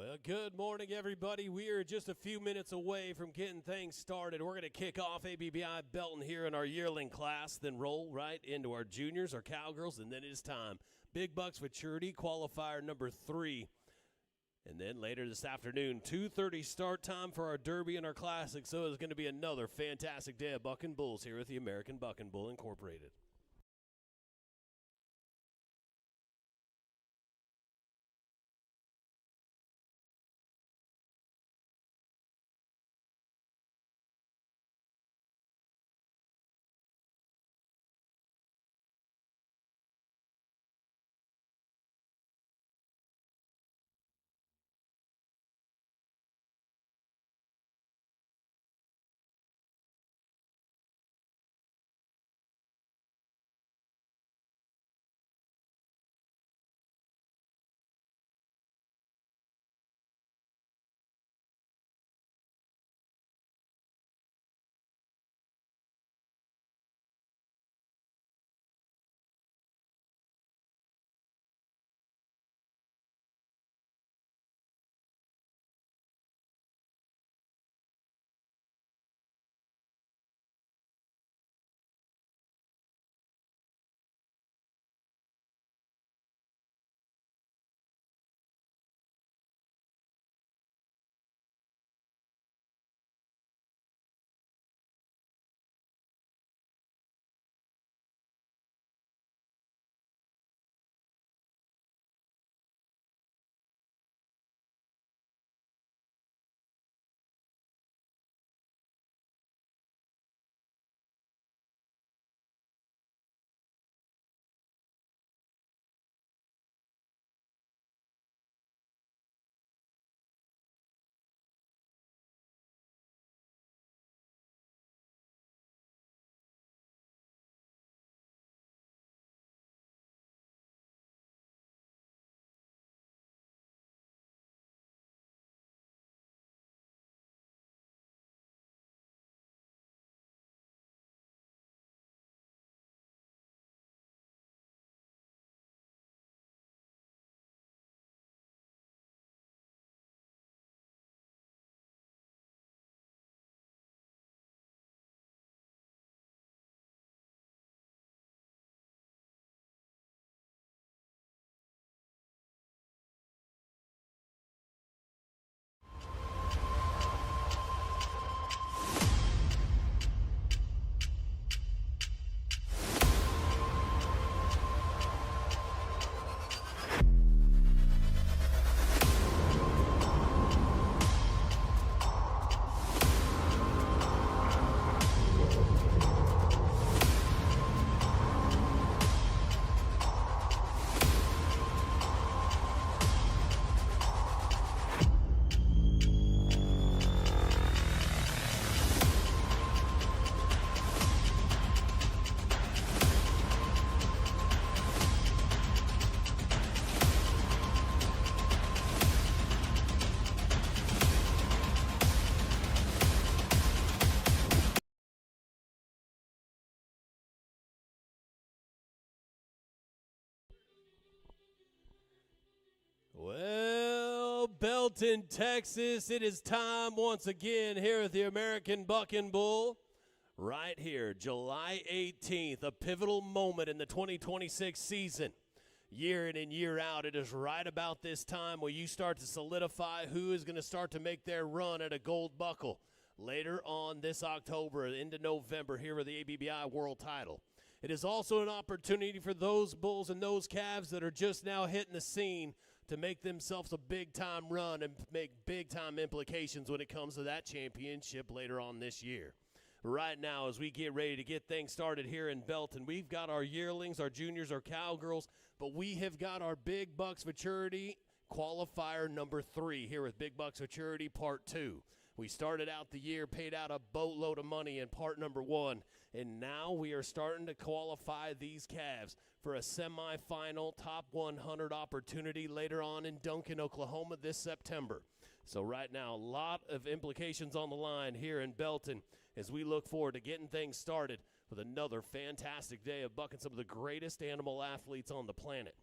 Well, good morning, everybody. We are just a few minutes away from getting things started. We're going to kick off ABBI Belton here in our yearling class, then roll right into our juniors, our cowgirls, and then it is time. Big Bucks Futurity, qualifier number 3. And then later this afternoon, 2:30 start time for our Derby and our Classic. So it's going to be another fantastic day of Bucking Bulls here at the American Bucking Bull Incorporated. Well, Belton, Texas, it is time once again here at the American Bucking Bull. Right here, July 18th, a pivotal moment in the 2026 season. Year in and year out, it is right about this time where you start to solidify who is going to start to make their run at a gold buckle. Later on this October into November here with the ABBI World Title. It is also an opportunity for those bulls and those calves that are just now hitting the scene to make themselves a big-time run and make big-time implications when it comes to that championship later on this year. Right now, as we get ready to get things started here in Belton, we've got our yearlings, our juniors, our cowgirls, but we have got our Big Bucks Futurity qualifier number 3 here with Big Bucks Futurity Part 2. We started out the year, paid out a boatload of money in part number 1, and now we are starting to qualify these calves for a semifinal top 100 opportunity later on in Duncan, Oklahoma this September. So right now, a lot of implications on the line here in Belton as we look forward to getting things started with another fantastic day of bucking some of the greatest animal athletes on the planet.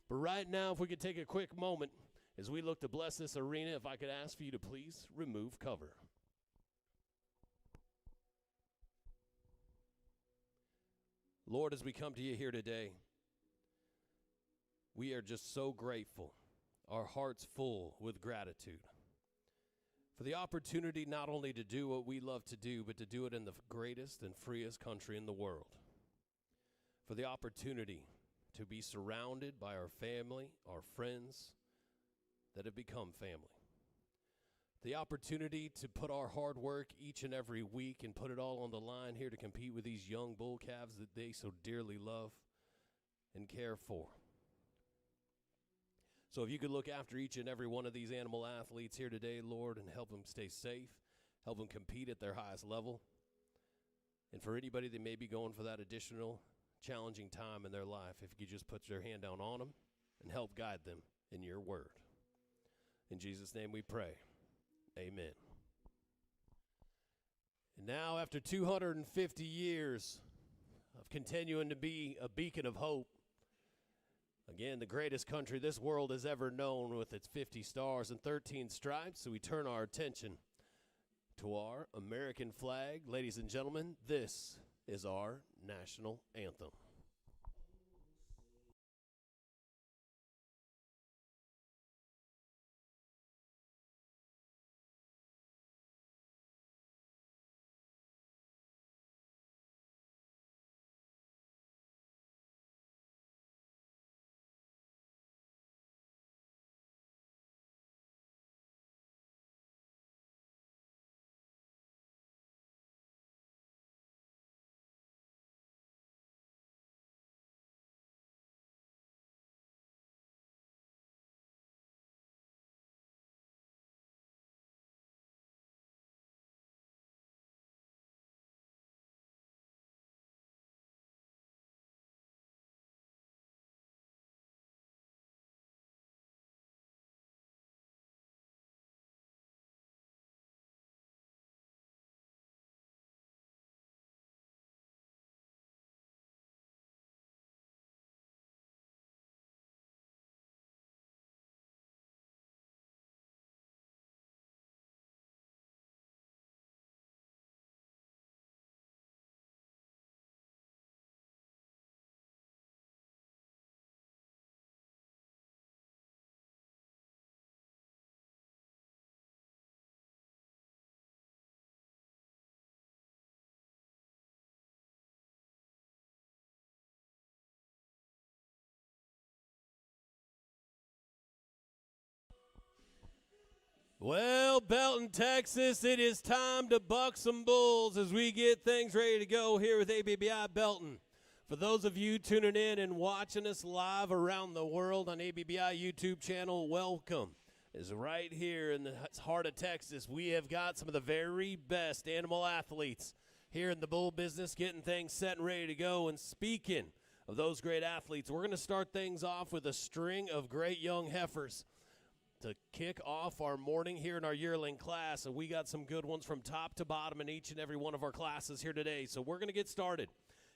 But right now, if we could take a quick moment As we look to bless this arena, if I could ask for you to please remove cover. Lord, as we come to you here today, we are just so grateful, our hearts full with gratitude for the opportunity not only to do what we love to do, but to do it in the greatest and freest country in the world. For the opportunity to be surrounded by our family, our friends that have become family. The opportunity to put our hard work each and every week and put it all on the line here to compete with these young bull calves that they so dearly love and care for. So if you could look after each and every one of these animal athletes here today, Lord, and help them stay safe, help them compete at their highest level. And for anybody that may be going for that additional challenging time in their life, if you could just put your hand down on them and help guide them in your word. In Jesus' name we pray. Amen. And now, after 250 years of continuing to be a beacon of hope, again, the greatest country this world has ever known with its 50 stars and 13 stripes, so we turn our attention to our American flag. Ladies and gentlemen, this is our national anthem. Well, Belton, Texas, it is time to buck some bulls as we get things ready to go here with ABBI Belton. For those of you tuning in and watching us live around the world on ABBI YouTube channel, welcome. Is right here in the heart of Texas. We have got some of the very best animal athletes here in the bull business getting things set and ready to go. And speaking of those great athletes, we're going to start things off with a string of great young heifers to kick off our morning here in our yearling class. And we got some good ones from top to bottom in each and every one of our classes here today. So we're going to get started.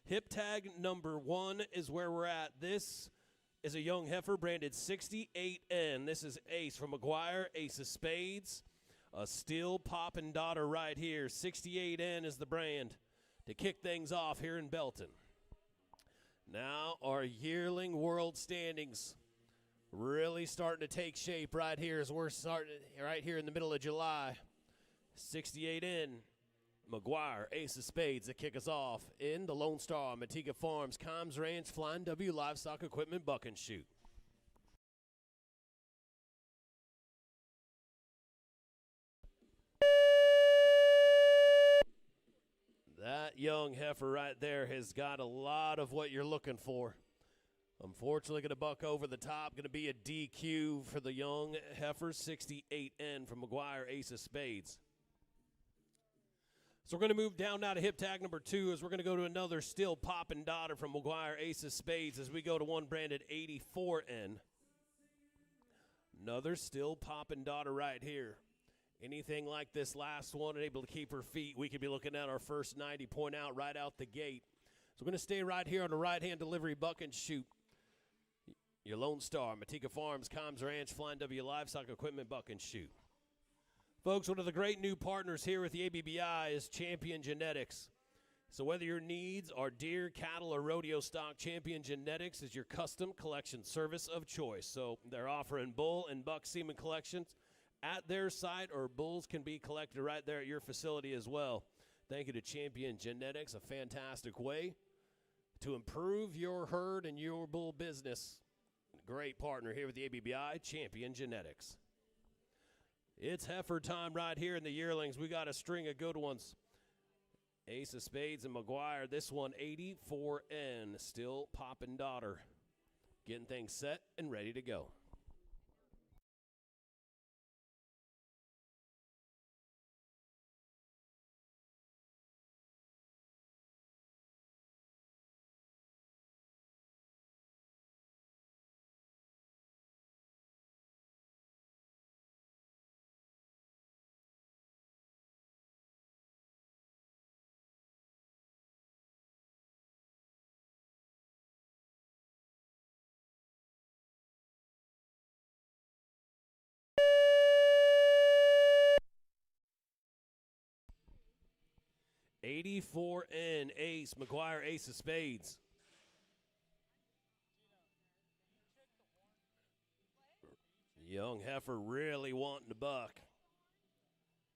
Hip tag number 1 is where we're at. This is a young heifer branded 68N. This is Ace from McGuire, Ace of Spades. A still popping daughter right here. 68N is the brand to kick things off here in Belton. Now our yearling world standings really starting to take shape right here as we're starting right here in the middle of July. 68N, McGuire, Ace of Spades to kick us off in the Lone Star, Manteca Farms, Combs Ranch, Flying W Livestock Equipment, Buck and Shoot. That young heifer right there has got a lot of what you're looking for. Unfortunately, going to buck over the top. Going to be a DQ for the young heifer, 68N from McGuire, Ace of Spades. So we're going to move down now to hip tag number 2 as we're going to go to another still popping daughter from McGuire, Ace of Spades as we go to one branded 84N. Another still popping daughter right here. Anything like this last one and able to keep her feet, we could be looking at our first 90 point out right out the gate. So we're going to stay right here on the right-hand delivery buck and shoot. your Lone Star, Matika Farms, Combs Ranch, Flying W Livestock Equipment, Buck and Shoot. Folks, one of the great new partners here with the ABBI is Champion Genetics. So whether your needs are deer, cattle, or rodeo stock, Champion Genetics is your custom collection service of choice. So they're offering bull and buck semen collections at their site, or bulls can be collected right there at your facility as well. Thank you to Champion Genetics, a fantastic way to improve your herd and your bull business. Great partner here with the ABBI, Champion Genetics. It's heifer time right here in the yearlings. We got a string of good ones. Ace of Spades and McGuire. This one, 84N, still popping daughter. Getting things set and ready to go. $84N, Ace, McGuire, Ace of Spades. Young heifer really wanting to buck.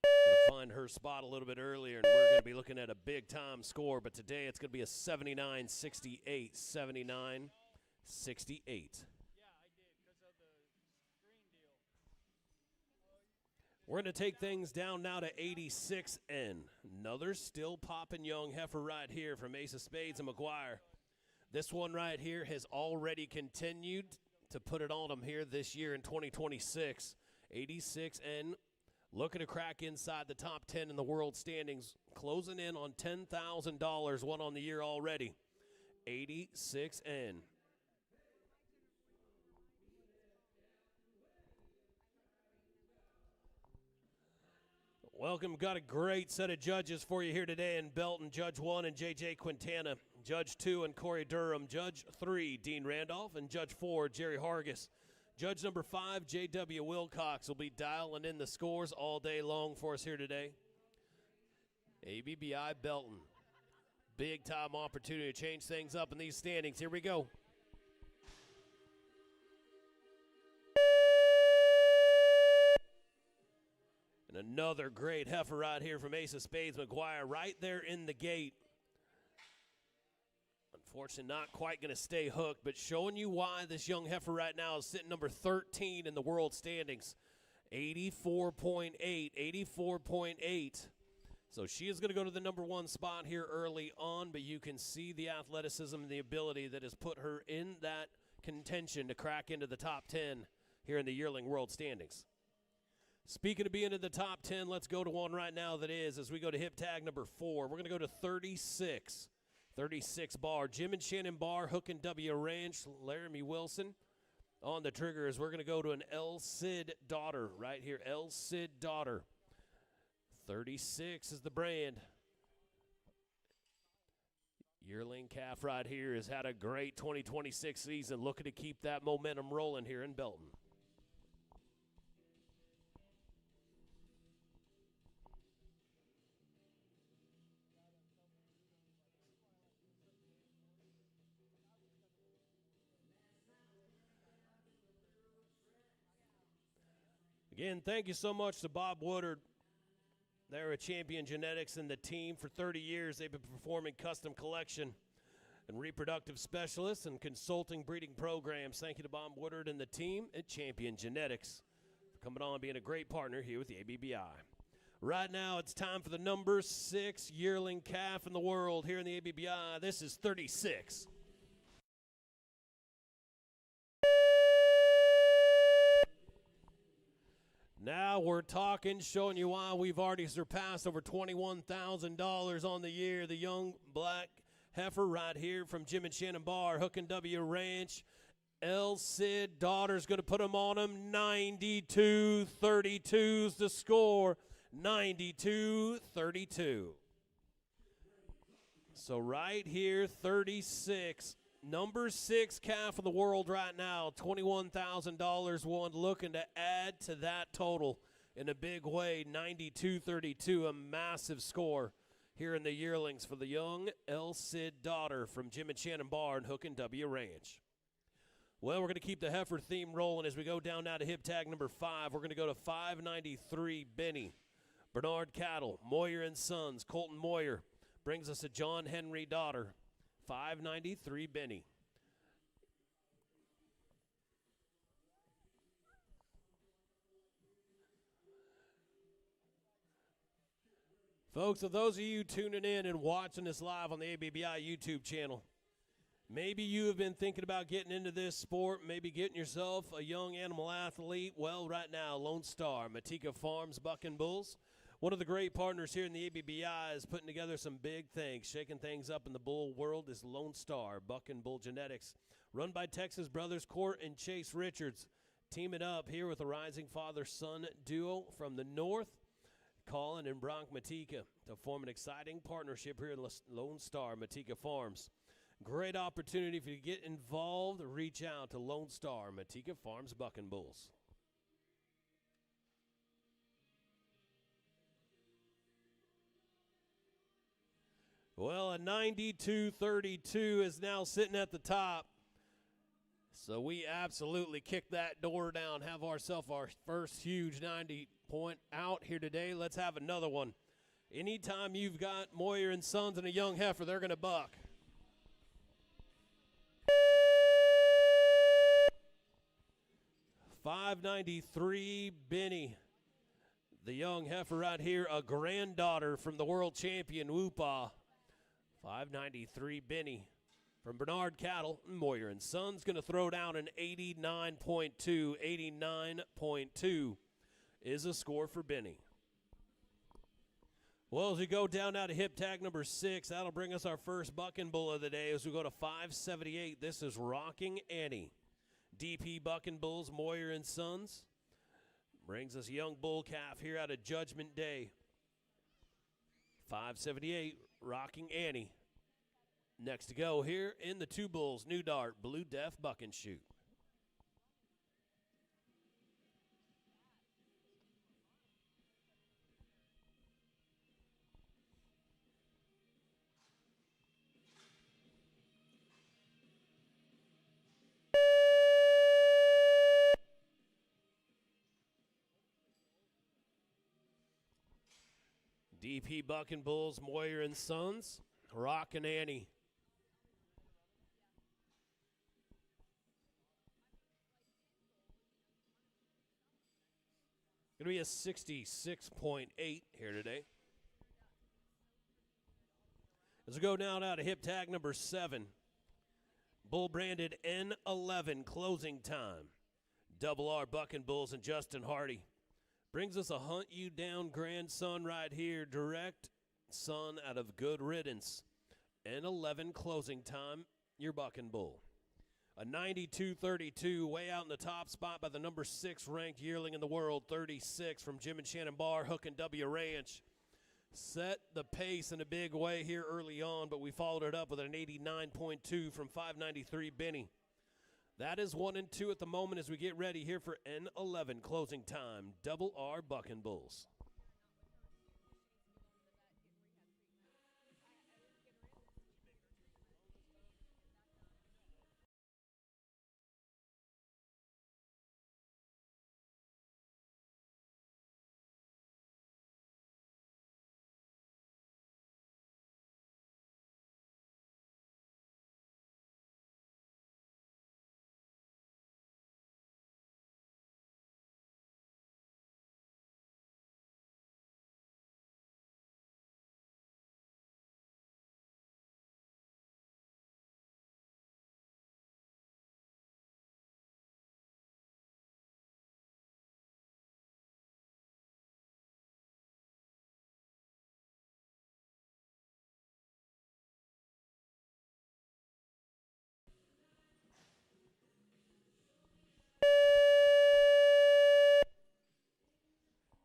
Going to find her spot a little bit earlier, and we're going to be looking at a big-time score, but today it's going to be a 79-68, 79-68. We're going to take things down now to 86N. Another still popping young heifer right here from Ace of Spades and McGuire. This one right here has already continued to put it on them here this year in 2026. 86N looking to crack inside the top 10 in the world standings, closing in on $10,000 won on the year already. 86N. Welcome. Got a great set of judges for you here today in Belton. Judge 1 and J.J. Quintana. Judge 2 and Corey Durham. Judge 3, Dean Randolph. And Judge 4, Jerry Hargis. Judge number 5, J.W. Wilcox, will be dialing in the scores all day long for us here today. ABBI Belton. Big-time opportunity to change things up in these standings. Here we go. And another great heifer right here from Ace of Spades, McGuire, right there in the gate. Unfortunately, not quite going to stay hooked, but showing you why this young heifer right now is sitting number 13 in the world standings. 84.8, 84.8. So she is going to go to the number 1 spot here early on, but you can see the athleticism and the ability that has put her in that contention to crack into the top 10 here in the yearling world standings. Speaking of being in the top 10, let's go to one right now that is, as we go to hip tag number 4. We're going to go to 36. 36 bar. Jim and Shannon Barr, Hook and W Ranch, Laramie Wilson on the triggers. We're going to go to an El Cid daughter right here. El Cid daughter. 36 is the brand. Yearling calf right here has had a great 2026 season. Looking to keep that momentum rolling here in Belton. Again, thank you so much to Bob Woodard. They're a Champion Genetics and the team. For 30 years, they've been performing custom collection and reproductive specialists and consulting breeding programs. Thank you to Bob Woodard and the team at Champion Genetics for coming on and being a great partner here with the ABBI. Right now, it's time for the number 6 yearling calf in the world here in the ABBI. This is 36. Now we're talking, showing you why we've already surpassed over $21,000 on the year. The young black heifer right here from Jim and Shannon Barr, Hook and W Ranch. El Cid daughter's going to put them on him. 92-32's the score. 92-32. So right here, 36 Number 6 calf of the world right now, $21,000 won, looking to add to that total in a big way, 92-32, a massive score here in the yearlings for the young El Cid daughter from Jim and Shannon Barr and Hook and W Ranch. Well, we're going to keep the heifer theme rolling as we go down now to hip tag number 5. We're going to go to 593 Benny. Bernard Cattle, Moyer and Sons, Colton Moyer brings us a John Henry daughter. 593 Benny. Folks, of those of you tuning in and watching this live on the ABBI YouTube channel, maybe you have been thinking about getting into this sport, maybe getting yourself a young animal athlete. Well, right now, Lone Star, Matika Farms, Buck and Bulls. One of the great partners here in the ABBI is putting together some big things, shaking things up in the bull world is Lone Star, Buck and Bull Genetics, run by Texas brothers Court and Chase Richards, teaming up here with a rising father-son duo from the north, Colin and Bronk Matika, to form an exciting partnership here in Lone Star, Matika Farms. Great opportunity for you to get involved. Reach out to Lone Star, Matika Farms, Buck and Bulls. Well, a 92-32 is now sitting at the top. So we absolutely kick that door down, have ourselves our first huge 90-point out here today. Let's have another one. Anytime you've got Moyer and Sons and a young heifer, they're going to buck. $593 Benny. The young heifer right here, a granddaughter from the world champion Whoopah. $593 Benny from Bernard Cattle. Moyer and Sons going to throw down an 89.2. 89.2 is a score for Benny. Well, as we go down now to hip tag number 6, that'll bring us our first buck and bull of the day. As we go to 578, this is Rocking Annie. DP Buck and Bulls, Moyer and Sons. Brings us a young bull calf here out of Judgment Day. 578, Rocking Annie. Next to go here in the 2 bulls, New Dart, Blue Death, Buck and Shoot. DP Buck and Bulls, Moyer and Sons, Rockin' Annie. Going to be a 66.8 here today. As we go down out of hip tag number 7, bull branded N11 closing time. Double R Buck and Bulls and Justin Hardy. Brings us a Hunt You Down grandson right here, direct son out of Good Riddance. N11 closing time, your Buck and Bull. A 92-32, way out in the top spot by the number 6 ranked yearling in the world, 36 from Jim and Shannon Barr, Hook and W Ranch. Set the pace in a big way here early on, but we followed it up with an 89.2 from 593 Benny. That is 1 and 2 at the moment as we get ready here for N11 closing time. Double R Buck and Bulls.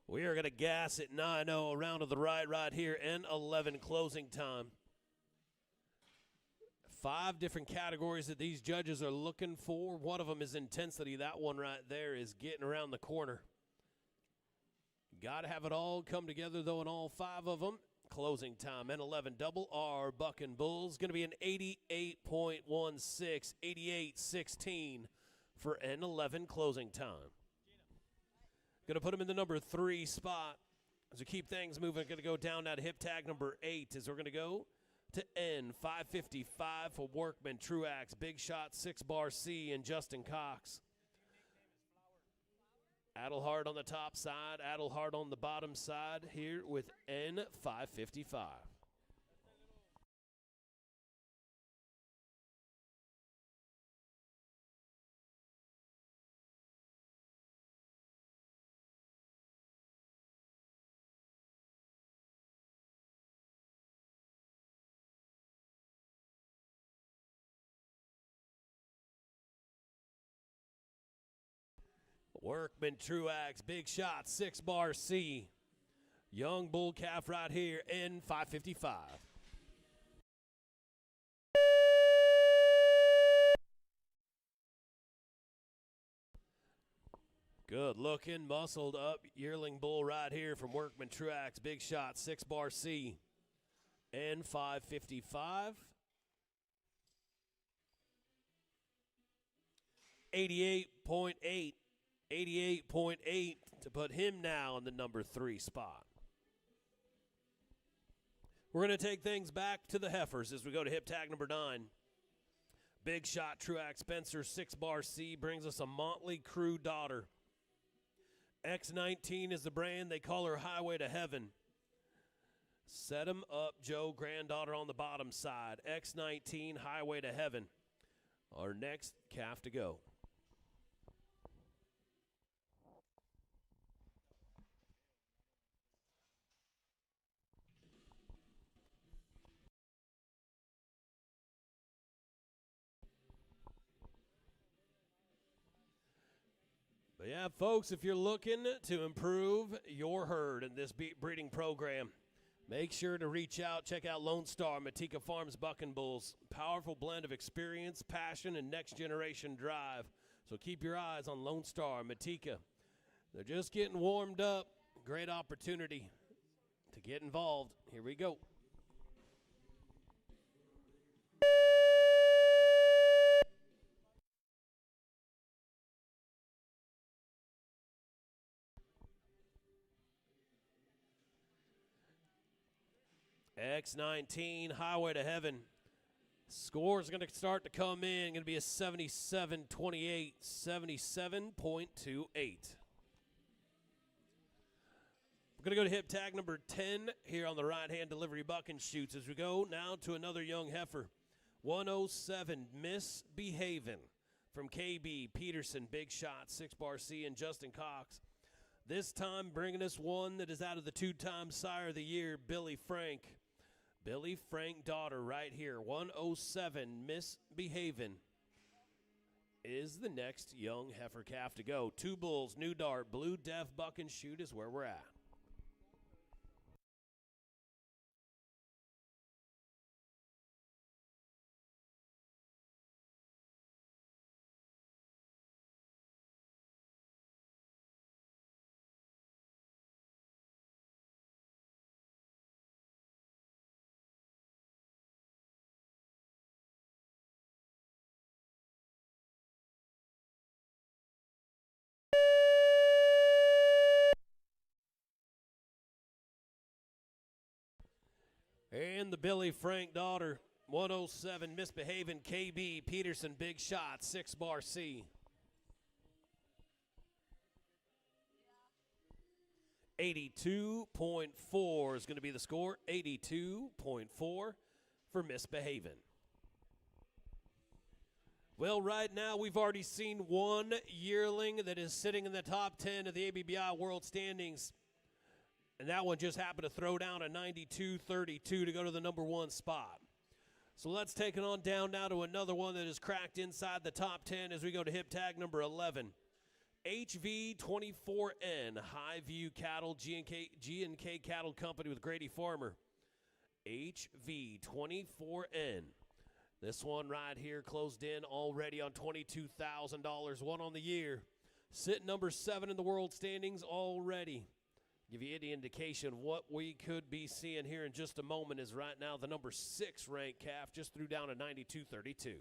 We are going to gas at 9-0 around to the right here. N11 closing time. 5 different categories that these judges are looking for. One of them is intensity. That one right there is getting around the corner. Got to have it all come together, though, in all 5 of them. Closing time, N11 double R Bucking Bulls. Going to be an 88.16, 88.16 for N11 closing time. Going to put him in the number 3 spot. As we keep things moving, going to go down now to hip tag number 8 as we're going to go to N555 for Workman, Truax, Big Shot, 6-Bar C, and Justin Cox. Adelhard on the top side, Adelhard on the bottom side here with N555. Workman, Truax, Big Shot, 6-Bar C. Young bull calf right here, N555. Good looking, muscled up yearling bull right here from Workman, Truax, Big Shot, 6-Bar C. N555. 88.8. 88.8 to put him now in the number 3 spot. We're going to take things back to the heifers as we go to hip tag number 9. Big Shot, Truax, Spencer, 6-Bar C brings us a Motley Crue daughter. X19 is the brand. They call her Highway to Heaven. Set him up, Joe, granddaughter on the bottom side. X19, Highway to Heaven. Our next calf to go. But yeah, folks, if you're looking to improve your herd in this breeding program, make sure to reach out, check out Lone Star, Matika Farms Bucking Bulls. Powerful blend of experience, passion, and next-generation drive. So keep your eyes on Lone Star, Matika. They're just getting warmed up. Great opportunity to get involved. Here we go. X19, Highway to Heaven. Score's going to start to come in. Going to be a 77.28, 77.28. We're going to go to hip tag number 10 here on the right-hand delivery buck and shoots as we go now to another young heifer. 107, Misbehavin' from KB, Peterson, Big Shot, 6-Bar C, and Justin Cox. This time bringing us one that is out of the 2-time Sire of the Year, Billy Frank. Billy Frank daughter right here, 107, Misbehavin' is the next young heifer calf to go. 2 bulls, new dart, blue deaf buck and shoot is where we're at. And the Billy Frank daughter, 107, Misbehavin', KB, Peterson, Big Shot, 6-Bar C. 82.4 is going to be the score, 82.4 for Misbehavin'. Well, right now we've already seen one yearling that is sitting in the top 10 of the ABBI World Standings. And that one just happened to throw down a 92.32 to go to the number 1 spot. So let's take it on down now to another one that is cracked inside the top 10 as we go to hip tag number 11. HV24N, Highview Cattle, G&K Cattle Company with Grady Farmer. HV24N This one right here closed in already on $22,000, one on the year. Sitting number 7 in the world standings already. Give you any indication of what we could be seeing here in just a moment is right now the number 6 ranked calf just threw down a 92.32.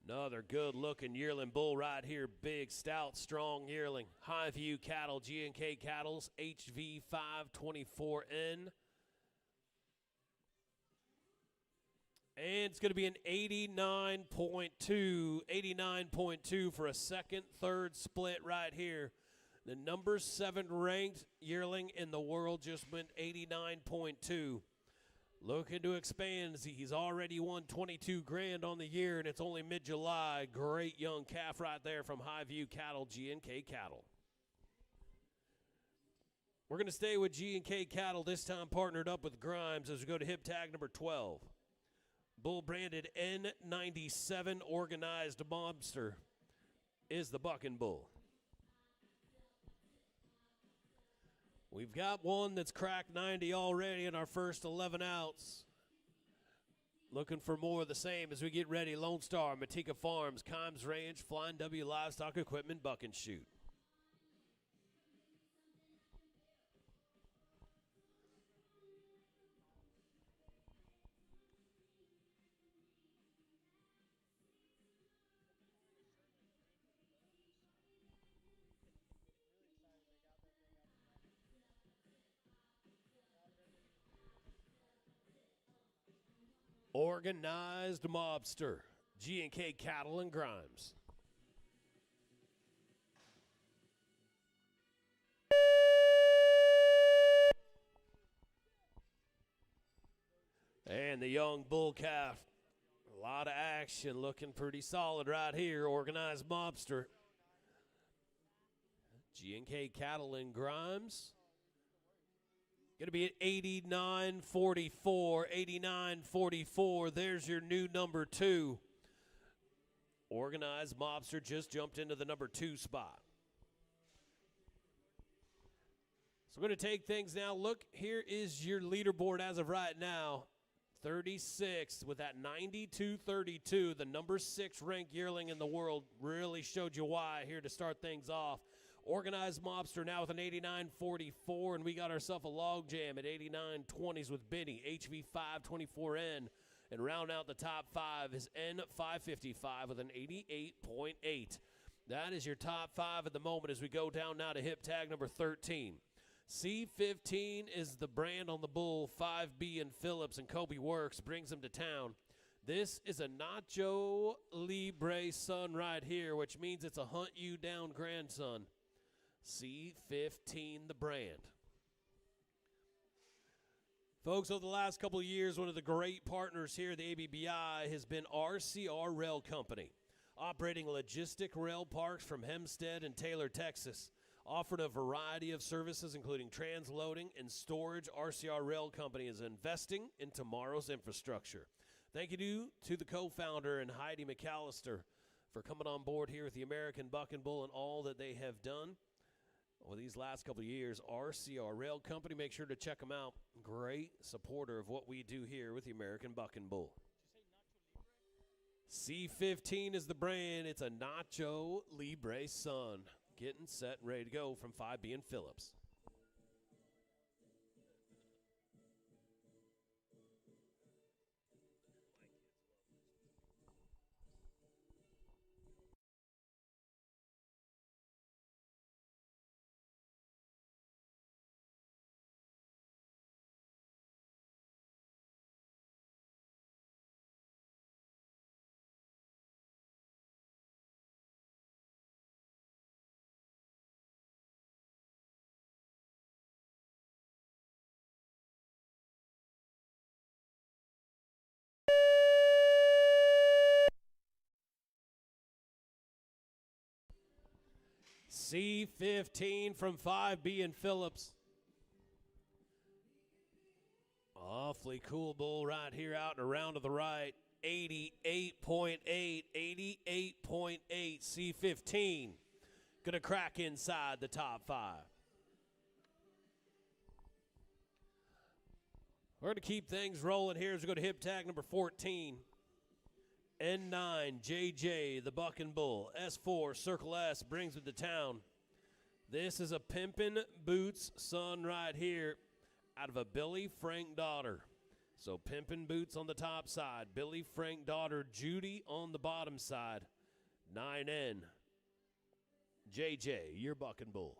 Another good-looking yearling bull right here. Big, stout, strong yearling. High View Cattle, G&K Cattles, HV524N. And it's going to be an 89.2 for a second, third split right here. The number 7 ranked yearling in the world just went 89.2. Looking to expand. He's already won 22 grand on the year, and it's only mid-July. Great young calf right there from High View Cattle, G&K Cattle. We're going to stay with G&K Cattle, this time partnered up with Grimes as we go to hip tag number 12. Bull branded N97 organized mobster is the bucking bull. We've got one that's cracked 90 already in our first 11 outs. Looking for more of the same as we get ready. Lone Star, Matika Farms, Kimes Ranch, Flying W Livestock Equipment, Buck and Shoot. Organized mobster, G&K Cattle and Grimes. And the young bull calf, a lot of action, looking pretty solid right here. Organized mobster, G&K Cattle and Grimes. Going to be at 89.44, 89.44. There's your new number 2. Organized mobster just jumped into the number 2 spot. So we're going to take things now. Look, here is your leaderboard as of right now. 36 with that 92.32. The number 6 ranked yearling in the world really showed you why here to start things off. Organized mobster now with an 89.44, and we got ourselves a log jam at 89.20s with Benny, HV524N. And round out the top 5 is N555 with an 88.8. That is your top 5 at the moment as we go down now to hip tag number 13. C15 is the brand on the bull. 5B and Phillips and Kobe Works brings them to town. This is a Nacho Libre son right here, which means it's a hunt you down grandson. C15, the brand. Folks, over the last couple of years, one of the great partners here at the ABBI has been RCR Rail Company, operating logistic rail parks from Hempstead and Taylor, Texas. Offered a variety of services, including transloading and storage. RCR Rail Company is investing in tomorrow's infrastructure. Thank you to the co-founder and Heidi McAllister for coming on board here with the American Buck and Bull and all that they have done over these last couple of years. RCR Rail Company, make sure to check them out. Great supporter of what we do here with the American Buck and Bull. C15 is the brand. It's a Nacho Libre son. Getting set and ready to go from 5B and Phillips. C15 from 5B and Phillips. Awfully cool bull right here out and around to the right. 88.8, 88.8. C15 going to crack inside the top 5. We're going to keep things rolling here as we go to hip tag number 14. N9, JJ, the Buck and Bull. S4, Circle S, brings it to town. This is a Pimpin' Boots son right here out of a Billy Frank daughter. So Pimpin' Boots on the top side. Billy Frank daughter Judy on the bottom side. 9N, JJ, your Buck and Bull.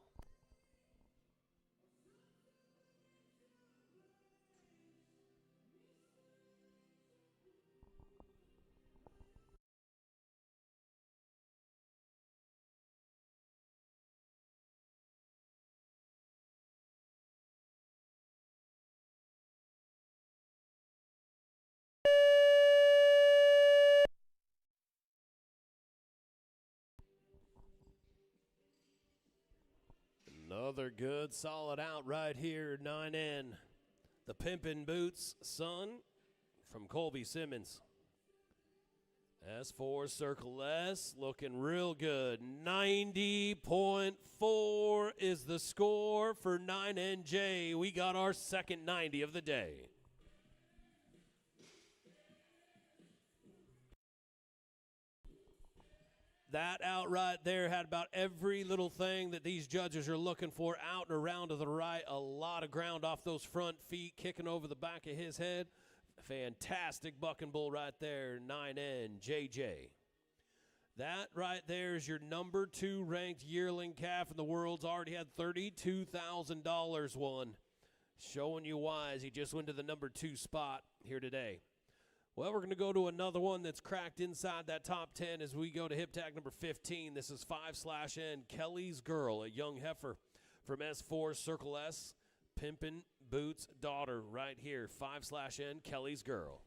Another good solid out right here, 9N. The Pimpin' Boots son from Colby Simmons. S4 Circle S looking real good. 90.4 is the score for 9NJ. We got our second 90 of the day. That out right there had about every little thing that these judges are looking for. Out and around to the right. A lot of ground off those front feet, kicking over the back of his head. Fantastic Buck and Bull right there, 9N, JJ. That right there is your number 2 ranked yearling calf in the world's already had $32,000 won. Showing you why as he just went to the number 2 spot here today. Well, we're going to go to another one that's cracked inside that top 10 as we go to hip tag number 15. This is 5/N, Kelly's Girl, a young heifer from S4 Circle S, Pimpin' Boots' daughter right here, 5/N, Kelly's Girl.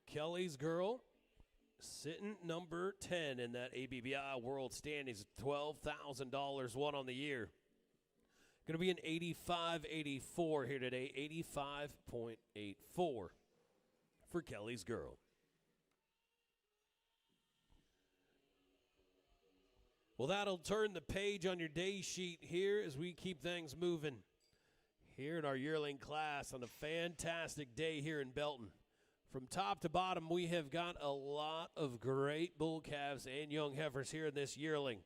Kelly's Girl. Sitting number 10 in that ABBI World Standings, $12,000 won on the year. Going to be an 85.84 here today, 85.84 for Kelly's Girl. Well, that'll turn the page on your day sheet here as we keep things moving here in our yearling class on a fantastic day here in Belton. From top to bottom, we have got a lot of great bull calves and young heifers here in this yearling.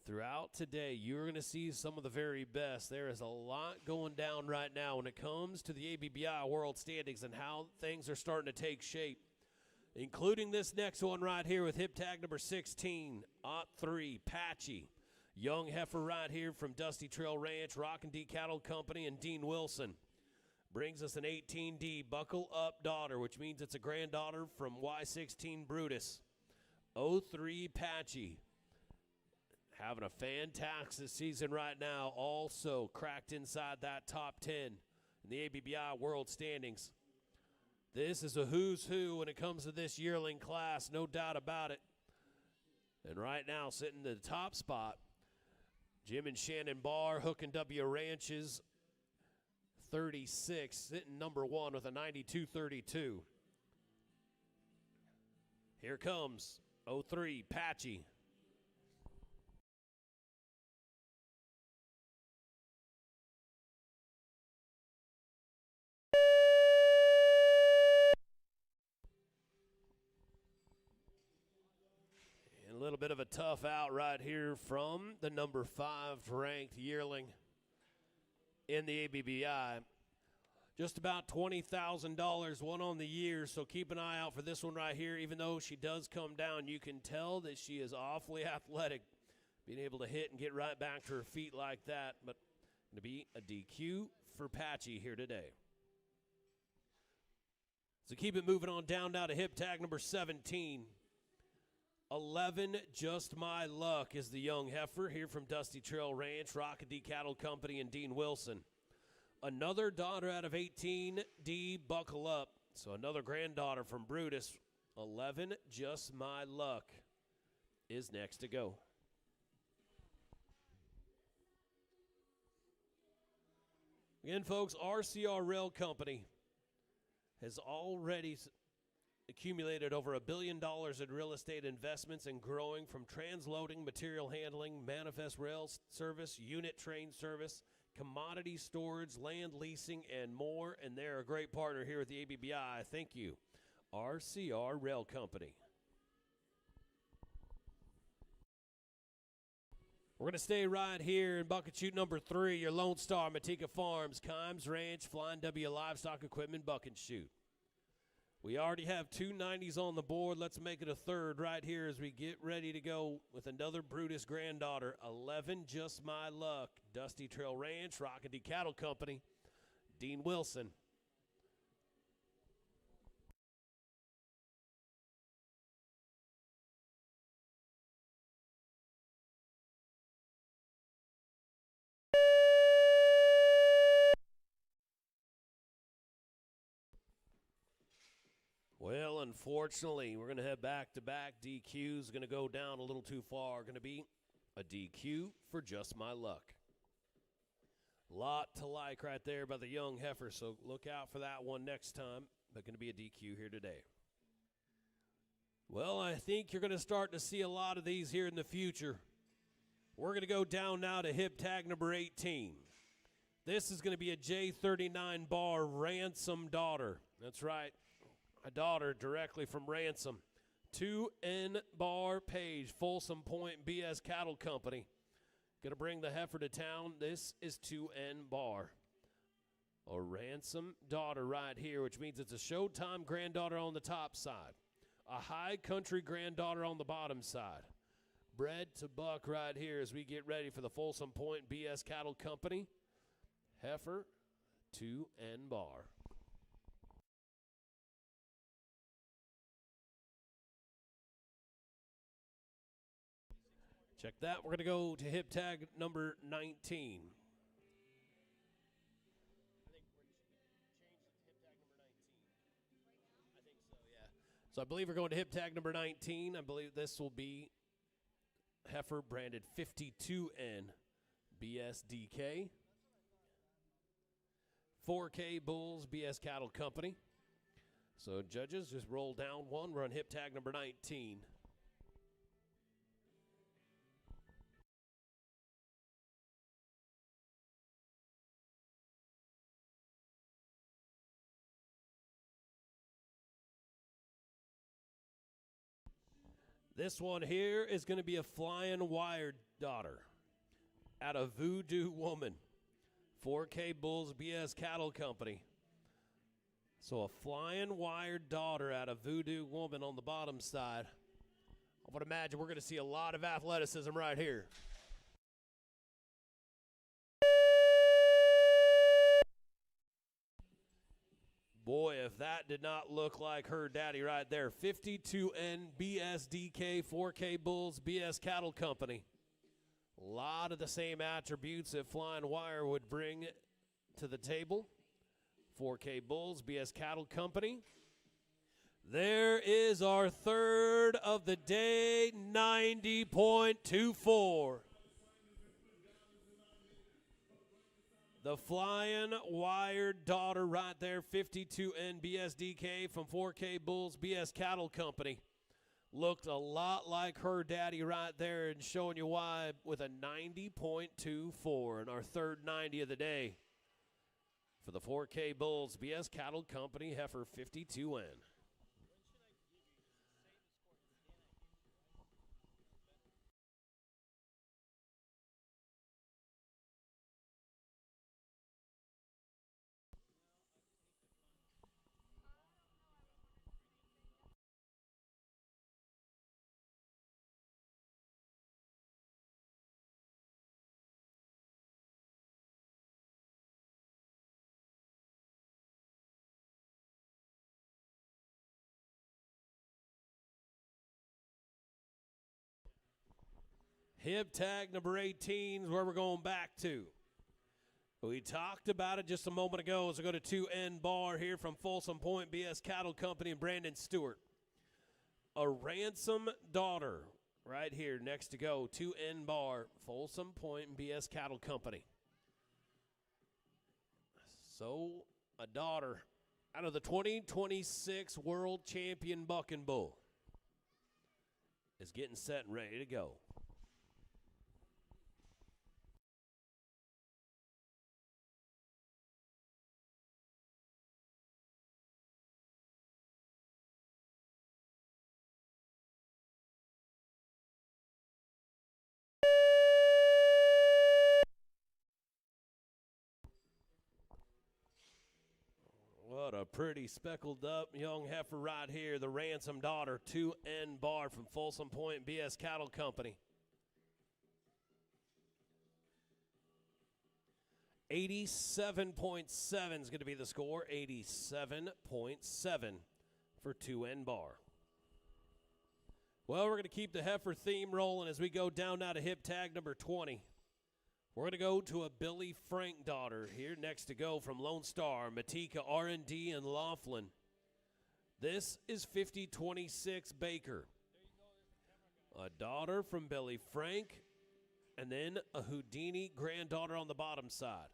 Throughout today, you're going to see some of the very best. There is a lot going down right now when it comes to the ABBI World Standings and how things are starting to take shape, including this next one right here with hip tag number 16, OT3, Patchy. Young heifer right here from Dusty Trail Ranch, Rockin' D Cattle Company, and Dean Wilson. Brings us an 18D Buckle Up daughter, which means it's a granddaughter from Y16 Brutus. 03 Patchy. Having a fantastic season right now. Also cracked inside that top 10 in the ABBI World Standings. This is a who's who when it comes to this yearling class, no doubt about it. And right now, sitting in the top spot, Jim and Shannon Barr, Hook and W Ranches, 36, sitting number 1 with a 92.32. Here comes 03 Patchy. And a little bit of a tough out right here from the number 5 ranked yearling in the ABBI. Just about $20,000 won on the year, so keep an eye out for this one right here. Even though she does come down, you can tell that she is awfully athletic, being able to hit and get right back to her feet like that. But going to be a DQ for Patchy here today. So keep it moving on down now to hip tag number 17. 11, Just My Luck is the young heifer here from Dusty Trail Ranch, Rockin' D Cattle Company, and Dean Wilson. Another daughter out of 18D Buckle Up. So another granddaughter from Brutus. 11, Just My Luck is next to go. Again, folks, RCR Rail Company has already accumulated over $1 billion in real estate investments and growing from transloading, material handling, manifest rail service, unit train service, commodity storage, land leasing, and more. And they're a great partner here at the ABBI. Thank you, RCR Rail Company. We're going to stay right here in bucket chute number 3, your Lone Star, Matika Farms, Kimes Ranch, Flying W Livestock Equipment, bucket chute. We already have 2 90s on the board. Let's make it a third right here as we get ready to go with another Brutus granddaughter, 11 Just My Luck, Dusty Trail Ranch, Rockety Cattle Company, Dean Wilson. Well, unfortunately, we're going to have back-to-back DQs. Going to go down a little too far. Going to be a DQ for Just My Luck. Lot to like right there by the young heifer, so look out for that one next time. But going to be a DQ here today. Well, I think you're going to start to see a lot of these here in the future. We're going to go down now to hip tag number 18. This is going to be a J39 bar Ransom daughter. That's right. A daughter directly from Ransom. 2N bar Page, Folsom Point BS Cattle Company. Going to bring the heifer to town. This is 2N bar. A Ransom daughter right here, which means it's a Showtime granddaughter on the top side. A High Country granddaughter on the bottom side. Bred to buck right here as we get ready for the Folsom Point BS Cattle Company. Heifer, 2N bar. Check that. We're going to go to hip tag number 19. I think we changed it to hip tag number 19. I think so, yeah. So I believe we're going to hip tag number 19. I believe this will be heifer branded 52N BSDK. 4K Bulls BS Cattle Company. So judges, just roll down one. We're on hip tag number 19. This one here is going to be a Flying Wired daughter out of Voodoo Woman. 4K Bulls BS Cattle Company. So a Flying Wired daughter out of Voodoo Woman on the bottom side. I would imagine we're going to see a lot of athleticism right here. Boy, if that did not look like her daddy right there. 52N BSDK 4K Bulls BS Cattle Company. A lot of the same attributes that Flying Wire would bring to the table. 4K Bulls BS Cattle Company. There is our third of the day, 90.24. The Flying Wired daughter right there, 52N BSDK from 4K Bulls BS Cattle Company. Looked a lot like her daddy right there, and showing you why with a 90.24 and our third 90 of the day for the 4K Bulls BS Cattle Company heifer 52N. Hip tag number 18 is where we're going back to. We talked about it just a moment ago as we go to 2N bar here from Folsom Point BS Cattle Company and Brandon Stewart. A Ransom daughter right here next to go. 2N bar, Folsom Point BS Cattle Company. So a daughter out of the 2026 World Champion Bucking Bull is getting set and ready to go. What a pretty speckled up young heifer right here. The Ransom Daughter, 2N Bar from Folsom Point BS Cattle Company. 87.7 is going to be the score. 87.7 for 2N Bar. Well, we're going to keep the heifer theme rolling as we go down now to hip tag number 20. We're going to go to a Billy Frank daughter here next to go from Lone Star, Matika R&D and Laughlin. This is 5026 Baker. A daughter from Billy Frank, and then a Houdini granddaughter on the bottom side.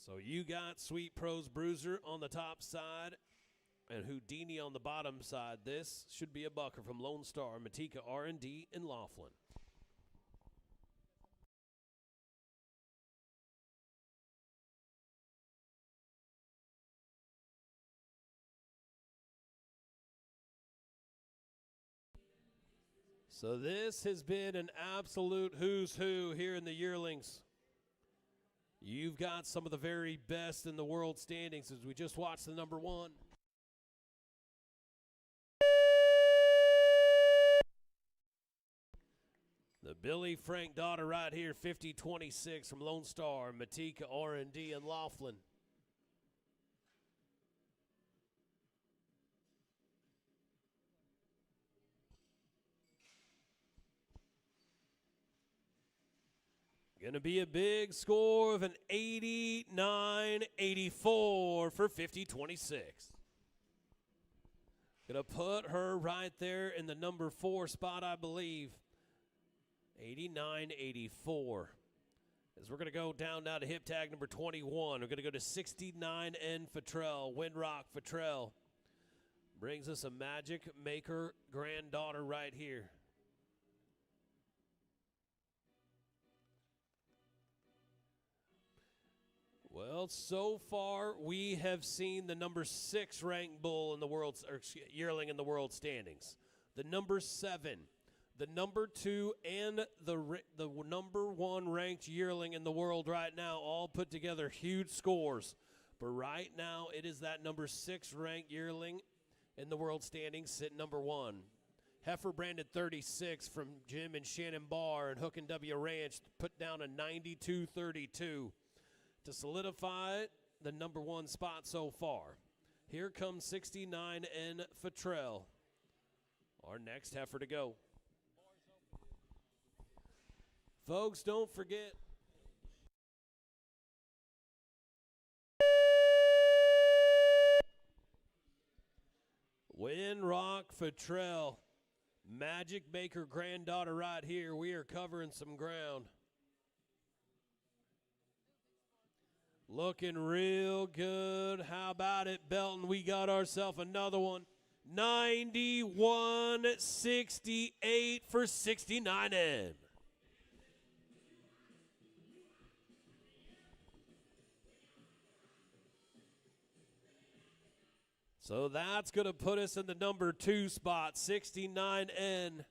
So you got Sweet Pros Bruiser on the top side and Houdini on the bottom side. This should be a bucker from Lone Star, Matika R&D and Laughlin. So this has been an absolute who's who here in the yearlings. You've got some of the very best in the world standings as we just watched the number one. The Billy Frank daughter right here, 5026 from Lone Star, Matika R&D and Laughlin. Going to be a big score of an 89-84 for 5026. Going to put her right there in the number 4 spot, I believe. 89-84. As we're going to go down now to hip tag number 21. We're going to go to 69N Futrell, Windrock Futrell. Brings us a Magic Maker granddaughter right here. Well, so far we have seen the number 6 ranked bull in the world, or yearling in the world standings, the number 7, the number 2, and the number 1 ranked yearling in the world right now, all put together huge scores. But right now it is that number 6 ranked yearling in the world standings sitting number 1. Heifer branded 36 from Jim and Shannon Barr and Hook and W Ranch put down a 92-32. To solidify the number 1 spot so far. Here comes 69N Futrell, our next heifer to go. Folks, don't forget. Windrock Futrell, Magic Maker granddaughter right here. We are covering some ground. Looking real good. How about it, Belton? We got ourselves another one. 91-68 for 69N. So that's going to put us in the number 2 spot, 69N.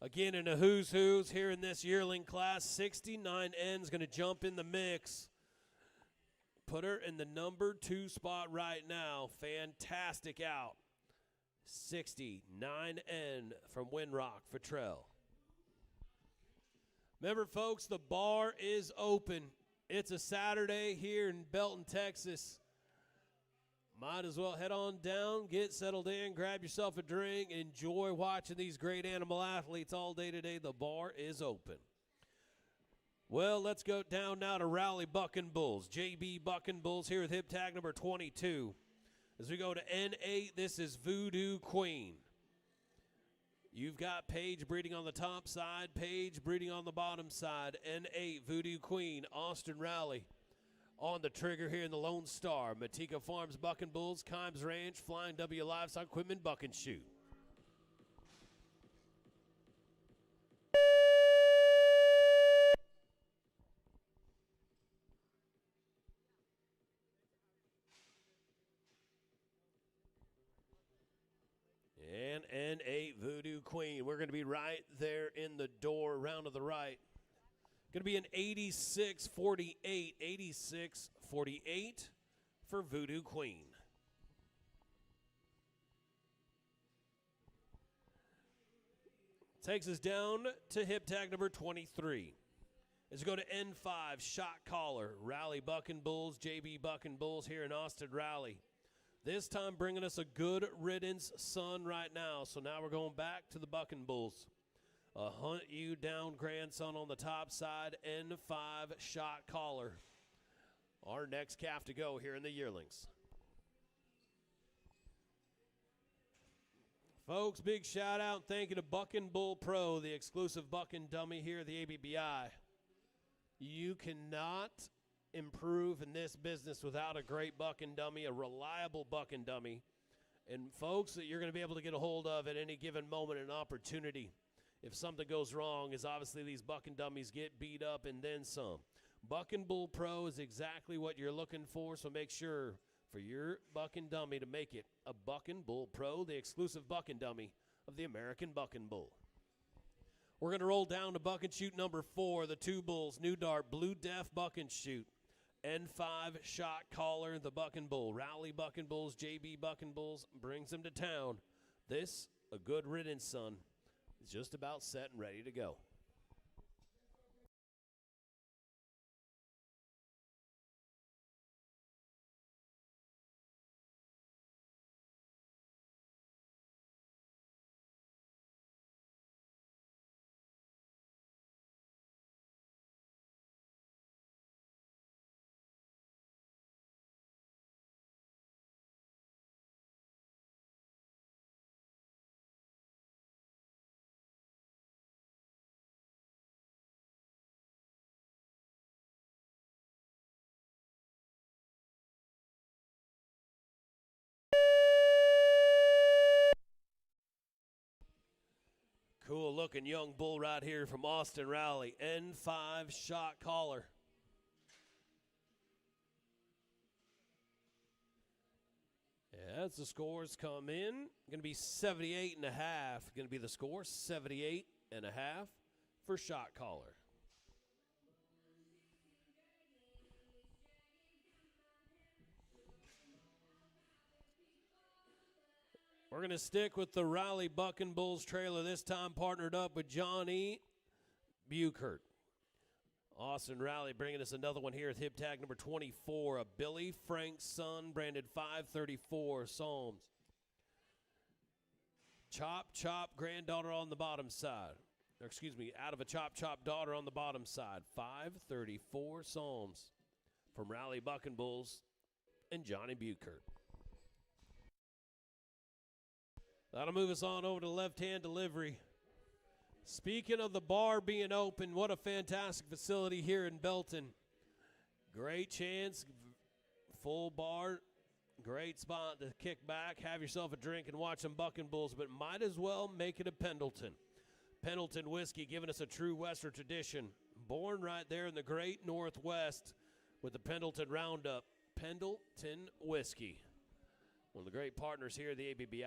Again, in a who's who's here in this yearling class, 69N is going to jump in the mix. Put her in the number 2 spot right now. Fantastic out. 69N from Windrock Futrell. Remember, folks, the bar is open. It's a Saturday here in Belton, Texas. Might as well head on down, get settled in, grab yourself a drink, enjoy watching these great animal athletes all day today. The bar is open. Well, let's go down now to Rally Bucking Bulls. JB Bucking Bulls here with hip tag number 22. As we go to N8, this is Voodoo Queen. You've got Paige breeding on the top side, Paige breeding on the bottom side. N8, Voodoo Queen, Austin Rally. On the trigger here in the Lone Star, Matika Farms Bucking Bulls, Kimes Ranch, Flying W Livestock Equipment Buck and Shoot. And N8 Voodoo Queen. We're going to be right there in the door, round to the right. Going to be an 86-48, 86-48 for Voodoo Queen. Takes us down to hip tag number 23. As we go to N5, Shot Caller, Rally Bucking Bulls, JB Bucking Bulls here in Austin Rally. This time bringing us a good riddance son right now. So now we're going back to the Bucking Bulls. A Hunt You Down grandson on the top side, N5 Shot Caller. Our next calf to go here in the yearlings. Folks, big shout out and thank you to Bucking Bull Pro, the exclusive bucking dummy here at the ABBI. You cannot improve in this business without a great bucking dummy, a reliable bucking dummy, and folks that you're going to be able to get a hold of at any given moment and opportunity. If something goes wrong, is obviously these bucking dummies get beat up and then some. Bucking Bull Pro is exactly what you're looking for, so make sure for your bucking dummy to make it a Bucking Bull Pro, the exclusive bucking dummy of the American Bucking Bull. We're going to roll down to buck and shoot number 4, the two bulls, New Dart, Blue Deaf Buck and Shoot, N5 Shot Caller, the Bucking Bull, Rally Bucking Bulls, JB Bucking Bulls, brings him to town. This, a good riddance son, is just about set and ready to go. Cool looking young bull right here from Austin Rally, N5 Shot Caller. As the scores come in, going to be 78.5. Going to be the score, 78.5 for Shot Caller. We're going to stick with the Rally Bucking Bulls trailer, this time partnered up with Johnny Buchert. Austin Rally bringing us another one here with hip tag number 24, a Billy Frank's son, branded 534 Psalms. Chop Chop granddaughter on the bottom side. Or excuse me, out of a Chop Chop daughter on the bottom side. 534 Psalms from Rally Bucking Bulls and Johnny Buchert. That'll move us on over to left-hand delivery. Speaking of the bar being open, what a fantastic facility here in Belton. Great chance, full bar, great spot to kick back, have yourself a drink and watch some Bucking Bulls, but might as well make it a Pendleton. Pendleton whiskey giving us a true Western tradition. Born right there in the great Northwest with the Pendleton Roundup. Pendleton whiskey. One of the great partners here at the ABBI.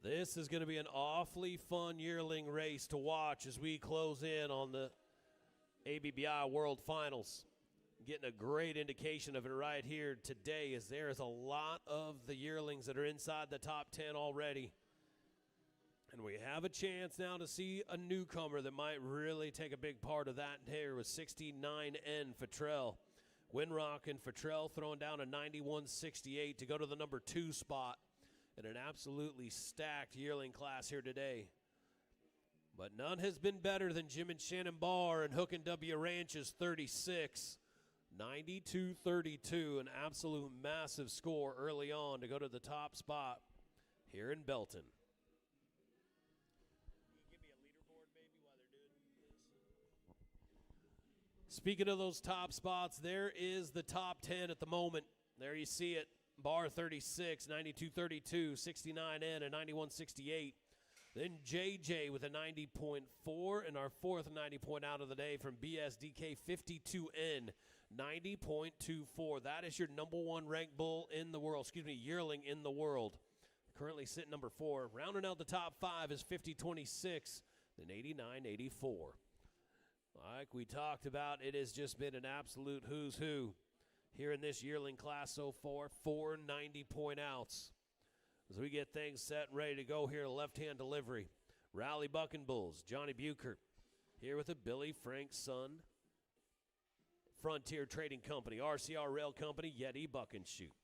This is going to be an awfully fun yearling race to watch as we close in on the ABBI World Finals. Getting a great indication of it right here today, as there is a lot of the yearlings that are inside the top 10 already. And we have a chance now to see a newcomer that might really take a big part of that here with 69N Futrell. Winrock and Futrell throwing down a 91.68 to go to the number 2 spot in an absolutely stacked yearling class here today. But none has been better than Jim and Shannon Barr and Hook and W Ranch's 36. 92-32, an absolute massive score early on to go to the top spot here in Belton. Speaking of those top spots, there is the top 10 at the moment. There you see it. Bar 36, 92-32, 69N, and 91-68. Then JJ with a 90.4, and our fourth 90 point out of the day from BSDK 52N, 90.24. That is your number one ranked bull in the world, yearling in the world. Currently sitting number 4. Rounding out the top 5 is 50-26, then 89-84. Like we talked about, it has just been an absolute who's who here in this yearling class so far. 4 90 point outs. As we get things set and ready to go here, left-hand delivery. Rally Bucking Bulls, Johnny Bucher here with a Billy Frank's son. Frontier Trading Company, RCR Rail Company, Yeti Buck and Shoot.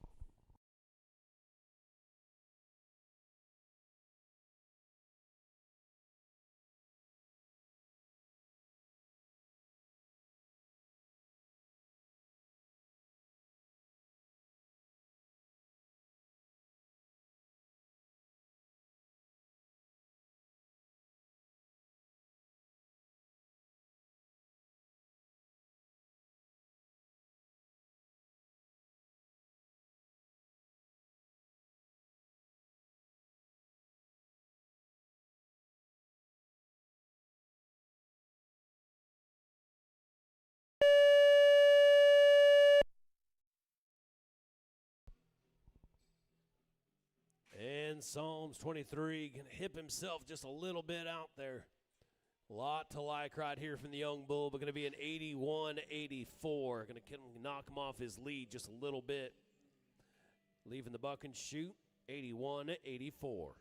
And Psalms 23 can hip himself just a little bit out there. A lot to like right here from the young bull, but going to be an 81-84. Going to knock him off his lead just a little bit. Leaving the buck and shoot, 81-84. We're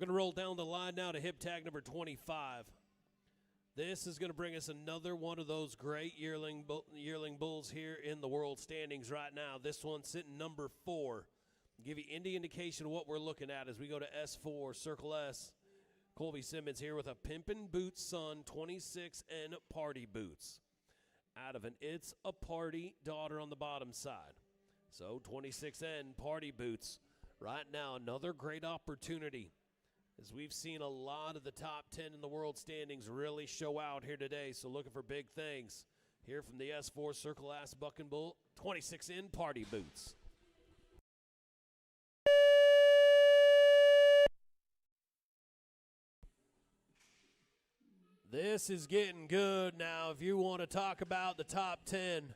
going to roll down the line now to hip tag number 25. This is going to bring us another one of those great yearling bulls here in the world standings right now. This one's sitting number 4. Give you any indication of what we're looking at as we go to S4, Circle S. Colby Simmons here with a Pimpin' Boots son, 26 and Party Boots. Out of an It's a Party daughter on the bottom side. So 26N Party Boots. Right now, another great opportunity. As we've seen a lot of the top 10 in the world standings really show out here today. So looking for big things. Here from the S4 Circle S Bucking Bull, 26N Party Boots. This is getting good now. If you want to talk about the top 10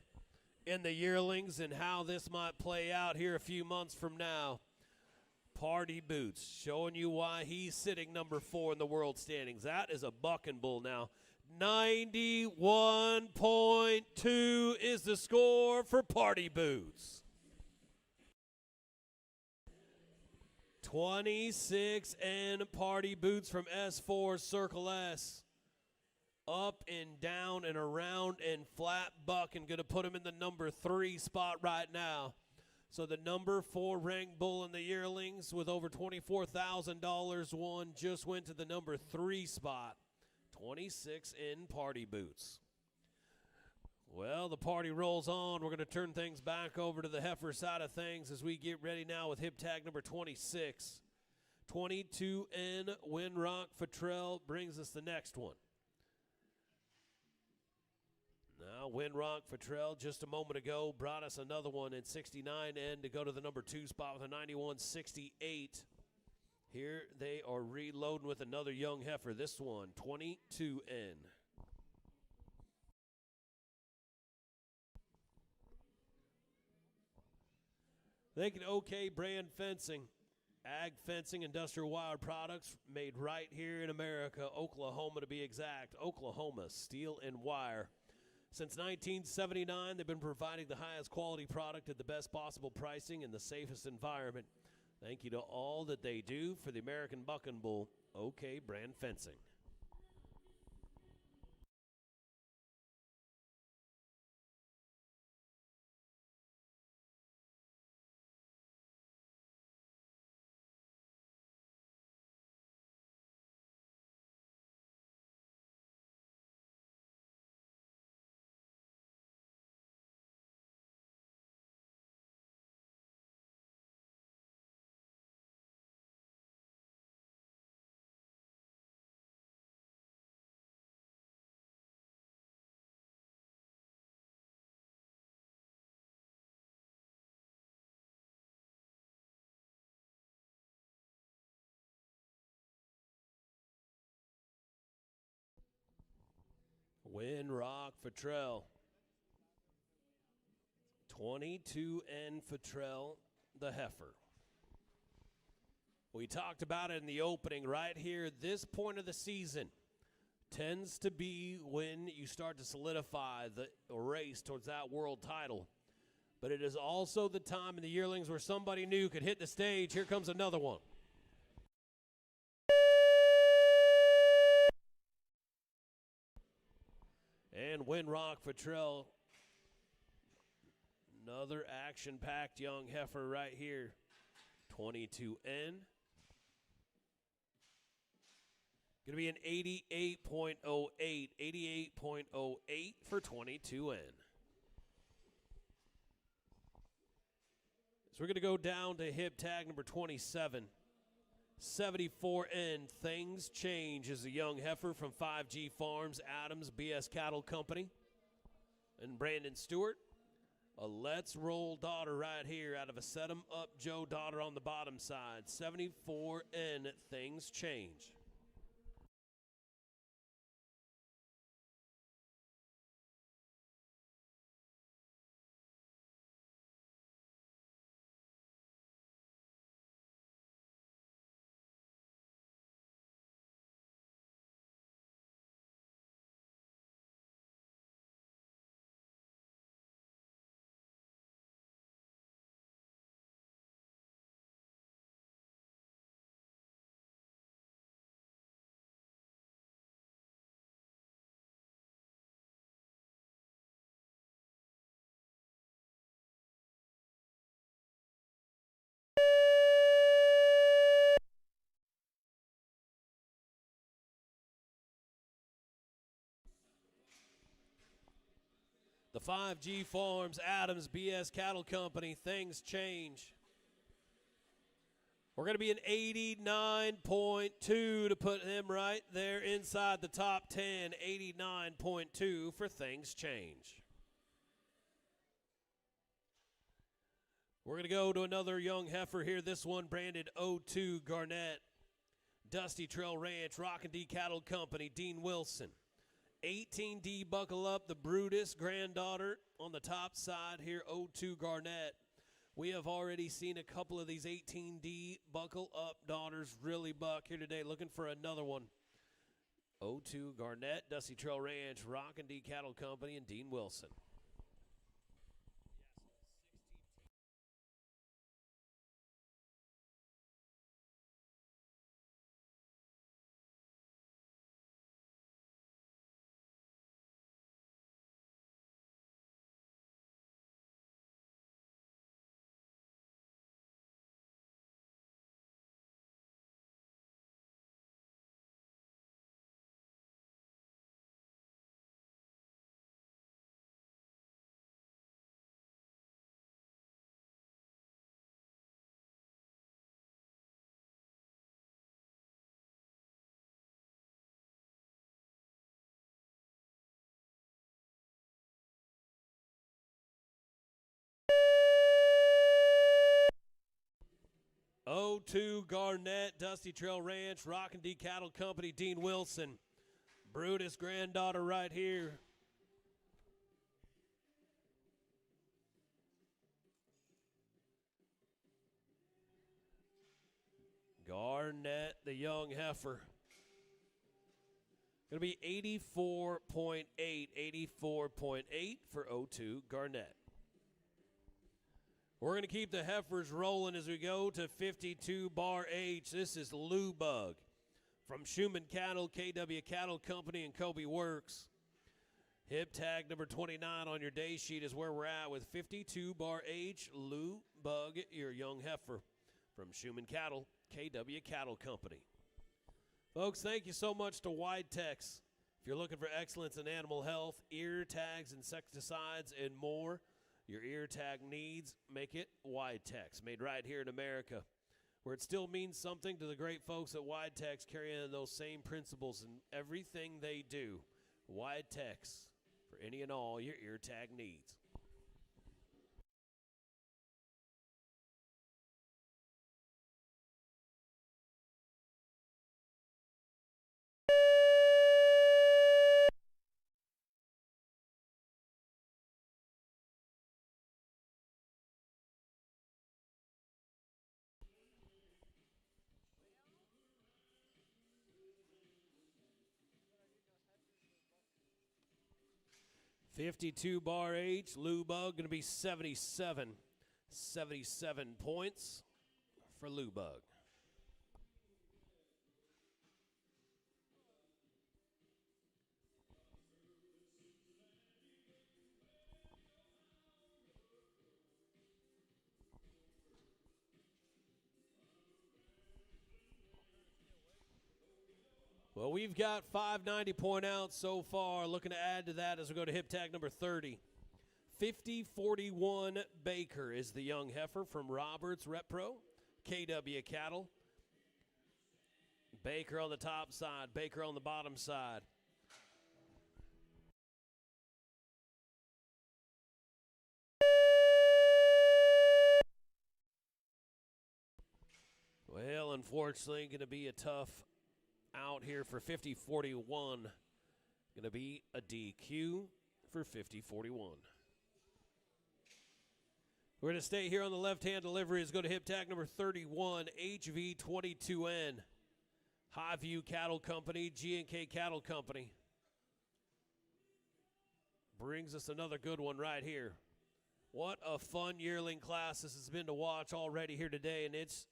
in the yearlings and how this might play out here a few months from now, Party Boots showing you why he's sitting number 4 in the world standings. That is a bucking bull now. 91.2 is the score for Party Boots. 26 and Party Boots from S4 Circle S. Up and down and around and flat buck, and going to put him in the number 3 spot right now. So the number 4 ranked bull in the yearlings with over $24,000 won just went to the number 3 spot. 26 in Party Boots. Well, the party rolls on. We're going to turn things back over to the heifer side of things as we get ready now with hip tag number 26. 22N Windrock Futrell brings us the next one. Now, Windrock Futrell just a moment ago brought us another one in 69N to go to the number 2 spot with a 91.68. Here they are reloading with another young heifer. This one, 22N. Thank you to OK Brand Fencing. Ag fencing, industrial wire products made right here in America, Oklahoma to be exact. Oklahoma Steel and Wire. Since 1979, they've been providing the highest quality product at the best possible pricing in the safest environment. Thank you to all that they do for the American Bucking Bull, OK Brand Fencing. Rock Futrell. 22N Futrell, the heifer. We talked about it in the opening right here. This point of the season tends to be when you start to solidify the race towards that world title. But it is also the time in the yearlings where somebody new could hit the stage. Here comes another one. And Rock Futrell, another action-packed young heifer right here. 22N. Going to be an 88.08. 88.08 for 22N. So we're going to go down to hip tag number 27. 74N, Things Change, is a young heifer from 5G Farms, Adams, BS Cattle Company. And Brandon Stewart, a Let's Roll daughter right here out of a Set 'em Up Joe daughter on the bottom side. 74N, Things Change. The 5G Farms, Adams, BS Cattle Company, Things Change. We're going to be an 89.2 to put him right there inside the top 10. 89.2 for Things Change. We're going to go to another young heifer here. This one branded 02 Garnett. Dusty Trail Ranch, Rockin' D Cattle Company, Dean Wilson. 18D Buckle Up, the Brutus granddaughter on the top side here, 02 Garnett. We have already seen a couple of these 18D Buckle Up daughters really buck here today. Looking for another one. 02 Garnett, Dusty Trail Ranch, Rockin' D Cattle Company, and Dean Wilson. '02 Garnett, Dusty Trail Ranch, Rockin' D Cattle Company, Dean Wilson. Brutus granddaughter right here. Garnett, the young heifer. Going to be 84.8, 84.8 for '02 Garnett. We're going to keep the heifers rolling as we go to 52 Bar H. This is Lou Bug from Schumann Cattle, KW Cattle Company, and Kobe Works. Hip tag number 29 on your day sheet is where we're at with 52 Bar H. Lou Bug, your young heifer from Schumann Cattle, KW Cattle Company. Folks, thank you so much to Widetex. If you're looking for excellence in animal health, ear tags, insecticides, and more, your ear tag needs, make it Widetex, made right here in America, where it still means something to the great folks at Widetex, carrying those same principles in everything they do. Widetex, for any and all your ear tag needs. 52 bar H, Lou Bug going to be 77. 77 points for Lou Bug. Well, we've got 590 point outs so far. Looking to add to that as we go to hip tag number 30. 5041 Baker is the young heifer from Roberts Rep Pro, KW Cattle. Baker on the top side, Baker on the bottom side. Well, unfortunately, going to be a tough out here for 5041. Going to be a DQ for 5041. We're going to stay here on the left-hand delivery. Let's go to hip tag number 31, HV22N. Highview Cattle Company, G&K Cattle Company. Brings us another good one right here. What a fun yearling class this has been to watch already here today, and it's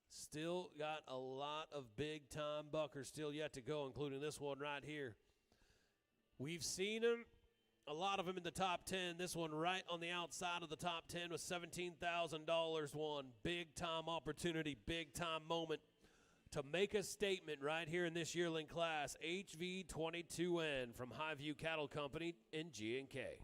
still got a lot of big-time buckers still yet to go, including this one right here. We've seen them, a lot of them in the top 10. This one right on the outside of the top 10 with $17,000 won. Big-time opportunity, big-time moment to make a statement right here in this yearling class. HV22N from Highview Cattle Company in G&K.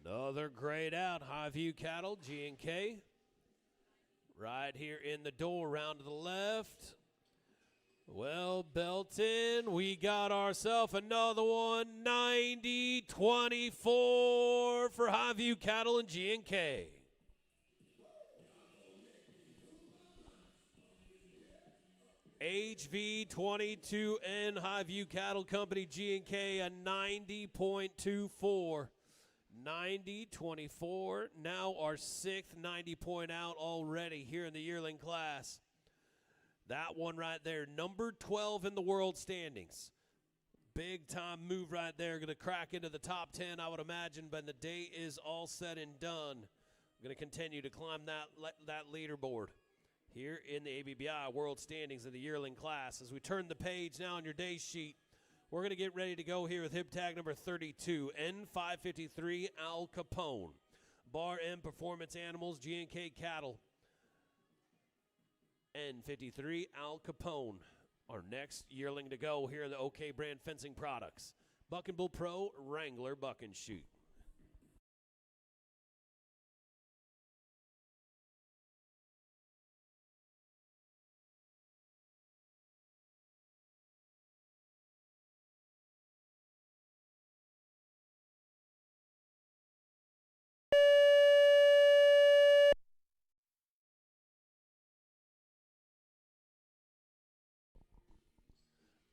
Another great out, Highview Cattle, G&K. Right here in the door, round to the left. Well, Belton, we got ourselves another one, 90-24 for Highview Cattle and G&K. HV22N Highview Cattle Company, G&K, a 90.24. 90-24, now our sixth 90-point out already here in the yearling class. That one right there, number 12 in the world standings. Big time move right there, going to crack into the top 10, I would imagine, when the day is all said and done. Going to continue to climb that leaderboard here in the ABBI world standings of the yearling class. As we turn the page now on your day sheet, we're going to get ready to go here with hip tag number 32, N553 Al Capone. Bar M Performance Animals, G&K Cattle. N53 Al Capone. Our next yearling to go here in the OK brand fencing products. Buck and Bull Pro, Wrangler Buck and Shoot.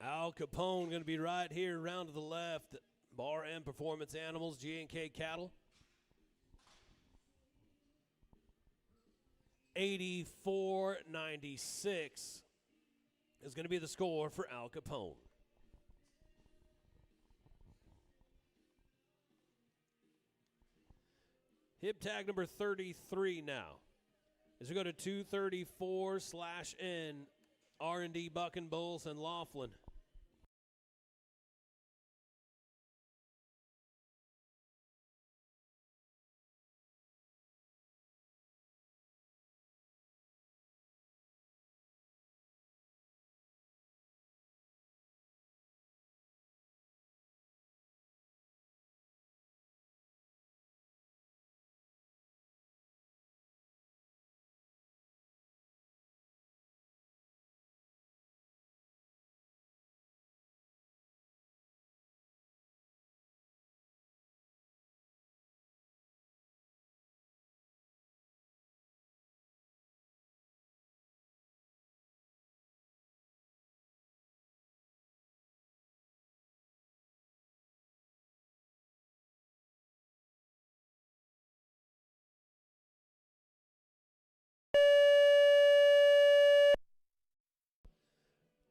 Al Capone going to be right here around to the left. Bar M Performance Animals, G&K Cattle. 84-96 is going to be the score for Al Capone. Hip tag number 33 now. As we go to 234/N, R&D Buck and Bulls and Laughlin.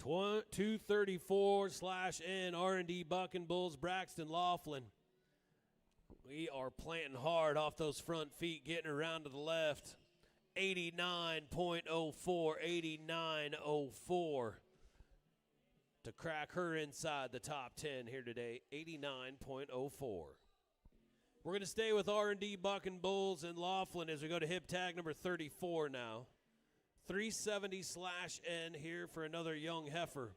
234/N R&D Bucking Bulls, Braxton Laughlin. We are planting hard off those front feet, getting around to the left. 89.04, 89.04 to crack her inside the top 10 here today, 89.04. We're going to stay with R&D Bucking Bulls and Laughlin as we go to hip tag number 34 now. 370/N here for another young heifer.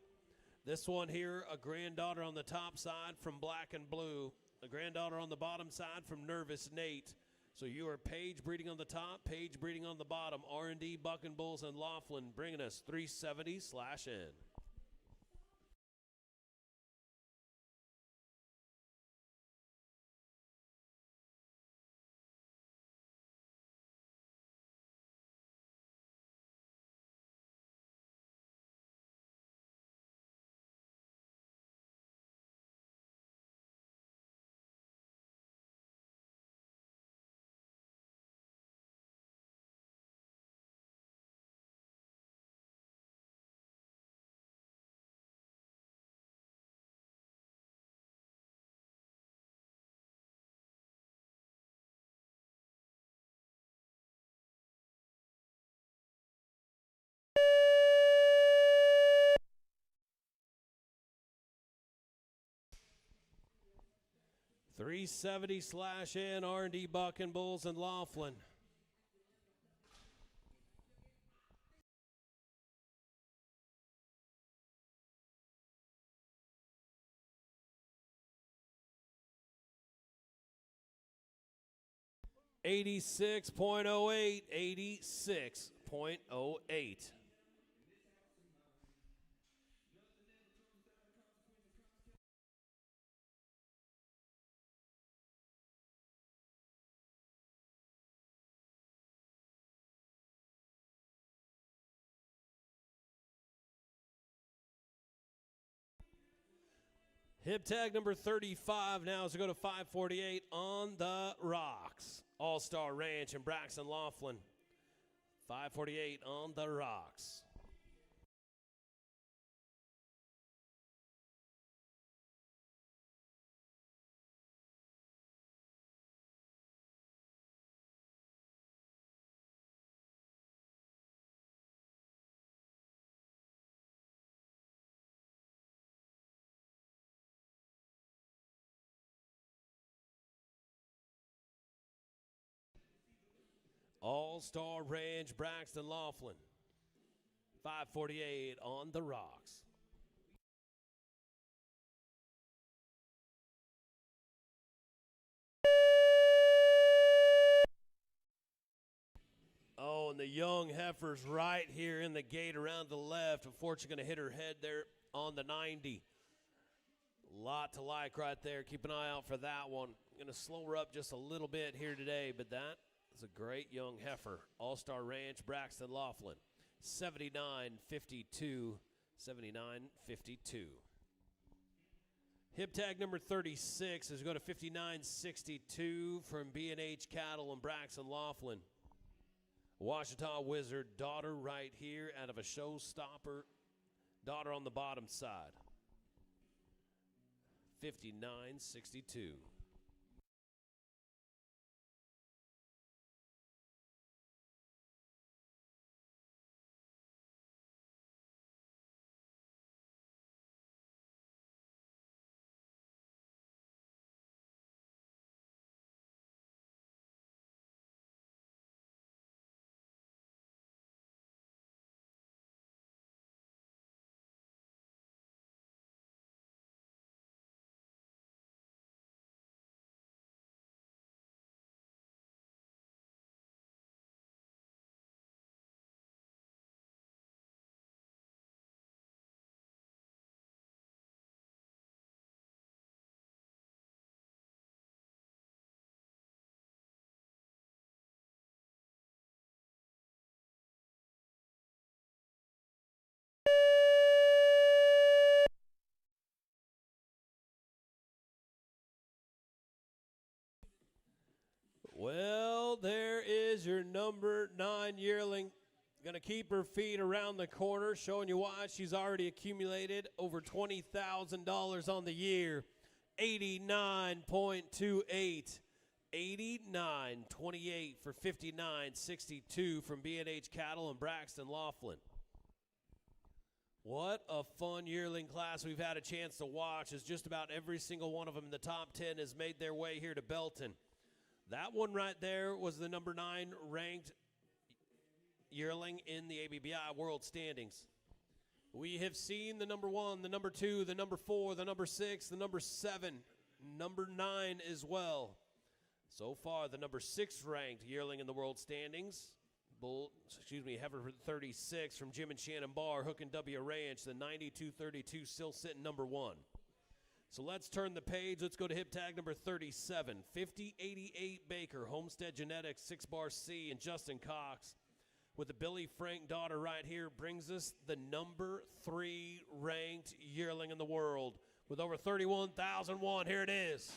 This one here, a granddaughter on the top side from Black and Blue. A granddaughter on the bottom side from Nervous Nate. So you are Page breeding on the top, Page breeding on the bottom. R&D Bucking Bulls and Laughlin bringing us 370/N. (370/N) R&D Bucking Bulls and Laughlin. (86.08), 86.08. Hip tag number 35 now as we go to 548 on the rocks. All-Star Ranch and Braxton Laughlin. 548 on the rocks. All-Star Ranch, Braxton Laughlin. 548 on the rocks. Oh, and the young heifer's right here in the gate around the left. Unfortunately, going to hit her head there on the 90. Lot to like right there. Keep an eye out for that one. Going to slow her up just a little bit here today, but that is a great young heifer. All-Star Ranch, Braxton Laughlin. 79.52, 79.52. Hip tag number 36 as we go to 59.62 from B&H Cattle and Braxton Laughlin. Washita Wizard, daughter right here out of a showstopper. Daughter on the bottom side. 59.62. Well, there is your number 9 yearling Going to keep her feet around the corner, showing you why. She's already accumulated over $20,000 on the year. 89.28. 89.28 for 59.62 from B&H Cattle and Braxton Laughlin. What a fun yearling class we've had a chance to watch, as just about every single one of them in the top 10 has made their way here to Belton. That one right there was the number 9 ranked yearling in the ABBI World Standings. We have seen the number 1, the number 2, the number 4, the number 6, the number 7, number 9 as well. So far, the number 6 ranked yearling in the World Standings, heifer 36 from Jim and Shannon Barr, Hook and W Ranch, the 92.32 still sitting number 1. So let's turn the page. Let's go to hip tag number 37, 5088 Baker, Homestead Genetics, 6-bar C, and Justin Cox with the Billy Frank daughter right here brings us the number 3 ranked yearling in the world with over 31,001. Here it is.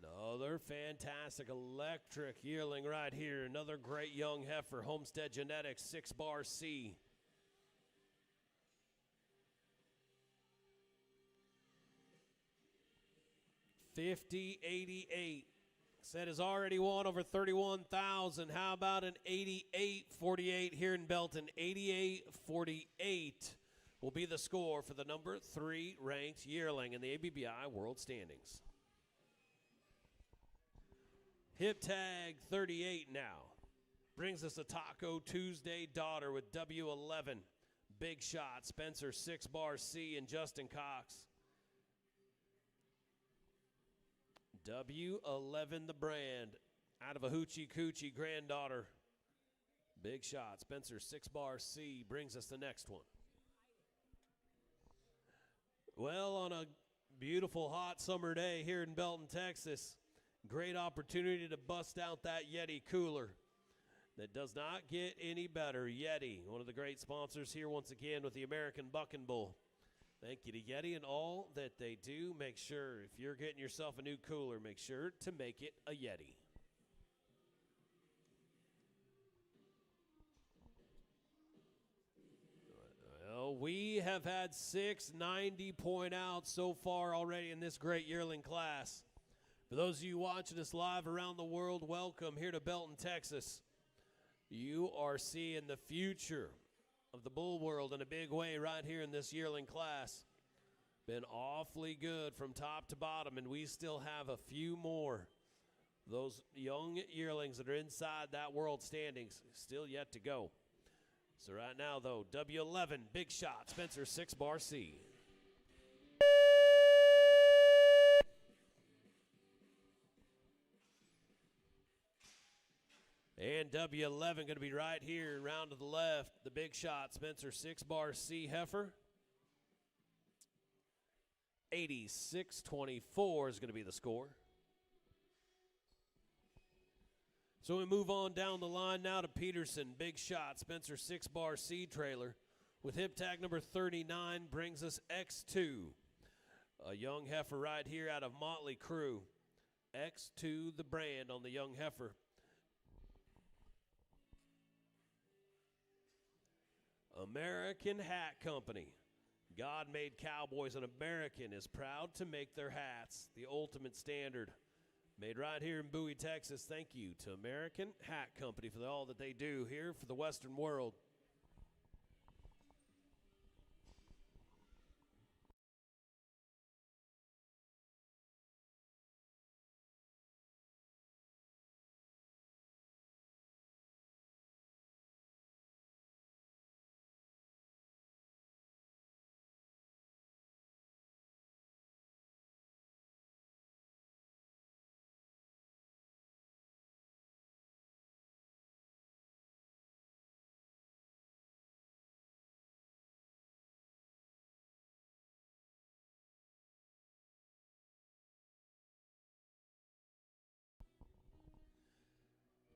Another fantastic electric yearling right here. Another great young heifer, Homestead Genetics, 6-bar C. $50.88. Said has already won over 31,000. How about an 88.48 here in Belton? 88.48 will be the score for the number 3 ranked yearling in the ABBI World Standings. Hip tag 38 now. Brings us a Taco Tuesday daughter with W11. Big Shot, Spencer 6-bar C, and Justin Cox. W11 the brand. Out of a Hoochie Coochie granddaughter. Big Shot, Spencer 6-bar C brings us the next one. Well, on a beautiful hot summer day here in Belton, Texas, great opportunity to bust out that Yeti cooler. That does not get any better. Yeti, one of the great sponsors here once again with the American Buck and Bull. Thank you to Yeti and all that they do. Make sure, if you're getting yourself a new cooler, make sure to make it a Yeti. Well, we have had 6 90-point outs so far already in this great yearling class. For those of you watching us live around the world, welcome here to Belton, Texas. You are seeing the future of the bull world in a big way right here in this yearling class. Been awfully good from top to bottom, and we still have a few more. Those young yearlings that are inside that world standings still yet to go. So right now, though, W11, Big Shot, Spencer 6-bar C. And W11 going to be right here, round to the left. The Big Shot, Spencer 6-bar C heifer. 86.24 is going to be the score. So we move on down the line now to Peterson. Big Shot, Spencer 6-bar C trailer. With hip tag number 39 brings us X2. A young heifer right here out of Motley Crew. X2 the brand on the young heifer. American Hat Company. God made cowboys, and American is proud to make their hats the ultimate standard. Made right here in Bowie, Texas. Thank you to American Hat Company for all that they do here for the Western world.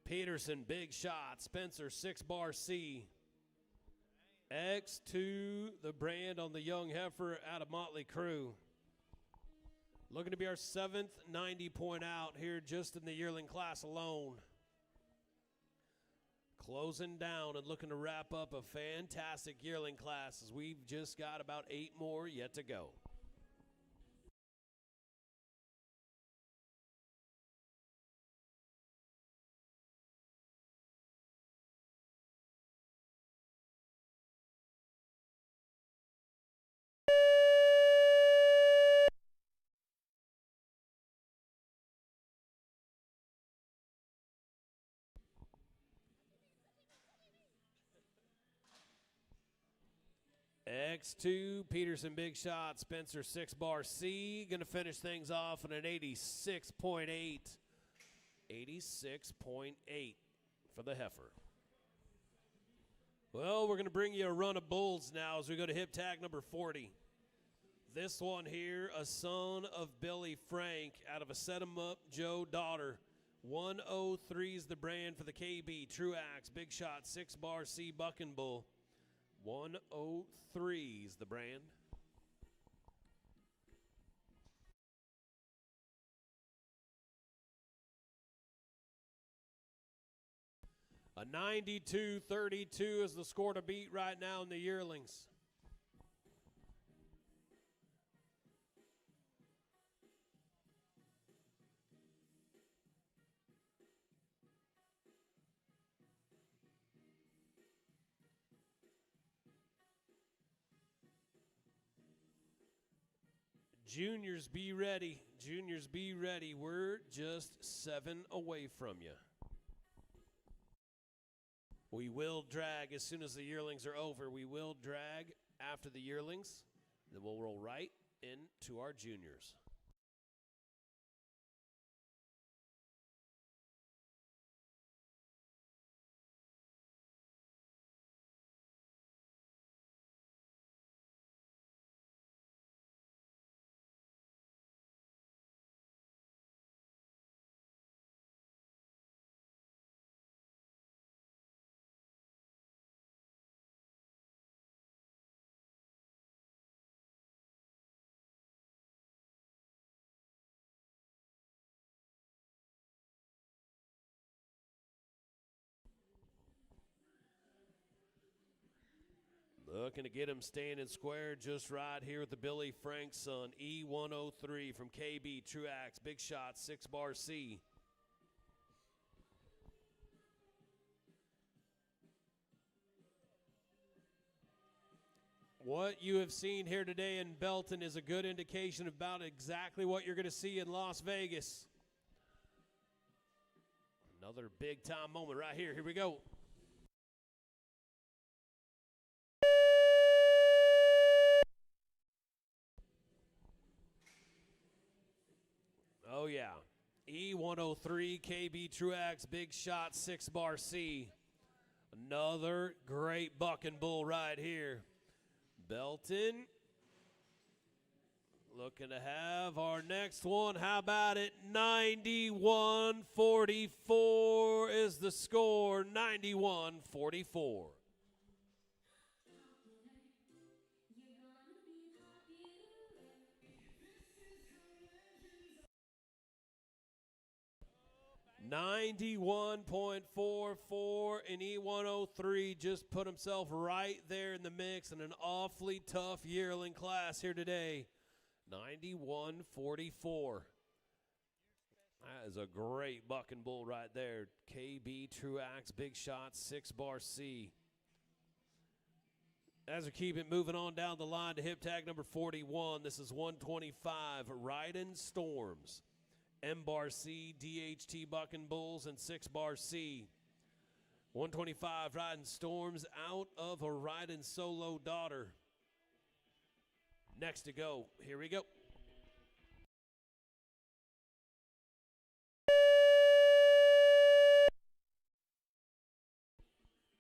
Peterson, Big Shot, Spencer 6-bar C. X2, the brand on the young heifer out of Motley Crew. Looking to be our 7th 90-point out here just in the yearling class alone. Closing down and looking to wrap up a fantastic yearling class as we've just got about 8 more yet to go. X2, Peterson big shot, Spencer 6-bar C. Going to finish things off on an 86.8. 86.8 for the heifer. Well, we're going to bring you a run of bulls now as we go to hip tag number 40. This one here, a son of Billy Frank out of a Set 'em Up Joe daughter. 103 is the brand for the KB, Truax, big shot, 6-bar C bucking bull. 103 is the brand. A 92-32 is the score to beat right now in the yearlings. Juniors, be ready. Juniors, be ready. We're just 7 away from you. We will drag as soon as the yearlings are over. We will drag after the yearlings. Then we'll roll right into our juniors. Looking to get him standing square just right here with the Billy Frank son, E103 from KB, Truax, big shot, 6-bar C. What you have seen here today in Belton is a good indication about exactly what you're going to see in Las Vegas. Another big-time moment right here. Here we go. Oh, yeah. E103, KB Truax, big shot, 6-bar C. Another great bucking bull right here. Belton looking to have our next one. How about it? 91-44 is the score. 91-44. .44 and E103 just put himself right there in the mix in an awfully tough yearling class here today. 91-44. That is a great bucking bull right there. KB Truax, big shot, 6-bar C. As we keep it moving on down the line to hip tag number 41, this is 125, Riding Storms. M-bar C, DHT bucking bulls, and 6-bar C. 125, Riding Storms out of a Riding Solo daughter. Next to go. Here we go.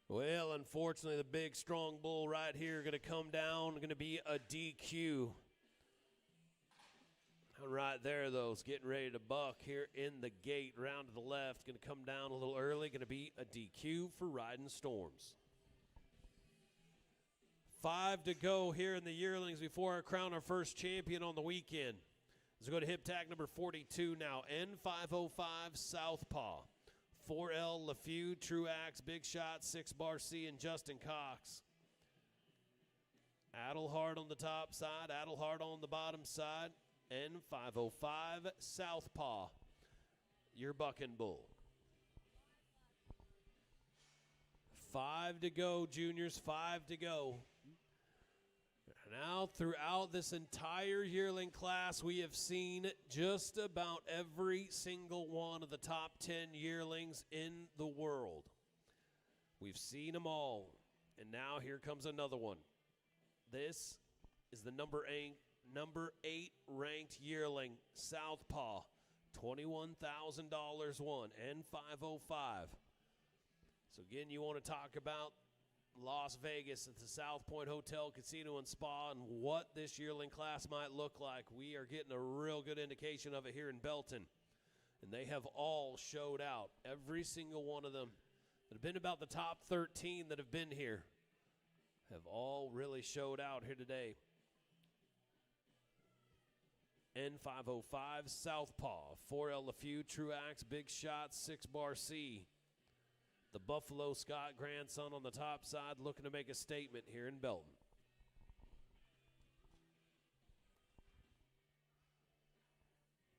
Well, unfortunately, the big, strong bull right here going to come down, going to be a DQ. Right there, though, is getting ready to buck here in the gate, round to the left. Going to come down a little early. Going to be a DQ for Riding Storms. 5 to go here in the yearlings before I crown our first champion on the weekend. Let's go to hip tag number 42 now. N505 Southpaw. 4L LeFew, Truax, Big Shot, 6-Bar C, and Justin Cox. Adelhard on the top side, Adelhard on the bottom side. N505 Southpaw. Your Bucking Bull. 5 to go, juniors, 5 to go. Now, throughout this entire yearling class, we have seen just about every single one of the top 10 yearlings in the world. We've seen them all. And now here comes another one. This is the number 8 ranked yearling, Southpaw. $21,000 one, N505. So again, you want to talk about Las Vegas at the South Point Hotel, Casino, and Spa, and what this yearling class might look like. We are getting a real good indication of it here in Belton. And they have all showed out. Every single one of them that have been about the top 13 that have been here have all really showed out here today. N505 Southpaw, 4L LeFew, Truax, Big Shot, 6-Bar C. The Buffalo Scott grandson on the top side looking to make a statement here in Belton.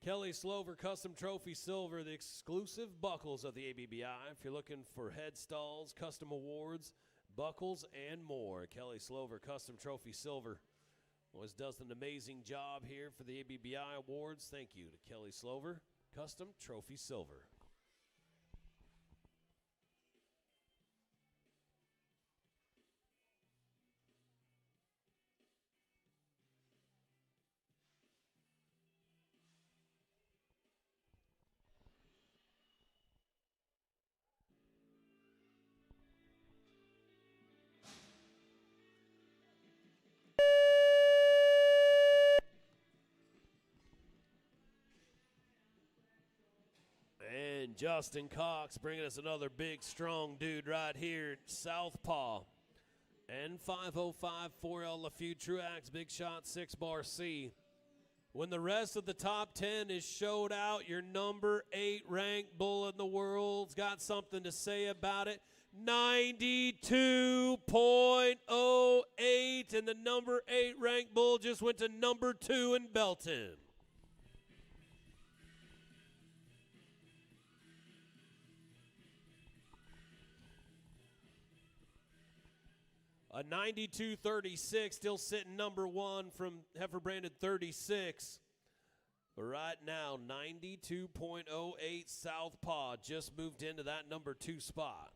Kelly Slover Custom Trophy Silver, the exclusive buckles of the ABBI. If you're looking for head stalls, custom awards, buckles, and more, Kelly Slover Custom Trophy Silver always does an amazing job here for the ABBI Awards. Thank you to Kelly Slover Custom Trophy Silver. And Justin Cox bringing us another big, strong dude right here, Southpaw. N505 4L LeFew, Truax, Big Shot, 6-Bar C. When the rest of the top 10 is showed out, your number 8 ranked bull in the world's got something to say about it. 92.08, and the number 8 ranked bull just went to number 2 in Belton. A 92.36, still sitting number 1 from Heifer Branded 36. But right now, 92.08 Southpaw just moved into that number 2 spot.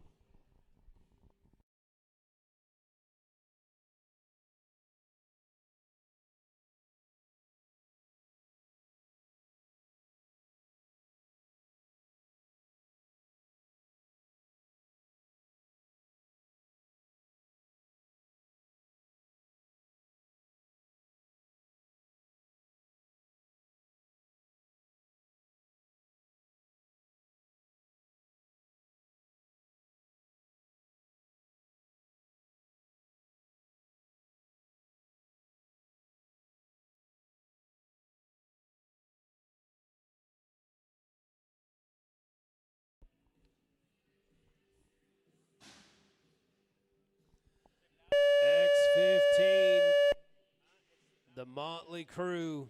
X15, the Motley Crew.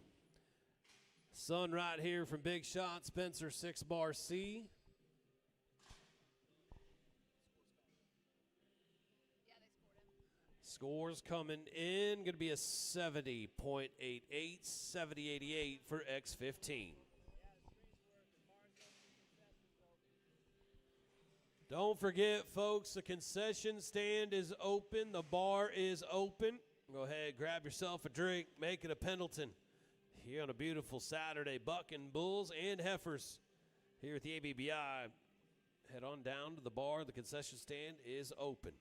Son right here from Big Shot, Spencer, 6-Bar C. Scores coming in, going to be a 70.88, 70.88 for X15. Don't forget, folks, the concession stand is open. The bar is open. Go ahead, grab yourself a drink, make it a Pendleton here on a beautiful Saturday. Bucking bulls and heifers here at the ABBI. Head on down to the bar. The concession stand is open.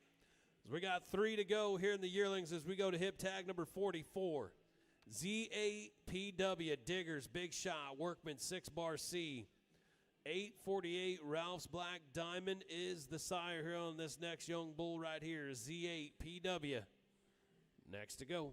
So we got 3 to go here in the yearlings as we go to hip tag number 44. Z8PW, Diggers, Big Shot, Workman, 6-Bar C. 848 Ralph's Black Diamond is the sire here on this next young bull right here. Z8PW. Next to go.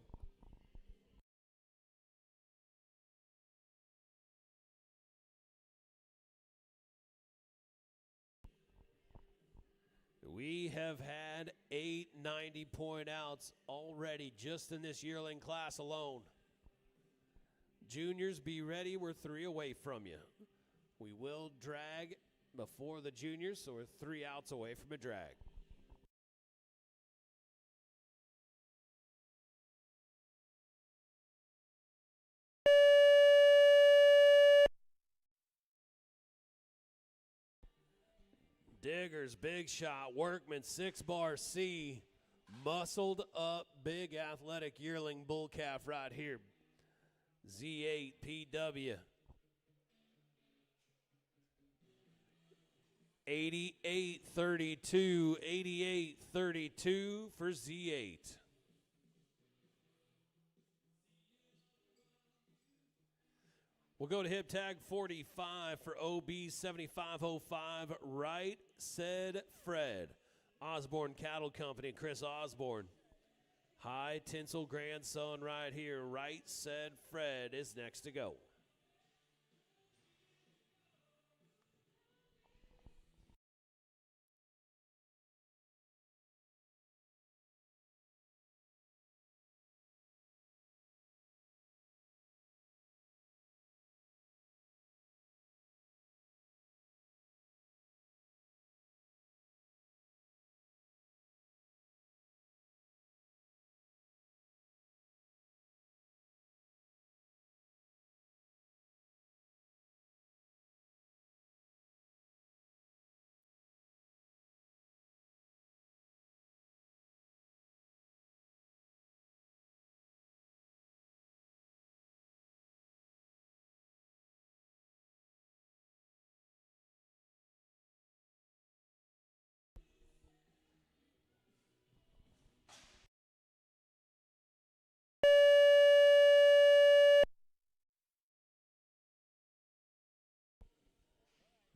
We have had 8 90-point outs already just in this yearling class alone. Juniors, be ready. We're 3 away from you. We will drag before the juniors, so we're 3 outs away from a drag. Diggers, big shot. Workman, 6-bar C. Muscled up, big athletic yearling bull calf right here. Z8 PW. 88-32, 88-32 for Z8. We'll go to hip tag 45 for OB 7505, Right Said Fred. Osborne Cattle Company, Chris Osborne. High tinsel grandson right here, Right Said Fred is next to go.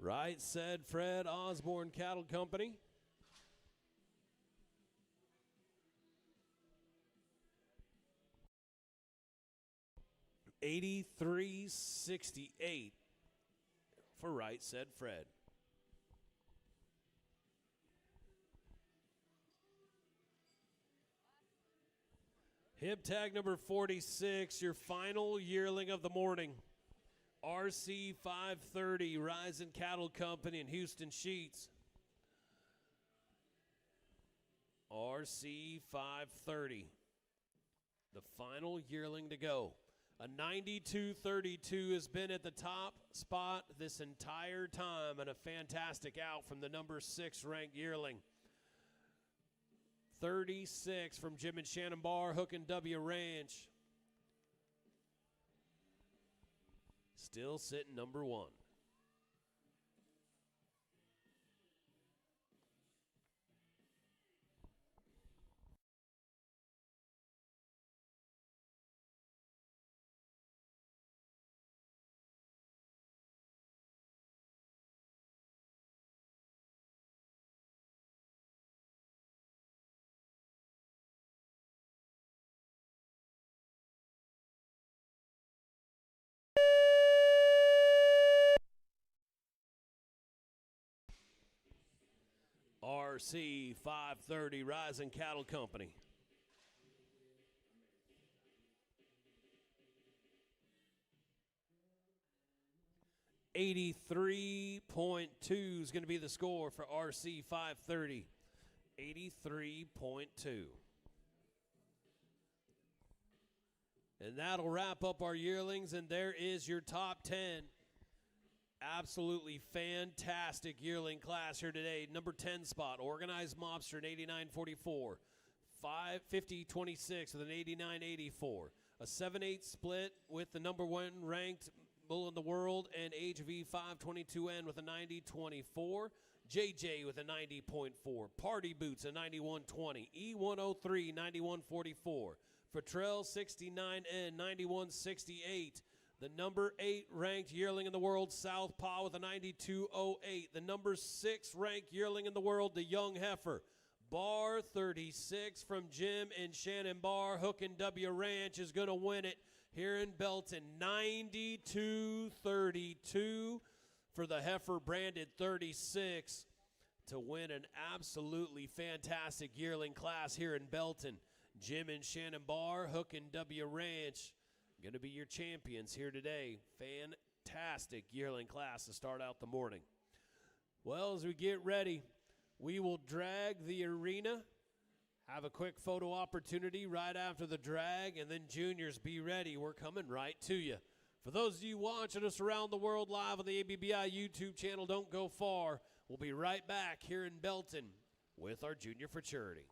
Right Said Fred, Osborne Cattle Company. $83.68 for Right Said Fred. Hip tag number 46, your final yearling of the morning. RC 530, Rising Cattle Company in Houston Sheets. RC 530, the final yearling to go. A 92-32 has been at the top spot this entire time, and a fantastic out from the number 6 ranked yearling. 36 from Jim and Shannon Barr, Hook and W Ranch. Still sitting number 1. RC 530, Rising Cattle Company. $83.2 is going to be the score for RC 530. 83.2. And that'll wrap up our yearlings, and there is your top 10. Absolutely fantastic yearling class here today. Number 10 spot, Organized Mobster at 89.44. 50.26 with an 89.84. A 7-8 split with the number 1 ranked bull in the world and HV 522N with a 90.24. JJ with a 90.4. Party Boots a 91.20. E103 91.44. Fertrell 69N 91.68. The number 8 ranked yearling in the world, Southpaw with a 92.08. The number 6 ranked yearling in the world, the Young Heifer. Bar 36 from Jim and Shannon Barr. Hook and W Ranch is going to win it here in Belton. 92.32 for the Heifer branded 36. to win an absolutely fantastic yearling class here in Belton. Jim and Shannon Barr, Hook and W Ranch, going to be your champions here today. Fantastic yearling class to start out the morning. Well, as we get ready, we will drag the arena, have a quick photo opportunity right after the drag, and then juniors, be ready. We're coming right to you. For those of you watching us around the world live on the ABBI YouTube channel, don't go far. We'll be right back here in Belton with our Junior Futurity.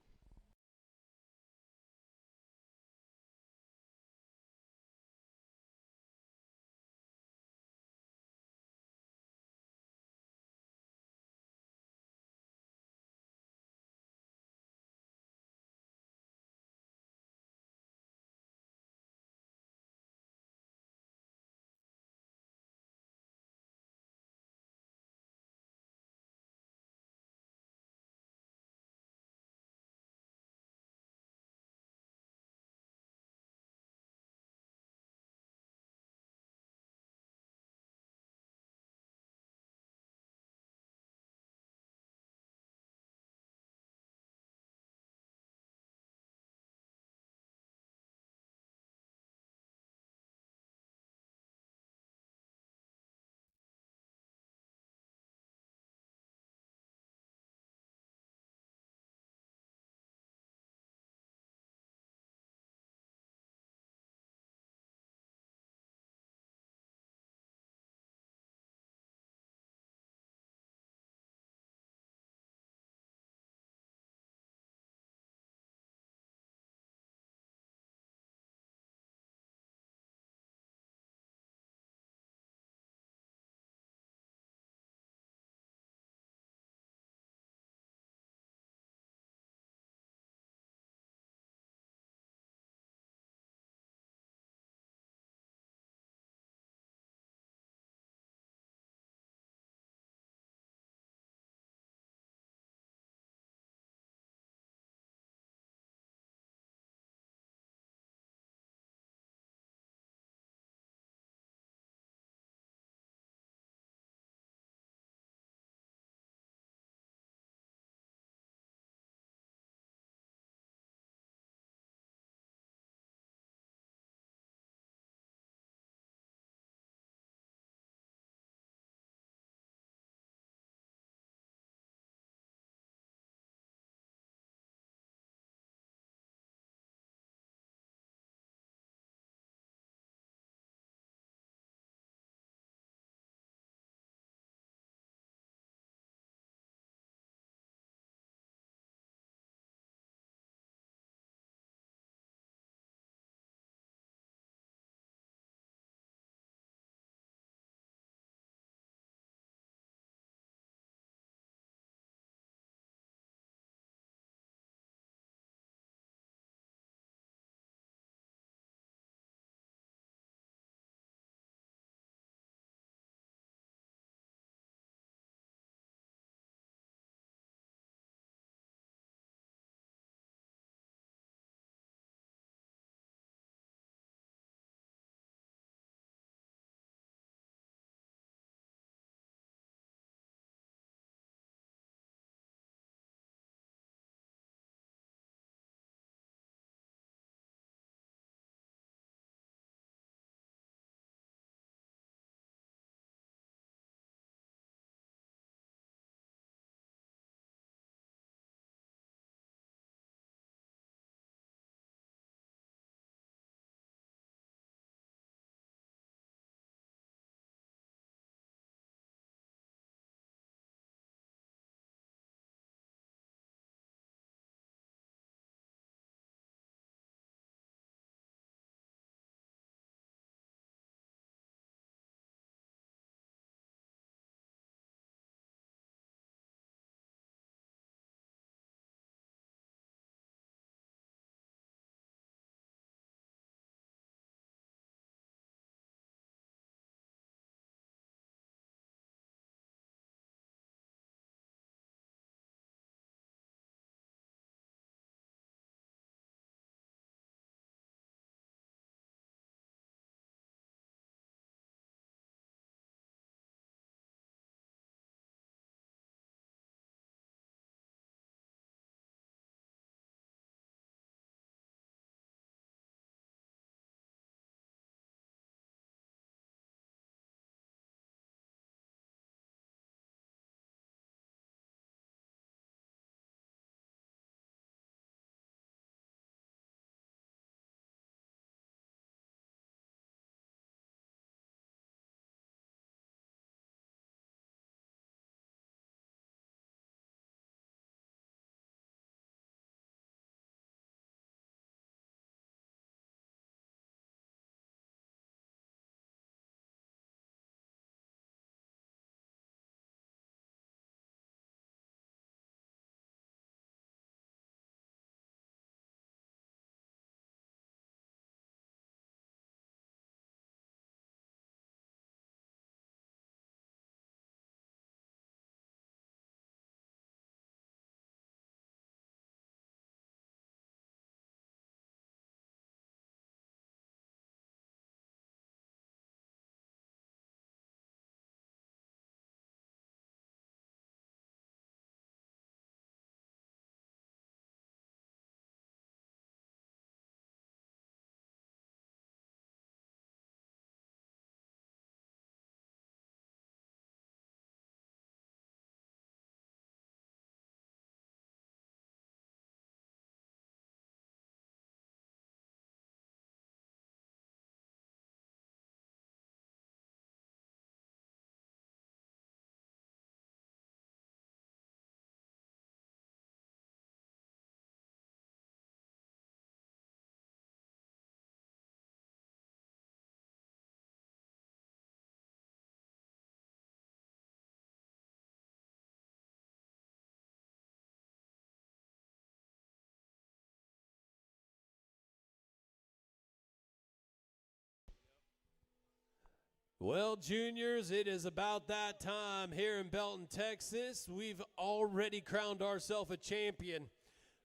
Well, juniors, it is about that time here in Belton, Texas. We've already crowned ourselves a champion,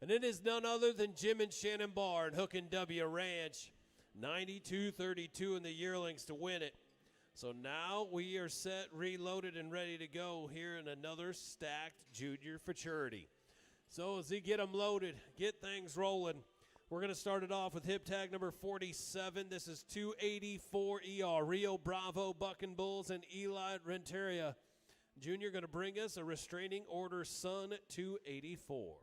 and it is none other than Jim and Shannon Barr and Hook and W Ranch. 92-32 in the yearlings to win it. So now we are set, reloaded, and ready to go here in another stacked junior futurity. So as we get them loaded, get things rolling, we're going to start it off with hip tag number 47. This is 284 ER, Rio Bravo Bucking Bulls and Eli Renteria. Junior going to bring us a restraining order, Sun 284.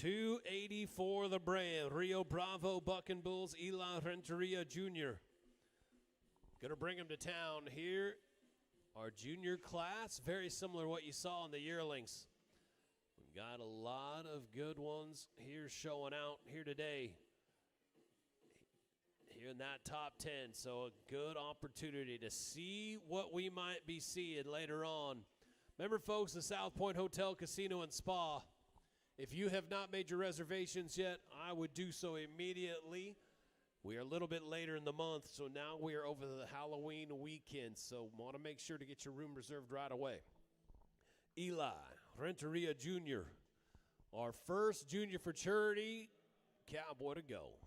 $284 the brand, Rio Bravo Bucking Bulls, Eli Renteria Jr. Gonna bring him to town here. Our junior class, very similar to what you saw in the yearlings. We've got a lot of good ones here showing out here today. Here in that top 10, so a good opportunity to see what we might be seeing later on. Remember, folks, the South Point Hotel, Casino, and Spa. If you have not made your reservations yet, I would do so immediately. We are a little bit later in the month, so now we are over the Halloween weekend, so want to make sure to get your room reserved right away. Eli Renteria Jr., our first junior futurity cowboy to go.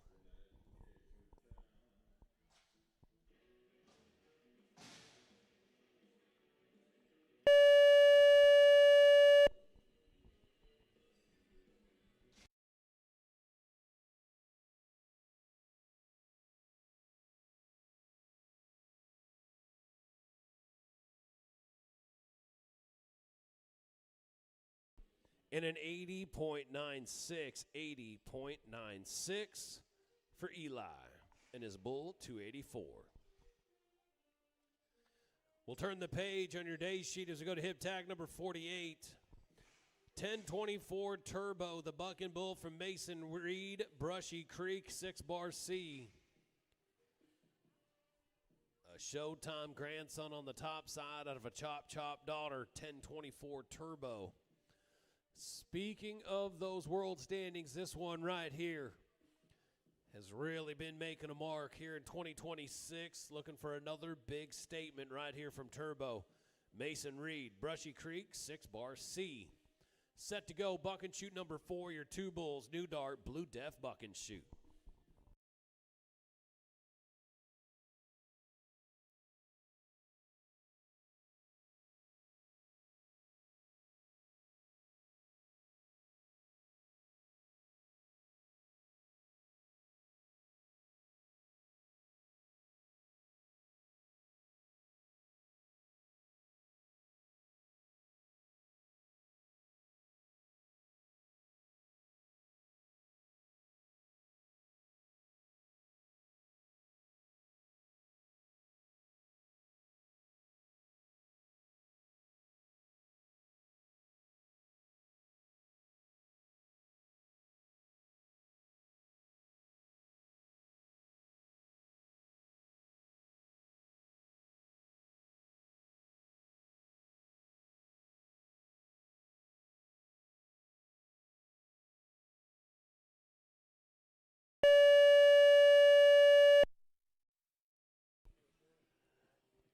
And an 80.96, 80.96 for Eli and his bull 284. We'll turn the page on your day sheet as we go to hip tag number 48. 1024 Turbo, the Bucking Bull from Mason Reed, Brushy Creek, 6-bar C. A Showtime grandson on the top side out of a Chop Chop daughter, 1024 Turbo. Speaking of those world standings, this one right here has really been making a mark here in 2026. Looking for another big statement right here from Turbo. Mason Reed, Brushy Creek, 6-bar C. Set to go, buck and shoot number 4, your 2 bulls, New Dart, Blue Death buck and shoot.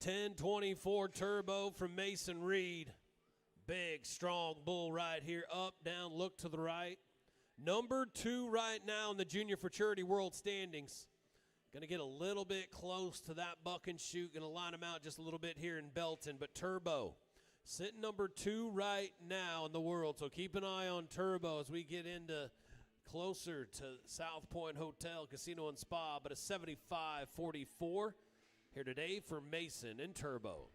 $10.24 Turbo from Mason Reed. Big, strong bull right here. Up, down, look to the right. Number 2 right now in the junior futurity world standings. Going to get a little bit close to that buck and shoot. Going to line them out just a little bit here in Belton. But Turbo sitting number 2 right now in the world. So keep an eye on Turbo as we get into closer to South Point Hotel, Casino, and Spa. But a 75-44 here today for Mason and Turbo.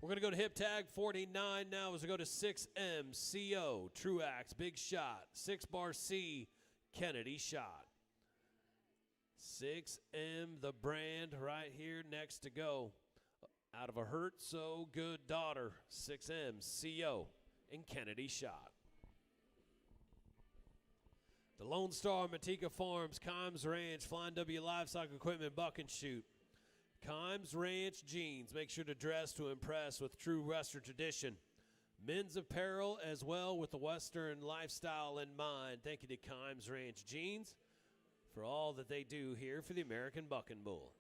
We're going to go to hip tag 49 now as we go to 6M, CO, Truax, Big Shot, 6-bar C, Kennedy Shot. 6M, the brand, right here next to go. Out of a Hurt So Good daughter, 6M, CO, and Kennedy Shot. The Lone Star, Matika Farms, Kimes Ranch, Flying W Livestock Equipment, Buck and Shoot. Kimes Ranch Jeans, make sure to dress to impress with true Western tradition. Men's apparel as well with the Western lifestyle in mind. Thank you to Kimes Ranch Jeans for all that they do here for the American Buck and Bull.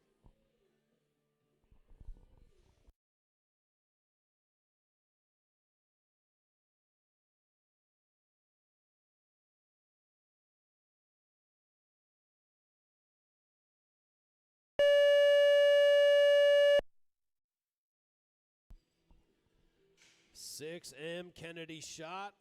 M Kennedy Shot.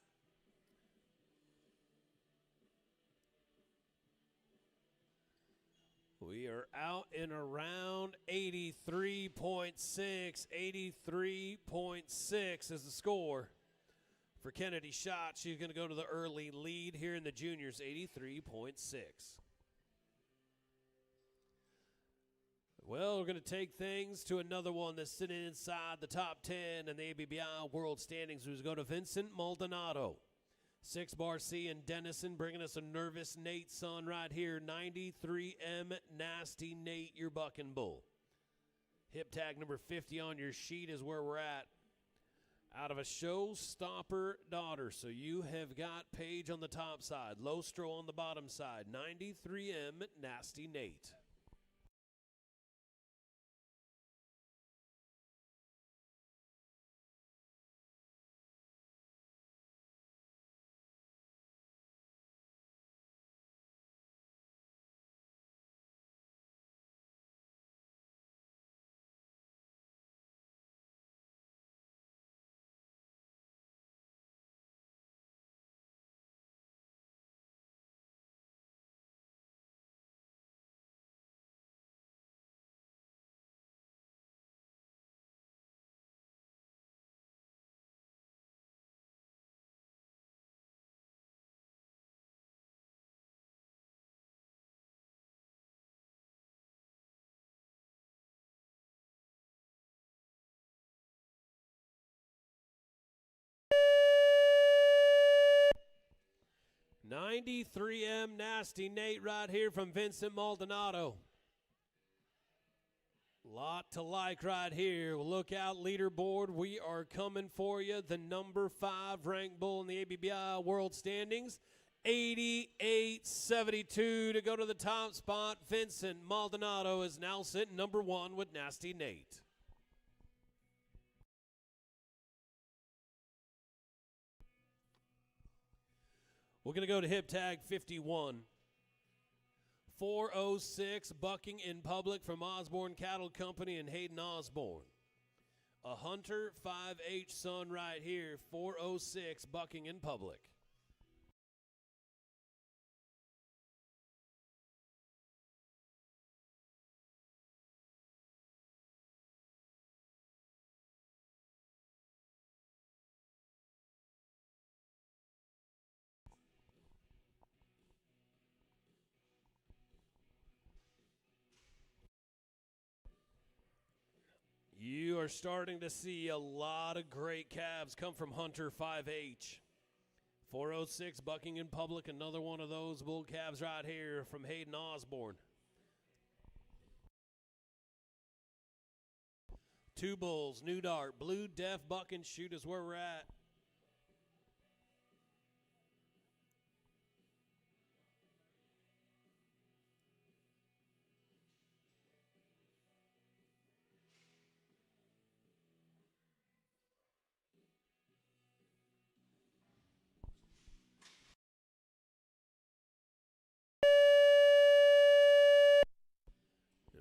We are out in around 83.6. 83.6 is the score for Kennedy Shot. She's going to go to the early lead here in the juniors, 83.6. Well, we're going to take things to another one that's sitting inside the top 10 in the ABBI World Standings. Who's going to Vincent Maldonado. 6 Bar C and Dennison bringing us a nervous Nate son right here. 93M Nasty Nate, your Buck and Bull. Hip tag number 50 on your sheet is where we're at. Out of a Showstopper daughter. So you have got Paige on the top side. Lostro on the bottom side. 93M Nasty Nate. "93M Nasty Nate" right here from Vincent Maldonado. Lot to like right here. Look out, leaderboard. We are coming for you. The number 5 ranked bull in the ABBI World Standings. 88.72 to go to the top spot. Vincent Maldonado is now sitting number 1 with Nasty Nate. We're going to go to hip tag 51. 406 bucking in public from Osborne Cattle Company and Hayden Osborne. A Hunter 5H son right here. 406 bucking in public. You are starting to see a lot of great calves come from Hunter 5H. 406 bucking in public, another one of those bull calves right here from Hayden Osborne. 2 bulls, New Dart, Blue Deaf Buck and Shoot is where we're at.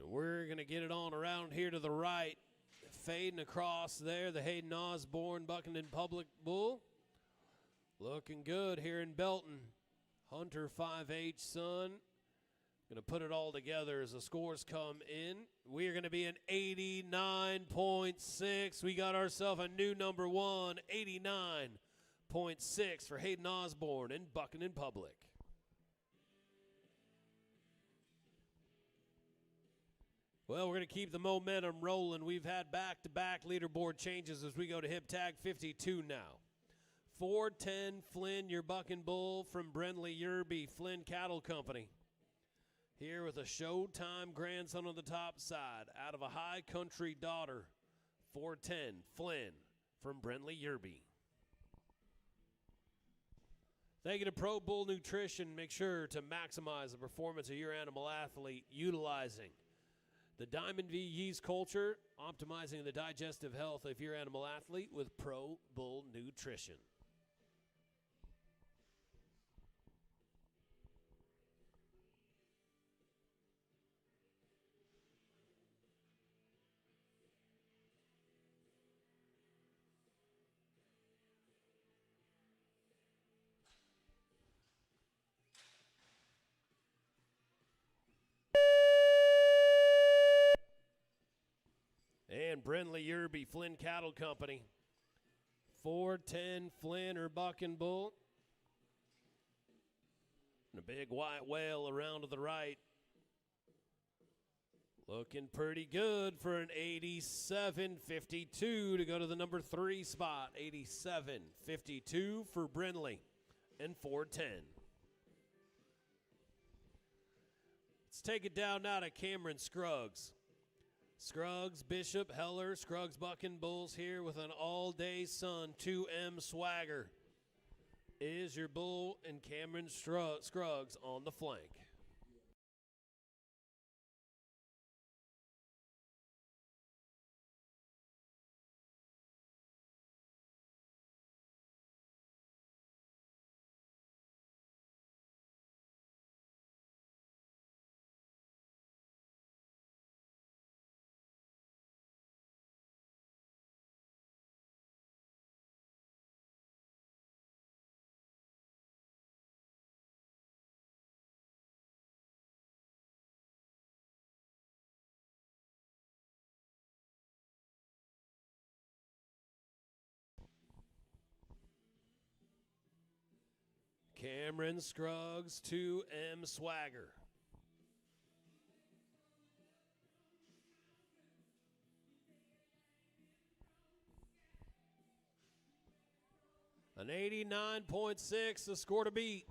We're going to get it on around here to the right. Fading across there, the Hayden Osborne bucking in public bull. Looking good here in Belton. Hunter 5H son. Going to put it all together as the scores come in. We are going to be in 89.6. We got ourselves a new number 1, 89.6 for Hayden Osborne and bucking in public. Well, we're going to keep the momentum rolling. We've had back-to-back leaderboard changes as we go to hip tag 52 now. 410 Flynn, your bucking bull from Brindley Yerby, Flynn Cattle Company. Here with a Showtime grandson on the top side, out of a high country daughter. 410 Flynn from Brindley Yerby. Thank you to Pro Bull Nutrition. Make sure to maximize the performance of your animal athlete utilizing the Diamond V yeast culture, optimizing the digestive health of your animal athlete with Pro Bull Nutrition. And Brindley Yerby, Flynn Cattle Company. 410 Flynn or bucking bull. And a big white whale around to the right. Looking pretty good for an 87.52 to go to the number 3 spot. 87.52 for Brindley and 410. Let's take it down now to Cameron Scruggs. Scruggs, Bishop, Heller, Scruggs, Bucking Bulls here with an all-day sun, 2M swagger. Is your bull and Cameron Scruggs on the flank. Cameron Scruggs, 2M swagger. An 89.6, the score to beat.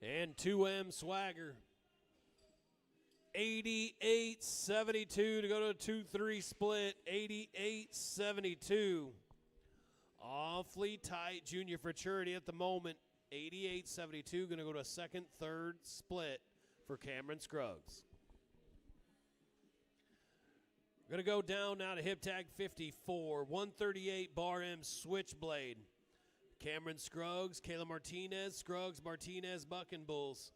And 2M swagger. 88.72 to go to a 2-3 split. 88.72. Awfully tight junior futurity at the moment. 88.72 going to go to a second, third split for Cameron Scruggs. We're going to go down now to hip tag 54. 138 bar M switchblade. Cameron Scruggs, Kayla Martinez, Scruggs, Martinez, Bucking Bulls.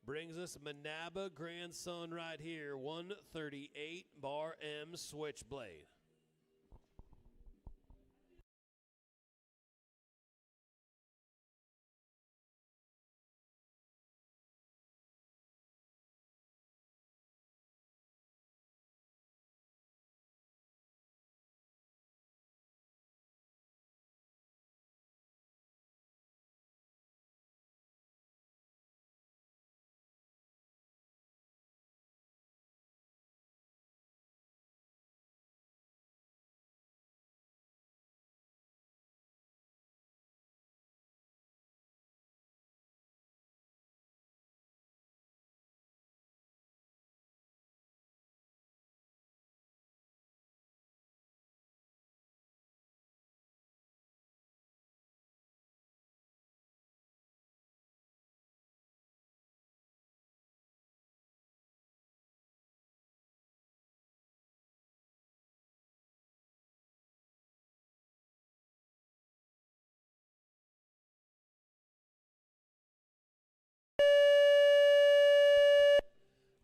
Brings us Manaba grandson right here. 138 bar M switchblade.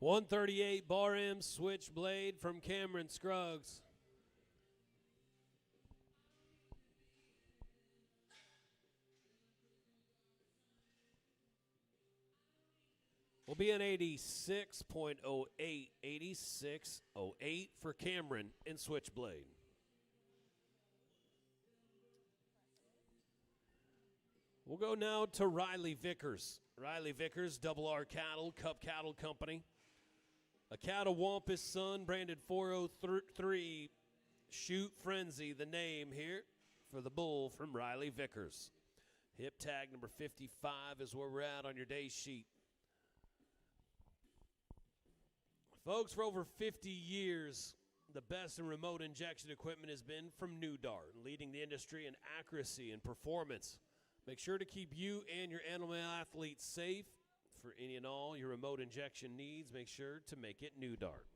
.138 bar M switchblade from Cameron Scruggs. will be an 86.08, 86.08 for Cameron in Switchblade. We'll go now to Riley Vickers. Riley Vickers, Double R Cattle, Cup Cattle Company. A cattle wampus son, branded 403 Shoot Frenzy, the name here for the bull from Riley Vickers. Hip tag number 55 is where we're at on your day sheet. Folks, for over 50 years, the best in remote injection equipment has been from New Dart, leading the industry in accuracy and performance. Make sure to keep you and your animal athletes safe. For any and all your remote injection needs, make sure to make it New Dart.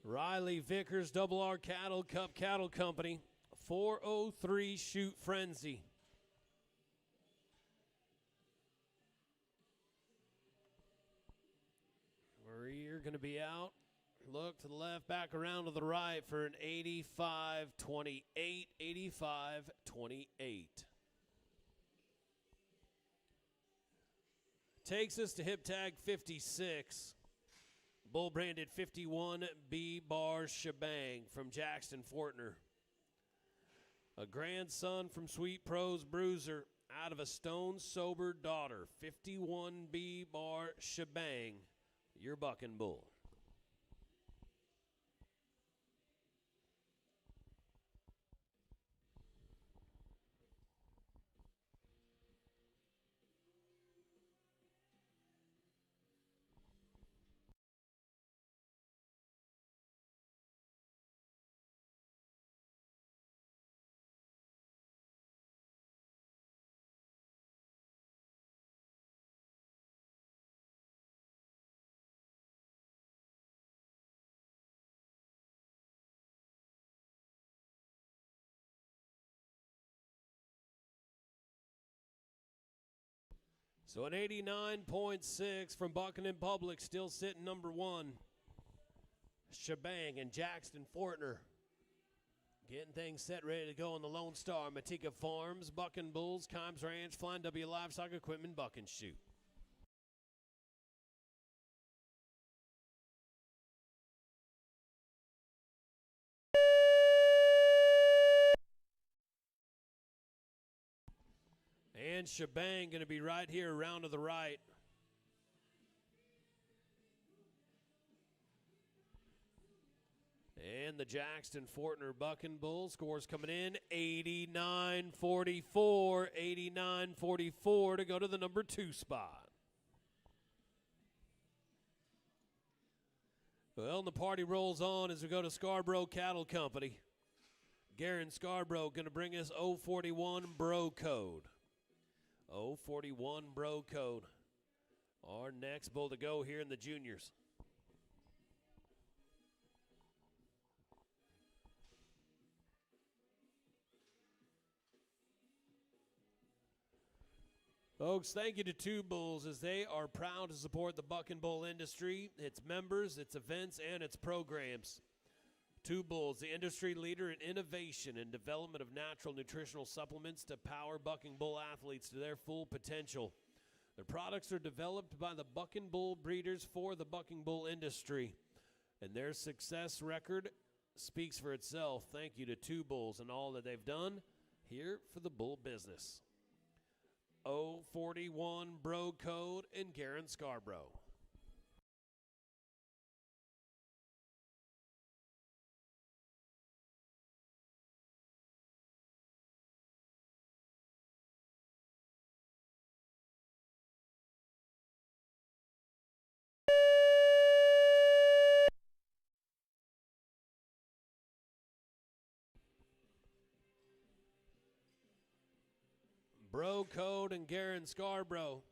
Riley Vickers, Double R Cattle, Cup Cattle Company, 403 Shoot Frenzy. We're going to be out. Look to the left, back around to the right for an 85-28, 85-28. Takes us to hip tag 56. Bull branded 51B Bar Shebang from Jackson Fortner. A grandson from Sweet Pros Bruiser out of a stone sober daughter. 51B Bar Shebang, your bucking bull. So an 89.6 from Buchanan Public, still sitting number one. Shebang and Jackson Fortner getting things set, ready to go on the Lone Star. Matika Farms, Bucking Bulls, Kimes Ranch, Flying W Livestock Equipment, Buck and Shoot. And Shebang going to be right here around to the right. And the Jackson Fortner Bucking Bull scores coming in 89-44, 89-44 to go to the number 2 spot. Well, and the party rolls on as we go to Scarborough Cattle Company. Garen Scarborough going to bring us 041 Bro Code. 041 Bro Code. Our next bull to go here in the juniors. Folks, thank you to Two Bulls as they are proud to support the buck and bull industry, its members, its events, and its programs. Two Bulls, the industry leader in innovation and development of natural nutritional supplements to power bucking bull athletes to their full potential. Their products are developed by the Buck and Bull breeders for the bucking bull industry, and their success record speaks for itself. Thank you to Two Bulls and all that they've done here for the bull business. 041 Bro Code and Garen Scarborough. Bro Code and Garen Scarborough.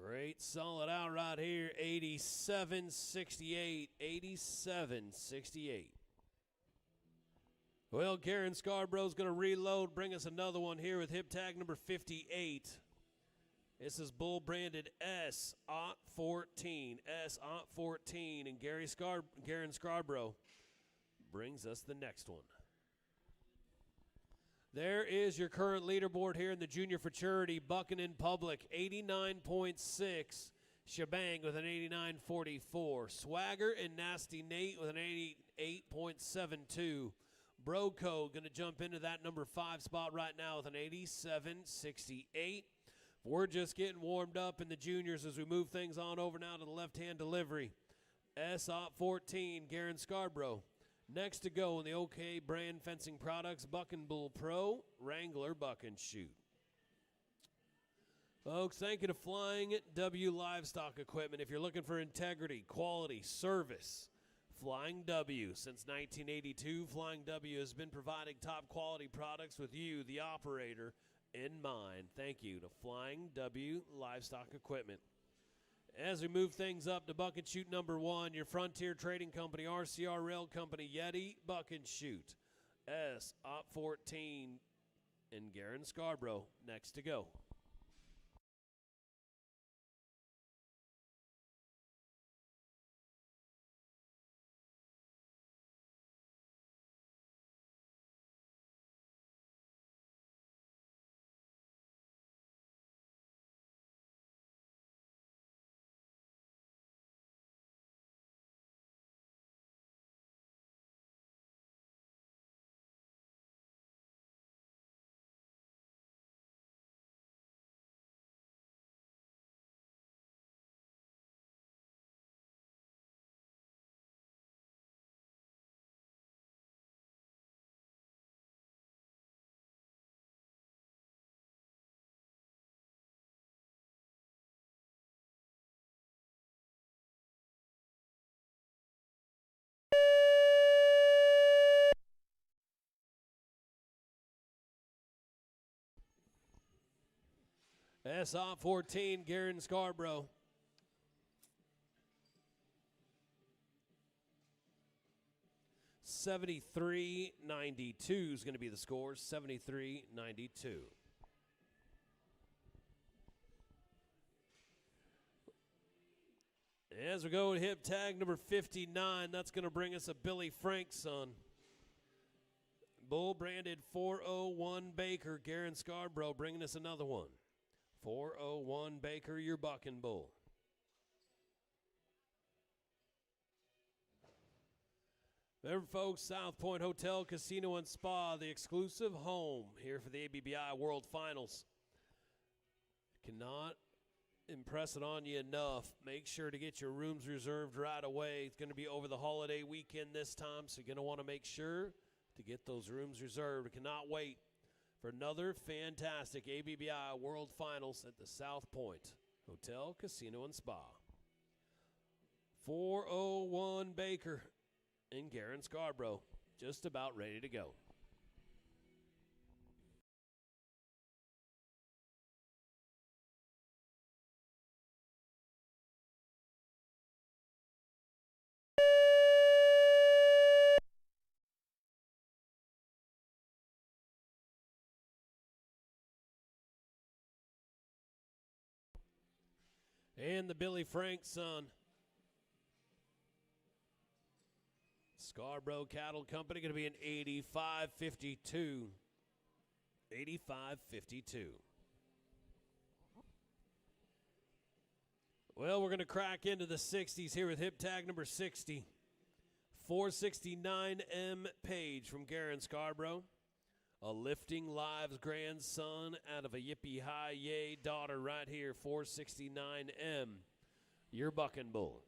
Great solid out right here. 87-68. 87-68. Well, Garen Scarborough's going to reload, bring us another one here with hip tag number 58. This is bull branded S-14. S-14. And Garen Scarborough brings us the next one. There is your current leaderboard here in the Junior Futurity. Bucking in public, 89.6. Shebang with an 89.44. Swagger and Nasty Nate with an 88.72. Broco going to jump into that number 5 spot right now with an 87.68. We're just getting warmed up in the juniors as we move things on over now to the left-hand delivery. S-14, Garen Scarborough. Next to go in the OK brand fencing products, Buck and Bull Pro, Wrangler Buck and Shoot. Folks, thank you to Flying W Livestock Equipment. If you're looking for integrity, quality, service, Flying W. Since 1982, Flying W has been providing top quality products with you, the operator, in mind. Thank you to Flying W Livestock Equipment. As we move things up to Buck and Shoot number 1, your Frontier Trading Company, RCR Rail Company, Yeti, Buck and Shoot. S-14 and Garen Scarborough next to go. S-14, Garen Scarborough. $73.92 is going to be the score. $73.92. As we go to hip tag number 59, that's going to bring us a Billy Frank son. Bull branded 401 Baker, Garen Scarborough bringing us another one. 401 Baker, your Buck and Bull. Remember, folks, South Point Hotel, Casino, and Spa, the exclusive home here for the ABBI World Finals. Cannot impress it on you enough. Make sure to get your rooms reserved right away. It's going to be over the holiday weekend this time, so you're going to want to make sure to get those rooms reserved. I cannot wait for another fantastic ABBI World Finals at the South Point Hotel, Casino, and Spa. 401 Baker and Garen Scarborough just about ready to go. And the Billy Frank son. Scarborough Cattle Company going to be an 85.52. 85.52. Well, we're going to crack into the 60s here with hip tag number 60. 469M Page from Garen Scarborough. A Lifting Lives grandson out of a Yippee Hi Yay daughter right here, 469M. Your Bucking Bull.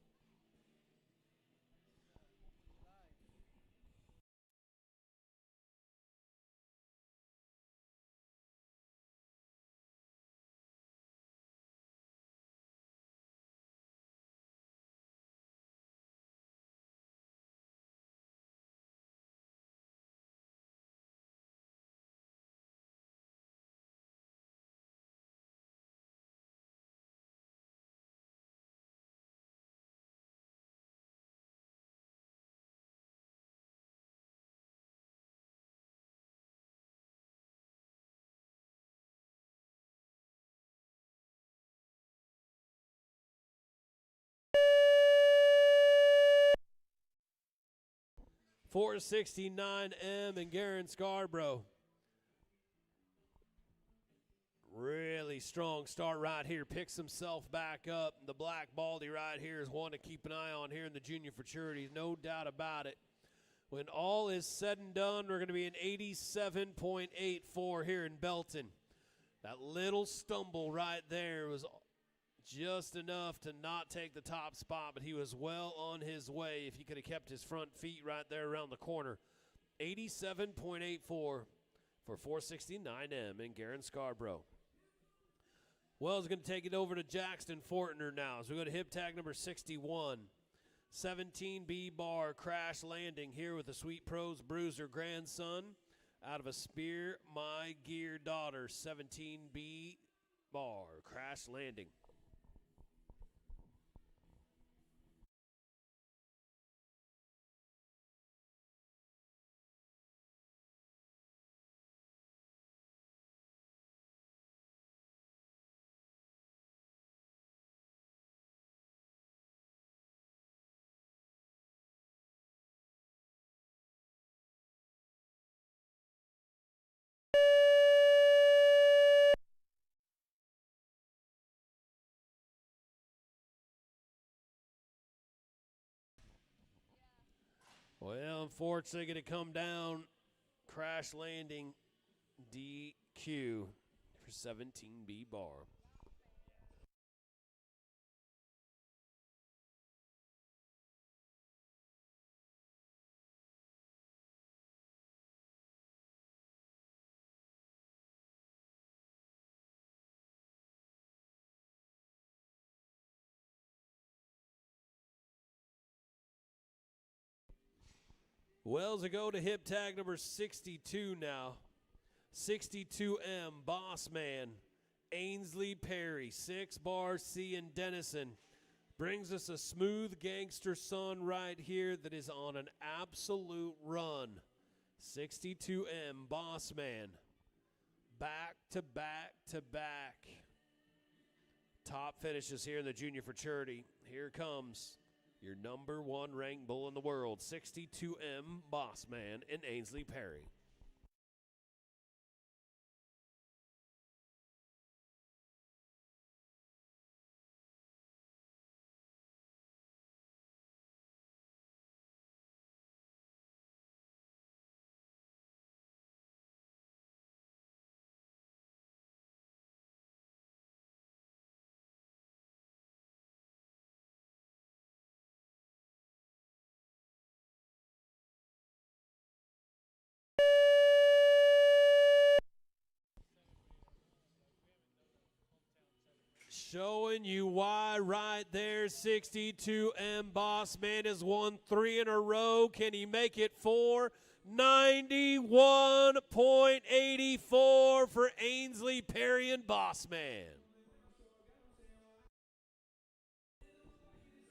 .469M and Garen Scarborough. Really strong start right here. Picks himself back up. The Black Baldy right here is one to keep an eye on here in the Junior Futurities. No doubt about it. When all is said and done, we're going to be an 87.84 here in Belton. That little stumble right there was just enough to not take the top spot, but he was well on his way if he could have kept his front feet right there around the corner. 87.84 for 469M and Garen Scarborough. Wells is going to take it over to Jackson Fortner now. So we go to hip tag number 61. 17B bar crash landing here with the Sweet Pros Bruiser grandson out of a Spear My Gear daughter. 17B bar crash landing. Well, unfortunately, going to come down, crash landing, DQ for 17B bar. Wells will go to hip tag number 62 now. 62M, Boss Man, Ainsley Perry, 6 bar C and Denison. Brings us a smooth gangster son right here that is on an absolute run. 62M, Boss Man. Back to back to back. Top finishes here in the Junior Futurity. Here comes your number 1 ranked bull in the world, 62M Boss Man and Ainsley Perry. Showing you why right there. 62M Boss Man has won 3 in a row. Can he make it 4? 91.84 for Ainsley Perry and Boss Man.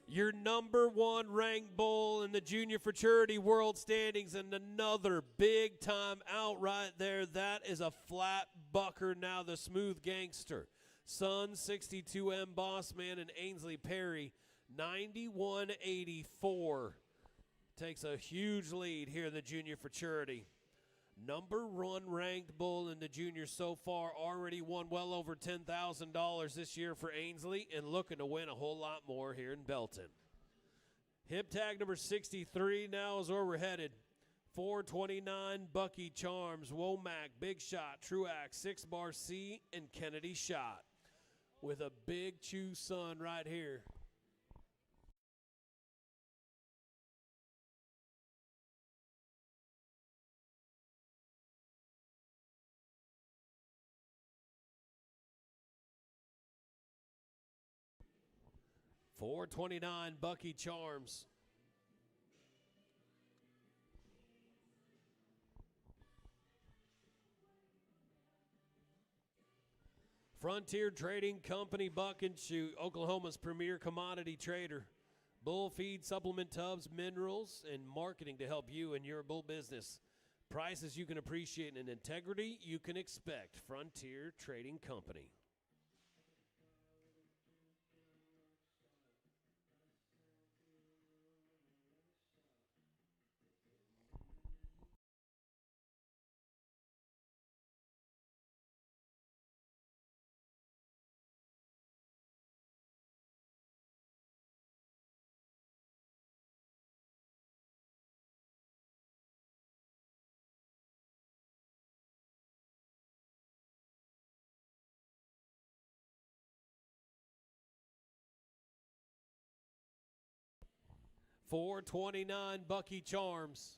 Your number 1 ranked bull in the Junior Futurity World Standings, and another big time out right there. That is a flat bucker now, the Smooth Gangster. Son, 62M Boss Man and Ainsley Perry, 91.84. Takes a huge lead here in the Junior Futurity. Number one ranked bull in the juniors so far, already won well over $10,000 this year for Ainsley and looking to win a whole lot more here in Belton. Hip tag number 63 now is where we're headed. 429 Bucky Charms, Womack, Big Shot, Truax, 6 Bar C, and Kennedy Shot with a big chew son right here. $429 Bucky Charms. Frontier Trading Company Buck and Shoot, Oklahoma's premier commodity trader. Bull feed, supplement tubs, minerals, and marketing to help you and your bull business. Prices you can appreciate and integrity you can expect. Frontier Trading Company. $429 Bucky Charms.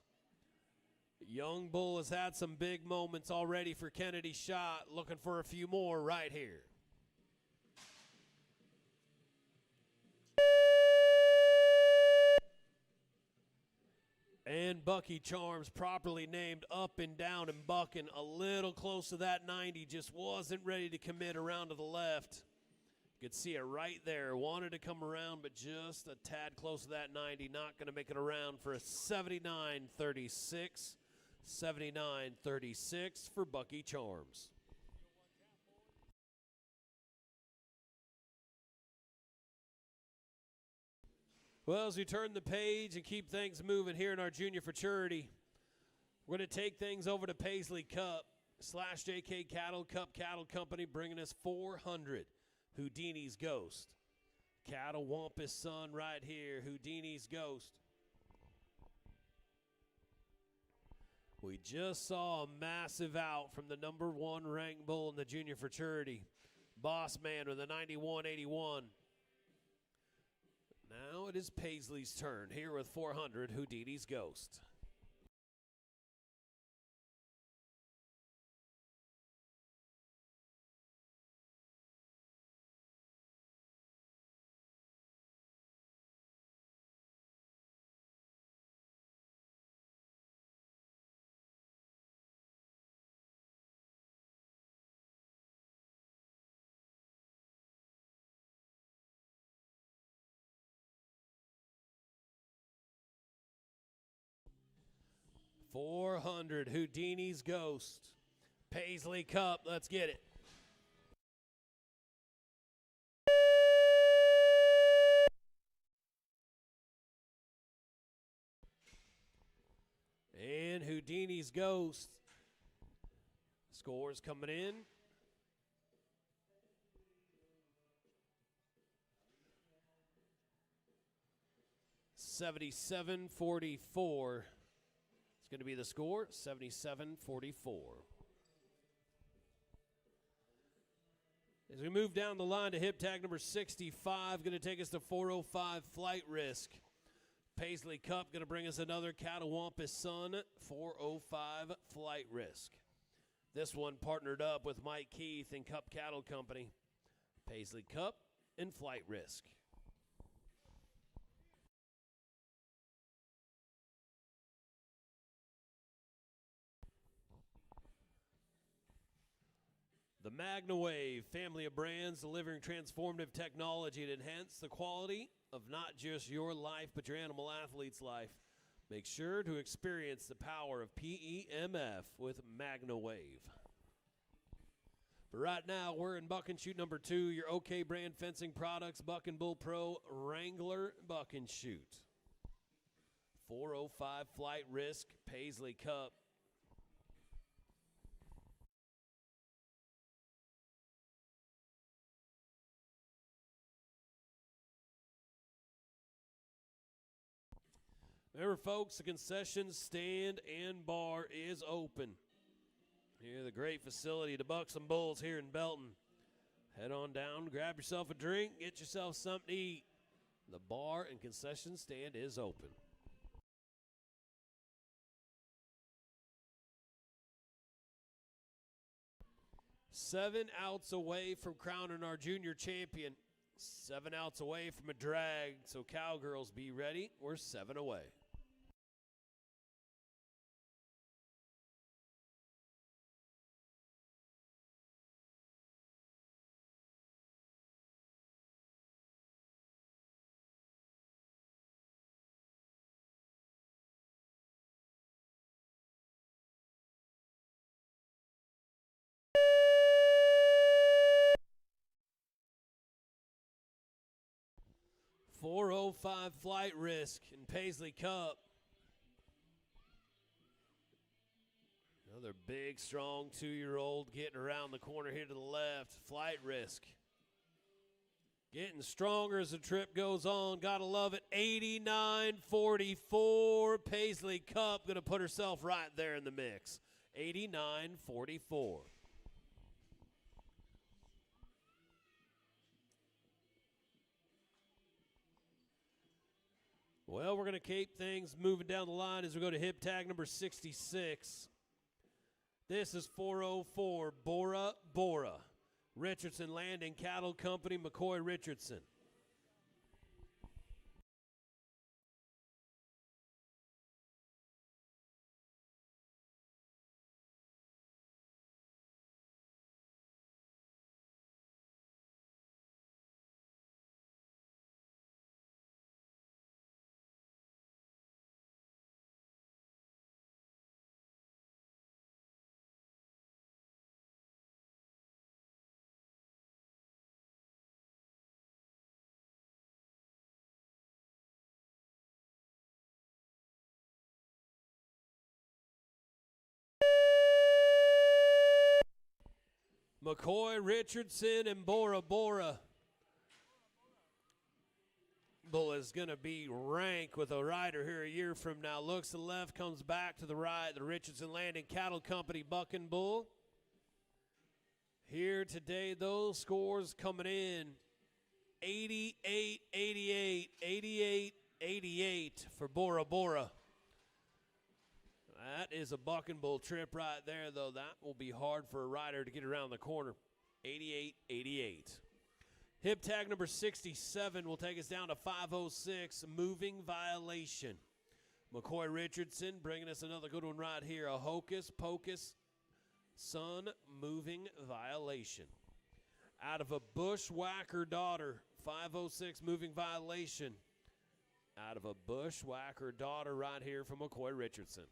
Young Bull has had some big moments already for Kennedy Shot. Looking for a few more right here. And Bucky Charms, properly named, up and down and bucking a little close to that 90. Just wasn't ready to commit around to the left. You could see it right there. Wanted to come around, but just a tad close to that 90. Not going to make it around for a 79.36. 79.36 for Bucky Charms. Well, as we turn the page and keep things moving here in our Junior Futurity, we're going to take things over to Paisley Cup / JK Cattle Cup Cattle Company, bringing us 400 Houdini's Ghost. Cattle Wampus son right here, Houdini's Ghost. We just saw a massive out from the number one ranked bull in the Junior Futurity. Boss Man with a 91.81. Now it is Paisley's turn here with 400 Houdini's Ghost. $400 Houdini's Ghost. Paisley Cup, let's get it. And Houdini's Ghost. Scores coming in. $77.44. It's going to be the score, $77.44. As we move down the line to hip tag number 65, going to take us to 405 Flight Risk. Paisley Cup going to bring us another Catawampus son, 405 Flight Risk. This one partnered up with Mike Keith and Cup Cattle Company. Paisley Cup and Flight Risk. The MagnaWave family of brands delivering transformative technology to enhance the quality of not just your life, but your animal athlete's life. Make sure to experience the power of PEMF with MagnaWave. But right now, we're in Buck and Shoot number 2, your OK brand fencing products, Buck and Bull Pro Wrangler Buck and Shoot. 405 Flight Risk, Paisley Cup. Remember, folks, the concession stand and bar is open. Here, the great facility, the Bucks and Bulls here in Belton. Head on down, grab yourself a drink, get yourself something to eat. The bar and concession stand is open. Seven outs away from crowning our junior champion. 7 outs away from a drag, so Cowgirls be ready. We're 7 away. .405 flight risk in Paisley Cup. Another big, strong 2-year-old getting around the corner here to the left. Flight risk. Getting stronger as the trip goes on. Gotta love it. 89.44. Paisley Cup gonna put herself right there in the mix. 89.44. Well, we're going to keep things moving down the line as we go to hip tag number 66. This is 404 Bora Bora. Richardson Landing Cattle Company, McCoy Richardson. McCoy Richardson and Bora Bora. Bull is going to be rank with a rider here a year from now. Looks to the left, comes back to the right. The Richardson Landing Cattle Company Bucking Bull. Here today, those scores coming in 88, 88, 88, 88 for Bora Bora. That is a Bucking Bull trip right there, though. That will be hard for a rider to get around the corner. 88, 88. Hip tag number 67 will take us down to 506, Moving Violation. McCoy Richardson bringing us another good one right here. A Hocus Pocus Son Moving Violation. Out of a Bushwhacker Daughter, 506 Moving Violation. Out of a Bushwhacker Daughter right here from McCoy Richardson.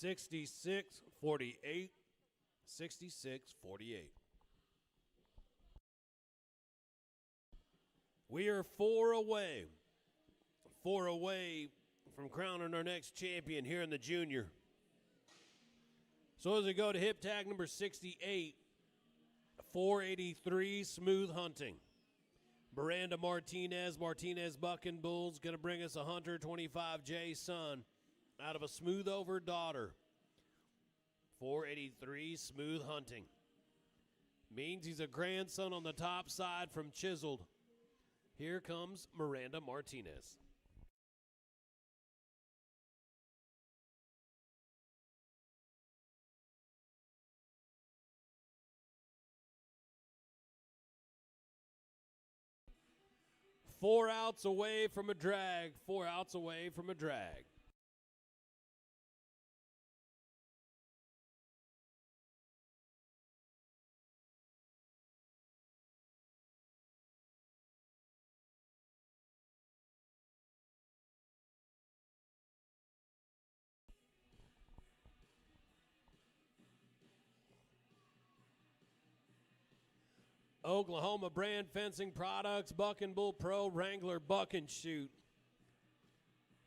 (66-48). 66-48. We are 4 away. 4 away from crowning our next champion here in the junior. So as we go to hip tag number 68, 483 Smooth Hunting. Miranda Martinez Bucking Bulls, going to bring us a Hunter 25J son out of a Smooth Over Daughter. 483 Smooth Hunting. Means he's a grandson on the top side from Chiseled. Here comes Miranda Martinez. 4 outs away from a drag. 4 outs away from a drag. Oklahoma brand fencing products, Buck and Bull Pro, Wrangler Buck and Shoot.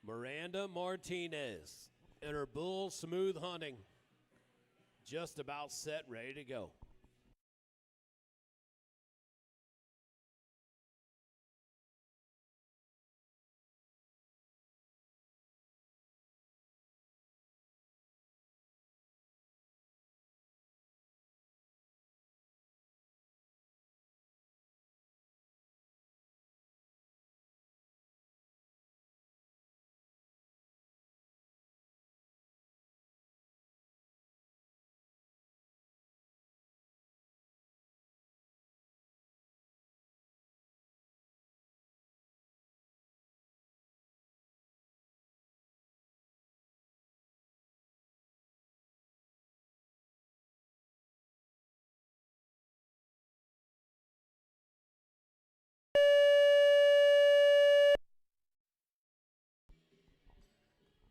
Miranda Martinez and her bull Smooth Hunting. Just about set, ready to go.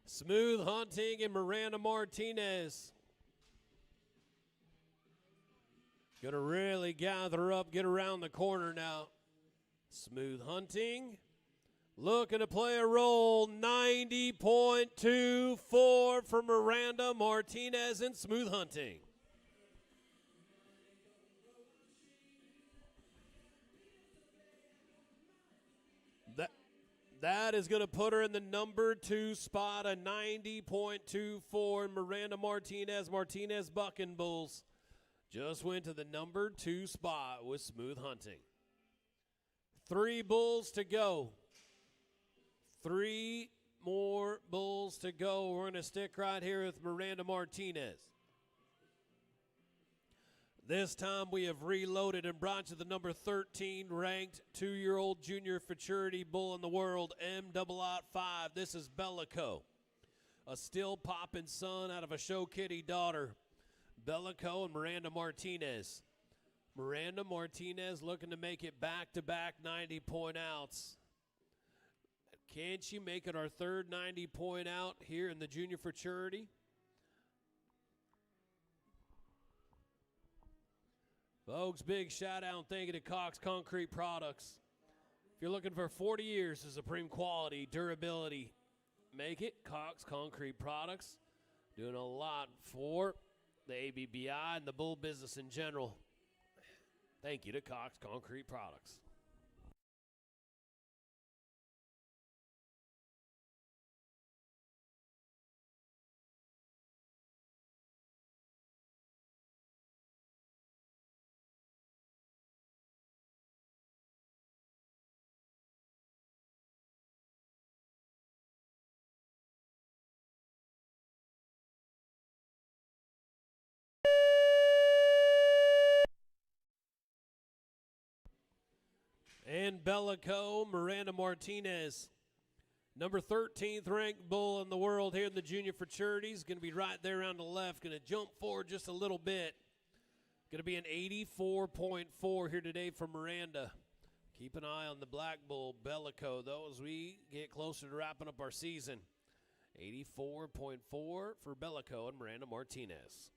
Smooth Hunting and Miranda Martinez. Gonna really gather up, get around the corner now. Smooth Hunting looking to play a roll. 90.24 for Miranda Martinez and Smooth Hunting. That is going to put her in the number 2 spot, a 90.24. Miranda Martinez, Martinez Buck and Bulls just went to the number 2 spot with Smooth Hunting. 3 bulls to go. 3 more bulls to go. We're going to stick right here with Miranda Martinez. This time we have reloaded and brought you the number 13 ranked 2-year-old junior futurity bull in the world, M-5. This is Bellico, a still popping son out of a show kitty daughter. Bellico and Miranda Martinez. Miranda Martinez looking to make it back-to-back 90-point outs. Can she make it our third 90-point out here in the junior futurity? Folks, big shout out and thank you to Cox Concrete Products. If you're looking for 40 years of supreme quality, durability, make it Cox Concrete Products. Doing a lot for the ABBI and the bull business in general. Thank you to Cox Concrete Products. And Bellico, Miranda Martinez, number 13th ranked bull in the world here in the junior futurities. Going to be right there on the left. Going to jump forward just a little bit. Going to be an 84.4 here today for Miranda. Keep an eye on the black bull, Bellico, though, as we get closer to wrapping up our season. 84.4 for Bellico and Miranda Martinez.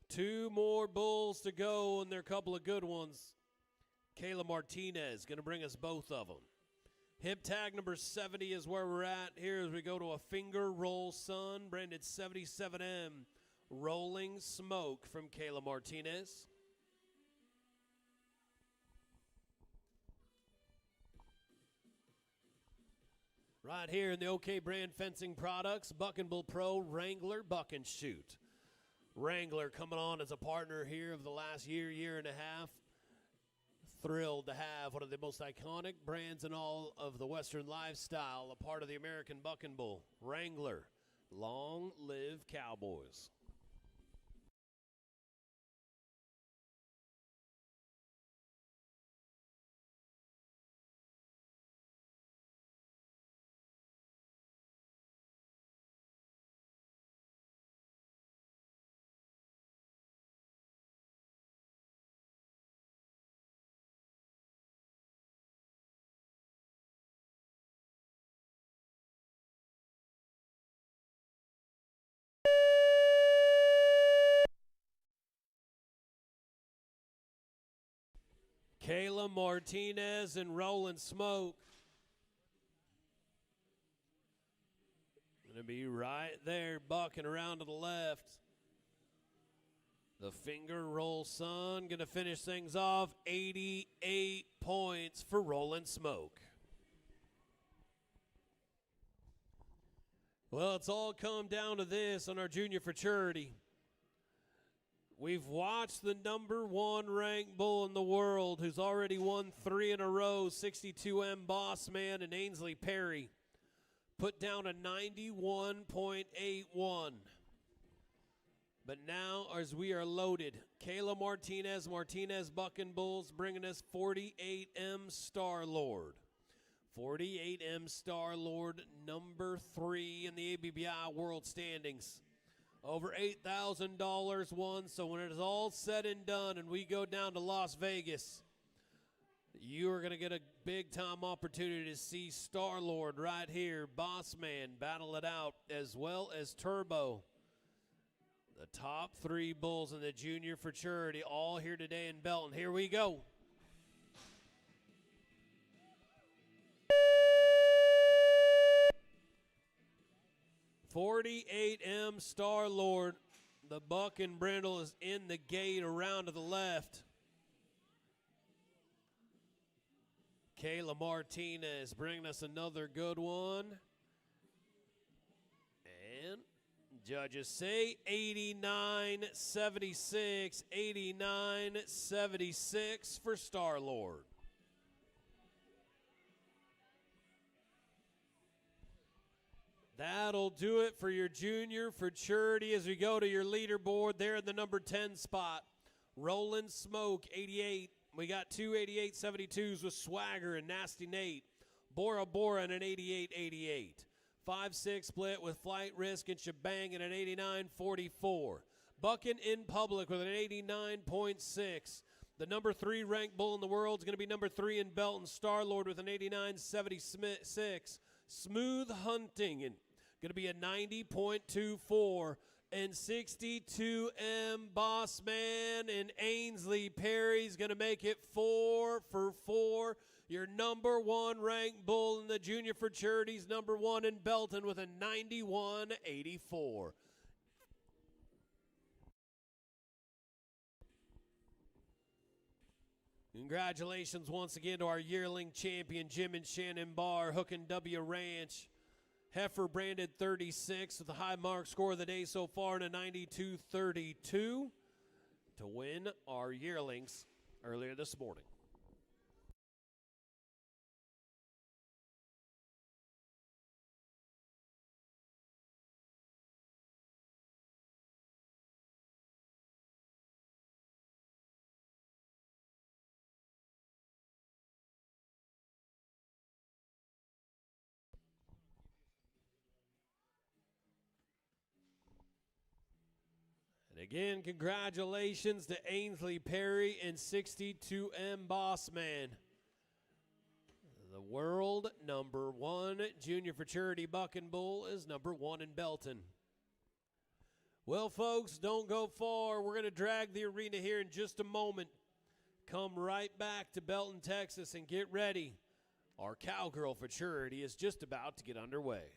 Two more bulls to go, and they're a couple of good ones. Kayla Martinez going to bring us both of them. Hip tag number 70 is where we're at here as we go to a finger roll sun, branded 77M, Rolling Smoke from Kayla Martinez. Right here in the OK brand fencing products, Buck and Bull Pro, Wrangler Buck and Shoot. Wrangler coming on as a partner here of the last year and a half. Thrilled to have one of the most iconic brands in all of the Western lifestyle, a part of the American Buck and Bull. Wrangler, long live Cowboys. Kayla Martinez and Rolling Smoke. Going to be right there, bucking around to the left. The finger roll son going to finish things off. 88 points for Rolling Smoke. Well, it's all come down to this on our junior futurity. We've watched the #1 ranked bull in the world, who's already won 3 in a row, 62M Boss Man and Ainsley Perry, put down a 91.81. But now, as we are loaded, Kayla Martinez Bucking Bulls, bringing us 48M Star-Lord. 48M Star-Lord, #3 in the ABBI World Standings. Over $8,000 won, so when it is all said and done and we go down to Las Vegas, you are going to get a big-time opportunity to see Star-Lord right here, Boss Man, battle it out, as well as Turbo. The top 3 bulls in the junior futurity, all here today in Belton. Here we go. $48M Star-Lord. The buck and brindle is in the gate around to the left. Kayla Martinez bringing us another good one. And judges say 89.76, 89.76 for Star-Lord. That'll do it for your junior futurity as we go to your leaderboard there in the #10 spot. Rolling Smoke, 88. We got 2 88.72s with Swagger and Nasty Nate. Bora Bora and an 88.88. 5-6 split with Flight Risk and Shebang and an 89.44. Bucking in Public with an 89.6. The #3 ranked bull in the world is going to be #3 in Belton, Star-Lord with an 89.76. Smooth Hunting and going to be a 90.24. And 62M Boss Man and Ainsley Perry's going to make it 4 for 4. Your #1 ranked bull in the junior futurities, #1 in Belton with a 91.84. Congratulations once again to our yearling champion, Jim and Shannon Barr, Hook and W Ranch. Heifer branded 36 with a high mark score of the day so far in a 92.32 to win our yearlings earlier this morning. And again, congratulations to Ainsley Perry and 62M Boss Man. The world #1 junior futurity bucking bull is #1 in Belton. Well, folks, don't go far. We're going to drag the arena here in just a moment. Come right back to Belton, Texas, and get ready. Our Cowgirl futurity is just about to get underway.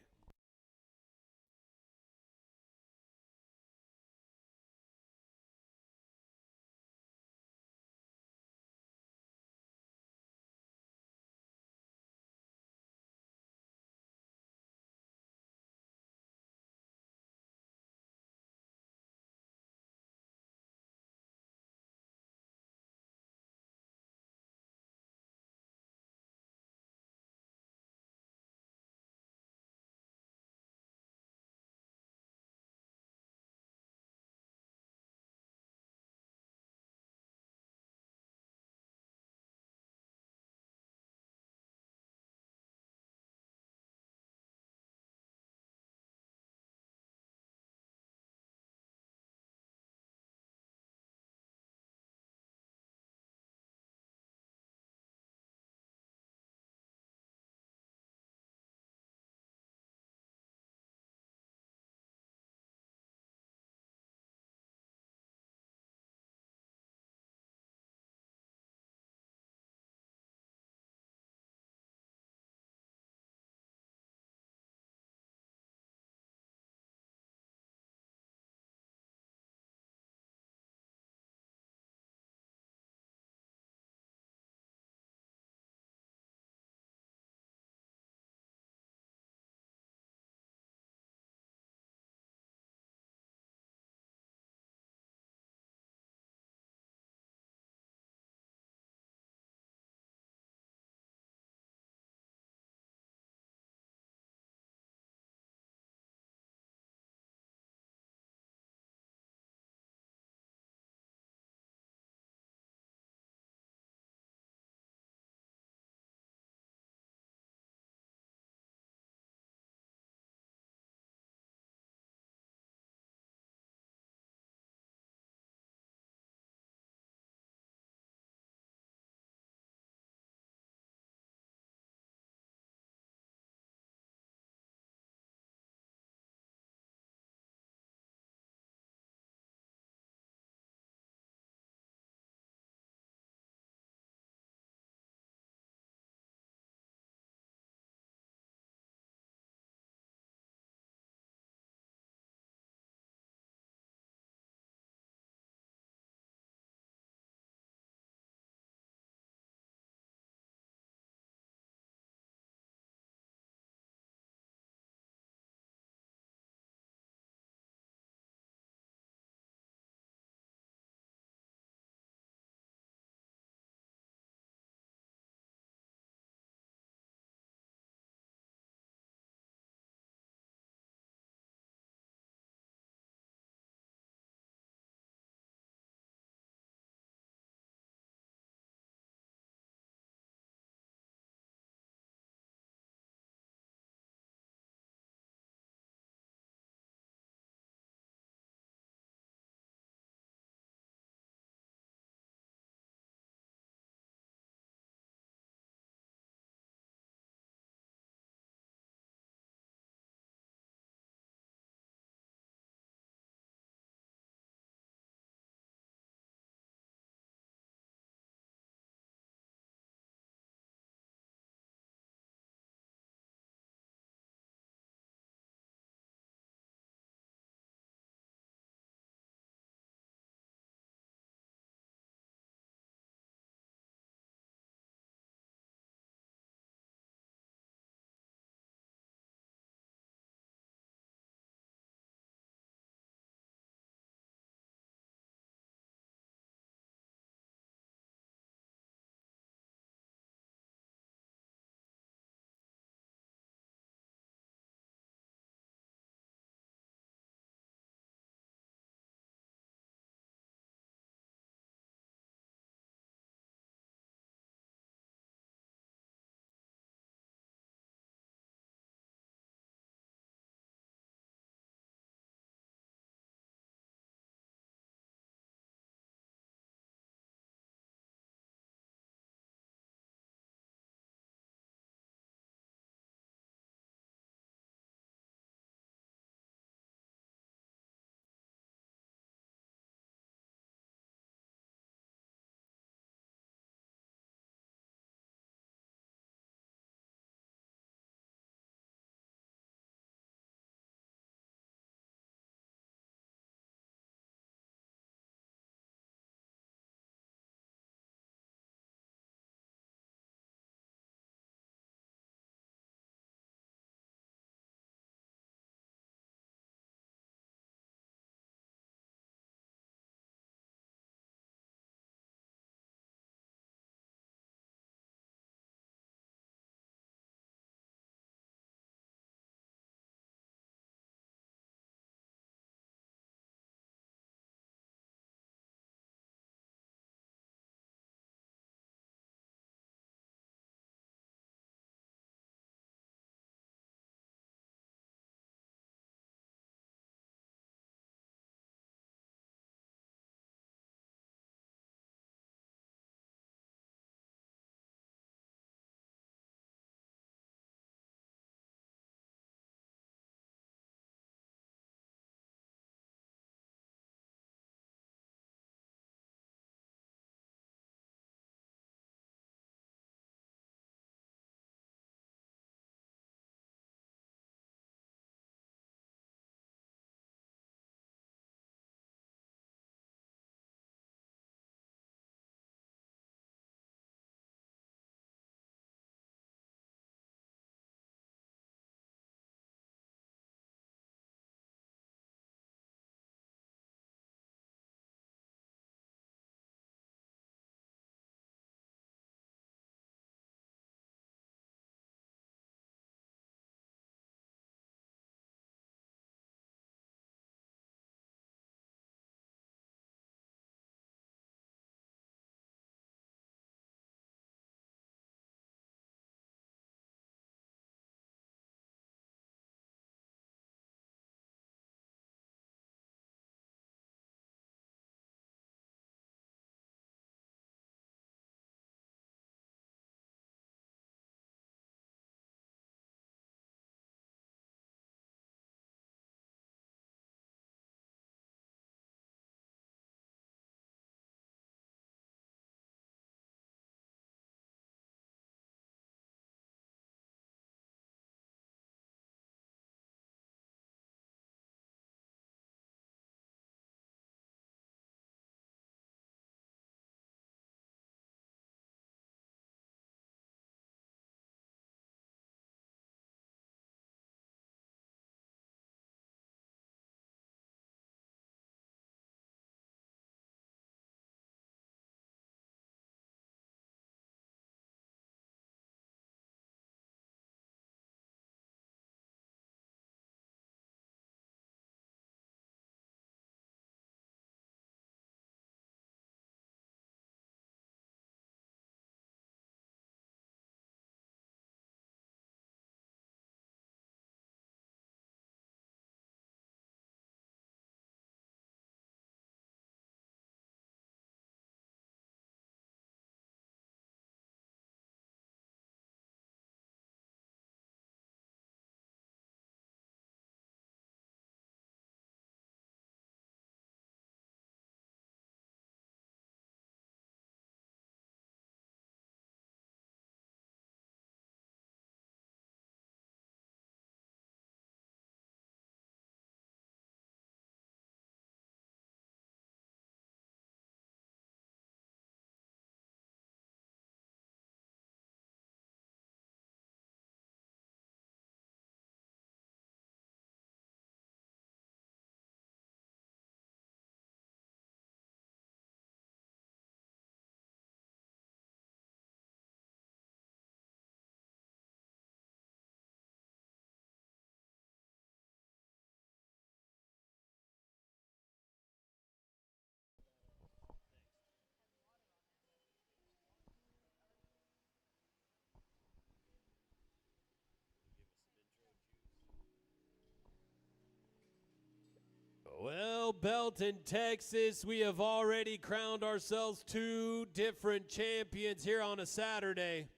Belton, Texas. We have already crowned ourselves 2 different champions here on a Saturday.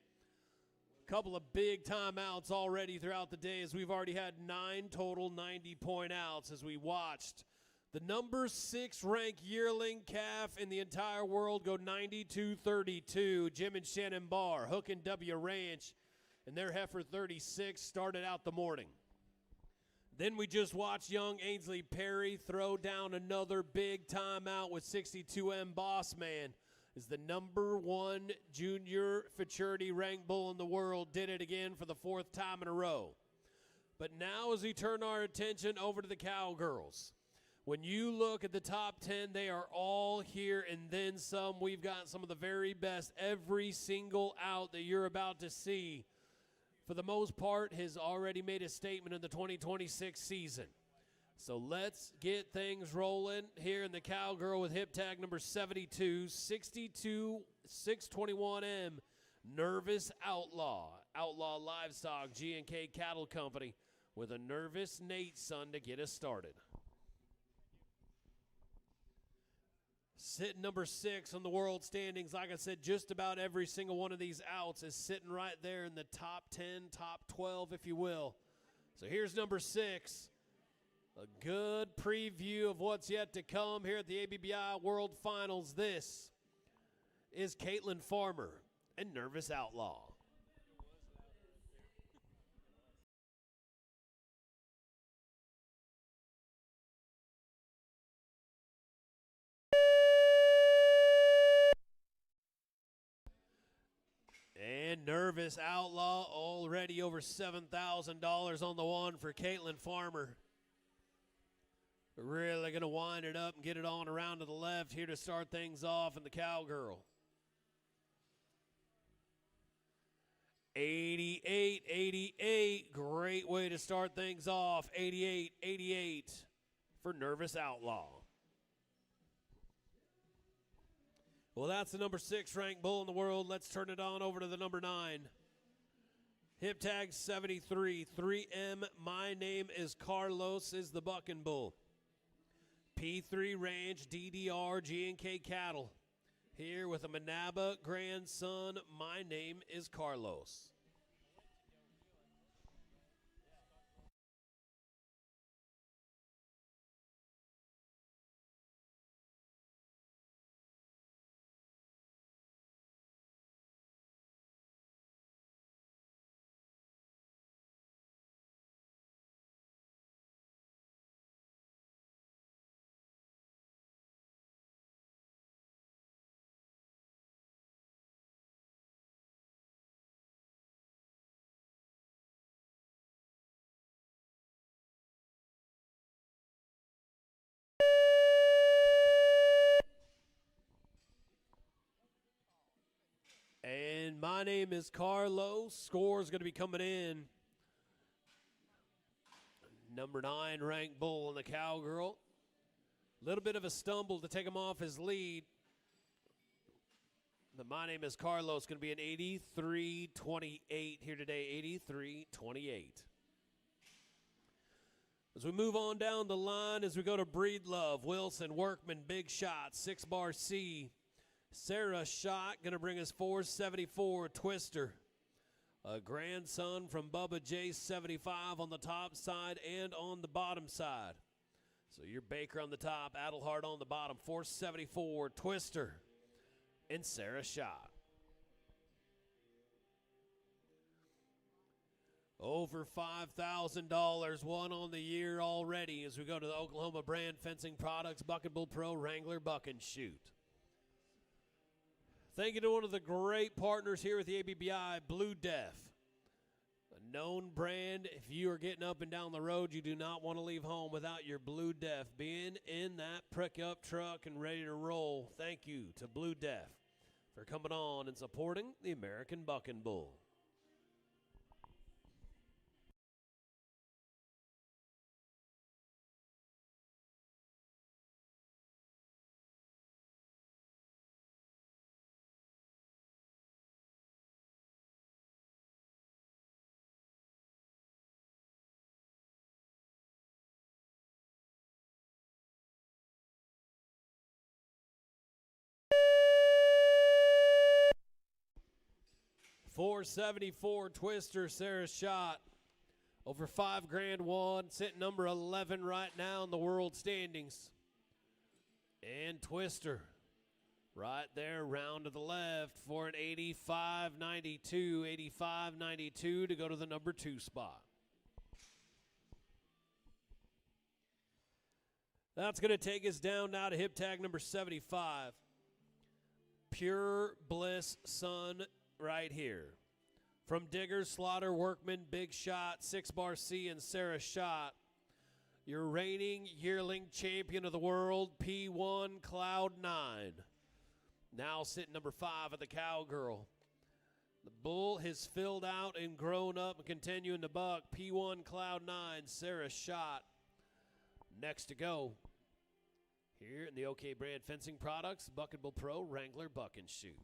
A couple of big timeouts already throughout the day, as we've already had 9 total 90-point outs as we watched the number 6 ranked yearling calf in the entire world go 92-32. Jim and Shannon Barr, Hook and W Ranch, and their heifer 36 started out the morning. Then we just watched young Ainsley Perry throw down another big timeout with 62M Boss Man, as the number 1 junior Futurity ranked bull in the world did it again for the 4th time in a row. But now as we turn our attention over to the Cowgirls, when you look at the top 10, they are all here and then some. We've got some of the very best. Every single out that you're about to see, for the most part, has already made a statement in the 2026 season. So let's get things rolling here in the Cowgirl with hip tag number 72, 621M, Nervous Outlaw. Outlaw Livestock, G&K Cattle Company, with a nervous Nate son to get us started. Sitting number 6 on the world standings, like I said, just about every single one of these outs is sitting right there in the top 10, top 12, if you will. So here's number 6. A good preview of what's yet to come here at the ABBI World Finals. This is Caitlin Farmer and Nervous Outlaw. And Nervous Outlaw, already over $7,000 on the one for Caitlin Farmer. Really going to wind it up and get it on around to the left here to start things off in the Cowgirl. 88, great way to start things off. 88 for Nervous Outlaw. Well, that's the number 6 ranked bull in the world. Let's turn it on over to the number 9. Hip tag 73, 3M, My Name is Carlos, is the bucking bull. P3 Ranch, DDR, G&K Cattle. Here with a Manaba grandson, My Name is Carlos. And My Name is Carlos. Score is going to be coming in. Number 9 ranked bull in the Cowgirl. Little bit of a stumble to take him off his lead. But My Name is Carlos, going to be an 83-28 here today. 83-28. As we move on down the line, as we go to Breedlove, Wilson, Workman, Big Shot, 6-bar C. Sarah Shot going to bring us 474 Twister. A grandson from Bubba J, 75 on the top side and on the bottom side. So your Baker on the top, Adelhart on the bottom, 474 Twister and Sarah Shot. Over $5,000 won on the year already as we go to the Oklahoma Brand Fencing Products Bucket Bull Pro Wrangler Buck and Shoot. Thank you to one of the great partners here at the ABBI, Blue Def. A known brand. If you are getting up and down the road, you do not want to leave home without your Blue Def being in that prick-up truck and ready to roll. Thank you to Blue Def for coming on and supporting the American Buck and Bull. 474 Twister, Sarah Shot. Over $5,000 won, sitting number 11 right now in the world standings. And Twister, right there, round to the left for an 85.92. 85.92 to go to the number 2 spot. That's going to take us down now to hip tag number 75. Pure Bliss Sun right here. From Digger, Slaughter, Workman, Big Shot, 6-Bar C, and Sarah Shot. Your reigning yearling champion of the world, P1 Cloud 9. Now sitting number 5 at the Cowgirl. The bull has filled out and grown up and continuing to buck. P1 Cloud 9, Sarah Shot. Next to go. Here in the OK Brand Fencing Products, Bucket Bull Pro Wrangler Buck and Shoot.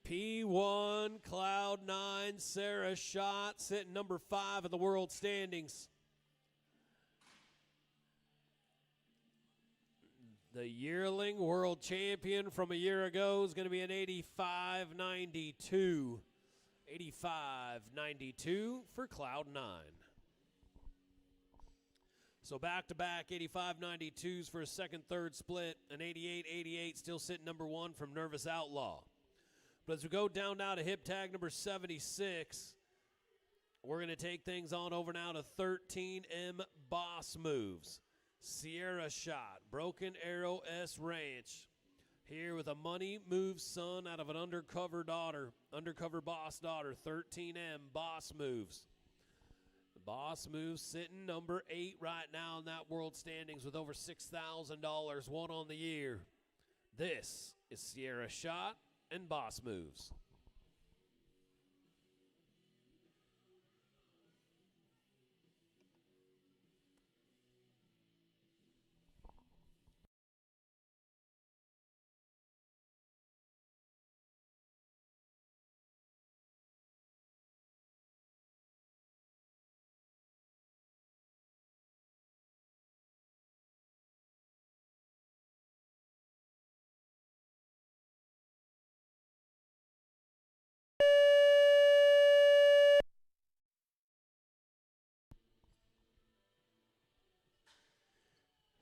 P1 Cloud 9, Sarah Shot, sitting number 5 in the world standings. The yearling world champion from a year ago is going to be an 85.92. 85.92 for Cloud 9. So back-to-back 85.92s for a second, third split. An 88.88 still sitting number 1 from Nervous Outlaw. But as we go down now to hip tag number 76, we're going to take things on over now to 13M Boss Moves. Sierra Shot, Broken Arrow S Ranch. Here with a money move son out of an undercover boss daughter, 13M Boss Moves. The Boss Moves sitting number 8 right now in that world standings with over $6,000 won on the year. This is Sierra Shot and Boss Moves.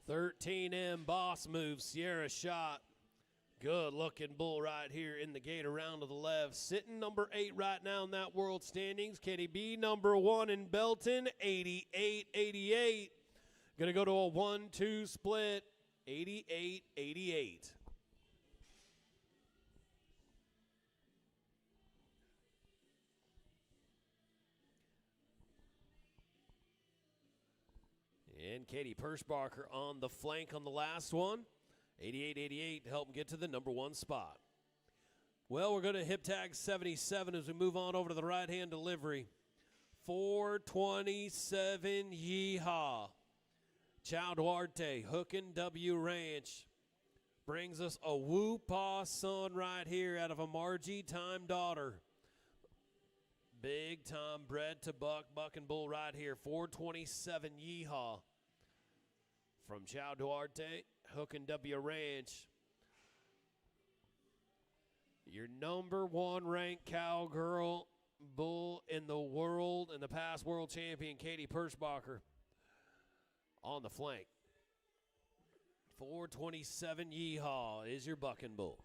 "13M Boss Moves, Sierra Shot." Good looking bull right here in the gate around to the left. Sitting number 8 right now in that world standings. Can he be number 1 in Belton? 88.88. Going to go to a 1-2 split. 88.88. And Katie Perschbacher on the flank on the last one. 88.88 to help him get to the number 1 spot. Well, we're going to hip tag 77 as we move on over to the right-hand delivery. 427 Yeehaw. Chow Duarte, Hookin' W Ranch. Brings us a Woo-Paw son right here out of a Margie Time daughter. Big time bred to buck and bull right here. 427 Yeehaw. From Chow Duarte, Hookin' W Ranch. Your number 1 ranked cowgirl bull in the world and the past world champion, Katie Perschbacher, on the flank. 427 Yeehaw is your bucking bull.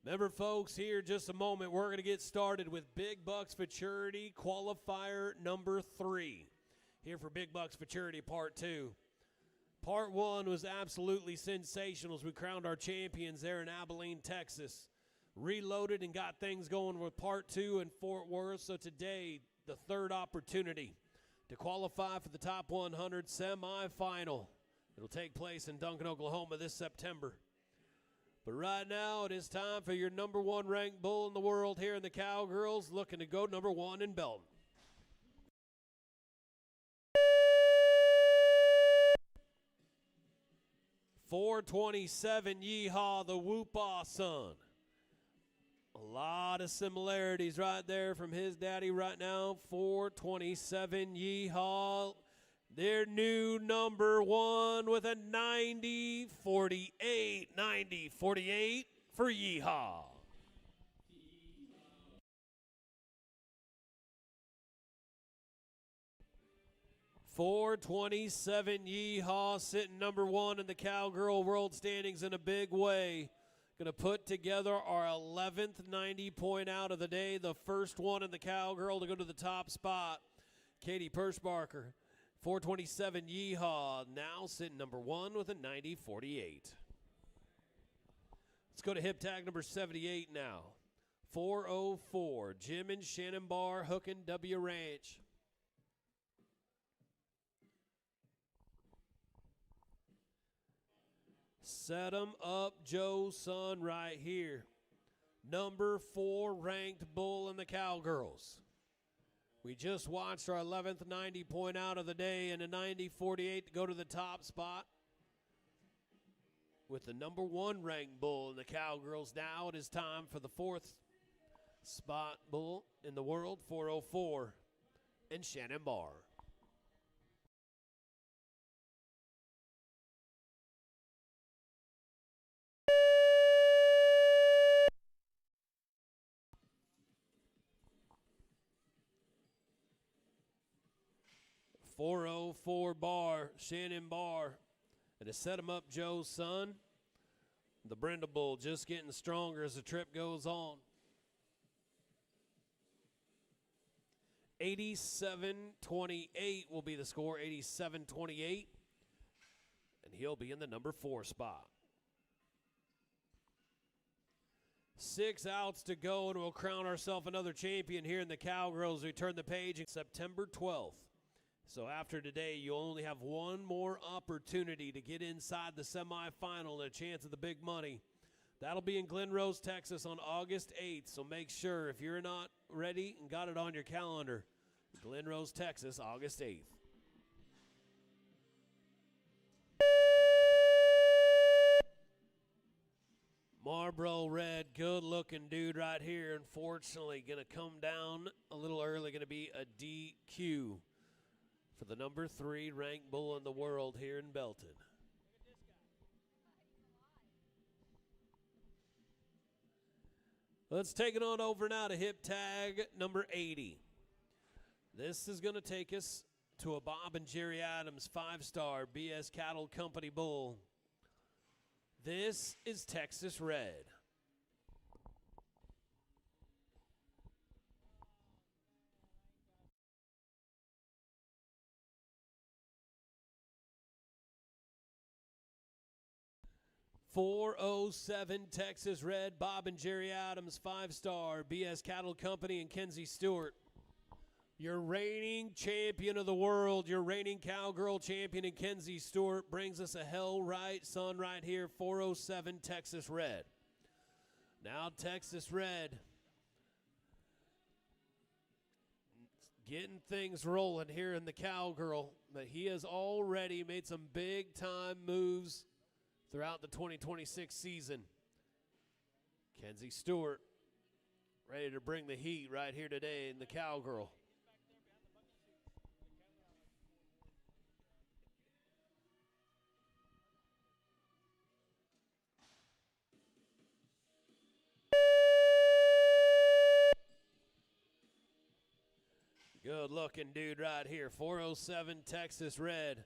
Remember, folks, here in just a moment, we're going to get started with Big Bucks Futurity qualifier number 3. Here for Big Bucks Futurity Part 2. Part 1 was absolutely sensational as we crowned our champions there in Abilene, Texas. Reloaded and got things going with Part 2 in Fort Worth. So today, the third opportunity to qualify for the Top 100 semifinal. It'll take place in Duncan, Oklahoma this September. But right now, it is time for your number 1 ranked bull in the world here in the Cowgirls, looking to go number 1 in Belton. 427 Yeehaw, the Whoopah son. A lot of similarities right there from his daddy right now. 427 Yeehaw, their new number one with a 90-48. 90-48 for Yeehaw. .427 Yeehaw sitting number one in the Cowgirl World Standings in a big way. Going to put together our 11th 90 point out of the day, the first one in the Cowgirl to go to the top spot. Katie Pershbarker, 427 Yeehaw, now sitting number one with a 90-48. Let's go to hip tag number 78 now. 404, Jim and Shannon Barr, hooking W Ranch. Set 'em up, Joe's son, right here. Number 4 ranked bull in the Cowgirls. We just watched our 11th 90 point out of the day and a 90-48 to go to the top spot. With the number 1 ranked bull in the Cowgirls, now it is time for the 4th spot bull in the world, 404, and Shannon Barr. .404 Barr, Shannon Barr. And to set him up, Joe's son, the Brenda Bull just getting stronger as the trip goes on. 87-28 will be the score, 87-28. And he'll be in the number 4 spot. 6 outs to go, and we'll crown ourselves another champion here in the Cowgirls. We turn the page on September 12th. So after today, you'll only have one more opportunity to get inside the semifinal and a chance at the big money. That'll be in Glen Rose, Texas on August 8th. So make sure, if you're not ready and got it on your calendar, Glen Rose, Texas, August 8th. Marlboro Red, good-looking dude right here. Unfortunately, going to come down a little early, going to be a DQ for the number 3 ranked bull in the world here in Belton. Let's take it on over now to hip tag number 80. This is going to take us to a Bob and Jerry Adams 5-star BS Cattle Company bull. This is Texas Red. .407 Texas Red, Bob and Jerry Adams 5-star BS Cattle Company and Kenzie Stewart. Your reigning champion of the world, your reigning Cowgirl champion in Kenzie Stewart brings us a hell right son right here, 407 Texas Red. Now Texas Red getting things rolling here in the Cowgirl, but he has already made some big time moves throughout the 2026 season. Kenzie Stewart ready to bring the heat right here today in the Cowgirl. Good looking dude right here, 407 Texas Red.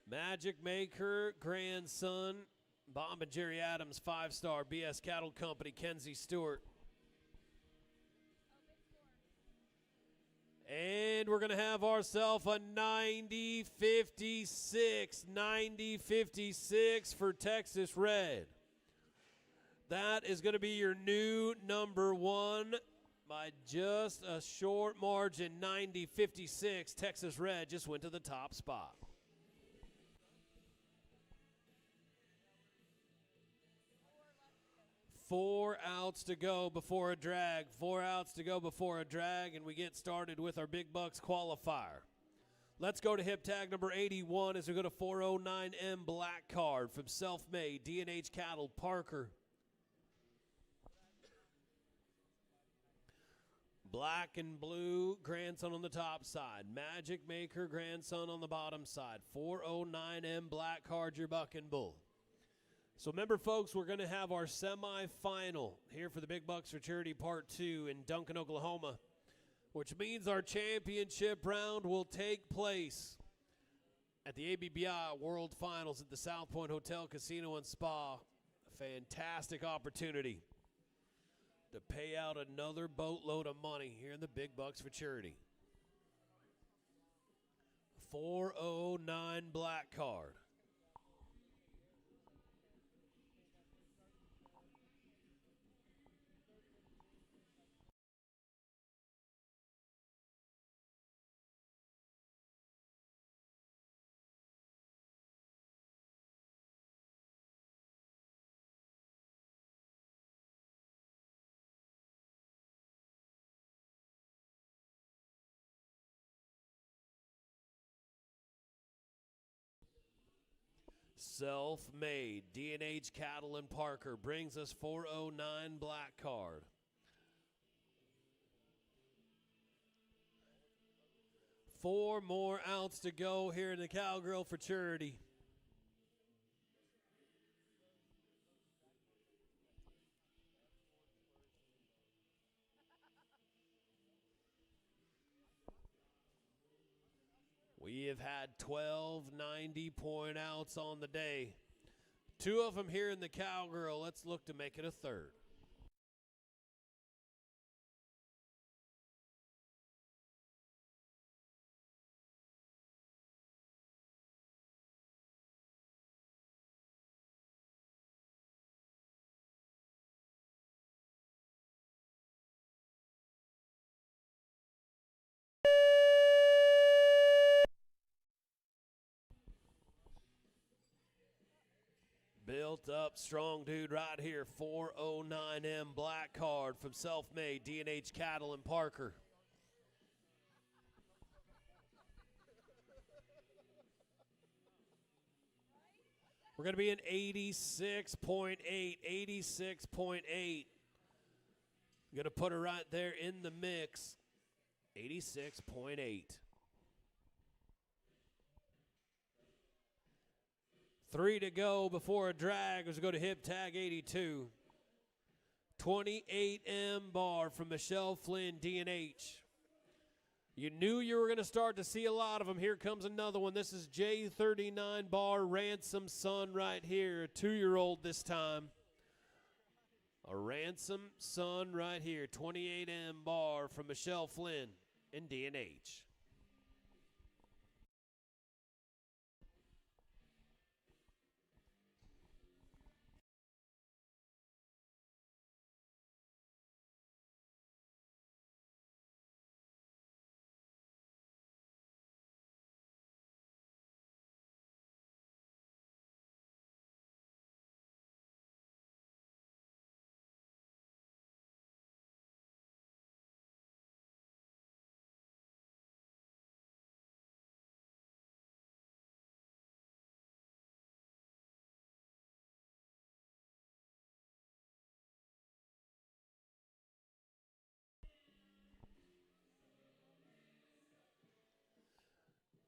Magic Maker, grandson, Bob and Jerry Adams 5-star BS Cattle Company, Kenzie Stewart. And we're going to have ourselves a 90-56, 90-56 for Texas Red. That is going to be your new number 1 by just a short margin, 90-56. Texas Red just went to the top spot. 4 outs to go before a drag. 4 outs to go before a drag, and we get started with our Big Bucks qualifier. Let's go to hip tag number 81 as we go to 409M black card from Self-Made, D&H Cattle, Parker. Black and blue, grandson on the top side. Magic Maker, grandson on the bottom side. 409M black card, your bucking bull. So remember, folks, we're going to have our semifinal here for the Big Bucks for Charity Part 2 in Duncan, Oklahoma, which means our championship round will take place at the ABBI World Finals at the South Point Hotel, Casino, and Spa. A fantastic opportunity to pay out another boatload of money here in the Big Bucks for Charity. 409 black card. Self-Made, D&H Cattle and Parker brings us 409 black card. Four more outs to go here in the Cowgirl for Charity. We have had 12 90-point outs on the day. Two of them here in the Cowgirl. Let's look to make it a third. Built up, strong dude right here. 409M black card from Self-Made, D&H Cattle and Parker. We're going to be in 86.8, 86.8. Going to put her right there in the mix. 86.8. 3 to go before a drag as we go to hip tag 82. 28M bar from Michelle Flynn, D&H. You knew you were going to start to see a lot of them. Here comes another one. This is J39 bar Ransom Son right here, a 2-year-old this time. A Ransom Son right here, 28M bar from Michelle Flynn in D&H.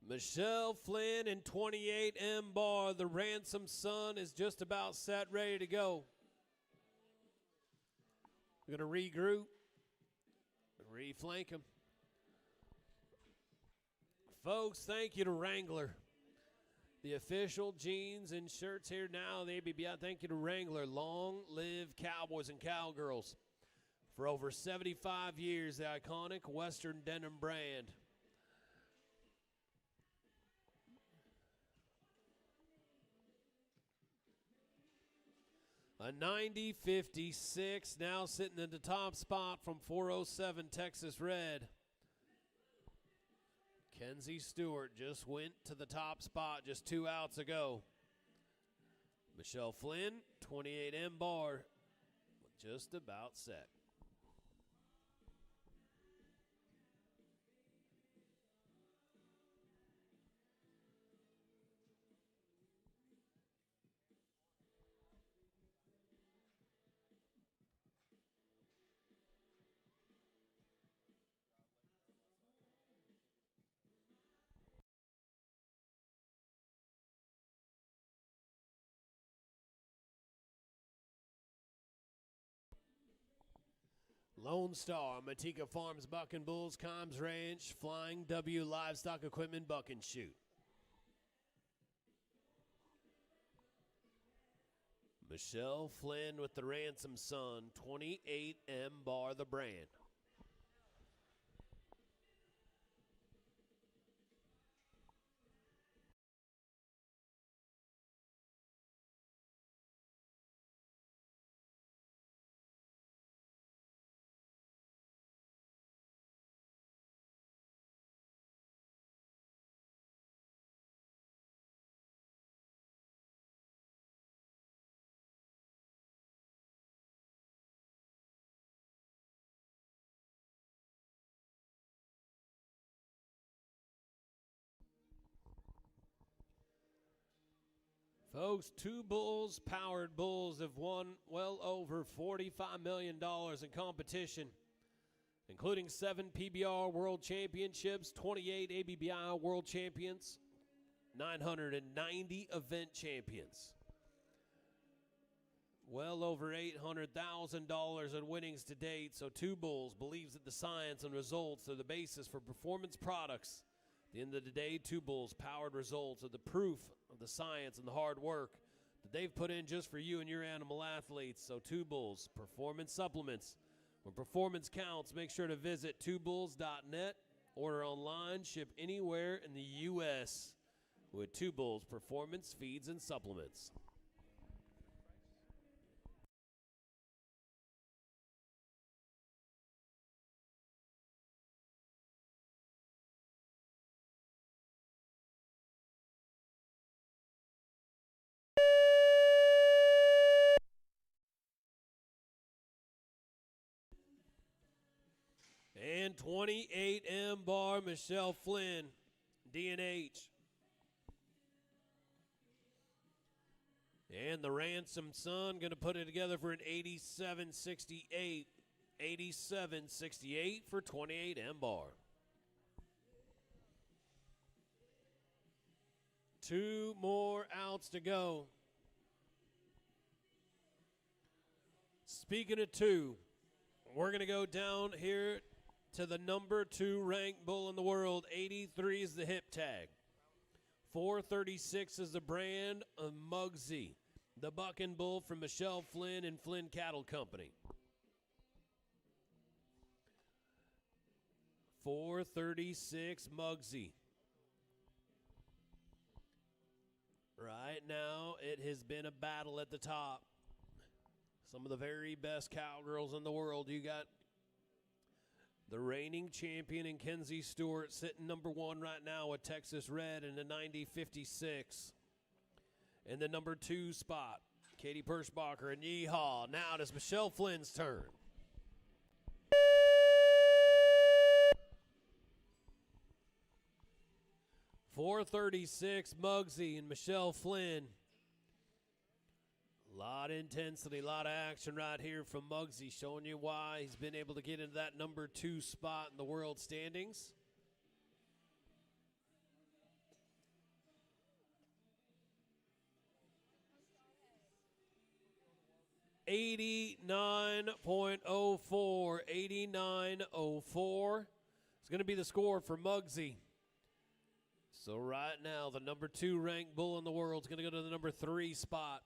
Michelle Flynn and 28M bar. The Ransom Son is just about set, ready to go. We're going to regroup, reflank him. Folks, thank you to Wrangler. The official jeans and shirts here now, the ABBI. Thank you to Wrangler. Long live Cowboys and Cowgirls. For over 75 years, the iconic Western denim brand. A 90-56, now sitting in the top spot from 407 Texas Red. Kenzie Stewart just went to the top spot just 2 outs ago. Michelle Flynn, 28M bar, just about set. Lone Star, Matika Farms Bucking Bulls, Combs Ranch, Flying W Livestock Equipment Buck and Shoot. Michelle Flynn with the Ransom Son, 28M Bar the brand. Folks, two bulls, powered bulls, have won well over $45 million in competition, including 7 PBR World Championships, 28 ABBI World Champions, 990 event champions. Well over $800,000 in winnings to date, so Two Bulls believes that the science and results are the basis for performance products. At the end of the day, Two Bulls powered results are the proof of the science and the hard work that they've put in just for you and your animal athletes. So Two Bulls, performance supplements. When performance counts, make sure to visit twobulls.net. Order online, ship anywhere in the U.S. with Two Bulls Performance Feeds and Supplements. And 28M Bar, Michelle Flynn, D&H. And the Ransom Son going to put it together for an 87.68. 87.68 for 28M Bar. 2 more outs to go. Speaking of 2, we're going to go down here to the number 2 ranked bull in the world. 83 is the hip tag. 436 is the brand of Muggsy, the bucking bull from Michelle Flynn and Flynn Cattle Company. 436 Muggsy. Right now, it has been a battle at the top. Some of the very best cowgirls in the world. You got the reigning champion in Kenzie Stewart sitting number 1 right now with Texas Red in the 90.56. In the number 2 spot, Katie Perschbacher and Yeehaw. Now it is Michelle Flynn's turn. .436 Muggsy and Michelle Flynn. A lot of intensity, a lot of action right here from Muggsy, showing you why he's been able to get into that number 2 spot in the world standings. .8904, 8904 is going to be the score for Muggsy. So right now, the number 2 ranked bull in the world is going to go to the number 3 spot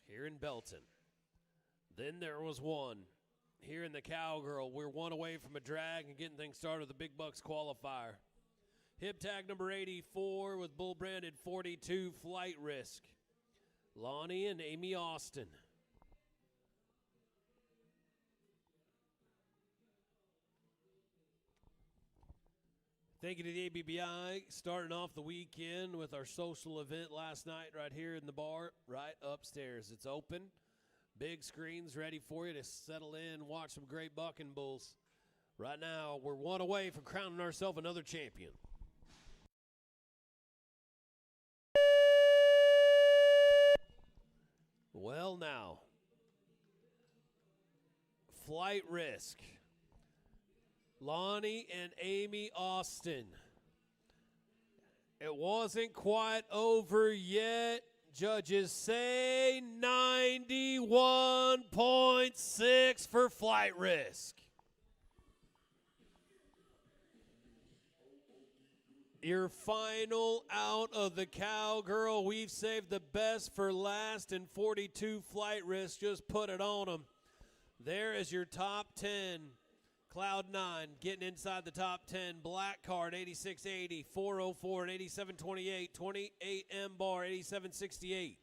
here in Belton. Then there was one here in the Cowgirl. We're 1 away from a drag and getting things started with the Big Bucks qualifier. Hip tag number 84 with bull branded 42 Flight Risk. Lonnie and Amy Austin. Thank you to the ABBI, starting off the weekend with our social event last night right here in the bar, right upstairs. It's open, big screens ready for you to settle in, watch some great bucking bulls. Right now, we're 1 away from crowning ourselves another champion. Well now, Flight Risk. Lonnie and Amy Austin. It wasn't quite over yet. judges say 91.6 for flight risk. Your final out of the Cowgirl. We've saved the best for last, and 42 flight risk. Just put it on them. There is your top 10. Cloud 9 getting inside the top 10. Black Card 8680, 404 and 8728, 28 M Bar 8768.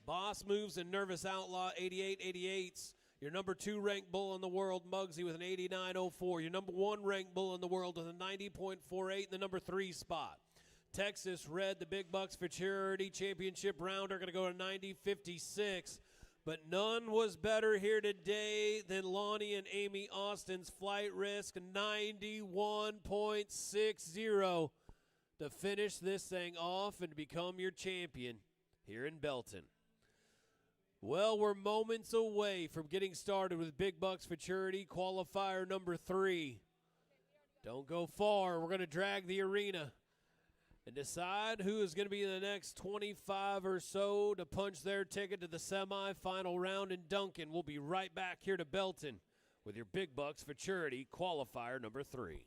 Boss Moves and Nervous Outlaw 8888s. Your number 2 ranked bull in the world, Muggsy, with an 89.04. Your number 1 ranked bull in the world with a 90.48 in the number 3 spot. Texas Red, the Big Bucks Futurity Championship round, are going to go to 90.56. But none was better here today than Lonnie and Amy Austin's flight risk, 91.60, to finish this thing off and become your champion here in Belton. Well, we're moments away from getting started with Big Bucks Futurity qualifier number 3. Don't go far. We're going to drag the arena and decide who is going to be the next 25 or so to punch their ticket to the semifinal round in Duncan. We'll be right back here to Belton with your Big Bucks Futurity qualifier number 3.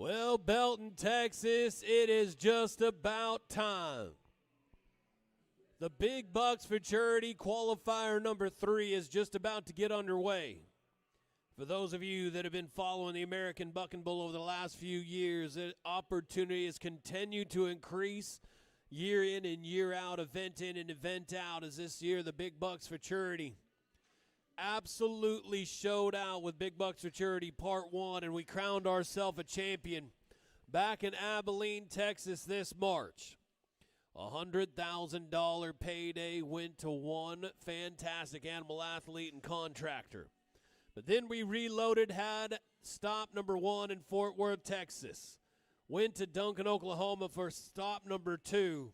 Well, Belton, Texas, it is just about time. The Big Bucks Futurity qualifier number 3 is just about to get underway. For those of you that have been following the American Buck and Bull over the last few years, the opportunity has continued to increase year in and year out, event in and event out, as this year the Big Bucks Futurity absolutely showed out with Big Bucks Futurity Part 1, and we crowned ourselves a champion back in Abilene, Texas this March. $100,000 payday went to one fantastic animal athlete and contractor. But then we reloaded, had stop number 1 in Fort Worth, Texas. Went to Duncan, Oklahoma for stop number 2.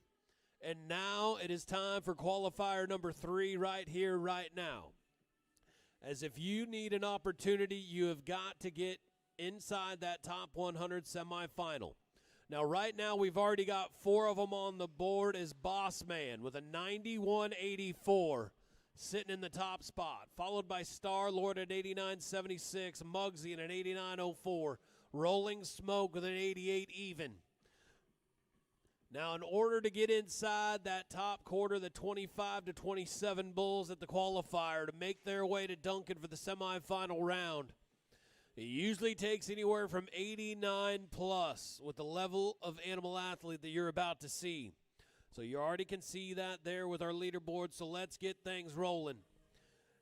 And now it is time for qualifier number 3 right here, right now. As if you need an opportunity, you have got to get inside that top 100 semifinal. Now, right now, we've already got 4 of them on the board as Boss Man with a 91.84 sitting in the top spot, followed by Star Lord at 89.76, Muggsy at an 89.04, Rolling Smoke with an 88 even. Now, in order to get inside that top quarter, the 25 to 27 bulls at the qualifier to make their way to Duncan for the semifinal round, it usually takes anywhere from 89 plus with the level of animal athlete that you're about to see. So you already can see that there with our leaderboard, so let's get things rolling.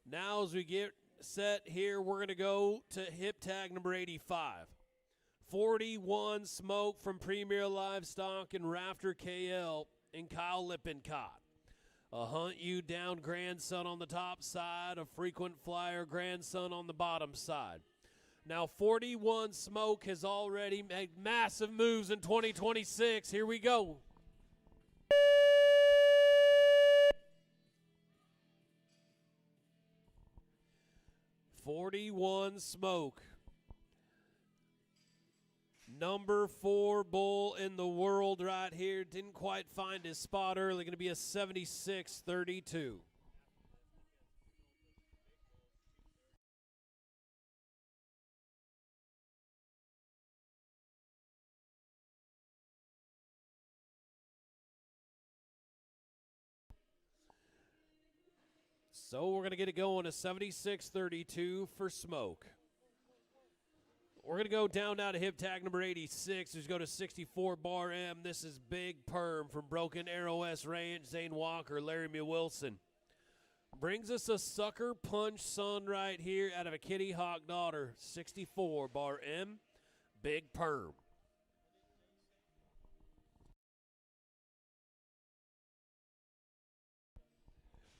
Now as we get set here, we're going to go to hip tag number 85. 41 Smoke from Premier Livestock and Rafter KL and Kyle Lippincott. A Hunt You Down grandson on the top side, a Frequent Flyer grandson on the bottom side. Now 41 Smoke has already made massive moves in 2026. Here we go. "41 Smoke. Number 4 bull in the world right here. Didn't quite find his spot early. Going to be a 76.32. So we're going to get it going, a 76.32 for Smoke. We're going to go down now to hip tag number 86. Let's go to 64 Bar M. This is Big Perm from Broken Arrow S Ranch, Zane Walker, Laramie Wilson. Brings us a Sucker Punch son right here out of a Kitty Hawk daughter, 64 Bar M, Big Perm.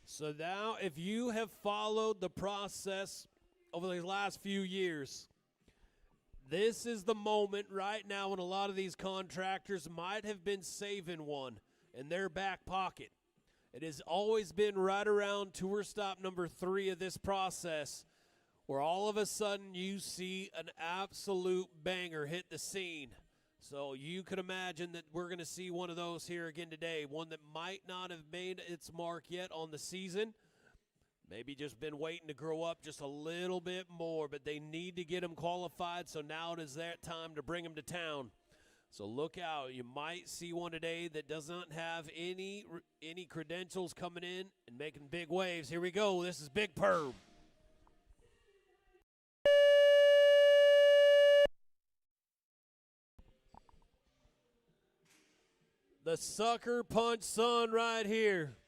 So now if you have followed the process over the last few years, this is the moment right now when a lot of these contractors might have been saving one in their back pocket. It has always been right around tour stop number 3 of this process where all of a sudden you see an absolute banger hit the scene. So you could imagine that we're going to see one of those here again today, one that might not have made its mark yet on the season. Maybe just been waiting to grow up just a little bit more, but they need to get them qualified, so now it is that time to bring them to town. So look out. You might see one today that doesn't have any credentials coming in and making big waves. Here we go. This is Big Perm. The Sucker Punch son right here.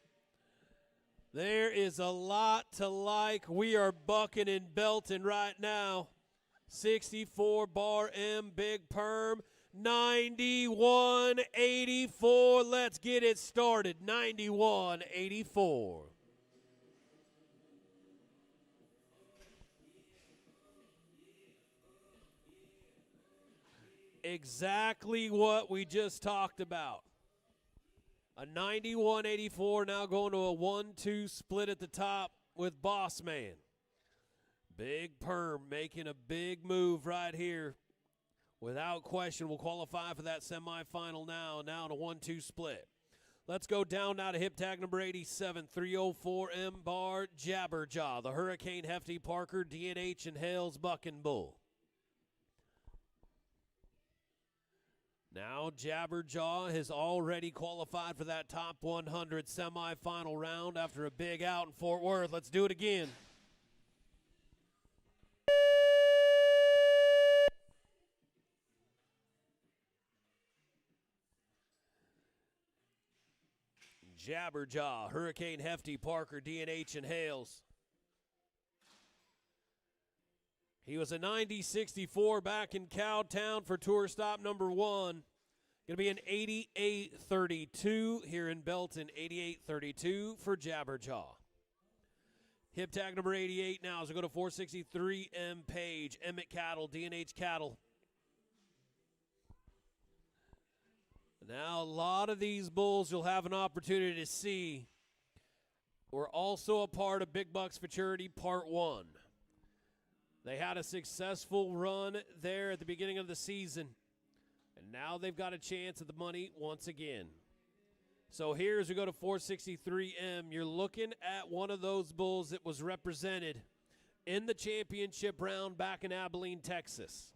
There is a lot to like. We are bucking in Belton right now. 64 Bar M, Big Perm, 91.84. Let's get it started. 91.84. Exactly what we just talked about. A 91.84 now going to a 1-2 split at the top with Boss Man. Big Perm making a big move right here. Without question, will qualify for that semifinal now in a 1-2 split. Let's go down now to hip tag number 87, 304 M Bar Jabberjaw, the Hurricane Hefty Parker, DNH and Hales Buck and Bull. Now Jabberjaw has already qualified for that top 100 semifinal round after a big out in Fort Worth. Let's do it again. Jabberjaw, Hurricane Hefty, Parker, D&H, and Hales. He was a 90-64 back in Cowtown for tour stop number 1. Going to be an 88-32 here in Belton, 88-32 for Jabberjaw. Hip tag number 88 now as we go to 463 M Page, Emmett Cattle, D&H Cattle. Now, a lot of these bulls you'll have an opportunity to see were also a part of Big Bucks Futurity Part 1. They had a successful run there at the beginning of the season, and now they've got a chance at the money once again. So here as we go to 463M, you're looking at one of those bulls that was represented in the championship round back in Abilene, Texas.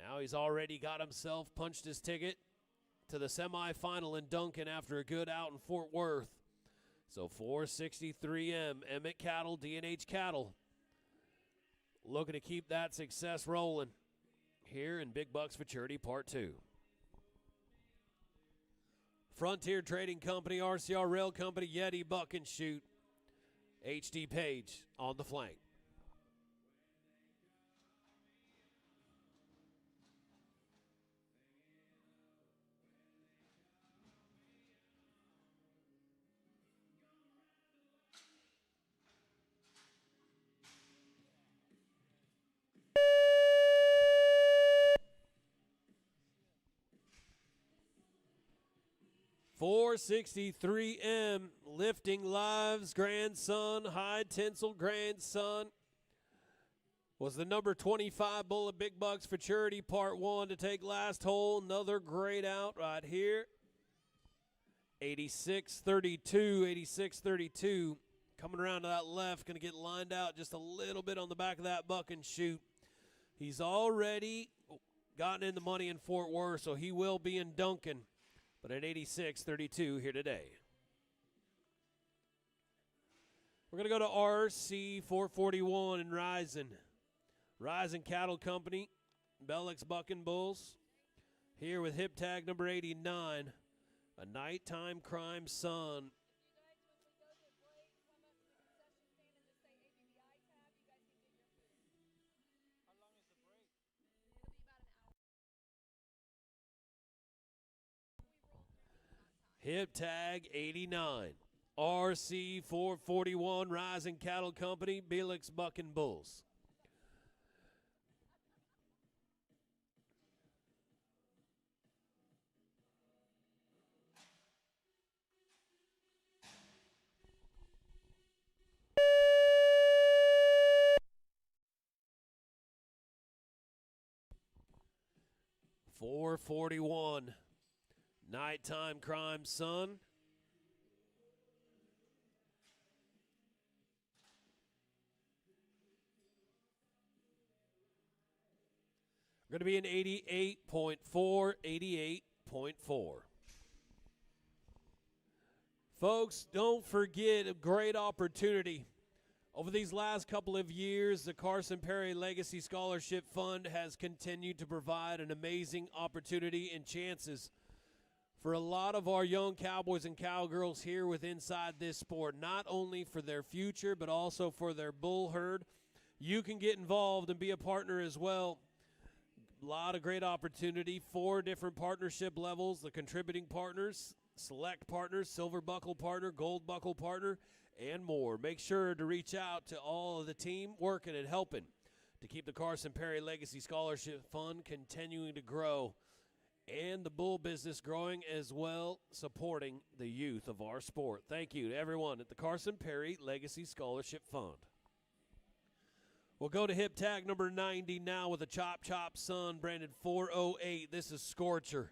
Now he's already got himself punched his ticket to the semifinal in Duncan after a good out in Fort Worth. So 463M, Emmett Cattle, D&H Cattle, looking to keep that success rolling here in Big Bucks Futurity Part 2. Frontier Trading Company, RCR Rail Company, Yeti, Buck and Shoot, HD Page on the flank. .463M, Lifting Lives grandson, High Tinsel grandson, was the number 25 bull of Big Bucks Futurity Part 1 to take last hole. Another great out right here. 86-32, 86-32. Coming around to that left, going to get lined out just a little bit on the back of that Buck and Shoot. He's already gotten in the money in Fort Worth, so he will be in Duncan. But at 86-32 here today. We're going to go to RC 441 in Rising. Rising Cattle Company, Bellex Bucking Bulls. Here with hip tag number 89, a nighttime crime son. Hip tag 89, RC 441, Rising Cattle Company, Belix Bucking Bulls. .441. Nighttime crime son. We're going to be an 88.4, 88.4. Folks, don't forget a great opportunity. Over these last couple of years, the Carson Perry Legacy Scholarship Fund has continued to provide an amazing opportunity and chances for a lot of our young cowboys and cowgirls here with inside this sport, not only for their future, but also for their bull herd. You can get involved and be a partner as well. A lot of great opportunity, 4 different partnership levels, the contributing partners, select partners, silver buckle partner, gold buckle partner, and more. Make sure to reach out to all of the team working and helping to keep the Carson Perry Legacy Scholarship Fund continuing to grow, and the bull business growing as well, supporting the youth of our sport. Thank you to everyone at the Carson Perry Legacy Scholarship Fund. We'll go to hip tag number 90 now with a Chop Chop Son, branded 408. This is Scorcher.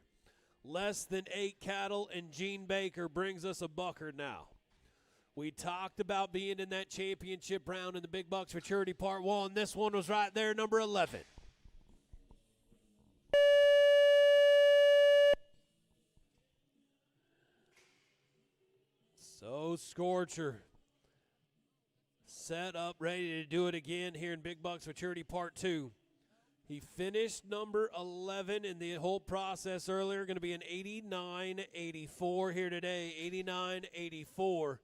Less than 8 cattle, and Gene Baker brings us a bucker now. We talked about being in that championship round in the Big Bucks Futurity Part 1. This one was right there, number 11. 463M, Lifting Lives grandson, High Tinsel grandson, was the number 25 bull of Big Bucks Futurity Part 1 to take last hole. Another great out right here. 86-32, 86-32. Coming around to that left, going to get lined out just a little bit on the back of that Buck and Shoot. He's already got himself punched his ticket to the semifinal in Duncan after a good out in Fort Worth. So 463M, Emmett Cattle, D&H Cattle. Here with hip tag number 89, a nighttime crime son. Scorcher. Set up, ready to do it again here in Big Bucks Futurity Part 2. He finished number 11 in the whole process earlier. Going to be an 89.84 here today, 89.84.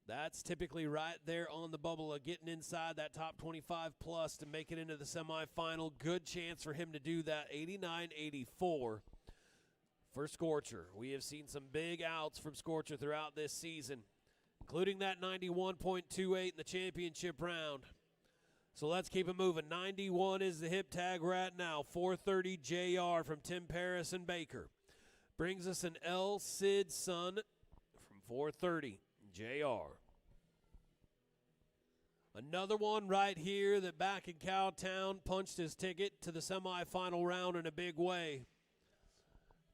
That's typically right there on the bubble of getting inside that top 25 plus to make it into the semifinal. Good chance for him to do that, 89.84 for Scorcher. We have seen some big outs from Scorcher throughout this season, including that 91.28 in the championship round. So let's keep it moving. 91 is the hip tag right now. 430 JR from Tim Paris and Baker. Brings us an L. Sid Son from 430 JR. Another one right here that back in Cowtown punched his ticket to the semifinal round in a big way.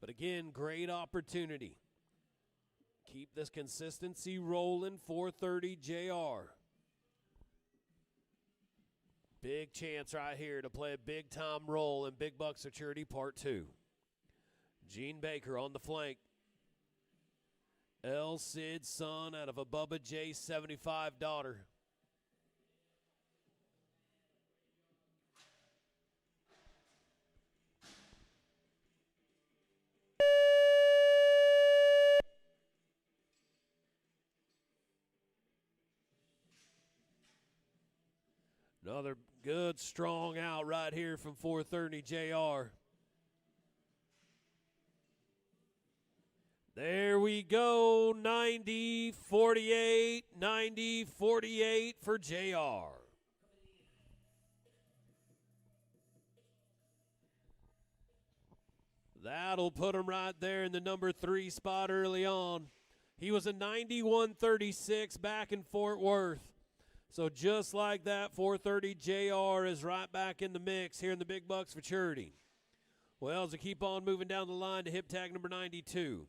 But again, great opportunity. Keep this consistency rolling. 430 JR. Big chance right here to play a big-time role in Big Bucks Futurity Part 2. Gene Baker on the flank. L. Sid Son out of a Bubba J 75 daughter. Another good, strong out right here from 430 JR. There we go, 90-48, 90-48 for JR. That'll put him right there in the number 3 spot early on. He was a 91-36 back in Fort Worth. So just like that, 430 JR is right back in the mix here in the Big Bucks Futurity. Well, as we keep on moving down the line to hip tag number 92.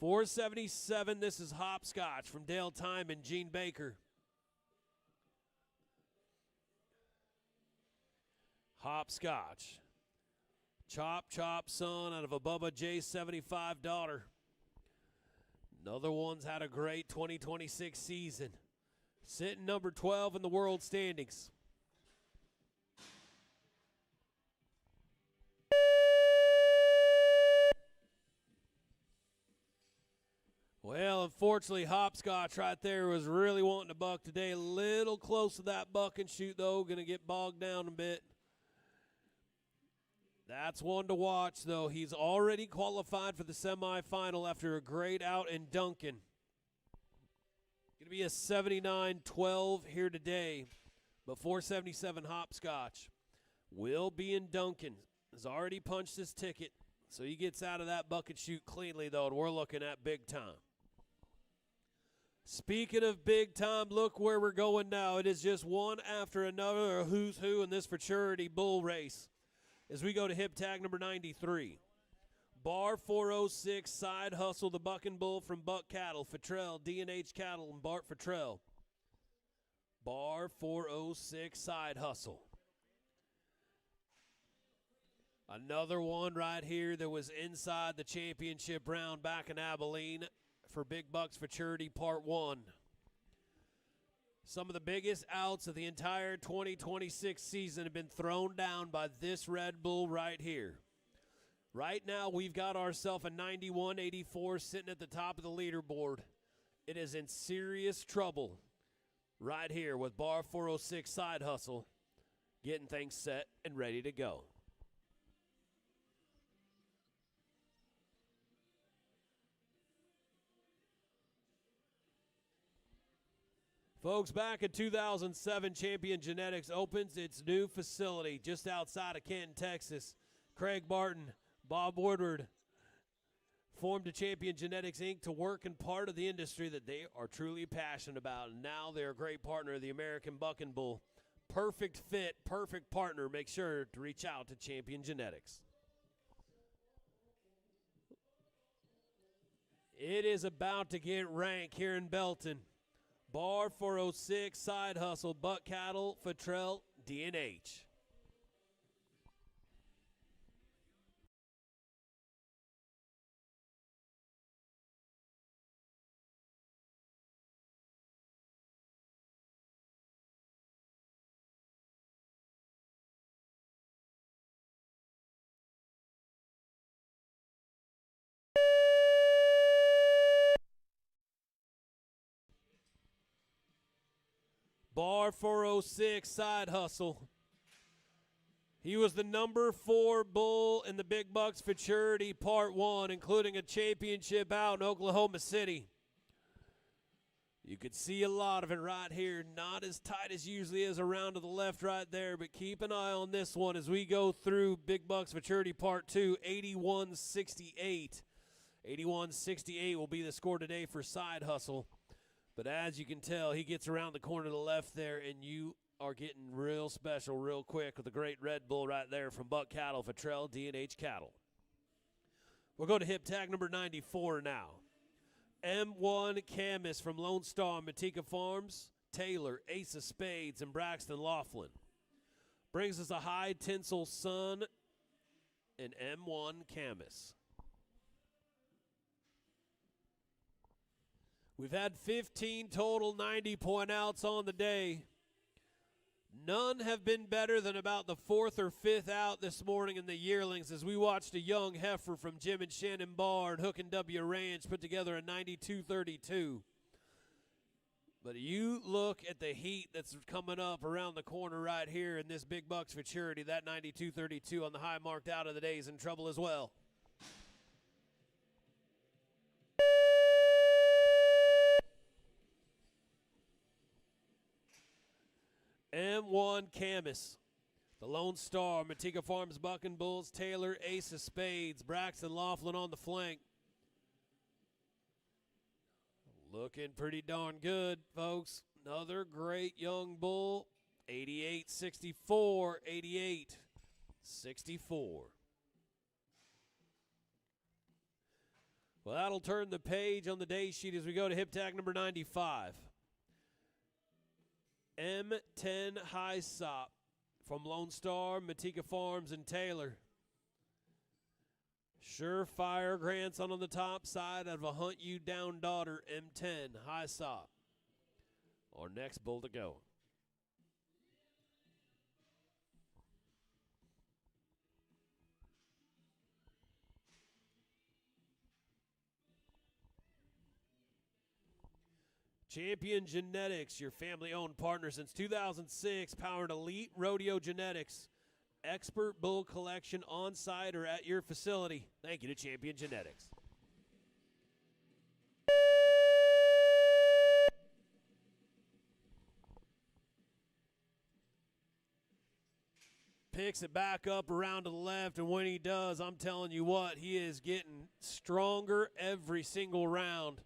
477, this is Hopscotch from Dale Time and Gene Baker. Hopscotch. Chop Chop Son out of a Bubba J 75 daughter. Another one's had a great 2026 season. Sitting number 12 in the world standings. Well, unfortunately, Hopscotch right there was really wanting to buck today. A little close to that buck and shoot, though. Going to get bogged down a bit. That's one to watch, though. He's already qualified for the semifinal after a great out in Duncan. Going to be a 79-12 here today, but 477 Hopscotch will be in Duncan. Has already punched his ticket, so he gets out of that bucket shoot cleanly, though, and we're looking at big time. Speaking of big time, look where we're going now. It is just one after another, a who's who in this Futurity bull race as we go to hip tag number 93. Bar 406, Side Hustle, the Bucking Bull from Buck Cattle, Futrell, D&H Cattle, and Bart Futrell. Bar 406, Side Hustle. Another one right here that was inside the championship round back in Abilene for Big Bucks Futurity Part 1. Some of the biggest outs of the entire 2026 season have been thrown down by this Red Bull right here. Right now, we've got ourselves a 91.84 sitting at the top of the leaderboard. It is in serious trouble right here with Bar 406 Side Hustle, getting things set and ready to go. Folks, back in 2007, Champion Genetics opens its new facility just outside of Canton, Texas. Craig Barton, Bob Woodward formed a Champion Genetics, Inc. to work in part of the industry that they are truly passionate about. And now they're a great partner of the American Bucking Bull. Perfect fit, perfect partner. Make sure to reach out to Champion Genetics. It is about to get rank here in Belton. Bar 406, Side Hustle, Buck Cattle, Futrell, D&H. Bar 406 Side Hustle. He was the number 4 bull in the Big Bucks Futurity Part 1, including a championship out in Oklahoma City. You could see a lot of it right here. Not as tight as usually is around to the left right there, but keep an eye on this one as we go through Big Bucks Futurity Part 2, 81-68. 81-68 will be the score today for Side Hustle. But as you can tell, he gets around the corner to the left there, and you are getting real special real quick with the great Red Bull right there from Buck Cattle, Futrell D&H Cattle. We'll go to hip tag number 94 now. M1 Camus from Lone Star, Matika Farms, Taylor, Ace of Spades, and Braxton Laughlin. Brings us a high tinsel sun and M1 Camus. We've had 15 total 90-point outs on the day. None have been better than about the 4th or 5th out this morning in the yearlings as we watched a young heifer from Jim and Shannon Bard, Hook and W Ranch, put together a 92-32. But you look at the heat that's coming up around the corner right here in this Big Bucks Futurity, that 92-32 on the high marked out of the day is in trouble as well. M1 Camus, the Lone Star, Matika Farms, Bucking Bulls, Taylor, Ace of Spades, Braxton Laughlin on the flank. Looking pretty darn good, folks. Another great young bull, 88-64, 88-64. Well, that'll turn the page on the day sheet as we go to hip tag number 95. M10 High Sop from Lone Star, Matika Farms, and Taylor. Surefire grandson on the top side of a Hunt You Down daughter, M10 High Sop. Our next bull to go. Champion Genetics, your family-owned partner since 2006, powered elite rodeo genetics. Expert bull collection on-site or at your facility. Thank you to Champion Genetics. Picks it back up around to the left, and when he does, I'm telling you what, he is getting stronger every single round.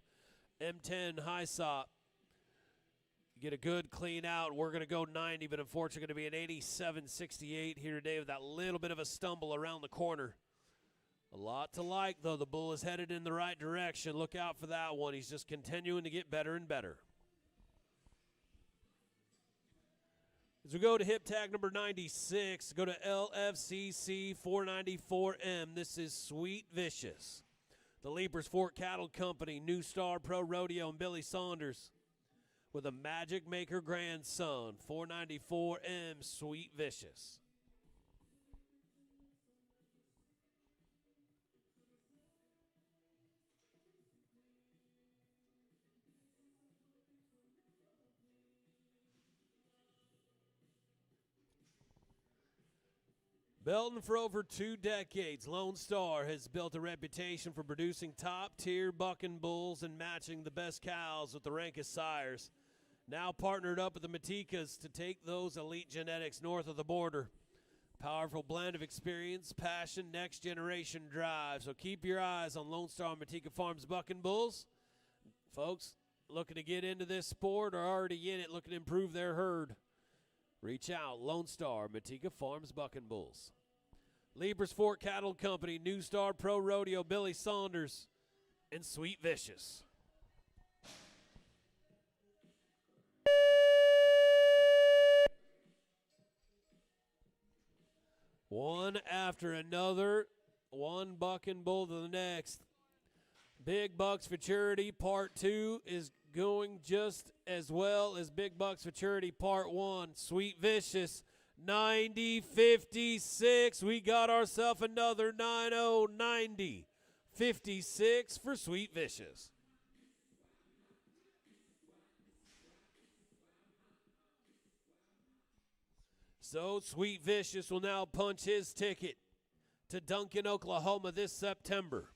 M10 High Sop. Get a good clean out. We're going to go 90, but unfortunately going to be an 87-68 here today with that little bit of a stumble around the corner. A lot to like, though. The bull is headed in the right direction. Look out for that one. He's just continuing to get better and better. As we go to hip tag number 96, go to LFCC 494M. This is Sweet Vicious. The Leapers Fork Cattle Company, New Star Pro Rodeo, and Billy Saunders with a Magic Maker grandson, 494M, Sweet Vicious. Belton for over 2 decades, Lone Star has built a reputation for producing top-tier bucking bulls and matching the best cows with the rankest sires. Now partnered up with the Matikas to take those elite genetics north of the border. Powerful blend of experience, passion, next-generation drive. So keep your eyes on Lone Star Matika Farms bucking bulls. Folks, looking to get into this sport or already in it, looking to improve their herd. Reach out, Lone Star Matika Farms bucking bulls. Leapers Fork Cattle Company, New Star Pro Rodeo, Billy Saunders, and Sweet Vicious. One after another, one bucking bull to the next. Big Bucks Futurity Part 2 is going just as well as Big Bucks Futurity Part 1. Sweet Vicious, 90-56. We got ourselves another 9-0, 90-56 for Sweet Vicious. So Sweet Vicious will now punch his ticket to Duncan, Oklahoma this September.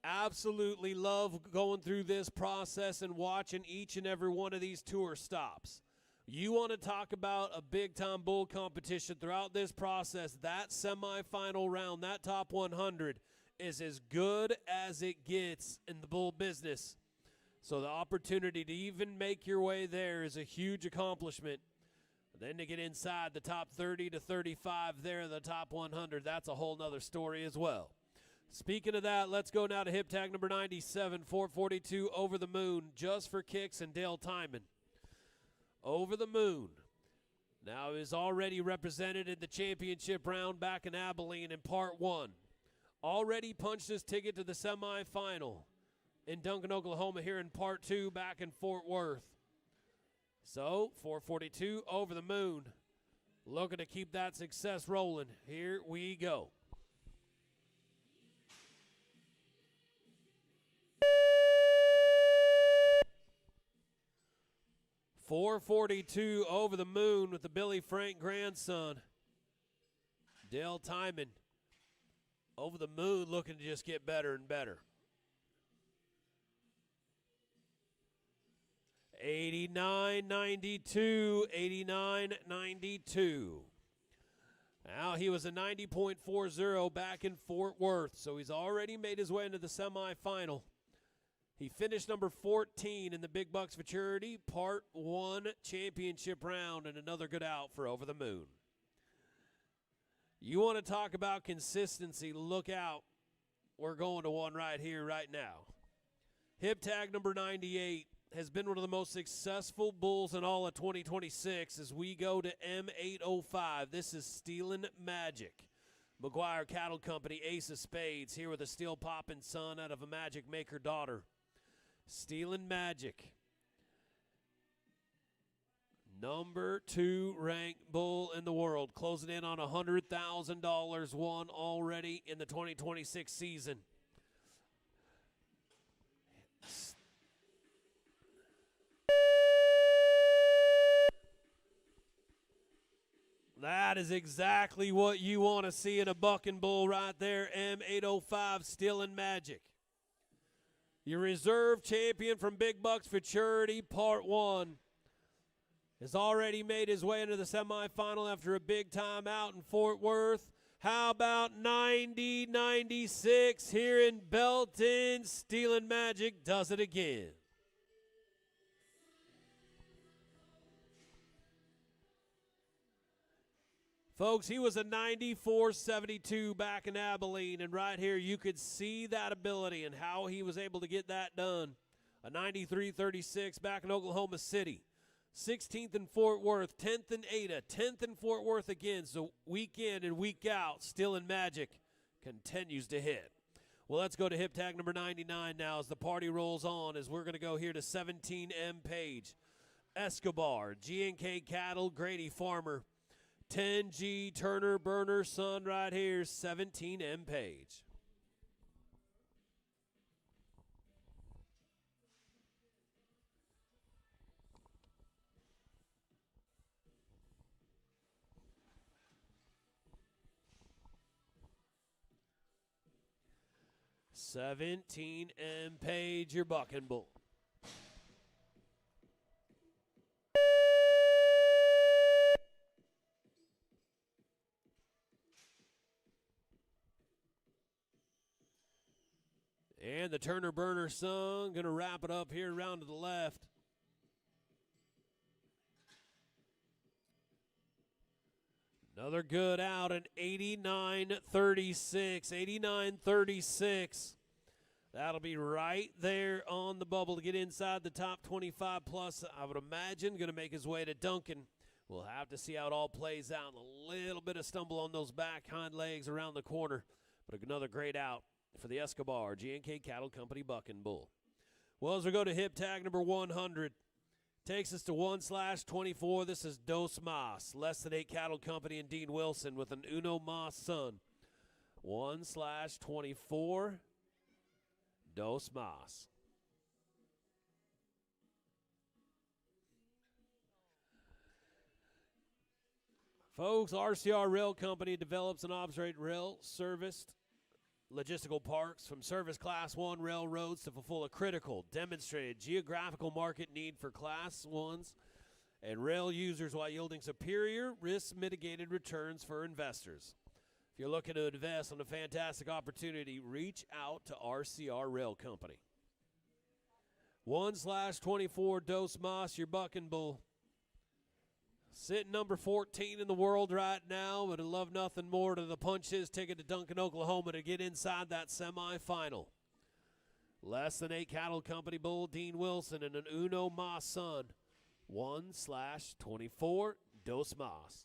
Absolutely love going through this process and watching each and every one of these tour stops. You want to talk about a big-time bull competition throughout this process, that semifinal round, that top 100 is as good as it gets in the bull business. So the opportunity to even make your way there is a huge accomplishment. Then to get inside the top 30 to 35 there in the top 100, that's a whole nother story as well. Speaking of that, let's go now to hip tag number 97, 442 Over the Moon, Just for Kicks and Dale Timon. Over the Moon now is already represented in the championship round back in Abilene in part 1. Already punched his ticket to the semifinal in Duncan, Oklahoma here in part 2 back in Fort Worth. So, 442 Over the Moon, looking to keep that success rolling. Here we go. .442 Over the Moon with the Billy Frank grandson, Dale Timon. Over the Moon looking to just get better and better. 89.92, 89.92. Now he was a 90.40 back in Fort Worth, so he's already made his way into the semifinal. He finished number 14 in the Big Bucks Futurity Part 1 championship round, and another good out for Over the Moon. You want to talk about consistency, look out. We're going to one right here, right now. Hip tag number 98 has been one of the most successful bulls in all of 2026 as we go to M805. This is Stealin' Magic. McGuire Cattle Company, Ace of Spades, here with a steel poppin' son out of a Magic Maker daughter. Stealin' Magic. Number 2 ranked bull in the world, closing in on $100,000 won already in the 2026 season. That is exactly what you want to see in a bucking bull right there, M805 Stealin' Magic. Your reserve champion from Big Bucks Futurity Part 1 has already made his way into the semifinal after a big time out in Fort Worth. How about 90-96 here in Belton? Stealin' Magic does it again. Folks, he was a 94.72 back in Abilene, and right here you could see that ability and how he was able to get that done. A 93.36 back in Oklahoma City. 16th in Fort Worth, 10th in Ada, 10th in Fort Worth again. So week in and week out, Stealin' Magic continues to hit. Well, let's go to hip tag number 99 now as the party rolls on, as we're going to go here to 17M Page. Escobar, G&K Cattle, Grady Farmer. 10G Turner Burner son right here, 17M Page. Page, your bucking bull. And the Turner Burner son going to wrap it up here around to the left. Another good out at 89.36. 89.36. That'll be right there on the bubble to get inside the top 25 plus. I would imagine going to make his way to Duncan. We'll have to see how it all plays out. A little bit of stumble on those back hind legs around the corner. But another great out for the Escobar G&K Cattle Company bucking bull. Well, as we go to hip tag number 100, takes us to 1/24. This is Dos Mas, Less Than 8 Cattle Company and Dean Wilson with an Uno Mas son. 1/24, Dos Mas. Folks, RCR Rail Company develops and operates rail serviced logistical parks from service Class 1 railroads to fulfill a critical, demonstrated geographical market need for Class 1s and rail users while yielding superior risk-mitigated returns for investors. If you're looking to invest in a fantastic opportunity, reach out to RCR Rail Company. 1/24 Dos Mas, your bucking bull. Sitting number 14 in the world right now, but I'd love nothing more to the punch his ticket to Duncan, Oklahoma to get inside that semifinal. Less than 8 cattle company bull, Dean Wilson, and an Uno Mas son. 1/24 Dos Mas.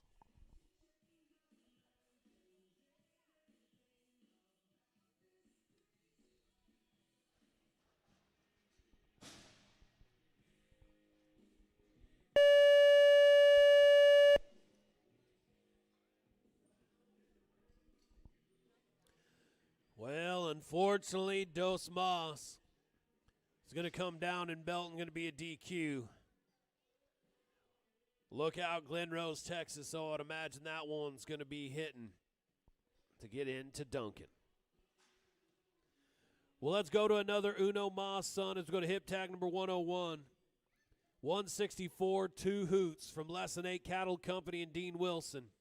Well, unfortunately, Dos Mas is going to come down in Belton, going to be a DQ. Look out, Glen Rose, Texas. So I'd imagine that one's going to be hitting to get into Duncan. Well, let's go to another Uno Mas son as we go to hip tag number 101. 164, 2 Hoots from Less Than 8 Cattle Company and Dean Wilson.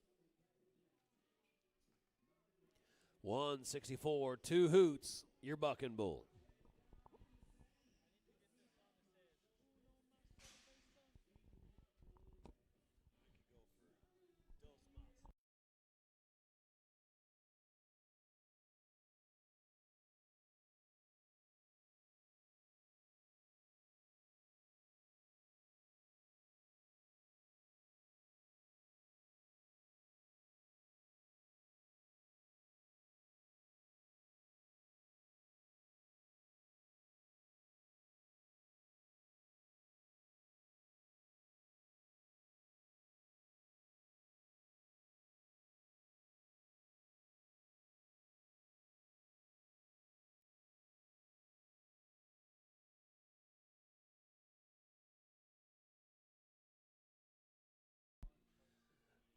164, 2 Hoots, your bucking bull.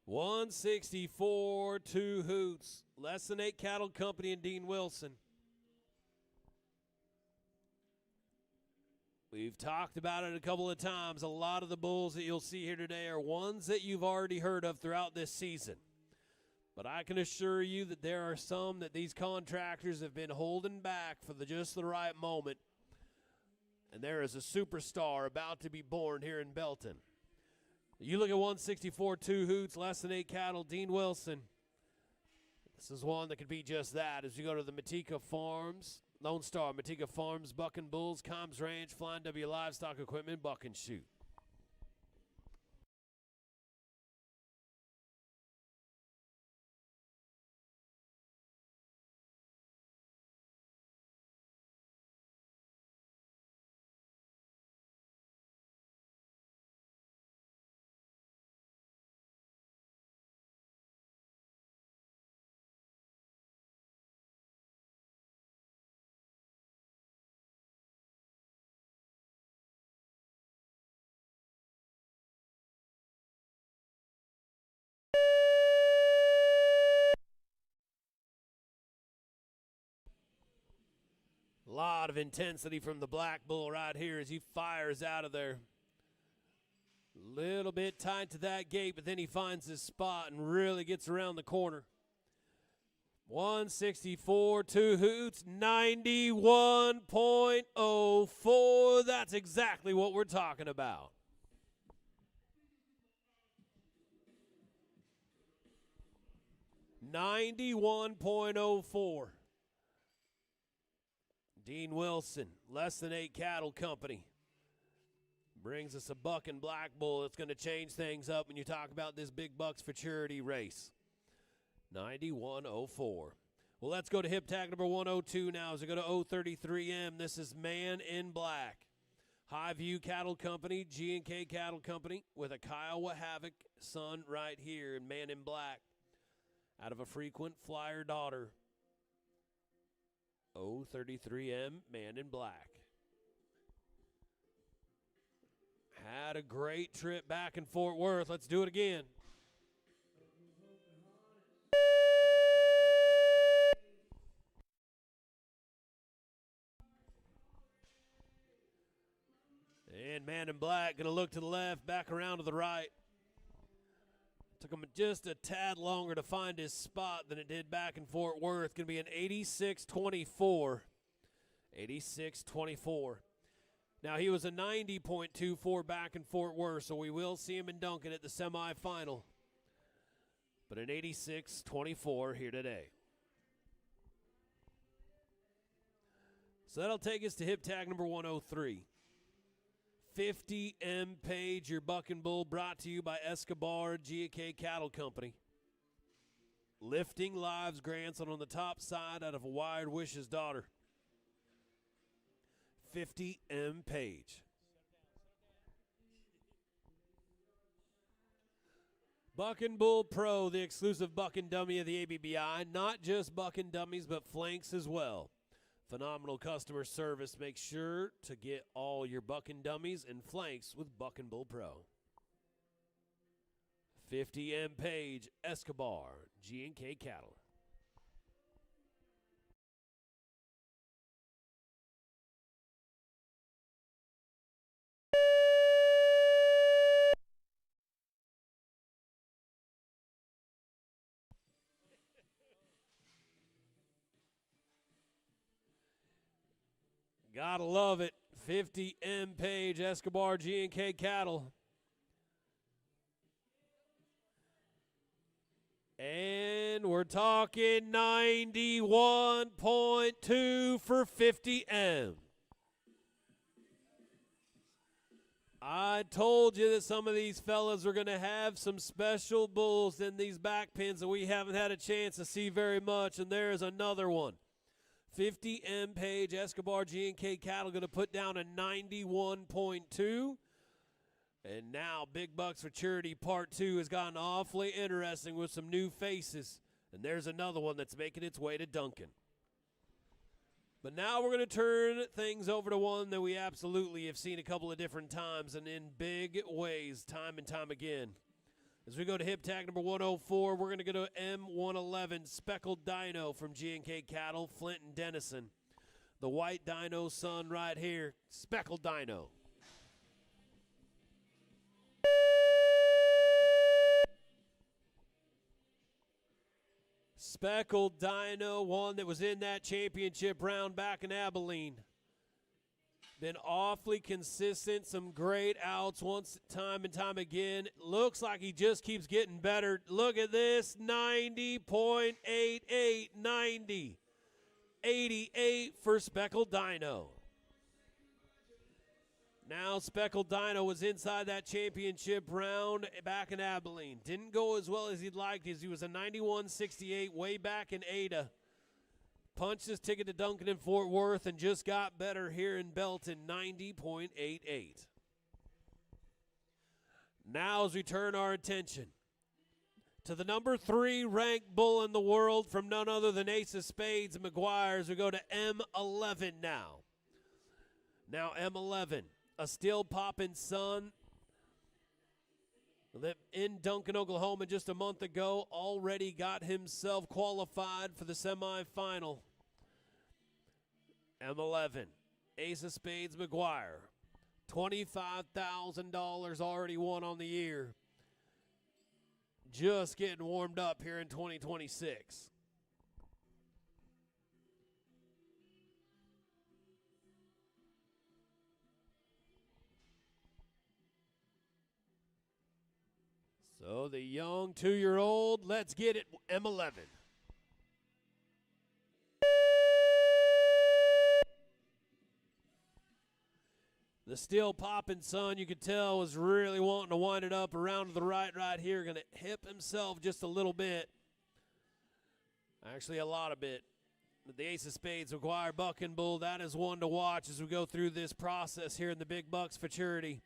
$164, 2 Hoots. Less Than 8 Cattle Company and Dean Wilson. We've talked about it a couple of times. A lot of the bulls that you'll see here today are ones that you've already heard of throughout this season. But I can assure you that there are some that these contractors have been holding back for just the right moment. And there is a superstar about to be born here in Belton. You look at 164, 2 Hoots, Less Than 8 Cattle, Dean Wilson. This is one that could be just that. As you go to the Matika Farms, Lone Star, Matika Farms, Bucking Bulls, Combs Ranch, Flying W Livestock Equipment, Buck and Shoot. A lot of intensity from the Black Bull right here as he fires out of there. Little bit tight to that gate, but then he finds his spot and really gets around the corner. 164, 2 Hoots, 91.04. That's exactly what we're talking about. $91.04. Dean Wilson, Less Than 8 Cattle Company, brings us a buck and Black Bull. It's going to change things up when you talk about this Big Bucks Futurity race. 91.04. Well, let's go to hip tag number 102 now as we go to 033M. This is Man in Black. Highview Cattle Company, G&K Cattle Company with a Kiowa Havoc son right here in Man in Black. Out of a frequent flyer daughter. 033M, Man in Black. Had a great trip back in Fort Worth. Let's do it again. man in black, going to look to the left, back around to the right. Took him just a tad longer to find his spot than it did back in Fort Worth. Going to be an 86.24. 86.24. Now, he was a 90.24 back in Fort Worth, so we will see him in Duncan at the semifinal. But an 86.24 here today. So that'll take us to hip tag number 103. 50 M Page, your buck and bull, brought to you by Escobar G&K Cattle Company. Lifting Lives grandson on the top side out of a Wired Wishes daughter. 50 M Page. Buck and Bull Pro, the exclusive buck and dummy of the ABBI. Not just buck and dummies, but flanks as well. Phenomenal customer service. Make sure to get all your buck and dummies and flanks with Buck and Bull Pro. 50 M Page, Escobar, G&K Cattle. Gotta love it. 50 M Page, Escobar, G&K Cattle. And we're talking 91.2 for 50 M. I told you that some of these fellas are going to have some special bulls in these back pins that we haven't had a chance to see very much, and there's another one. 50 M Page, Escobar, G&K Cattle going to put down a 91.2. And now Big Bucks Futurity Part 2 has gotten awfully interesting with some new faces. And there's another one that's making its way to Duncan. But now we're going to turn things over to one that we absolutely have seen a couple of different times and in big ways, time and time again. As we go to hip tag number 104, we're going to go to M111 Speckled Dino from G&K Cattle, Flint and Denison. The white dino son right here, Speckled Dino. Speckled Dino, one that was in that championship round back in Abilene. Been awfully consistent, some great outs time and time again. Looks like he just keeps getting better. Look at this, 90.88, 90. 88 for Speckled Dino. Now Speckled Dino was inside that championship round back in Abilene. Didn't go as well as he'd liked as he was a 91.68 way back in Ada. Punched his ticket to Duncan in Fort Worth and just got better here in Belton, 90.88. Now as we turn our attention to the number 3 ranked bull in the world from none other than Ace of Spades and McGuire's, we go to M11 now. Now M11, a still popping son that in Duncan, Oklahoma just a month ago, already got himself qualified for the semifinal. M11, Ace of Spades McGuire, $25,000 already won on the year. Just getting warmed up here in 2026. So the young 2-year-old, let's get it, M11. The still popping son, you could tell, was really wanting to wind it up around to the right here. Going to hip himself just a little bit. Actually, a lot of bit. The Ace of Spades, McGuire, Buck and Bull, that is one to watch as we go through this process here in the Big Bucks Futurity.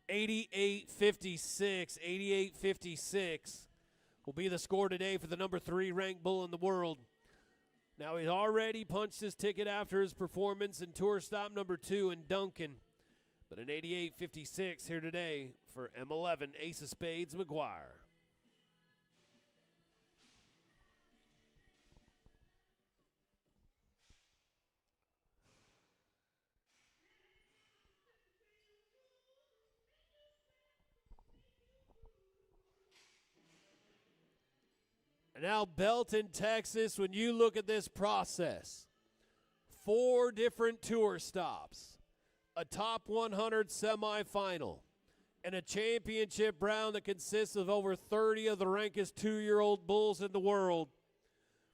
88.56, 88.56 will be the score today for the number 3 ranked bull in the world. Now, he's already punched his ticket after his performance in tour stop number 2 in Duncan. But an 88.56 here today for M11, Ace of Spades, McGuire. Now, Belton, Texas, when you look at this process, 4 different tour stops, a top 100 semifinal, and a championship round that consists of over 30 of the rankest 2-year-old bulls in the world.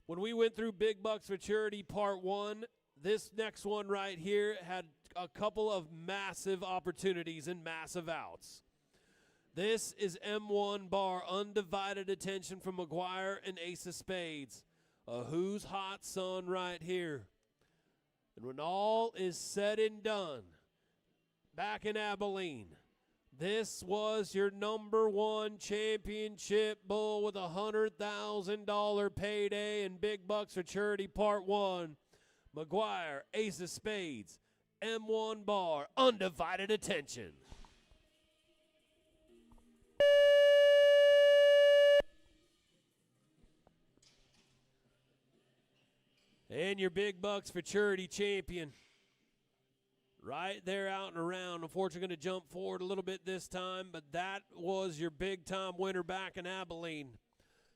When we went through Big Bucks Futurity Part 1, this next one right here had a couple of massive opportunities and massive outs. This is M1 Bar, undivided attention from McGuire and Ace of Spades. A who's hot son right here. And when all is said and done, back in Abilene, this was your number 1 championship bull with a $100,000 payday in Big Bucks Futurity Part 1. McGuire, Ace of Spades, M1 Bar, undivided attention. And your Big Bucks Futurity champion. Right there out and around. Unfortunately, going to jump forward a little bit this time, but that was your big-time winner back in Abilene.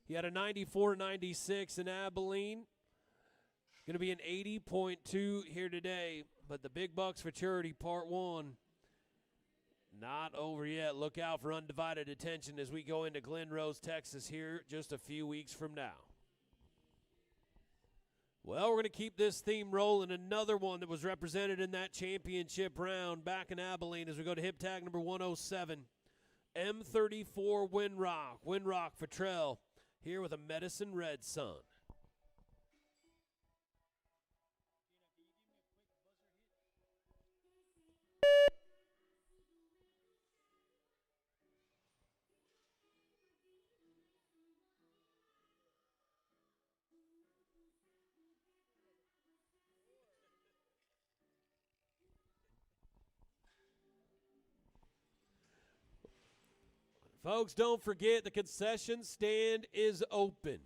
He had a 94-96 in Abilene. Going to be an 80.2 here today, but the Big Bucks Futurity Part 1 not over yet. Look out for undivided attention as we go into Glen Rose, Texas here just a few weeks from now. Well, we're going to keep this theme rolling. Another one that was represented in that championship round back in Abilene as we go to hip tag number 107. M34 Windrock. Windrock Futrell here with a Medicine Red Sun. Folks, don't forget the concession stand is open.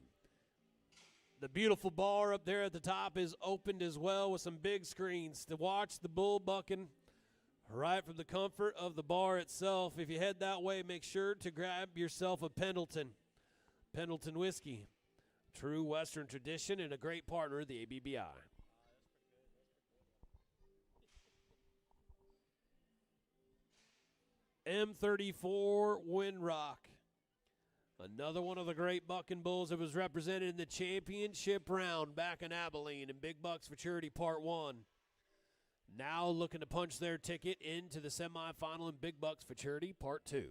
The beautiful bar up there at the top is opened as well with some big screens to watch the bull bucking right from the comfort of the bar itself. If you head that way, make sure to grab yourself a Pendleton. Pendleton whiskey. True Western tradition and a great partner of the ABBI. M34 Windrock. Another one of the great bucking bulls that was represented in the championship round back in Abilene in Big Bucks Futurity Part 1. Now looking to punch their ticket into the semifinal in Big Bucks Futurity Part 2.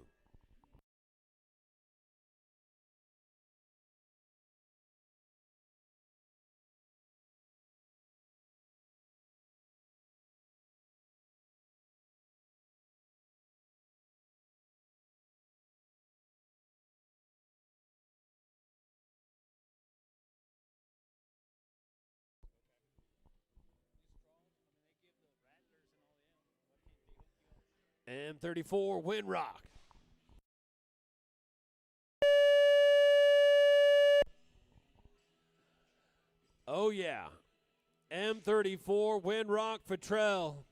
M34 Windrock. Oh, yeah. M34 Windrock Futrell.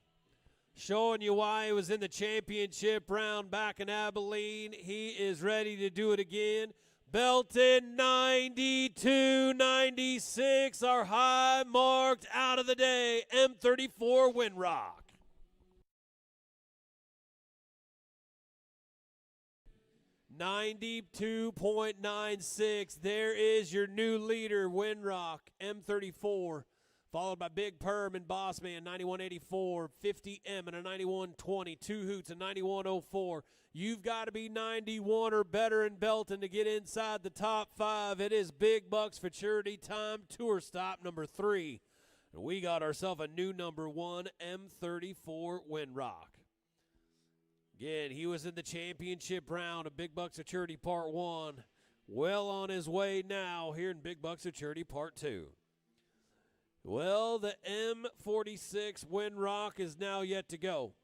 Showing you why he was in the championship round back in Abilene. He is ready to do it again. Belton 92-96. Our high marked out of the day. M34 Windrock. 92.96. There is your new leader, Windrock, M34, followed by Big Perm and Bossman, 91.84, 50M and a 91.20, Two Hoots, a 91.04. You've got to be 91 or better in Belton to get inside the top 5. It is Big Bucks Futurity time, tour stop number 3. And we got ourselves a new number 1, M34 Windrock. Again, he was in the championship round of Big Bucks Futurity Part 1. Well on his way now here in Big Bucks Futurity Part 2. Well, the M46 Windrock is now yet to go.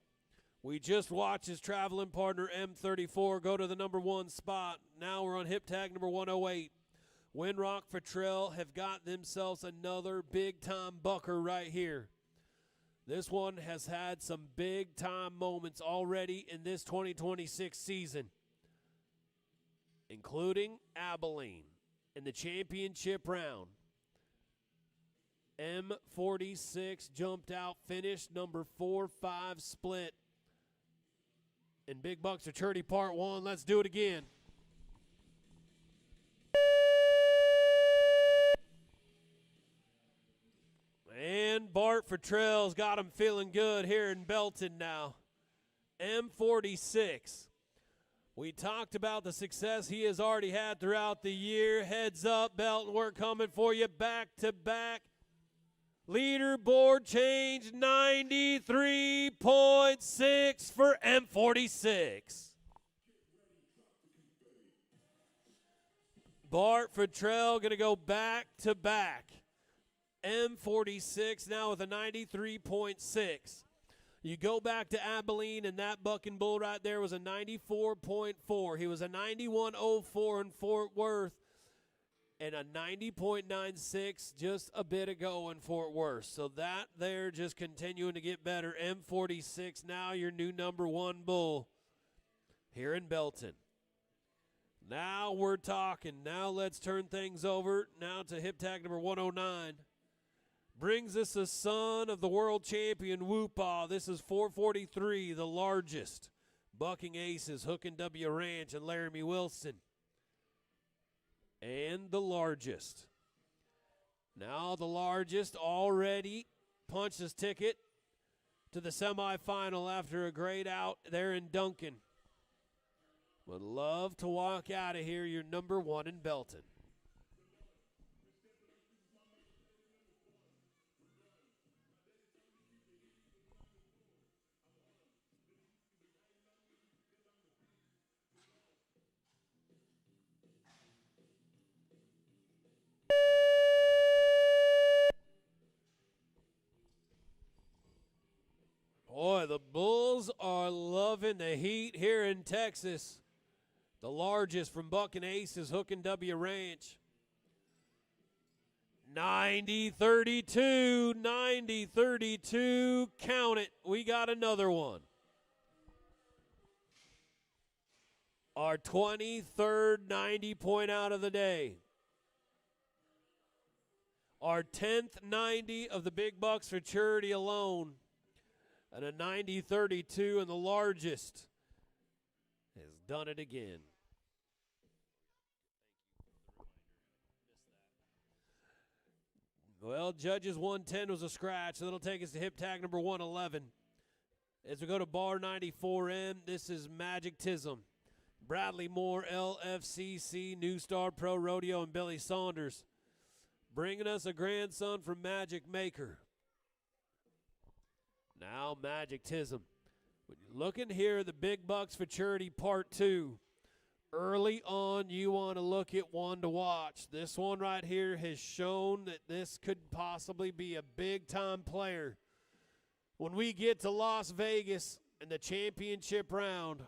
We just watched his traveling partner M34 go to the number 1 spot. Now we're on hip tag number 108. Windrock Futrell have got themselves another big-time bucker right here. This one has had some big-time moments already in this 2026 season, including Abilene. in the championship round. M46 jumped out, finished number 4-5 split in Big Bucks Futurity Part 1. Let's do it again. And Bart Futrell's got him feeling good here in Belton now. M46. We talked about the success he has already had throughout the year. Heads up, Belton, we're coming for you back to back. Leaderboard change 93.6 for M46. Bart Futrell going to go back to back. M46 now with a 93.6. You go back to Abilene, and that bucking bull right there was a 94.4. He was a 91.04 in Fort Worth and a 90.96 just a bit ago in Fort Worth. So that there just continuing to get better. M46 now your new number 1 bull here in Belton. Now we're talking. Now let's turn things over now to hip tag number 109. Brings us a son of the world champion Whoopah. This is 443, the largest. Bucking Aces, Hook and W Ranch, and Laramie Wilson. And the largest. Now the largest already punched his ticket to the semifinal after a great out there in Duncan. Would love to walk out of here your number 1 in Belton. Boy, the Bulls are loving the heat here in Texas. The largest from Bucking Aces, Hook and W Ranch. 90-32, 90-32, count it. We got another one. Our 23rd 90-point out of the day. Our 10th 90 of the Big Bucks Futurity alone. And a 90-32, and the largest has done it again. Well, Judges 110 was a scratch, so that'll take us to hip tag number 111. As we go to bar 94M, this is Magic Tism. Bradley Moore, LFCC, New Star Pro Rodeo, and Billy Saunders. Bringing us a grandson from Magic Maker. Now Magic Tism. When you're looking here at the Big Bucks Futurity Part 2, early on you want to look at one to watch. This one right here has shown that this could possibly be a big-time player. When we get to Las Vegas in the championship round,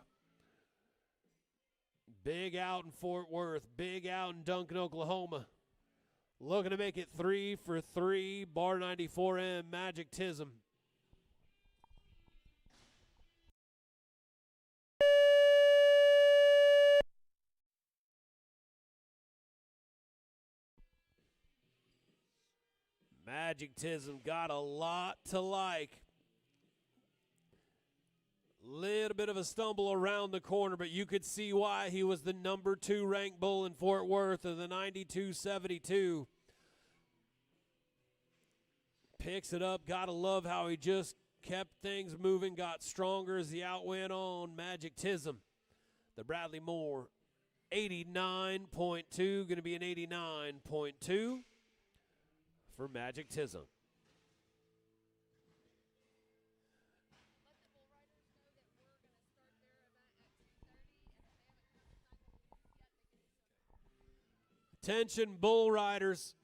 big out in Fort Worth, big out in Duncan, Oklahoma. Looking to make it 3 for 3, bar 94M, Magic Tism. Magic Tism got a lot to like. Little bit of a stumble around the corner, but you could see why he was the number 2 ranked bull in Fort Worth of the 92.72. Picks it up. Gotta love how he just kept things moving, got stronger as the out went on. Magic Tism, the Bradley Moore, 89.2, going to be an 89.2 for Magic Tism. Attention, bull riders,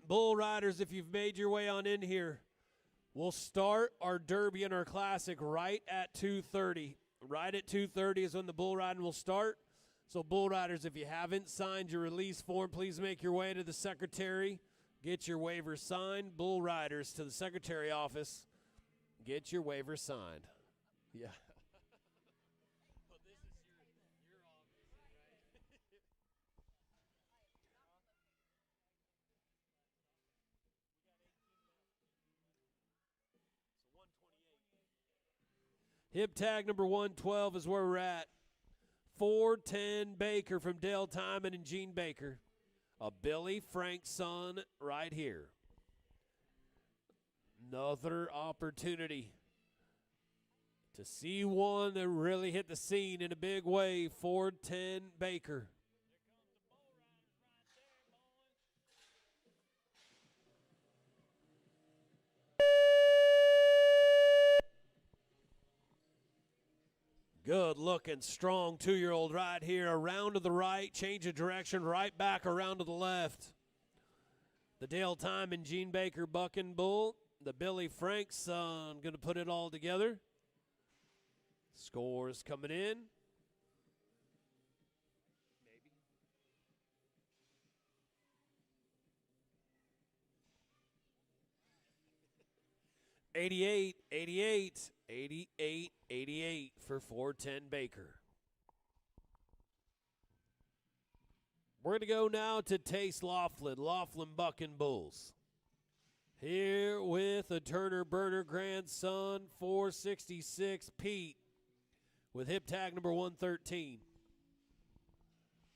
if you've made your way on in here, we'll start our Derby and our Classic right at 2:30. Right at 2:30 is when the bull riding will start. So bull riders, if you haven't signed your release form, please make your way to the secretary. Get your waiver signed. Bull riders to the secretary office. Get your waiver signed. Yeah. Well, this is your obviously, right? Hip tag number 112 is where we're at. 410 Baker from Dale Timon and Gene Baker. A Billy Frank son right here. Another opportunity to see one that really hit the scene in a big way. 410 Baker. Good looking, strong 2-year-old right here. Around to the right, change of direction, right back around to the left. The Dale Timon, Gene Baker bucking bull. The Billy Frank son going to put it all together. Scores coming in. 88, 88, 88, 88 for 410 Baker. We're going to go now to Taste Laughlin bucking bulls. Here with a Turner Burner grandson, 466 Pete, with hip tag number 113.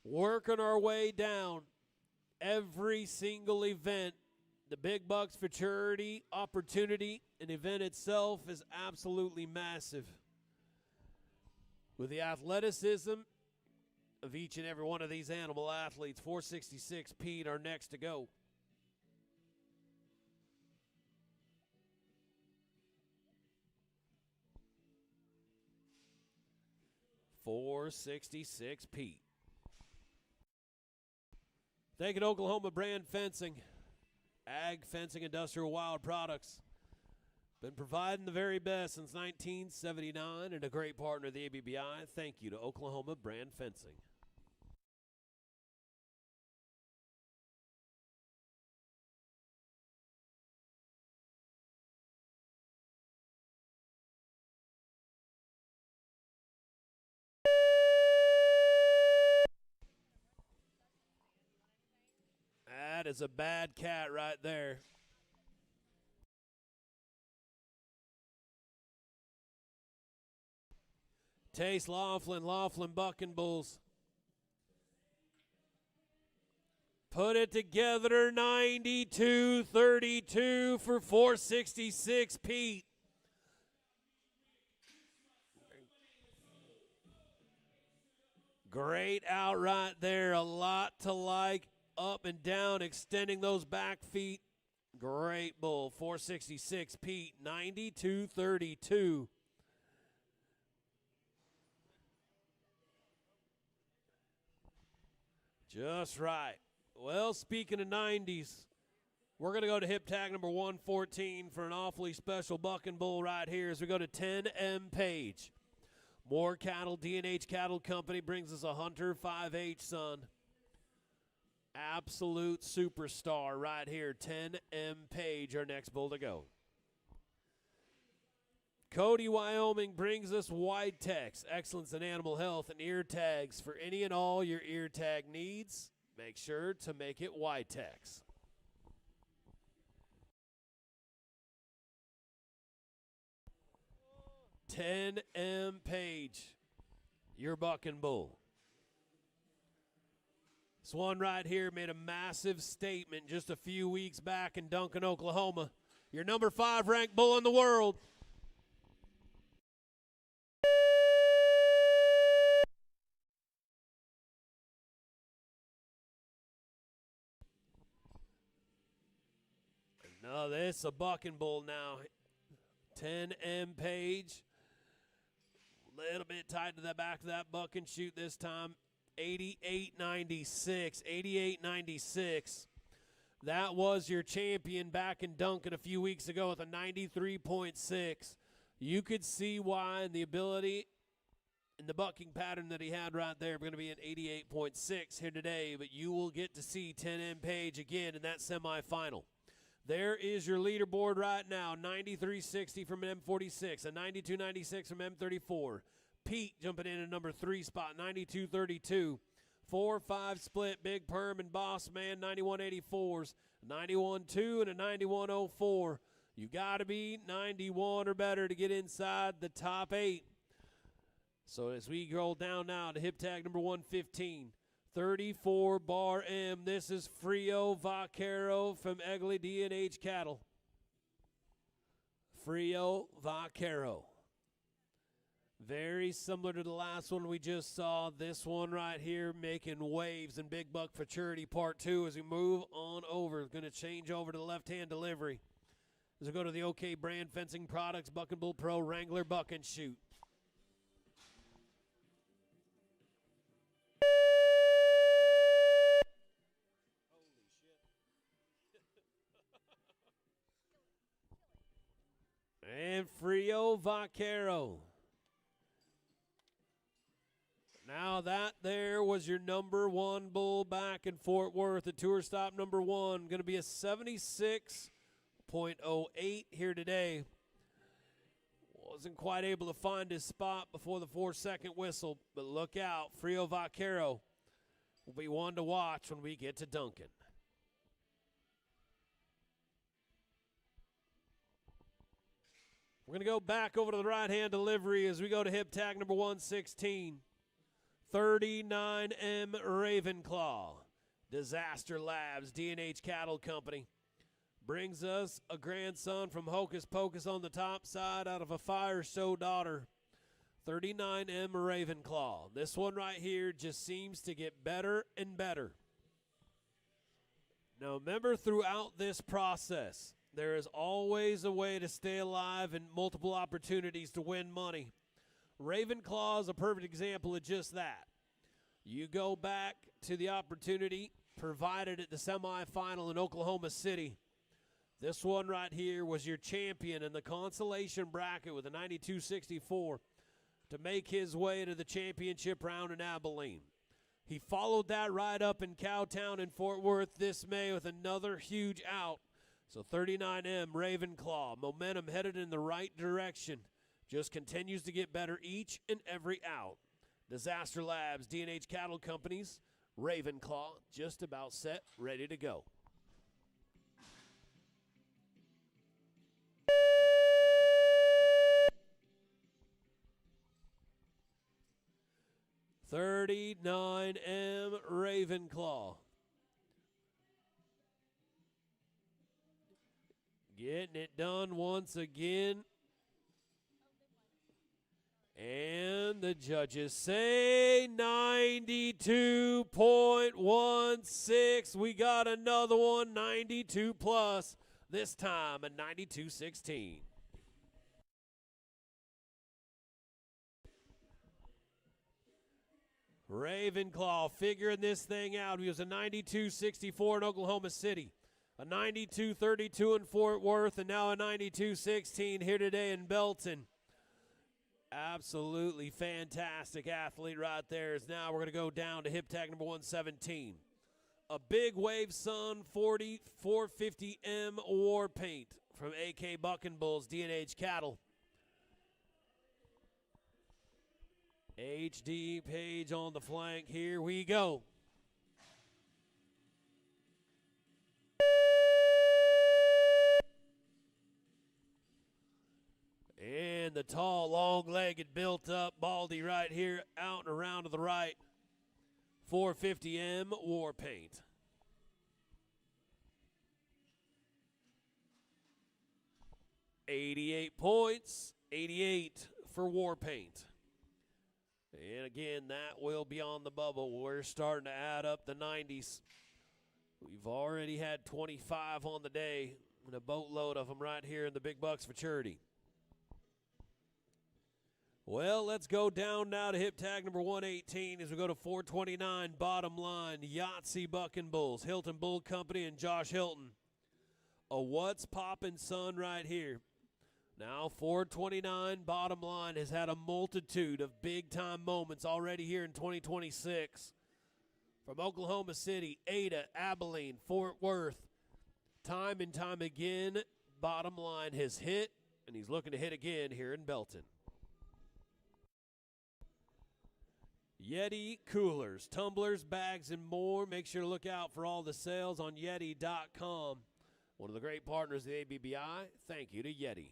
Working our way down every single event. The Big Bucks Futurity opportunity, an event itself, is absolutely massive. With the athleticism of each and every one of these animal athletes, 466 Pete are next to go. .466 Pete. Thank you to Oklahoma Brand Fencing. Ag Fencing Industrial Wild Products. Been providing the very best since 1979 and a great partner of the ABBI. Thank you to Oklahoma Brand Fencing. That is a bad cat right there. Taste Laughlin bucking bulls. Put it together, 92-32 for 466 Pete. Great out right there, a lot to like. Up and down, extending those back feet. Great bull. 466 Pete, 92-32. Just right. Well, speaking of 90s, we're going to go to hip tag number 114 for an awfully special bucking bull right here as we go to 10M Page. More Cattle, D&H Cattle Company brings us a Hunter 5H son. Absolute superstar right here. 10M Page, our next bull to go. Cody, Wyoming brings us Wide Tex, excellence in animal health and ear tags for any and all your ear tag needs. Make sure to make it Wide Tex. .10M Page, your bucking bull. This one right here made a massive statement just a few weeks back in Duncan, Oklahoma. Your number 5 ranked bull in the world. No, this is a bucking bull now. 10M Page. A little bit tight to the back of that bucking chute this time. 88.96, 88.96. That was your champion back in Duncan a few weeks ago with a 93.6. You could see why, and the ability and the bucking pattern that he had right there. We're going to be at 88.6 here today, but you will get to see 10M Page again in that semifinal. There is your leaderboard right now. 93.60 from M46, a 92.96 from M34. Pete jumping in at number 3 spot, 92.32. 4-5 split, Big Perm and Boss Man, 91.84s, 91.2 and a 91.04. You got to be 91 or better to get inside the top 8. So as we roll down now to hip tag number 115, 34 bar M. This is Frio Vaquero from Egley D&H Cattle. Frio Vaquero. Very similar to the last one we just saw. This one right here making waves in Big Buck Futurity Part 2 as we move on over. Going to change over to the left-hand delivery. As we go to the OK Brand Fencing Products, Buck and Bull Pro Wrangler Buck and Shoot. And Frio Vaquero. Now that there was your number 1 bull back in Fort Worth at tour stop number 1. Going to be a 76.08 here today. Wasn't quite able to find his spot before the 4-second whistle, but look out. Frio Vaquero will be one to watch when we get to Duncan. We're going to go back over to the right-hand delivery as we go to hip tag number 116. 39M Ravenclaw. Disaster Labs, D&H Cattle Company. Brings us a grandson from Hocus Pocus on the top side out of a fire show daughter. 39M Ravenclaw. This one right here just seems to get better and better. Now remember, throughout this process, there is always a way to stay alive and multiple opportunities to win money. Ravenclaw is a perfect example of just that. You go back to the opportunity provided at the semifinal in Oklahoma City. This one right here was your champion in the consolation bracket with a 92.64 to make his way to the championship round in Abilene. He followed that right up in Cowtown in Fort Worth this May with another huge out. So 39M Ravenclaw, momentum headed in the right direction. Just continues to get better each and every out. Disaster Labs, D&H Cattle Companies, Ravenclaw, just about set, ready to go. $39M Ravenclaw. Getting it done once again. And the judges say 92.16. We got another one, 92 plus. This time a 92.16. Ravenclaw figuring this thing out. He was a 92.64 in Oklahoma City, a 92.32 in Fort Worth, and now a 92.16 here today in Belton. Absolutely fantastic athlete right there. Is now we're going to go down to hip tag number 117. A Big Wave Sun 450M War Paint from AK Buck and Bulls, D&H Cattle. HD Page on the flank. Here we go. And the tall, long-legged, built-up Baldy right here, out and around to the right. 450M War Paint. $88 points, 88 for War Paint. And again, that will be on the bubble. We're starting to add up the 90s. We've already had 25 on the day, and a boatload of them right here in the Big Bucks Futurity. Well, let's go down now to hip tag number 118 as we go to 429 bottom line. Yahtzee Buck and Bulls, Hilton Bull Company and Josh Hilton. A what's poppin' son right here. Now 429 bottom line has had a multitude of big-time moments already here in 2026. From Oklahoma City, Ada, Abilene, Fort Worth. Time and time again, bottom line has hit, and he's looking to hit again here in Belton. Yeti coolers, tumblers, bags, and more. Make sure to look out for all the sales on Yeti.com. one of the great partners of the ABBI. Thank you to Yeti.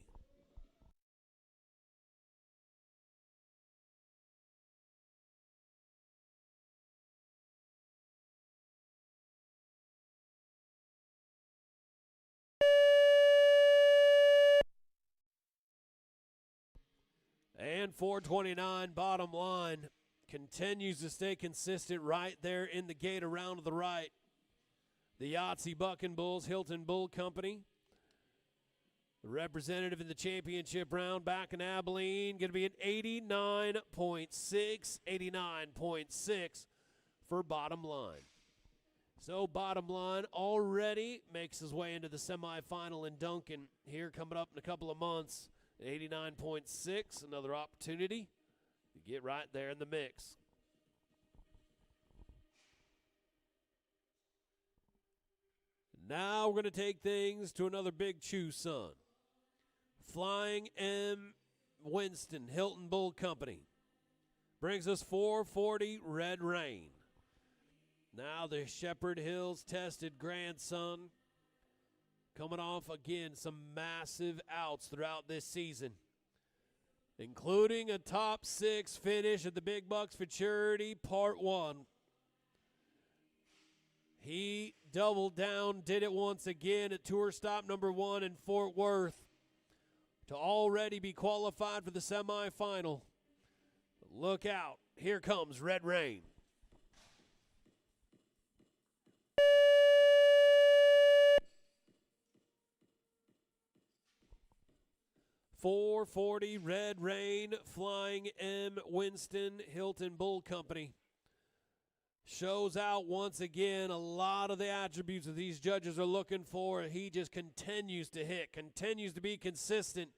And 429 bottom line continues to stay consistent right there in the gate around to the right. The Yahtzee Bucking Bulls Hilton Bull Company. The representative in the championship round back in Abilene, going to be an 89.6, 89.6 for bottom line. So bottom line already makes his way into the semifinal in Duncan here coming up in a couple of months. 89.6, another opportunity to get right there in the mix. Now we're going to take things to another big chew, son. Flying M. Winston, Hilton Bull Company. Brings us 440 Red Rain. Now the Shepherd Hills tested grandson. Coming off, again, some massive outs throughout this season, including a top 6 finish at the Big Bucks Futurity Part 1. He doubled down, did it once again at tour stop number 1 in Fort Worth to already be qualified for the semifinal. Look out. Here comes Red Rain. .440 Red Rain, Flying M. Winston, Hilton Bull Company. Shows out once again a lot of the attributes that these judges are looking for. He just continues to hit, continues to be consistent.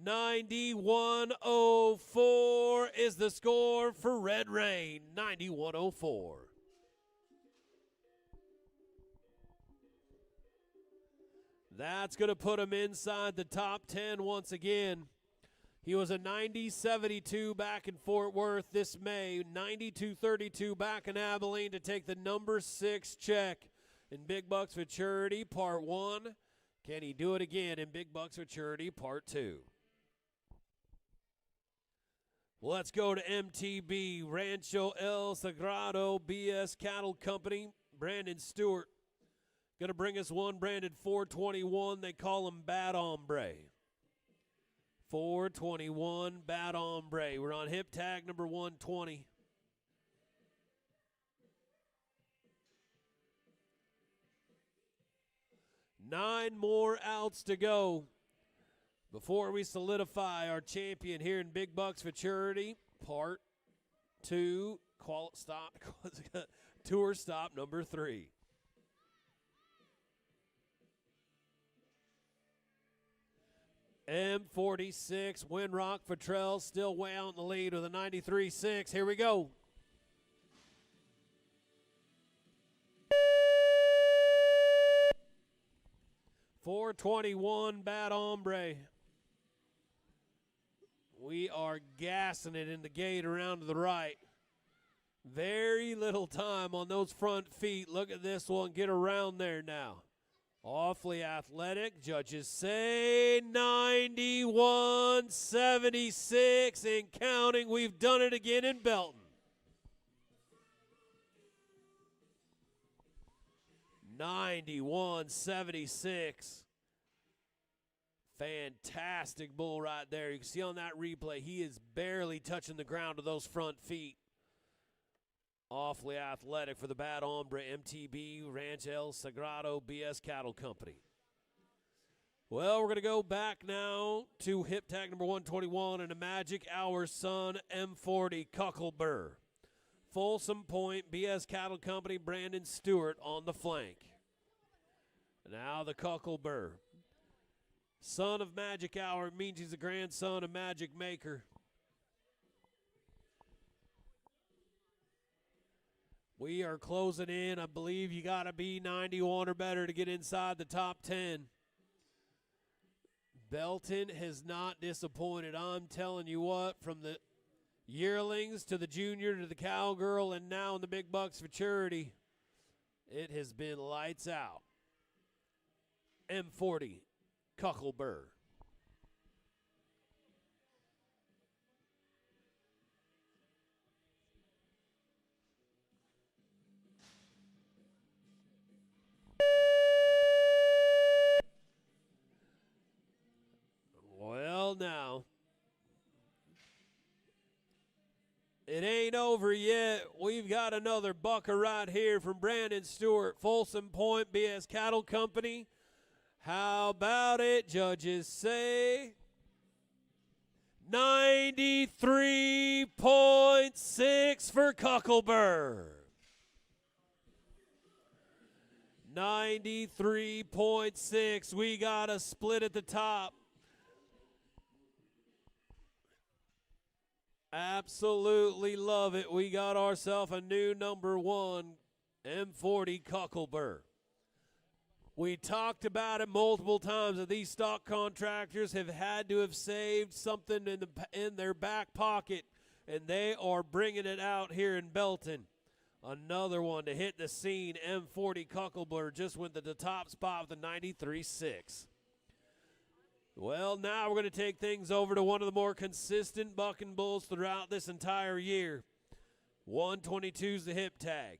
91.04 is the score for Red Rain, 91.04. That's going to put him inside the top 10 once again. He was a 90.72 back in Fort Worth this May, 92.32 back in Abilene to take the number 6 check in Big Bucks Futurity Part 1. Can he do it again in Big Bucks Futurity Part 2? Let's go to MTB, Rancho El Sagrado BS Cattle Company, Brandon Stewart. Going to bring us one branded 421. They call him Bad Hombre. 421 Bad Hombre. We're on hip tag number 120. Nine more outs to go before we solidify our champion here in Big Bucks Futurity Part 2. Tour stop number 3. M46, Windrock Futrell still way out in the lead with a 93.6. Here we go. .421 Bad Hombre. We are gassing it in the gate around to the right. Very little time on those front feet. Look at this one. Get around there now. Awfully athletic. Judges say 91.76 and counting. We've done it again in Belton. 91.76. Fantastic bull right there. You can see on that replay, he is barely touching the ground with those front feet. Awfully athletic for the Bad Hombre, MTB, Ranch El Sagrado, BS Cattle Company. Well, we're going to go back now to hip tag number 121 and a Magic Hour Son M40 Cuckelburr. Folsom Point, BS Cattle Company, Brandon Stewart on the flank. Now the Cuckelburr. Son of Magic Hour means he's the grandson of Magic Maker. We are closing in. I believe you got to be 91 or better to get inside the top 10. Belton has not disappointed. I'm telling you what, from the yearlings to the junior to the cowgirl and now in the Big Bucks Futurity, it has been lights out. M40 Cuckelburr. Well, now, it ain't over yet. We've got another bucker right here from Brandon Stewart, Folsom Point BS Cattle Company. How about it, judges say? 93.6 for Cuckelburr. 93.6. We got a split at the top. Absolutely love it. We got ourselves a new number one, M40 Cuckelburr. We talked about it multiple times that these stock contractors have had to have saved something in their back pocket, and they are bringing it out here in Belton. Another one to hit the scene. M40 Cuckelburr just went to the top spot with a 93.6. Well, now we're going to take things over to one of the more consistent bucking bulls throughout this entire year. 122 is the hip tag.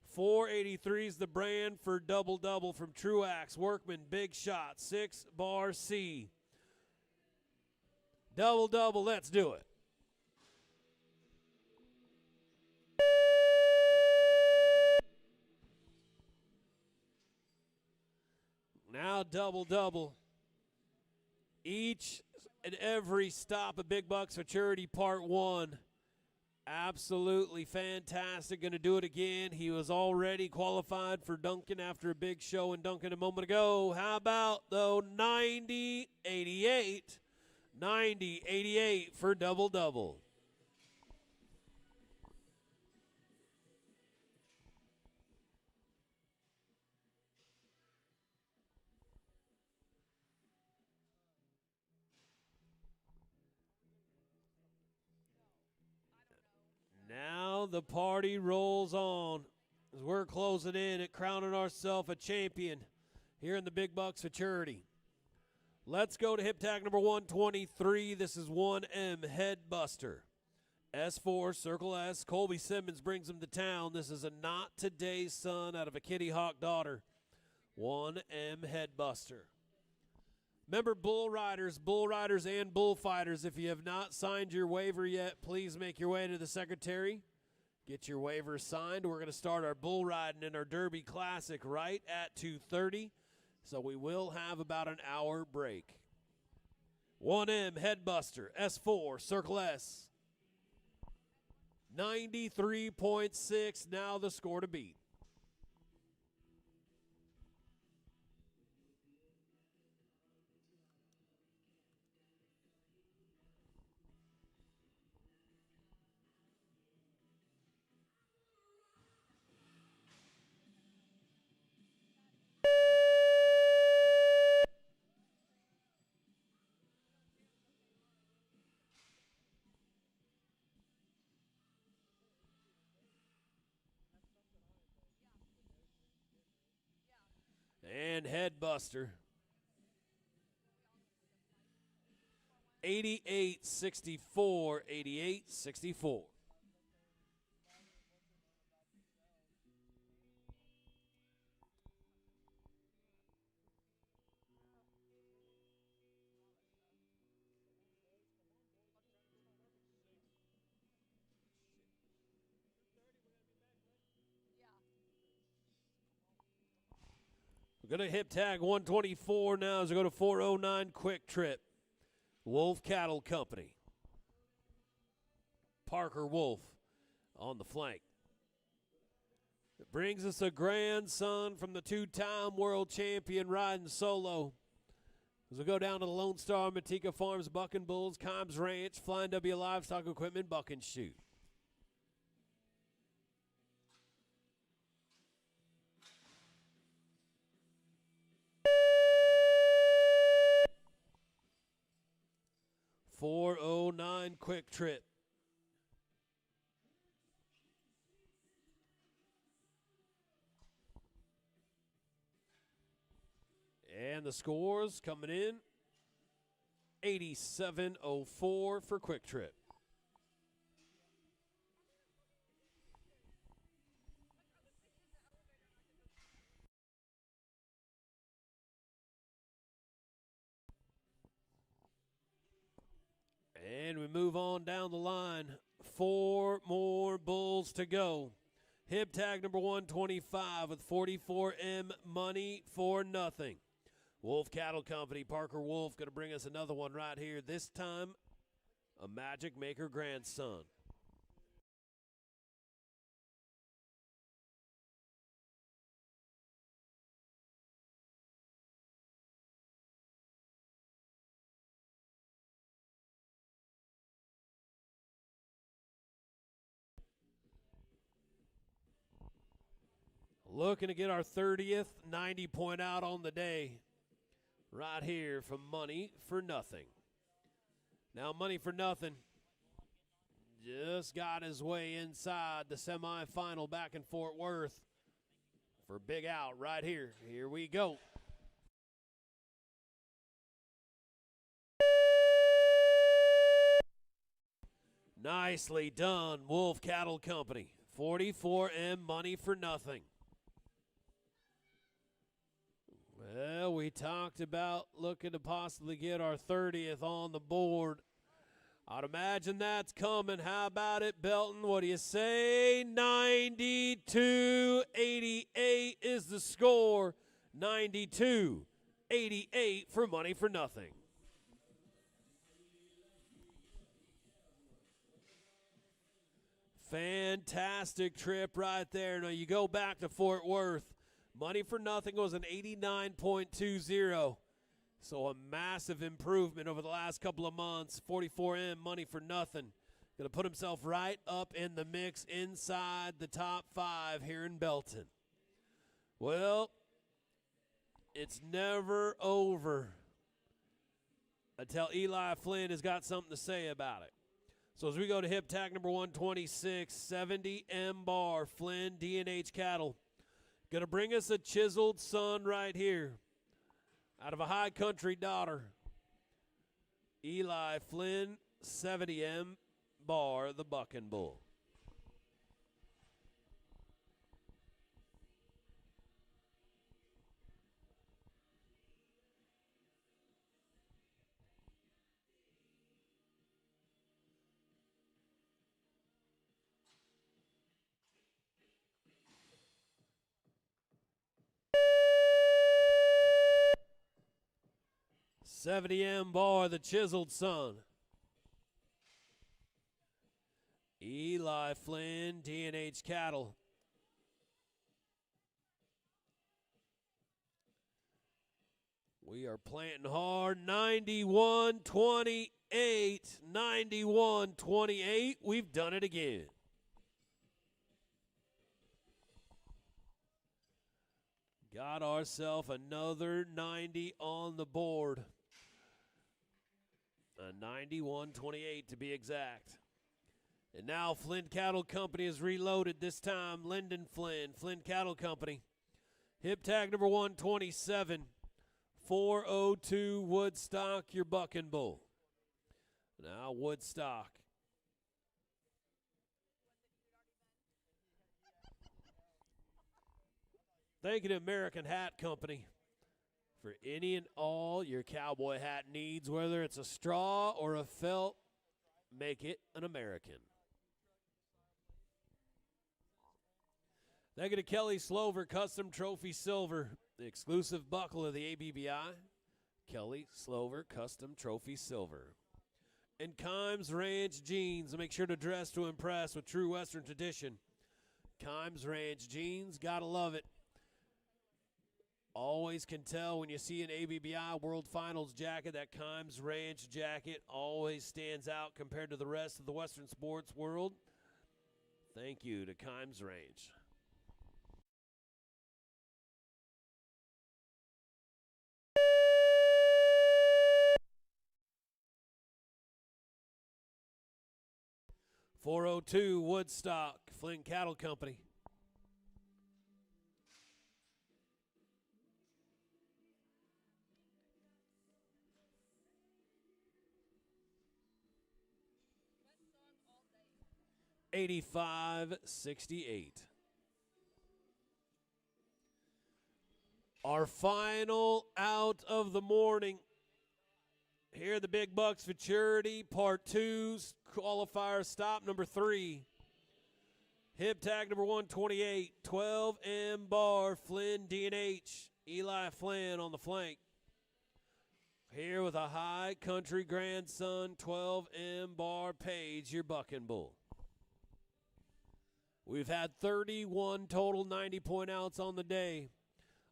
483 is the brand for double-double from Truax, Workman, Big Shot, 6 Bar C. Double-double, let's do it. Now double-double. Each and every stop of Big Bucks Futurity Part 1. Absolutely fantastic. Going to do it again. He was already qualified for Duncan after a big show in Duncan a moment ago. How about, though, 90-88? 90-88 for double-double. Now the party rolls on as we're closing in at crowning ourselves a champion here in the Big Bucks Futurity. Let's go to hip tag number 123. This is 1M Headbuster. S4 Circle S. Colby Simmons brings him to town. This is a not today's son out of a Kitty Hawk daughter. 1M Headbuster. Remember, bull riders, and bullfighters, if you have not signed your waiver yet, please make your way to the secretary. Get your waiver signed. We're going to start our bull riding in our Derby Classic right at 2:30, so we will have about an hour break. 1M Headbuster, S4 Circle S. 93.6, now the score to beat. And Headbuster. 88-64, 88-64. We're going to hip tag 124 now as we go to 409 Quick Trip. Wolf Cattle Company. Parker Wolf on the flank. It brings us a grandson from the two-time world champion riding solo. As we go down to the Lone Star, Matika Farms, Bucking Bulls, Combs Ranch, Flying W Livestock Equipment, Buck and Shoot. .409 Quick Trip. And the scores coming in, 87.04 for Quick Trip. And we move on down the line. 4 more bulls to go. Hip tag number 125 with 44M Money for Nothing. Wolf Cattle Company, Parker Wolf, going to bring us another one right here. This time, a Magic Maker grandson. Looking to get our 30th 90 point out on the day. Right here from Money for Nothing. Now Money for Nothing just got his way inside the semifinal back in Fort Worth for Big Out right here. Here we go. Nicely done, Wolf Cattle Company. 44M Money for Nothing. Well, we talked about looking to possibly get our 30th on the board. I'd imagine that's coming. How about it, Belton? What do you say? 92-88 is the score. 92-88 for Money for Nothing. Fantastic trip right there. Now you go back to Fort Worth. Money for Nothing was an 89.20. So a massive improvement over the last couple of months. 44M Money for Nothing. Going to put himself right up in the mix inside the top 5 here in Belton. Well, it's never over until Eli Flynn has got something to say about it. So as we go to hip tag number 126, 70M bar, Flynn D&H Cattle. Going to bring us a chiseled son right here out of a high country daughter. Eli Flynn, 70M bar, the Bucking Bull. $70M bar, the chiseled son. Eli Flynn, D&H Cattle. We are planting hard. 91-28. 91-28. We've done it again. Got ourselves another 90 on the board. A 91-28 to be exact. And now Flynn Cattle Company is reloaded. This time, Lyndon Flynn, Flynn Cattle Company. Hip tag number 127, 402 Woodstock, your Bucking Bull. Now Woodstock. Thank you to American Hat Company for any and all your cowboy hat needs, whether it's a straw or a felt, make it an American. Thank you to Kelly Slover, Custom Trophy Silver, the exclusive buckle of the ABBI. Kelly Slover, Custom Trophy Silver. And Kimes Ranch Jeans, make sure to dress to impress with true Western tradition. Kimes Ranch Jeans, gotta love it. Always can tell when you see an ABBI World Finals jacket, that Kimes Ranch jacket always stands out compared to the rest of the Western sports world. Thank you to Kimes Ranch. .402 Woodstock, Flynn Cattle Company. 85-68. Our final out of the morning. Here, the Big Bucks Futurity, Part 2's qualifier stop number 3. Hip tag number 128, 12M bar, Flynn D&H, Eli Flynn on the flank. Here with a high country grandson, 12M bar, Page, your bucking bull. We've had 31 total 90-point outs on the day.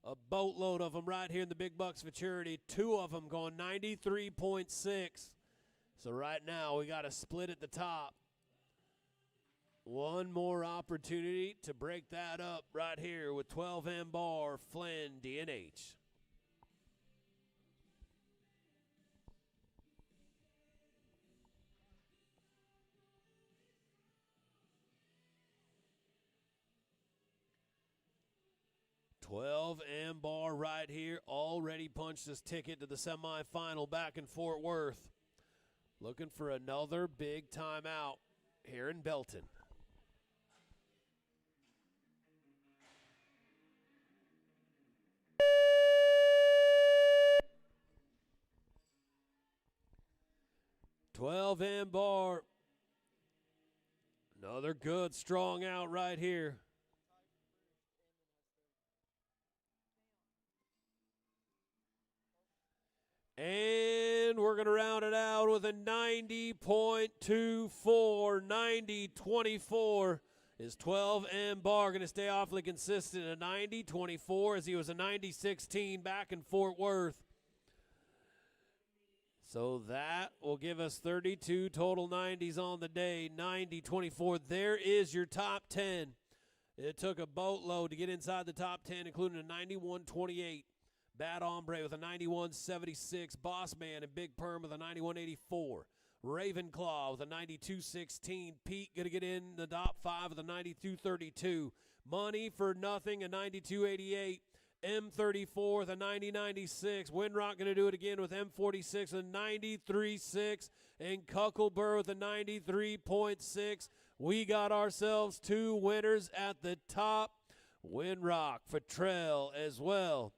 A boatload of them right here in the Big Bucks Futurity. 2 of them going 93.6. So right now we got a split at the top. One more opportunity to break that up right here with 12M bar, Flynn D&H. M bar right here already punched his ticket to the semifinal back in Fort Worth. Looking for another big timeout here in Belton. M bar. Another good strong out right here. And we're going to round it out with a 90.24, 90-24. Is 12M bar going to stay awfully consistent at 90-24 as he was a 90-16 back in Fort Worth. So that will give us 32 total 90s on the day, 90-24. There is your top 10. It took a boatload to get inside the top 10, including a 91-28. Bad Hombre with a 91-76. Boss Man and Big Perm with a 91-84. Ravenclaw with a 92-16. Pete going to get in the top 5 with a 92-32. Money for Nothing, a 92-88. M34 with a 90-96. Windrock going to do it again with M46 a 93-6. And Cuckelburr with a 93.6. We got ourselves 2 winners at the top. Windrock, Futrell as well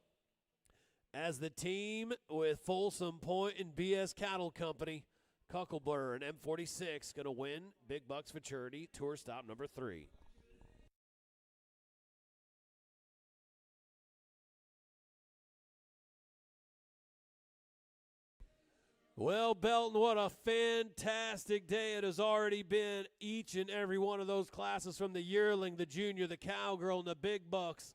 as the team with Folsom Point and BS Cattle Company. Cuckelburr and M46 going to win Big Bucks Futurity Tour Stop number 3. Well, Belton, what a fantastic day it has already been. Each and every one of those classes, from the yearling, the junior, the cowgirl, and the big bucks.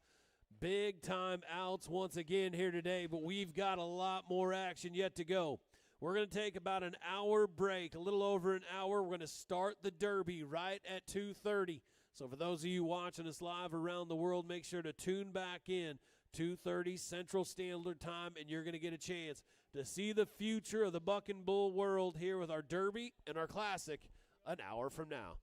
Big time outs once again here today, but we've got a lot more action yet to go. We're going to take about an hour break, a little over an hour. We're going to start the Derby right at 2:30. So for those of you watching us live around the world, make sure to tune back in, 2:30 Central Standard Time, and you're going to get a chance to see the future of the Buck and Bull world here with our Derby and our Classic an hour from now.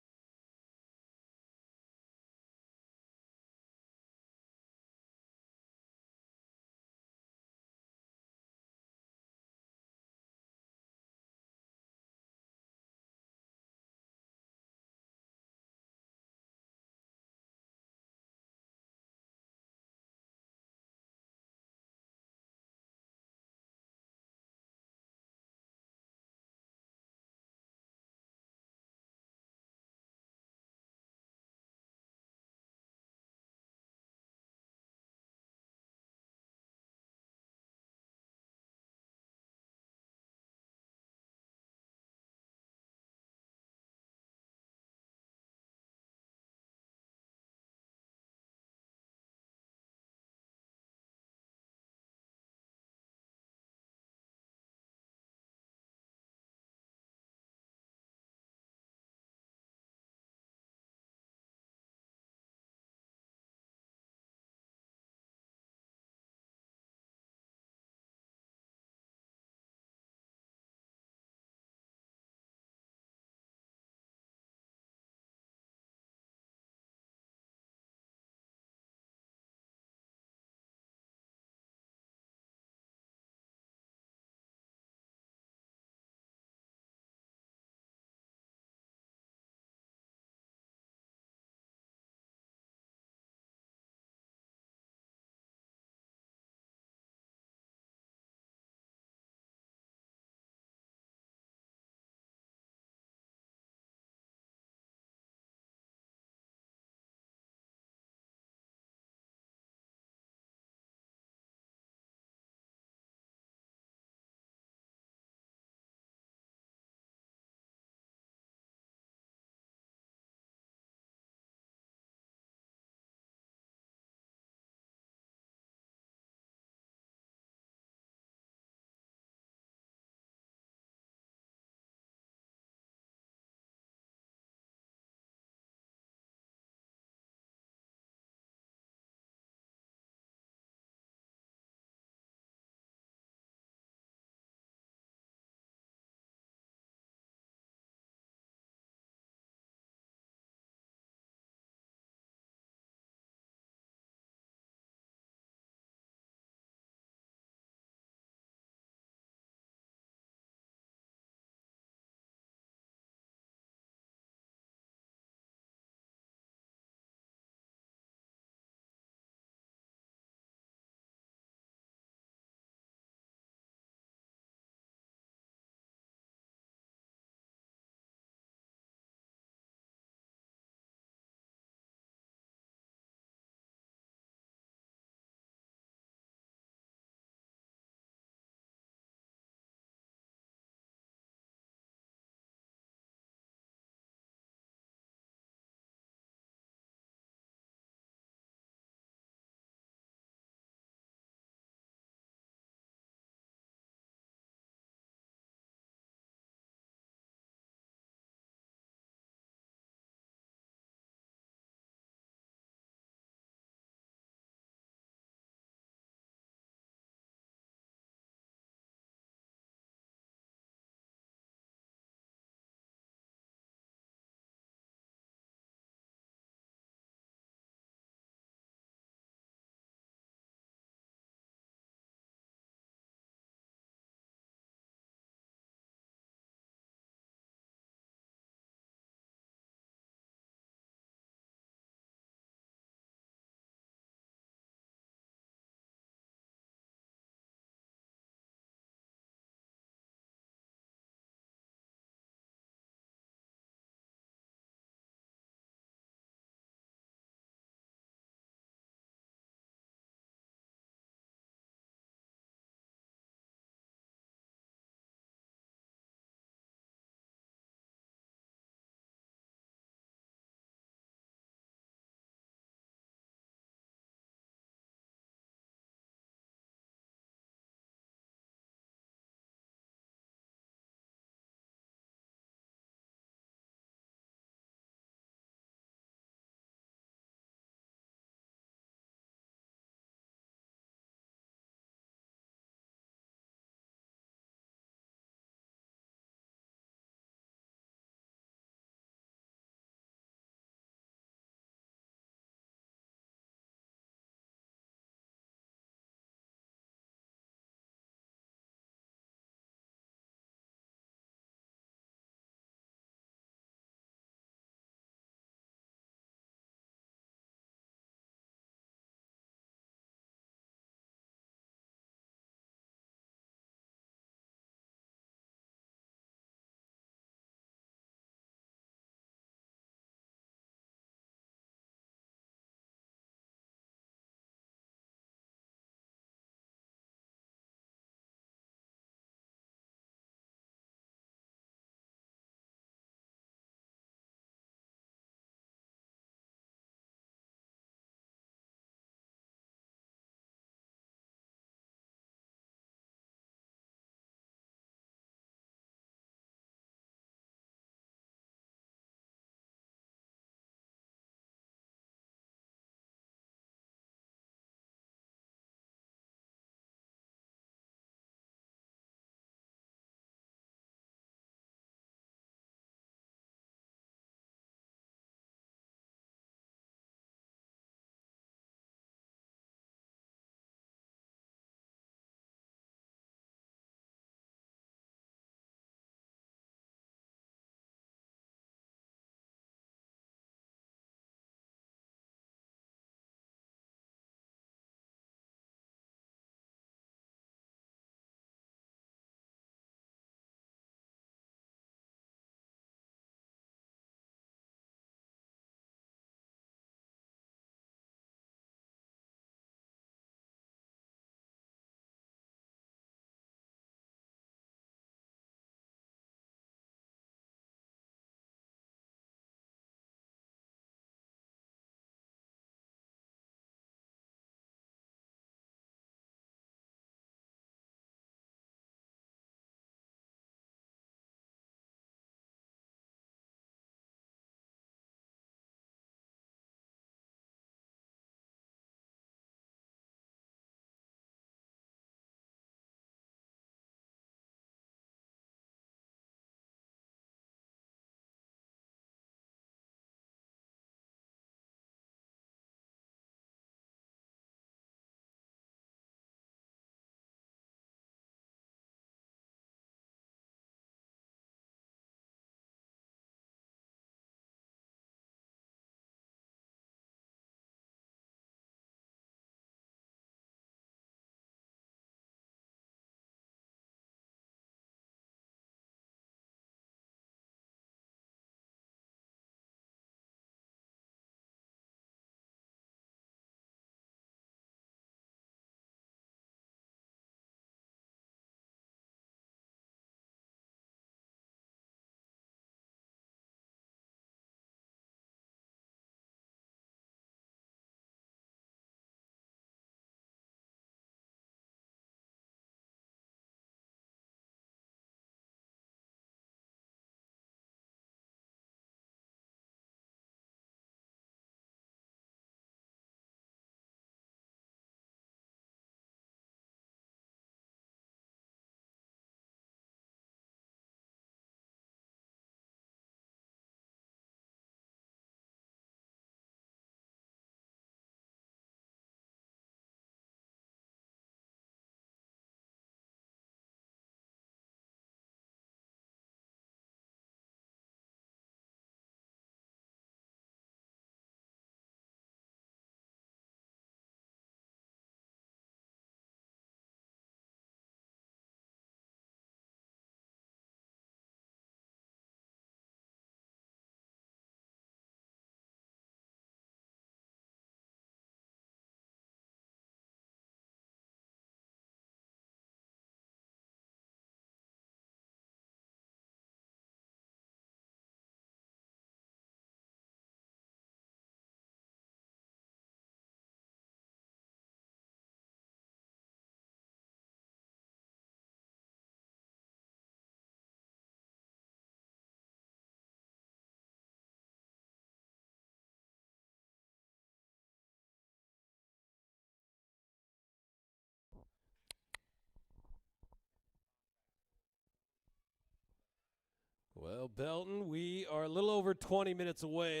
Well, Belton, we are a little over 20 minutes away,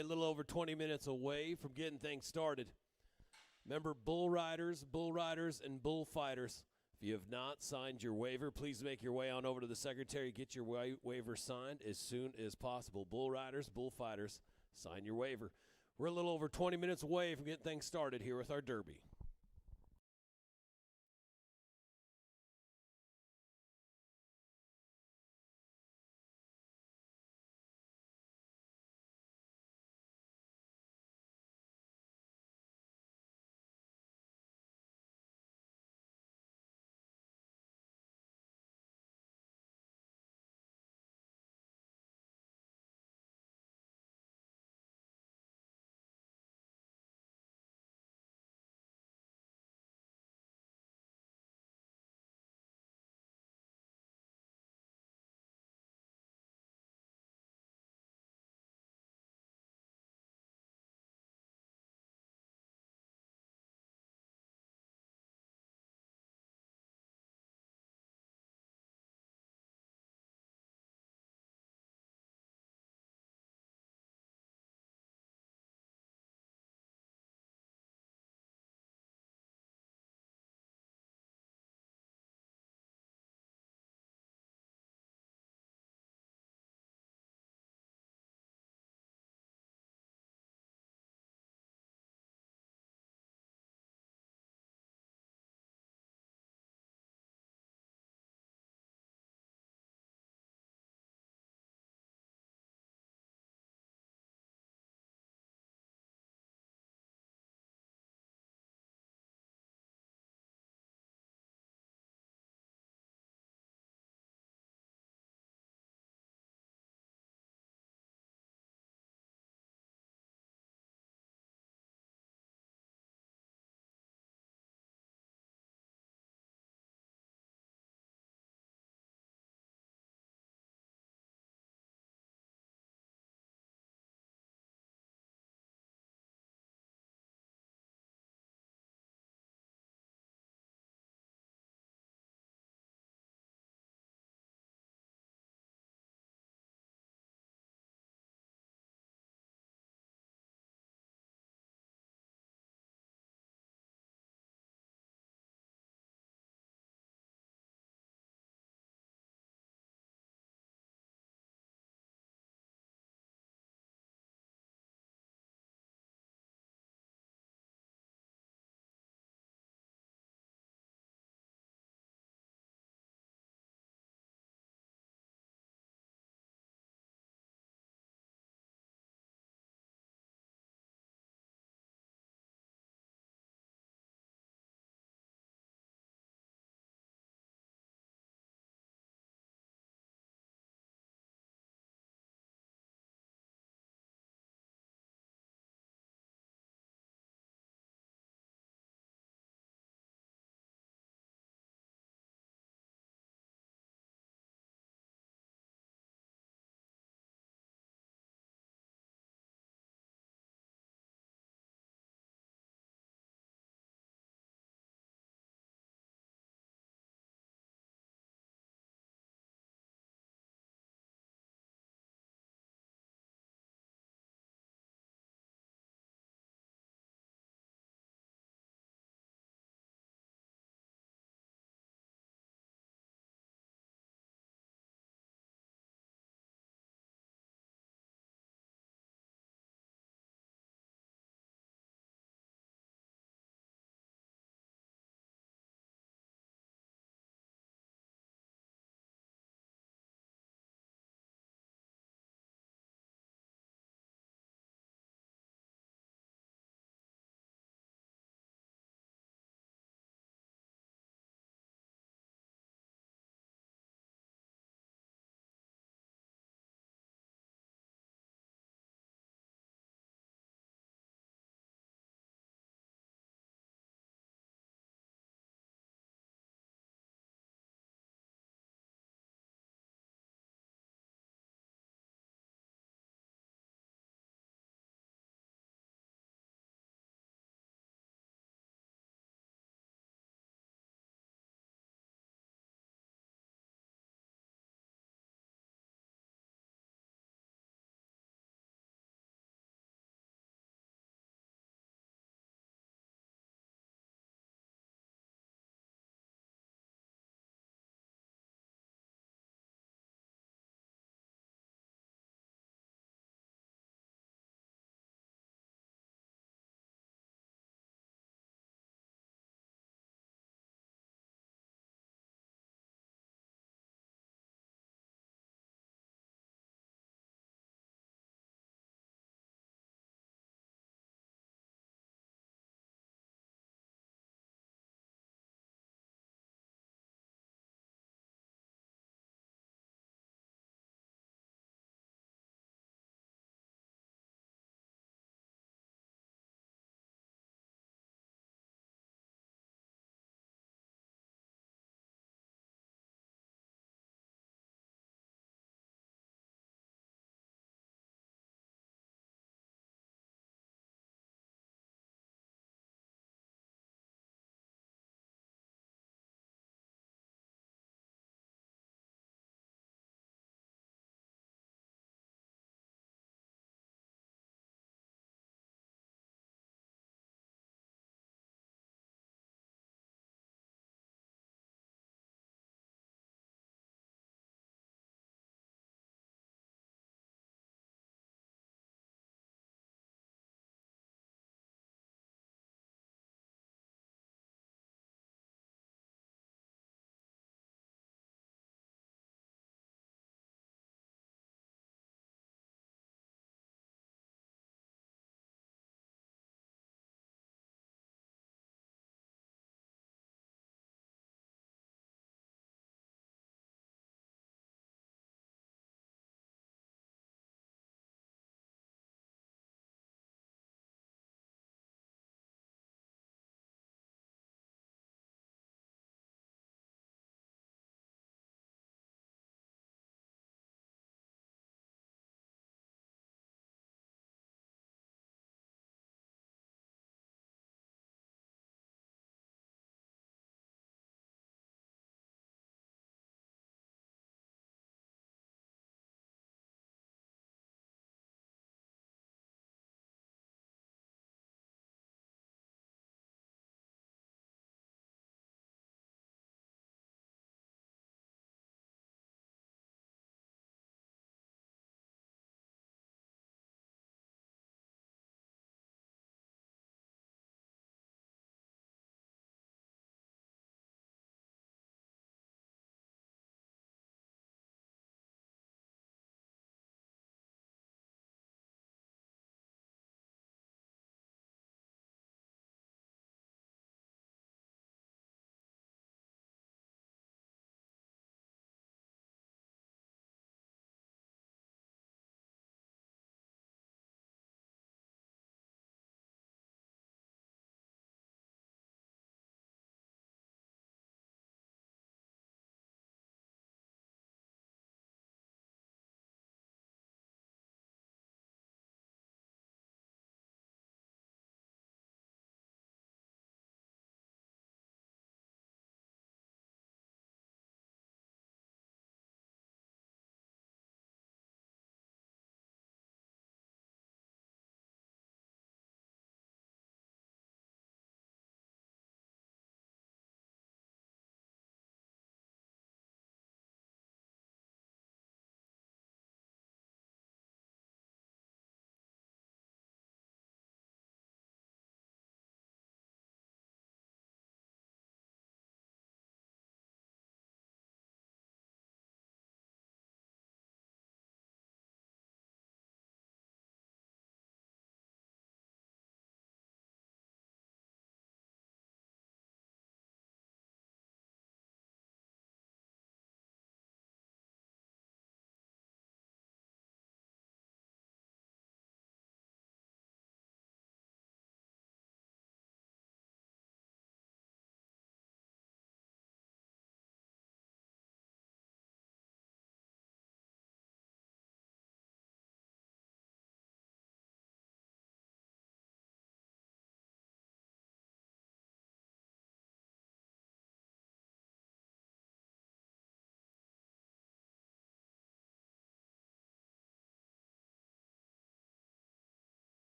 from getting things started. Remember, bull riders, and bullfighters. If you have not signed your waiver, please make your way on over to the secretary. Get your waiver signed as soon as possible. Bull riders, bullfighters, sign your waiver. We're a little over 20 minutes away from getting things started here with our derby.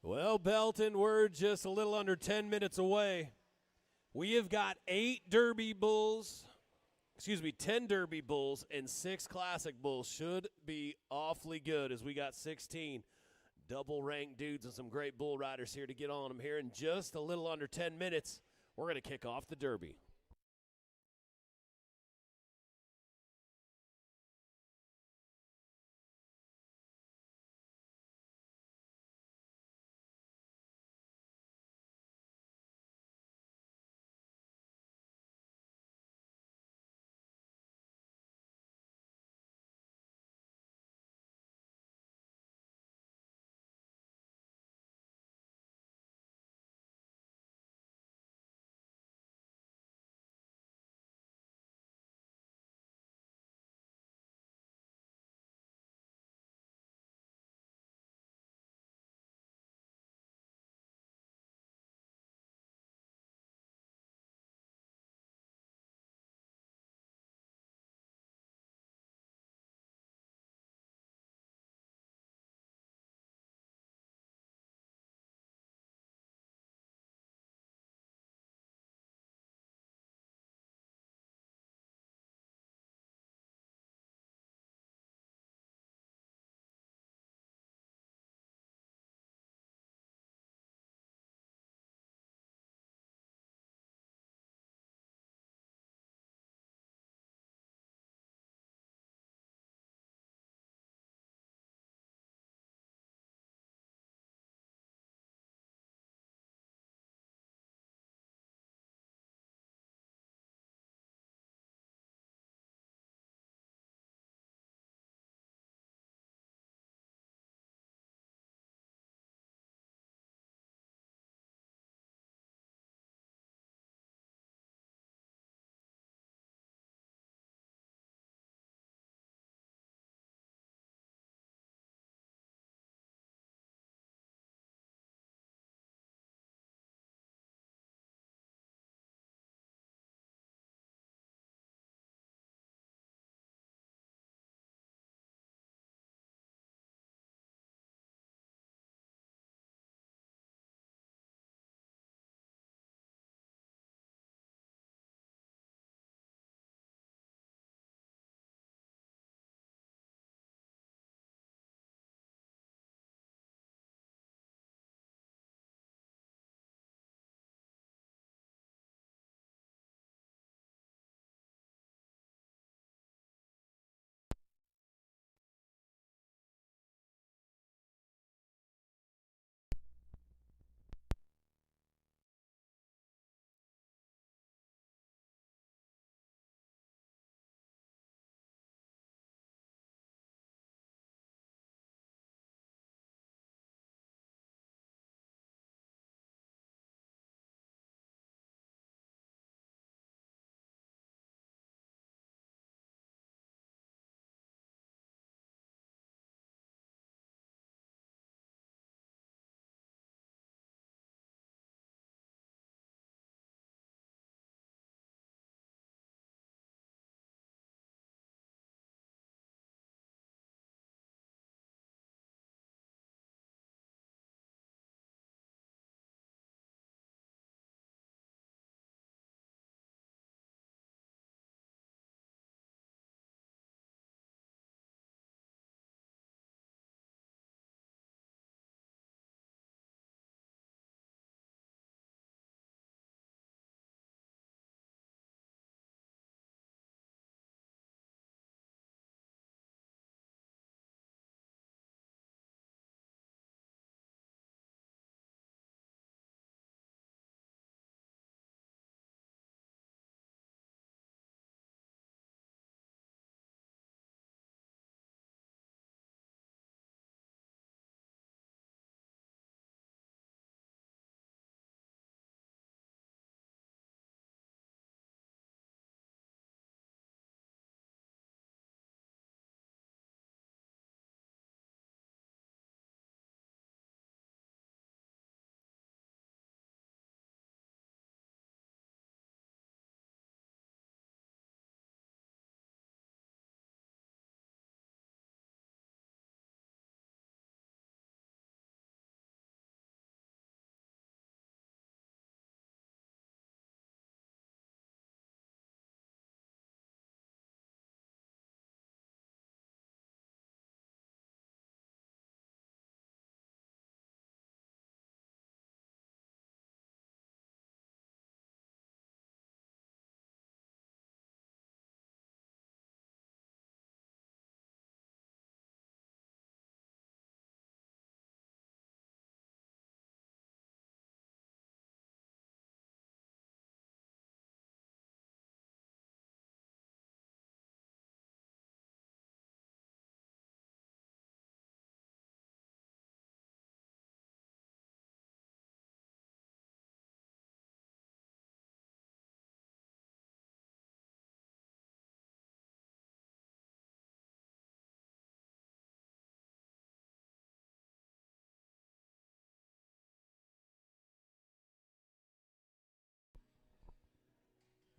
Well, Belton, we're just a little under 10 minutes away. We have got 10 Derby bulls, and 6 classic bulls. Should be awfully good as we got 16 double-ranked dudes and some great bull riders here to get on them here in just a little under 10 minutes. We're going to kick off the Derby.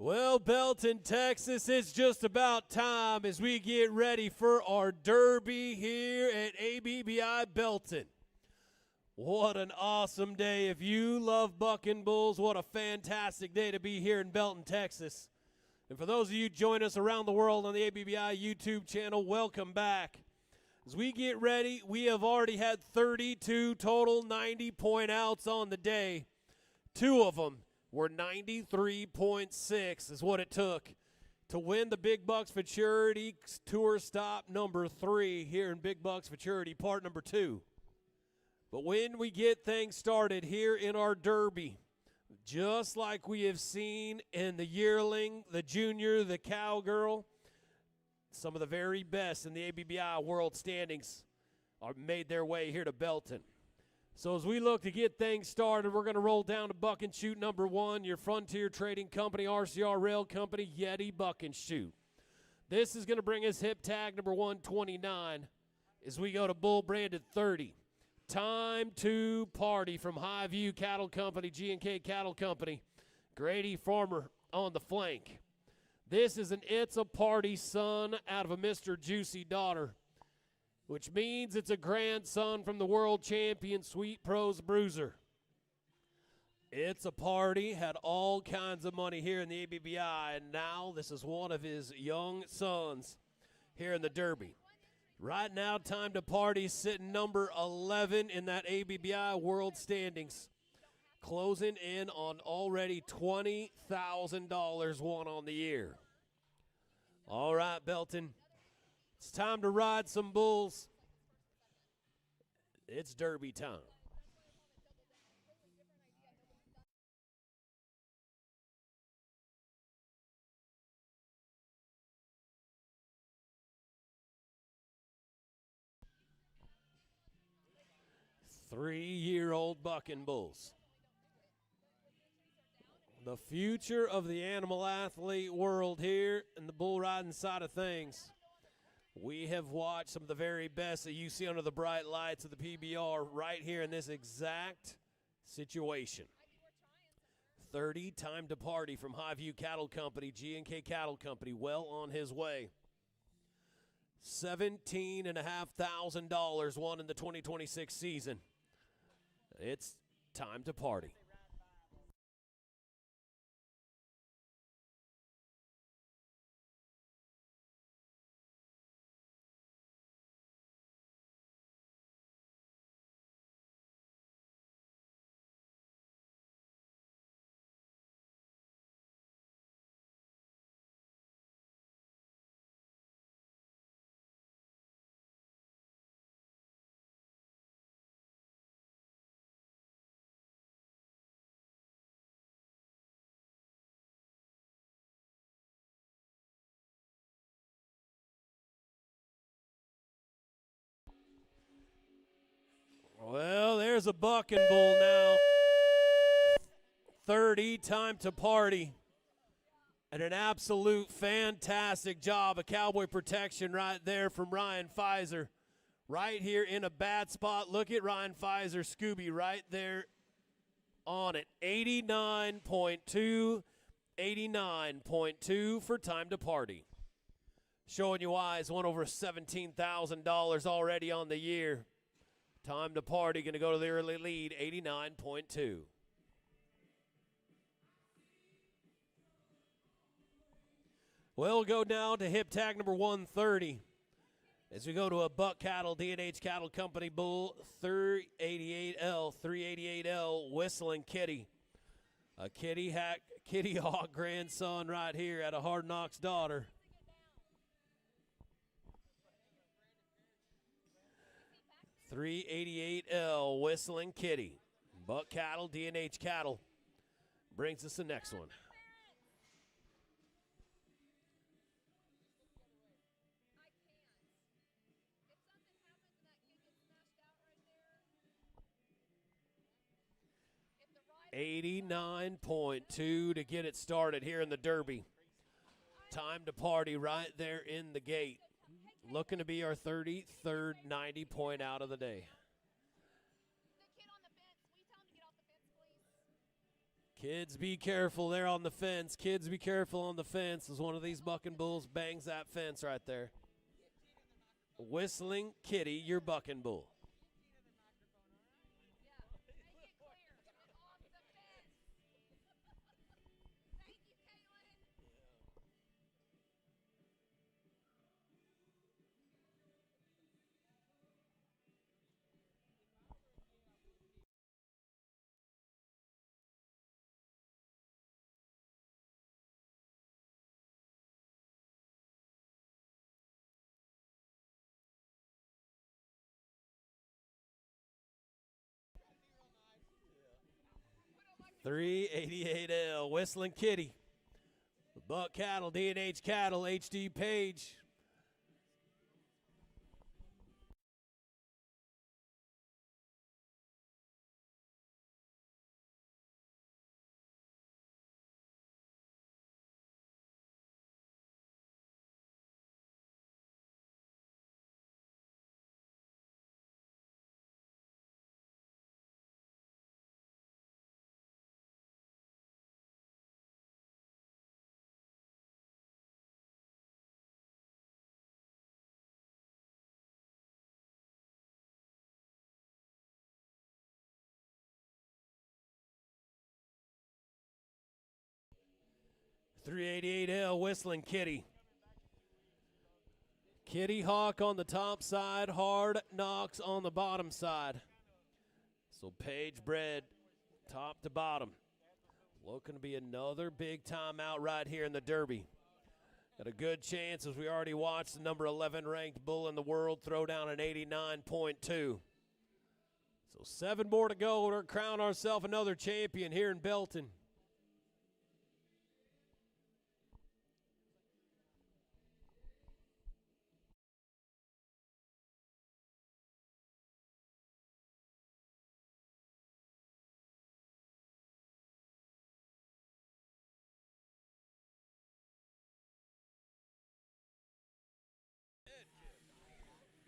Well, Belton, Texas, it's just about time as we get ready for our derby here at ABBI Belton. What an awesome day. If you love bucking bulls, what a fantastic day to be here in Belton, Texas. And for those of you joining us around the world on the ABBI YouTube channel, welcome back. As we get ready, we have already had 32 total 90-point outs on the day. 2 of them were 93.6 is what it took to win the Big Bucks Futurity Tour Stop number 3 here in Big Bucks Futurity, part number 2. But when we get things started here in our derby, just like we have seen in the yearling, the junior, the cowgirl, some of the very best in the ABBI world standings are made their way here to Belton. So as we look to get things started, we're going to roll down to buck and shoot number 1, your Frontier Trading Company, RCR Rail Company, Yeti Buck and Shoot. This is going to bring us hip tag number 129 as we go to bull branded 30. Time to Party from Highview Cattle Company, G&K Cattle Company. Grady Farmer on the flank. This is an It's a Party son out of a Mr. Juicy daughter, which means it's a grandson from the world champion Sweet Pros Bruiser. It's a Party had all kinds of money here in the ABBI, and now this is one of his young sons here in the Derby. Right now, Time to Party sitting number 11 in that ABBI world standings, closing in on already $20,000 won on the year. All right, Belton. It's time to ride some bulls. It's derby time. Three-year-old bucking bulls. The future of the animal athlete world here in the bull riding side of things. We have watched some of the very best that you see under the bright lights of the PBR right here in this exact situation. 30, Time to Party from Highview Cattle Company, G&K Cattle Company, well on his way. $17,500 won in the 2026 season. It's time to party. Well, there's a bucking bull now. 30, Time to Party. And an absolute fantastic job of cowboy protection right there from Ryan Pfizer. Right here in a bad spot. Look at Ryan Pfizer, Scooby, right there on it. 89.2, 89.2 for Time to Party. Showing you why he's won over $17,000 already on the year. Time to Party going to go to the early lead, 89.2. We'll go down to hip tag number 130 as we go to a Buck Cattle, D&H Cattle Company bull, 388L, Whistling Kitty. A Kitty Hawk grandson right here at a Hard Knocks daughter. $388L, Whistling Kitty. Buck Cattle, D&H Cattle brings us the next one. $89.2 to get it started here in the Derby. Time to Party right there in the gate. Looking to be our 33rd 90-point out of the day. Kids, be careful there on the fence. Kids, be careful on the fence as one of these bucking bulls bangs that fence right there. Whistling Kitty, your bucking bull. $388L, Whistling Kitty. Buck Cattle, D&H Cattle, HD Page. $388L, Whistling Kitty. Kitty Hawk on the top side, Hard Knocks on the bottom side. So Page bred top to bottom. Looking to be another big time out right here in the Derby. Got a good chance, as we already watched the number 11 ranked bull in the world throw down an 89.2. So 7 more to go to crown ourselves another champion here in Belton.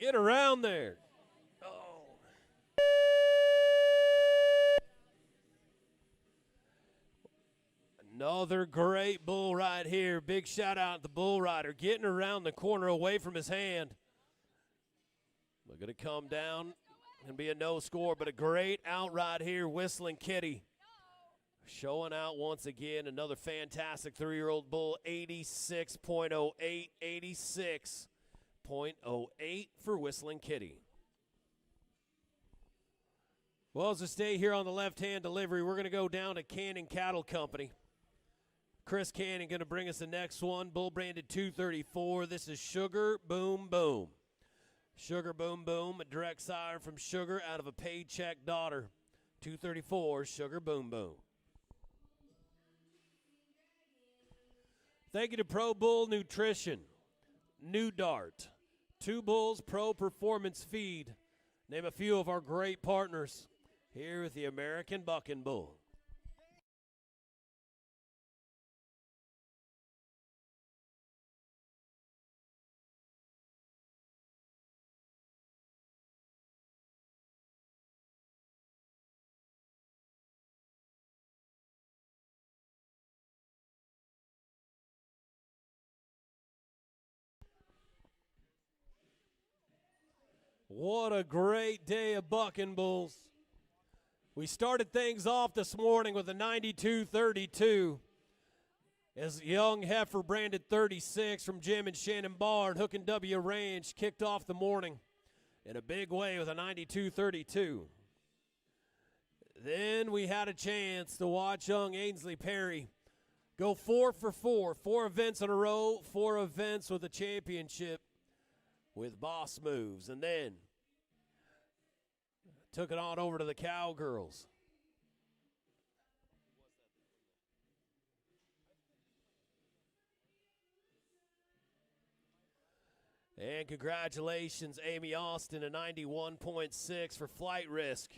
Get around there. Oh. Another great bull right here. Big shout out to the bull rider. Getting around the corner away from his hand. We're going to come down and be a no score, but a great out right here. Whistling Kitty. Showing out once again. Another fantastic 3-year-old bull. 86.08. 86.08 for Whistling Kitty. Well, as we stay here on the left-hand delivery, we're going to go down to Cannon Cattle Company. Chris Cannon going to bring us the next one. Bull branded 234. This is Sugar Boom Boom. Sugar Boom Boom, a direct sire from Sugar out of a paycheck daughter. 234, Sugar Boom Boom. Thank you to Pro Bull Nutrition, New Dart, Two Bulls Pro Performance Feed. Name a few of our great partners here with the American Bucking Bull. What a great day of bucking bulls. We started things off this morning with a 92-32 as young heifer branded 36 from Jim and Shannon Barr and Hook and W Ranch kicked off the morning in a big way with a 92-32. Then we had a chance to watch young Ainsley Perry go 4 for 4, 4 events in a row, 4 events with a championship with Boss Moves, and then took it on over to the Cowgirls. And congratulations, Amy Austin, a 91.6 for Flight Risk.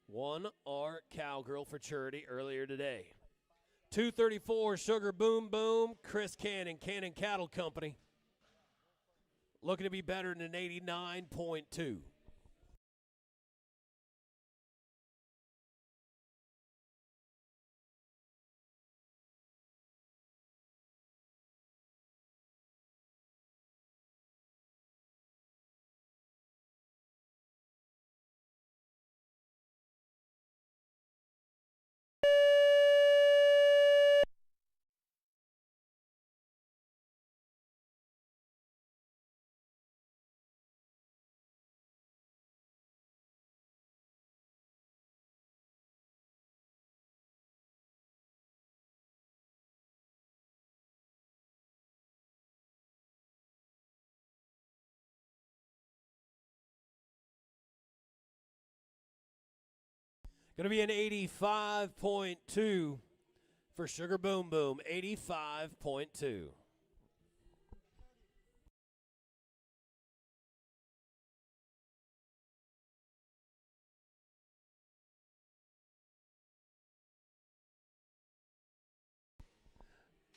Won our Cowgirl Futurity earlier today. 234, Sugar Boom Boom, Chris Cannon, Cannon Cattle Company. Looking to be better than an 89.2. Going to be an 85.2 for Sugar Boom Boom. 85.2.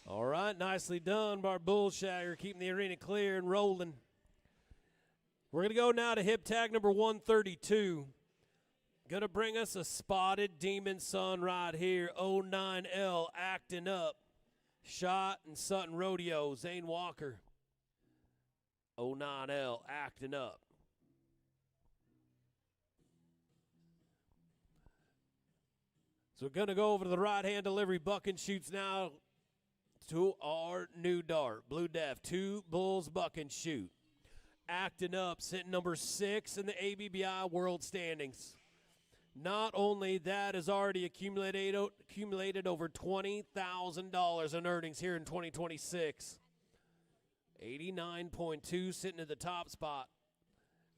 All right, nicely done by our Bullshagger, keeping the arena clear and rolling. We're going to go now to hip tag number 132. Going to bring us a spotted Demon Son right here. 09L acting up. Shot and Sutton Rodeo, Zane Walker. 09L acting up. So we're going to go over to the right-hand delivery. Buck and shoots now to our new dart. Blue Def, 2 Bulls Buck and shoot. Acting up, sitting number 6 in the ABBI World Standings. Not only that, has already accumulated over $20,000 in earnings here in 2026. 89.2 sitting at the top spot.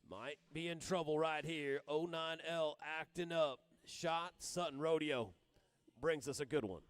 Might be in trouble right here. 09L acting up. Shot Sutton Rodeo brings us a good one.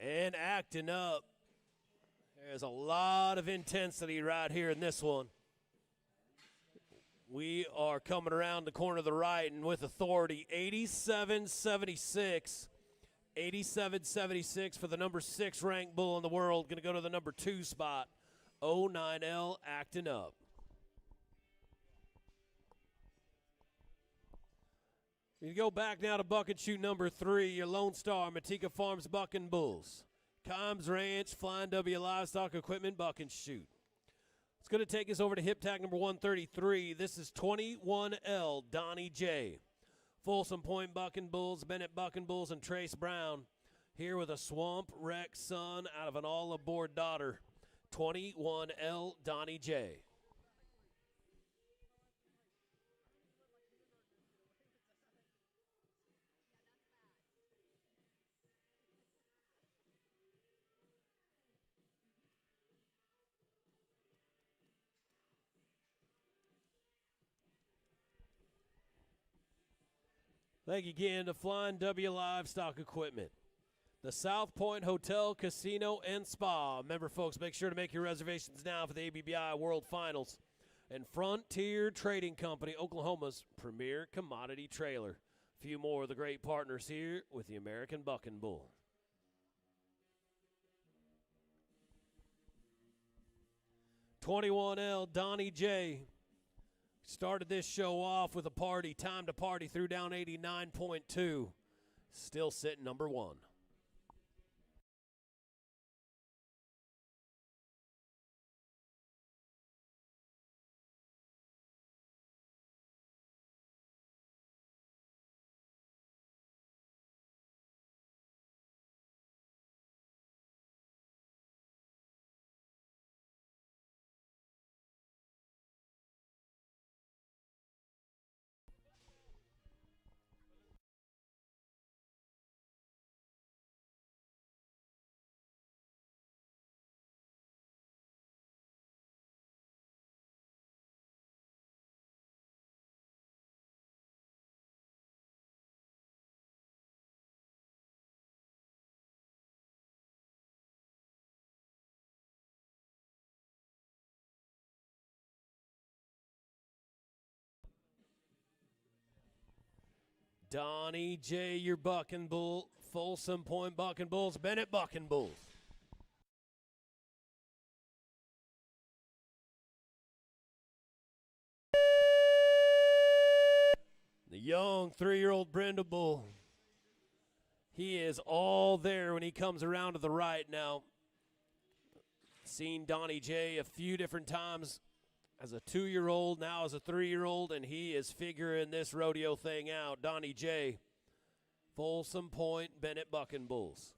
And acting up. There's a lot of intensity right here in this one. We are coming around the corner to the right and with authority. 87-76. 87-76 for the number 6 ranked bull in the world. Going to go to the number 2 spot. 09L acting up. You go back now to bucket shoot number 3, your Lone Star, Matika Farms Buck and Bulls. Combs Ranch, Flying W Livestock Equipment, Buck and Shoot. It's going to take us over to hip tag number 133. This is 21L, Donnie J. Folsom Point Buck and Bulls, Bennett Buck and Bulls, and Trace Brown. Here with a Swamp Wreck son out of an all-aboard daughter. 21L, Donnie J. Thank you again to Flying W Livestock Equipment. The South Point Hotel, Casino, and Spa. Remember, folks, make sure to make your reservations now for the ABBI World Finals. And Frontier Trading Company, Oklahoma's premier commodity trailer. A few more of the great partners here with the American Buck and Bull. (21L) Donnie J. Started this show off with a party. Time to party threw down 89.2. Still sitting number 1. Donnie J, your Buck and Bull. Folsom Point Buck and Bulls. Bennett Buck and Bulls. The young 3-year-old Brenda Bull. He is all there when he comes around to the right now. Seen Donnie J a few different times as a 2-year-old, now as a 3-year-old, and he is figuring this rodeo thing out. Donnie J, Folsom Point Bennett Bucking Bulls.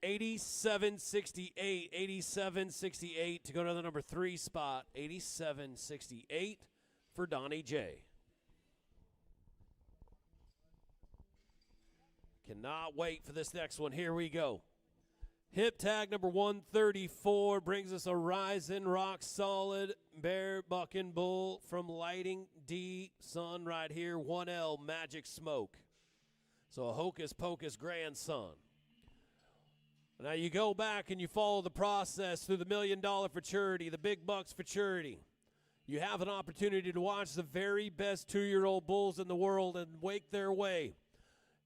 87-68, 87-68 to go to the number 3 spot. 87-68 for Donnie J. Cannot wait for this next one. Here we go. Hip tag number 134 brings us a rising, rock solid bear bucking bull from Lighting D son right here. 1L Magic Smoke. So a hocus pocus grandson. Now you go back and you follow the process through the $1 Million Futurity, the Big Bucks Futurity. You have an opportunity to watch the very best 2-year-old bulls in the world and wake their way.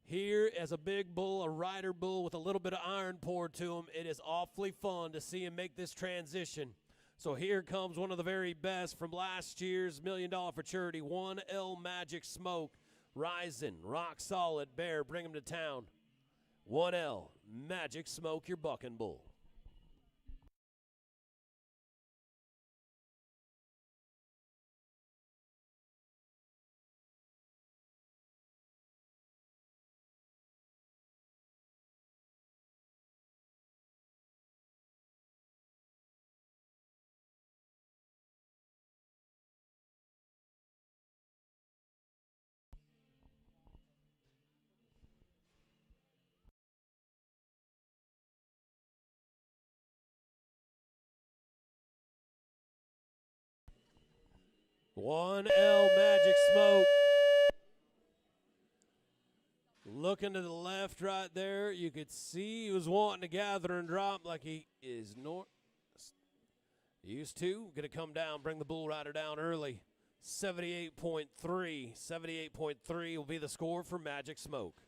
Here, as a big bull, a rider bull with a little bit of iron poured to him, it is awfully fun to see him make this transition. So here comes one of the very best from last year's $1 Million Futurity, 1L Magic Smoke, rising, rock solid bear, bring him to town. 1L Magic Smoke, your bucking bull. One L Magic Smoke. Looking to the left right there, you could see he was wanting to gather and drop like he is used to. Going to come down, bring the bull rider down early. 78.3. 78.3 will be the score for Magic Smoke.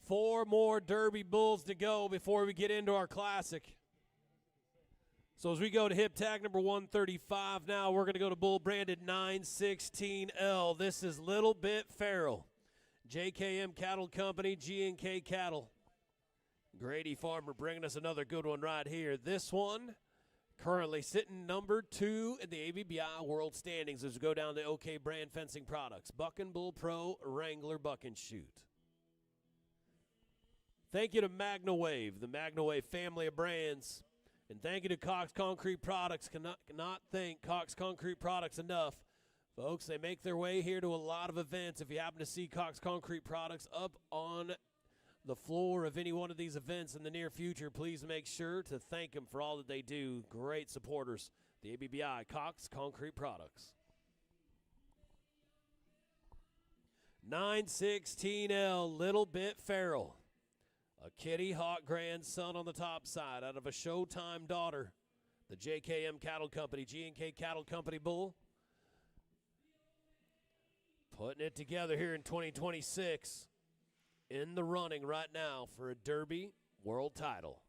Four more Derby bulls to go before we get into our classic. So as we go to hip tag number 135 now, we're going to go to bull branded 916L. This is Little Bit Feral. JKM Cattle Company, G&K Cattle. Grady Farmer bringing us another good one right here. This one currently sitting number 2 in the ABBI World Standings as we go down to OK Brand Fencing Products. Bucking Bull Pro Wrangler Buck and Shoot. Thank you to MagnaWave, the MagnaWave family of brands. And thank you to Cox Concrete Products. Cannot thank Cox Concrete Products enough. Folks, they make their way here to a lot of events. If you happen to see Cox Concrete Products up on the floor of any one of these events in the near future, please make sure to thank them for all that they do. Great supporters. The ABBI Cox Concrete Products. 916L, Little Bit Feral. A Kitty Hawk grandson on the top side out of a Showtime daughter. The JKM Cattle Company, G&K Cattle Company bull. Putting it together here in 2026. In the running right now for a Derby world title.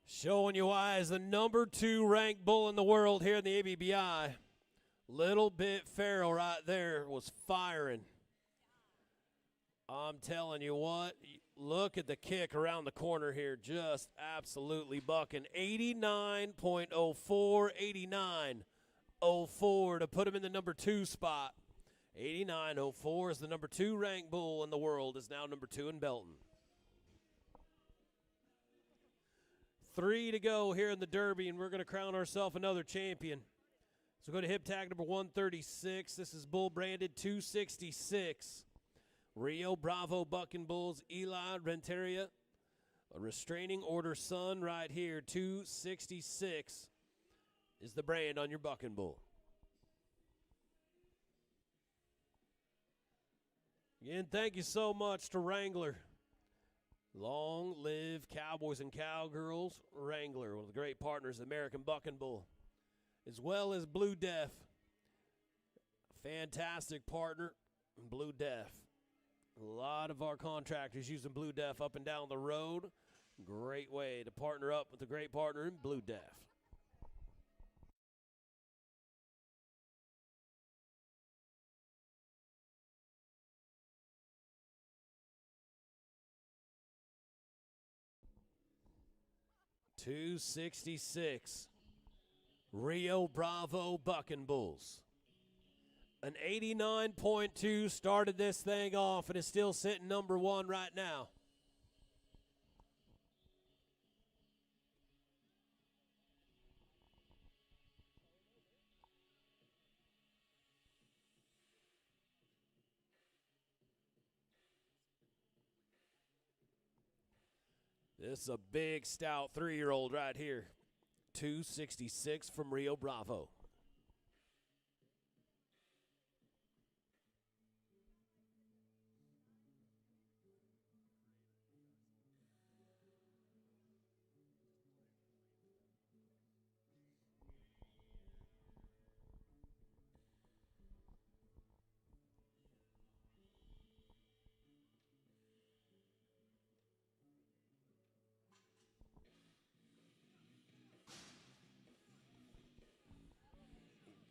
Showing you why is the number 2 ranked bull in the world here in the ABBI. Little Bit Feral right there was firing. I'm telling you what, look at the kick around the corner here. Just absolutely bucking. 89.04, 89. 89.04 to put him in the number 2 spot. 89.04 is the number 2 ranked bull in the world, is now number 2 in Belton. 3 to go here in the Derby, and we're going to crown ourselves another champion. So go to hip tag number 136. This is bull branded 266. Rio Bravo Bucking Bulls, Eli Renteria. A restraining order son right here, 266 is the brand on your bucking bull. Again, thank you so much to Wrangler. Long live Cowboys and Cowgirls. Wrangler, one of the great partners, American Bucking Bull, as well as Blue Deaf. Fantastic partner, Blue Deaf. A lot of our contractors using Blue Deaf up and down the road. Great way to partner up with a great partner in Blue Deaf. $266. Rio Bravo Bucking Bulls. An 89.2 started this thing off and is still sitting number 1 right now. This is a big, stout 3-year-old right here. 266 from Rio Bravo.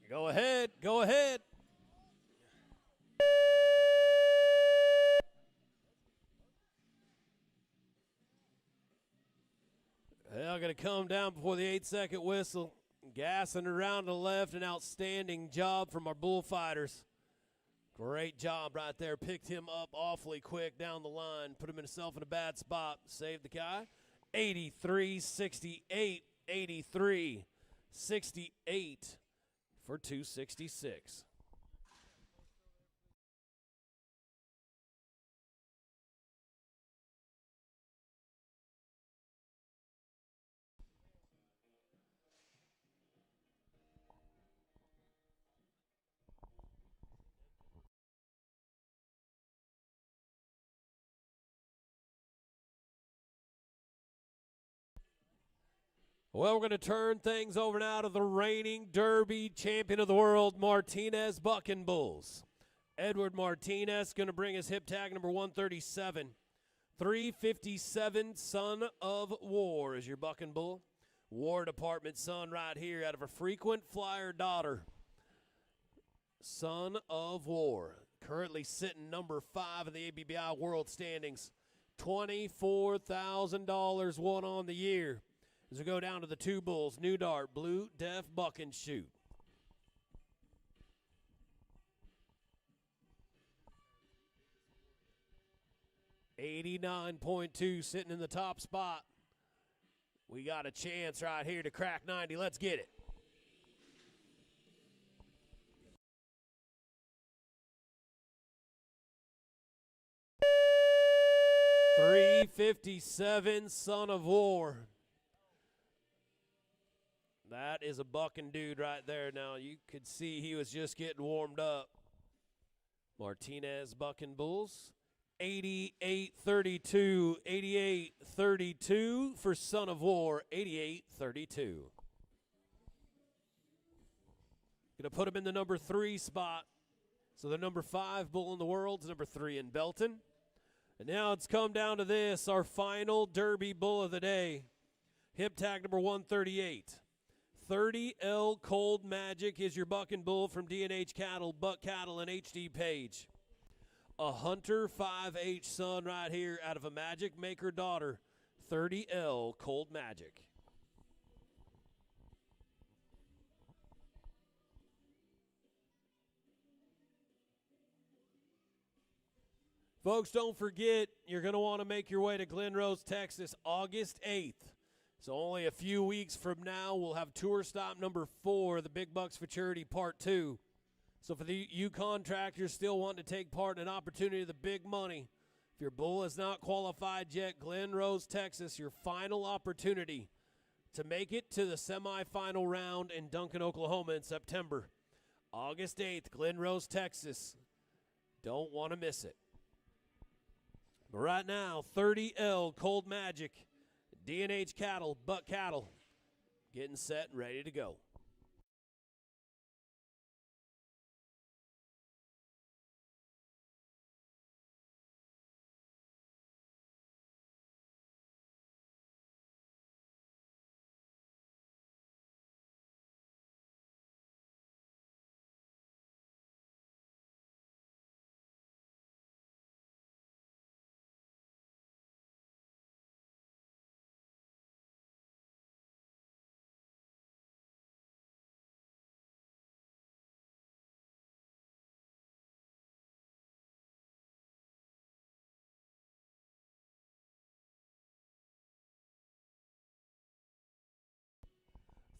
Go ahead, go ahead. Well, going to come down before the 8-second whistle. Gassing around to the left, an outstanding job from our bullfighters. Great job right there. Picked him up awfully quick down the line. Put himself in a bad spot. Saved the guy. 83-68. 83-68 for 266. Well, we're going to turn things over now to the reigning Derby champion of the world, Martinez Bucking Bulls. Edward Martinez going to bring his hip tag number 137. 357 Son of War is your Bucking Bull. War Department son right here out of a frequent flyer daughter. Son of War. Currently sitting number 5 in the ABBI World Standings. $24,000 won on the year. As we go down to the 2 bulls, New Dart, Blue Deaf Buck and Shoot. $89.2 sitting in the top spot. We got a chance right here to crack 90. Let's get it. $357 Son of War. That is a bucking dude right there. Now, you could see he was just getting warmed up. Martinez Bucking Bulls. 88-32. 88-32 for Son of War. 88-32. Going to put him in the number 3 spot. So the number 5 bull in the world is number 3 in Belton. And now it's come down to this, our final Derby bull of the day. Hip tag number 138. 30L Cold Magic is your bucking bull from D&H Cattle, Buck Cattle, and HD Page. A Hunter 5H son right here out of a Magic Maker daughter. 30L Cold Magic. Folks, don't forget, you're going to want to make your way to Glen Rose, Texas, August 8th. So only a few weeks from now, we'll have tour stop number 4, the Big Bucks Futurity Part 2. So for you contractors still wanting to take part in an opportunity of the big money, if your bull is not qualified yet, Glen Rose, Texas, your final opportunity to make it to the semifinal round in Duncan, Oklahoma in September. August 8th, Glen Rose, Texas. Don't want to miss it. But right now, 30L Cold Magic, D&H Cattle, Buck Cattle, getting set and ready to go.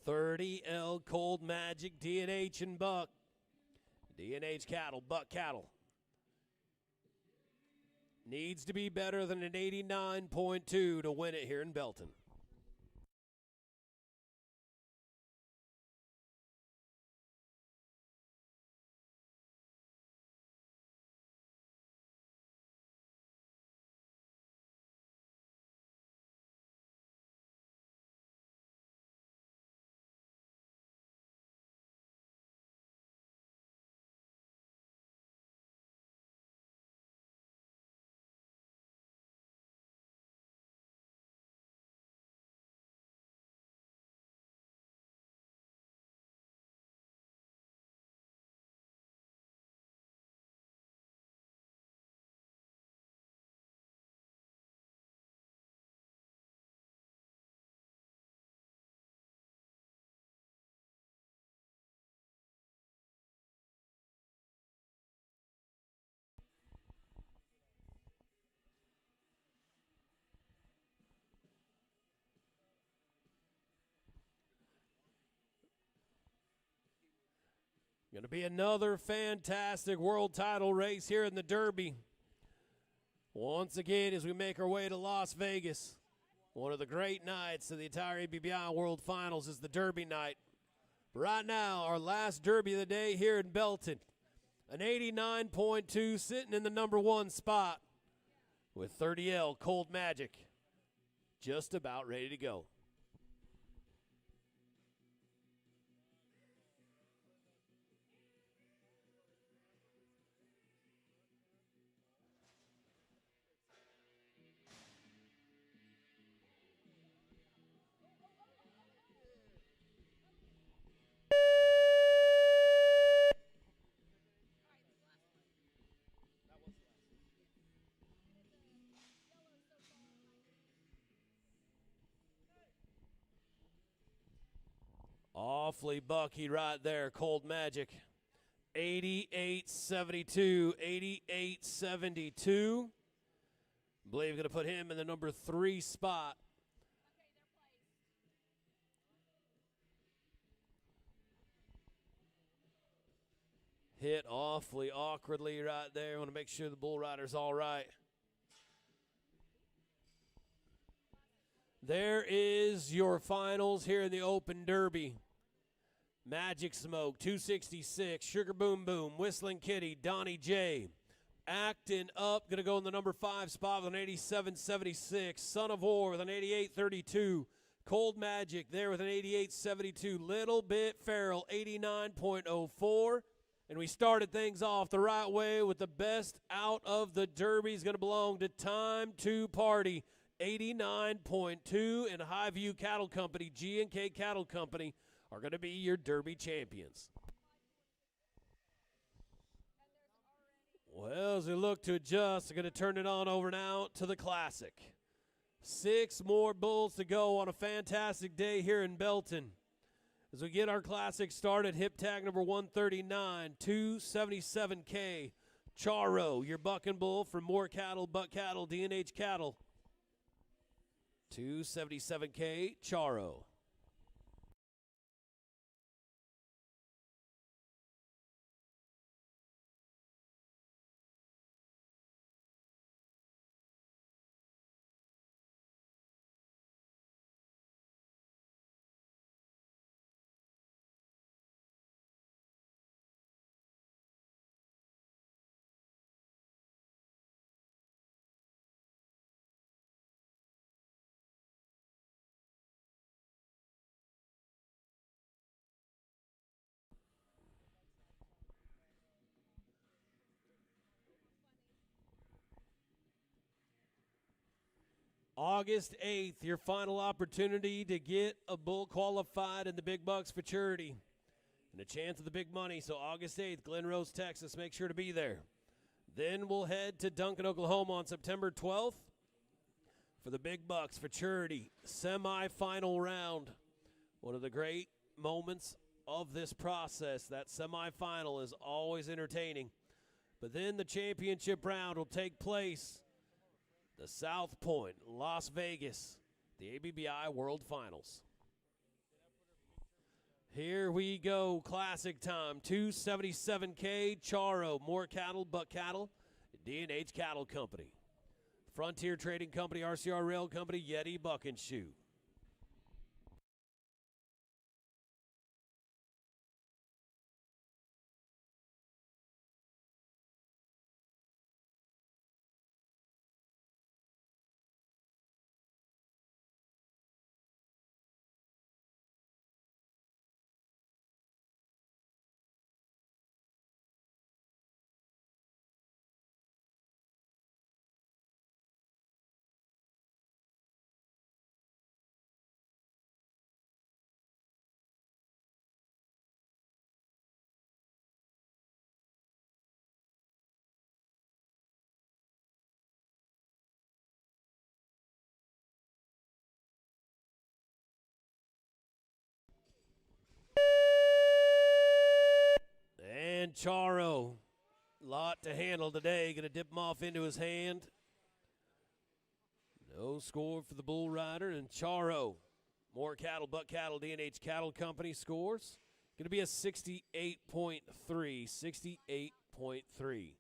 $30L Cold Magic, D&H and Buck. D&H Cattle, Buck Cattle. Needs to be better than an 89.2 to win it here in Belton. Going to be another fantastic world title race here in the Derby. Once again, as we make our way to Las Vegas, one of the great nights of the entire ABBI World Finals is the Derby night. But right now, our last Derby of the day here in Belton, an 89.2 sitting in the number 1 spot with 30L Cold Magic just about ready to go. Awfully bucky right there, Cold Magic. 88.72, 88.72. I believe going to put him in the number 3 spot. Hit awfully awkwardly right there. Want to make sure the bull rider's all right. There is your finals here in the Open Derby. Magic Smoke, 266. Sugar Boom Boom, Whistling Kitty, Donnie J. Acting Up, going to go in the number 5 spot with an 87.76. Son of War with an 88.32. Cold Magic there with an 88.72. Little Bit Feral, 89.04. And we started things off the right way with the best out of the Derby is going to belong to Time to Party, 89.2. And Highview Cattle Company, G&K Cattle Company, are going to be your Derby champions. Well, as we look to adjust, they're going to turn it on over now to the Classic. 6 more bulls to go on a fantastic day here in Belton. As we get our Classic started, hip tag number 139, 277K, Charo, your buck and bull from More Cattle, Buck Cattle, D&H Cattle. 277K, Charo. August 8th, your final opportunity to get a bull qualified in the Big Bucks Futurity and a chance of the big money. So August 8th, Glen Rose, Texas. Make sure to be there. Then we'll head to Duncan, Oklahoma on September 12th for the Big Bucks Futurity semifinal round. One of the great moments of this process. That semifinal is always entertaining. But then the championship round will take place the South Point, Las Vegas, the ABBI World Finals. Here we go, classic time, 277K, Charo, More Cattle, Buck Cattle, D&H Cattle Company. Frontier Trading Company, RCR Rail Company, Yeti Buck and Shoe. And Charo, lot to handle today. Going to dip him off into his hand. No score for the bull rider. And Charo, More Cattle, Buck Cattle, D&H Cattle Company scores. Going to be a 68.3. 68.3.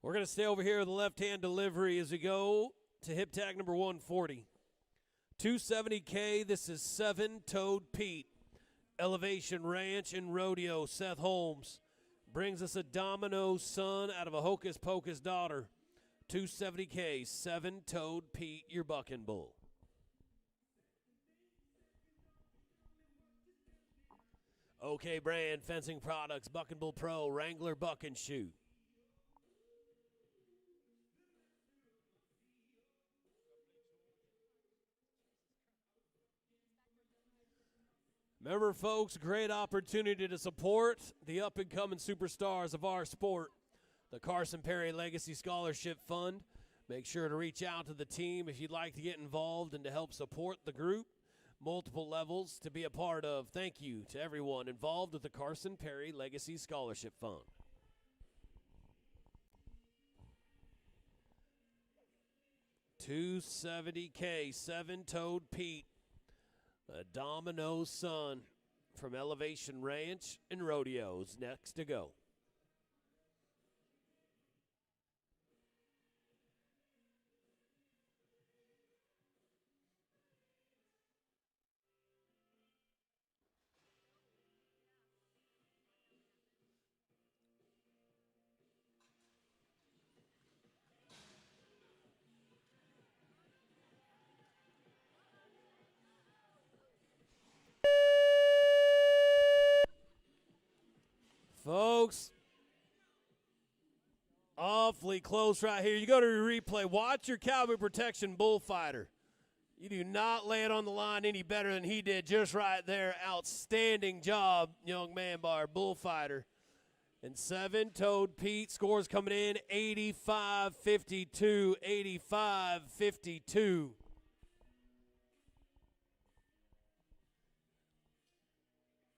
We're going to stay over here with the left-hand delivery as we go to hip tag number 140. 270K, this is Seven-Toed Pete. Elevation Ranch and Rodeo, Seth Holmes. Brings us a Domino son out of a Hocus Pocus daughter. 270K, Seven-Toed Pete, your bucking bull. OK Brand, Fencing Products, Bucking Bull Pro, Wrangler Buck and Shoe. Remember, folks, great opportunity to support the up-and-coming superstars of our sport. The Carson Perry Legacy Scholarship Fund. Make sure to reach out to the team if you'd like to get involved and to help support the group. Multiple levels to be a part of. Thank you to everyone involved with the Carson Perry Legacy Scholarship Fund. $270K, Seven-Toed Pete. A Domino son from Elevation Ranch and Rodeos next to go. Folks, awfully close right here. You go to replay. Watch your Cowboy Protection bullfighter. You do not lay it on the line any better than he did just right there. Outstanding job, young man, by our bullfighter. And Seven-Toed Pete scores coming in 85-52, 85-52.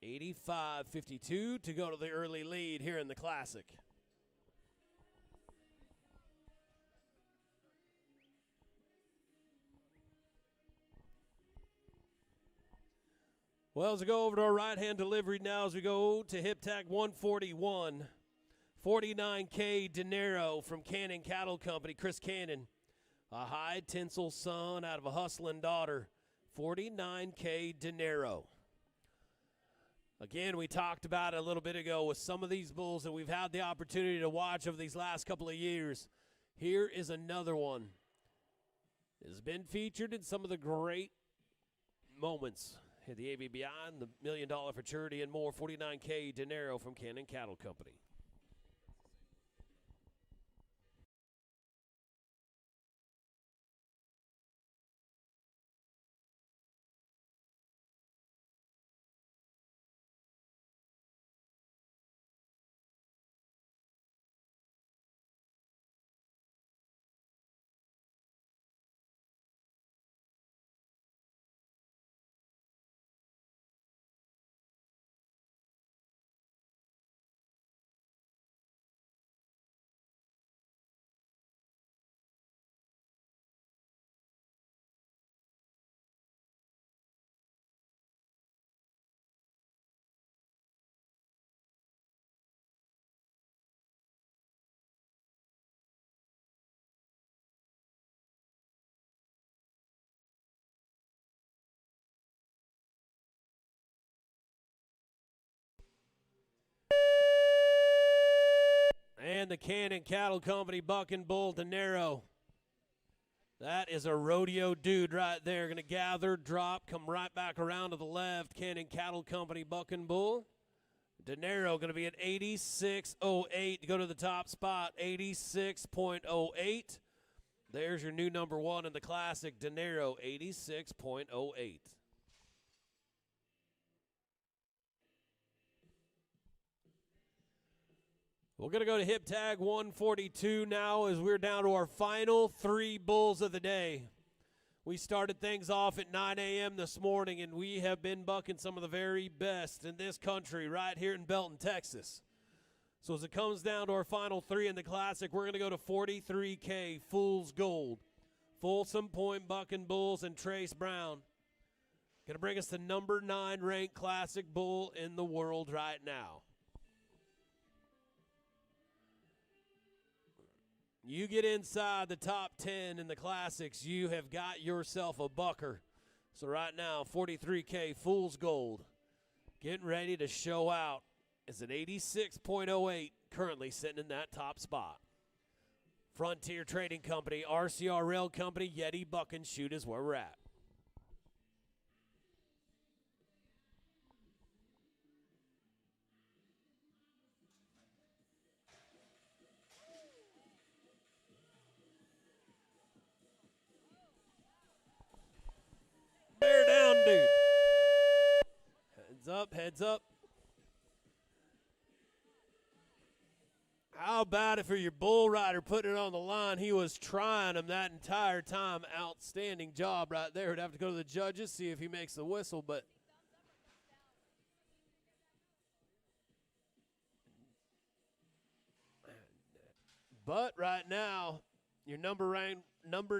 85-52 to go to the early lead here in the Classic. Well, as we go over to our right-hand delivery now, as we go to hip tag 141, 49K Dinero from Cannon Cattle Company, Chris Cannon. A high tinsel son out of a hustling daughter, 49K Dinero. Again, we talked about it a little bit ago with some of these bulls that we've had the opportunity to watch over these last couple of years. Here is another one. It has been featured in some of the great moments at the ABBI and the $1 Million Futurity and more. 49K Dinero from Cannon Cattle Company. And the Cannon Cattle Company bucking bull Dinero. That is a rodeo dude right there. Going to gather, drop, come right back around to the left. Cannon Cattle Company bucking bull. Dinero going to be at 86.08 to go to the top spot. 86.08. There's your new number one in the Classic. Dinero, 86.08. We're going to go to hip tag 142 now as we're down to our final three bulls of the day. We started things off at 9 a.m. this morning, and we have been bucking some of the very best in this country right here in Belton, Texas. So as it comes down to our final three in the Classic, we're going to go to 43K Fool's Gold. Folsom Point bucking bulls and Trace Brown. Going to bring us the number 9 ranked Classic bull in the world right now. You get inside the top 10 in the Classics, you have got yourself a bucker. So right now, 43K Fool's Gold, getting ready to show out. It's an 86.08, currently sitting in that top spot. Frontier Trading Company, RCR Rail Company, Yeti Buck and Shoot is where we're at. Bear down, dude. Heads up, heads up. How about it for your bull rider putting it on the line? He was trying him that entire time. Outstanding job right there. He'd have to go to the judges, see if he makes the whistle, but right now, your number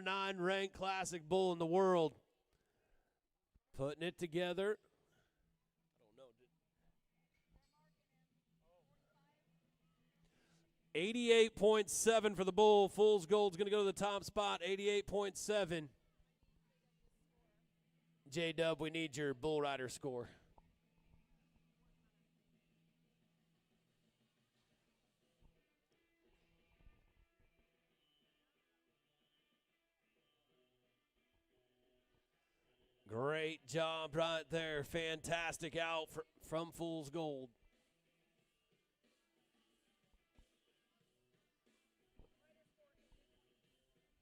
9 ranked Classic bull in the world, putting it together. 88.7 for the bull. Fool's Gold's going to go to the top spot, 88.7. J-Dub, we need your bull rider score. Great job right there. Fantastic out from Fool's Gold.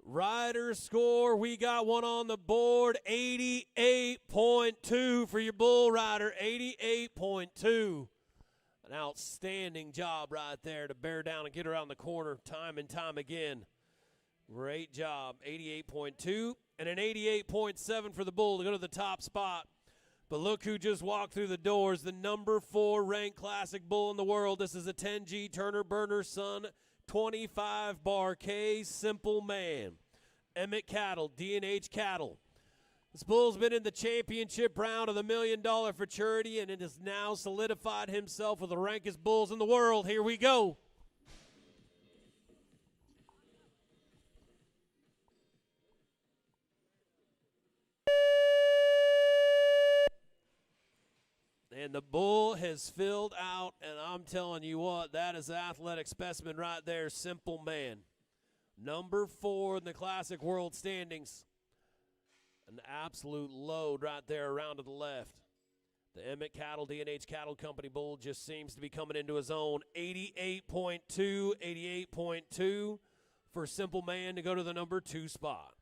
Rider score, we got one on the board, 88.2 for your bull rider, 88.2. An outstanding job right there to bear down and get around the corner time and time again. Great job, 88.2, and an 88.7 for the bull to go to the top spot. But look who just walked through the doors, the number 4 ranked classic bull in the world. This is a 10G Turner Burner Son 25 bar K Simple Man. Emmett Cattle, D&H Cattle. This bull's been in the championship round of the $1 Million Futurity, and it has now solidified himself with the rankest bulls in the world. Here we go. And the bull has filled out, and I'm telling you what, that is an athletic specimen right there, Simple Man. Number 4 in the Classic World standings. An absolute load right there around to the left. The Emmett Cattle, D&H Cattle Company bull just seems to be coming into his own. 88.2, 88.2 for Simple Man to go to the number 2 spot.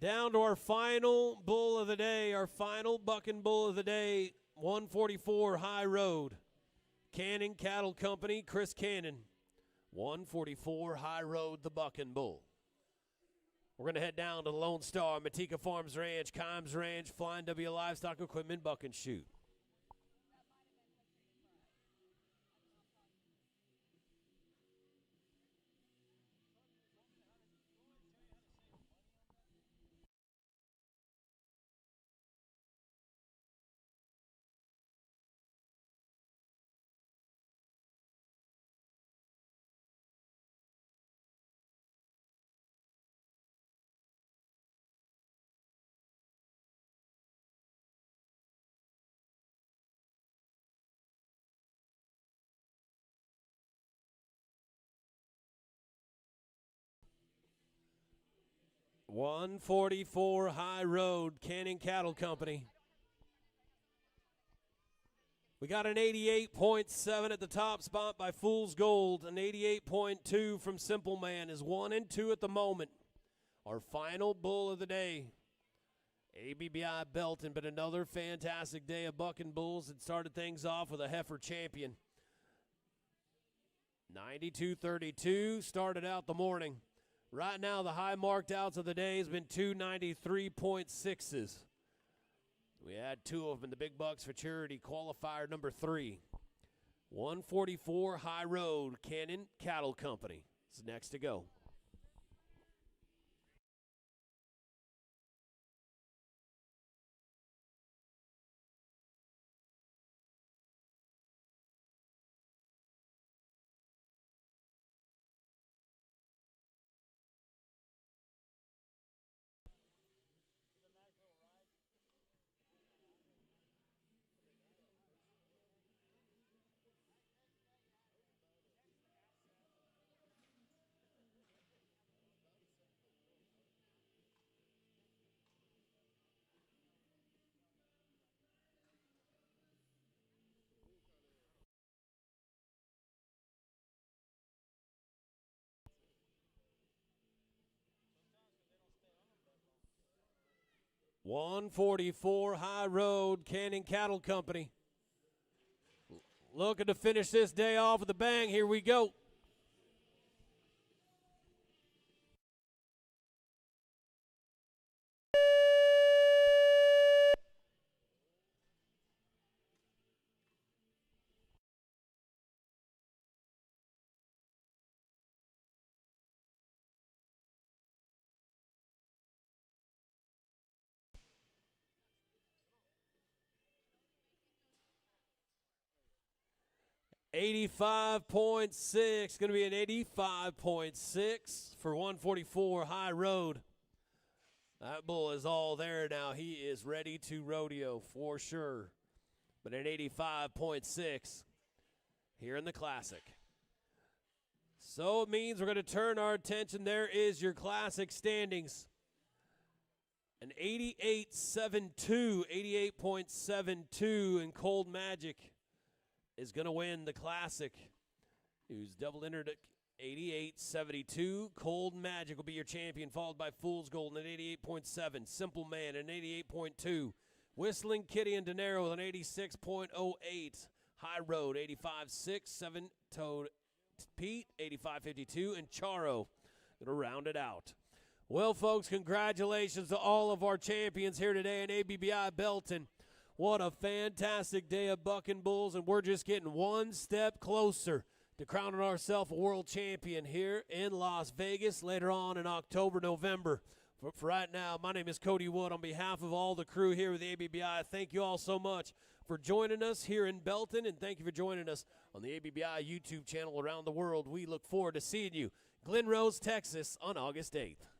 Down to our final bull of the day, our final bucking bull of the day, 144 High Road. Cannon Cattle Company, Chris Cannon. 144 High Road, the bucking bull. We're going to head down to the Lone Star, Matika Farms Ranch, Kimes Ranch, Flying W Livestock Equipment, Buck and Shoot. $144 High Road, Cannon Cattle Company. We got an 88.7 at the top spot by Fool's Gold. An 88.2 from Simple Man is 1 and 2 at the moment. Our final bull of the day. ABBI Belton, but another fantastic day of bucking bulls. It started things off with a heifer champion. 92.32 started out the morning. Right now, the high marked outs of the day has been 293.6s. We had 2 of them in the Big Bucks Futurity qualifier number 3. 144 High Road, Cannon Cattle Company is next to go. $144 High Road, Cannon Cattle Company. Looking to finish this day off with a bang. Here we go. $85.6, going to be an 85.6 for 144 High Road. That bull is all there now. He is ready to rodeo for sure. But an 85.6 here in the Classic. So it means we're going to turn our attention. There is your Classic standings. An 88.72, 88.72 in Cold Magic is going to win the Classic. Who's double entered at 88.72. Cold Magic will be your champion, followed by Fool's Gold at 88.7. Simple Man at 88.2. Whistling Kitty and Dinero with an 86.08. High Road 85.6. Seven Toed Pete 85.52. And Charo going to round it out. Well, folks, congratulations to all of our champions here today in ABBI Belton. What a fantastic day of bucking bulls, and we're just getting one step closer to crowning ourselves a world champion here in Las Vegas later on in October, November. For right now, my name is Cody Wood. On behalf of all the crew here with the ABBI, thank you all so much for joining us here in Belton, and thank you for joining us on the ABBI YouTube channel around the world. We look forward to seeing you, Glen Rose, Texas, on August 8th.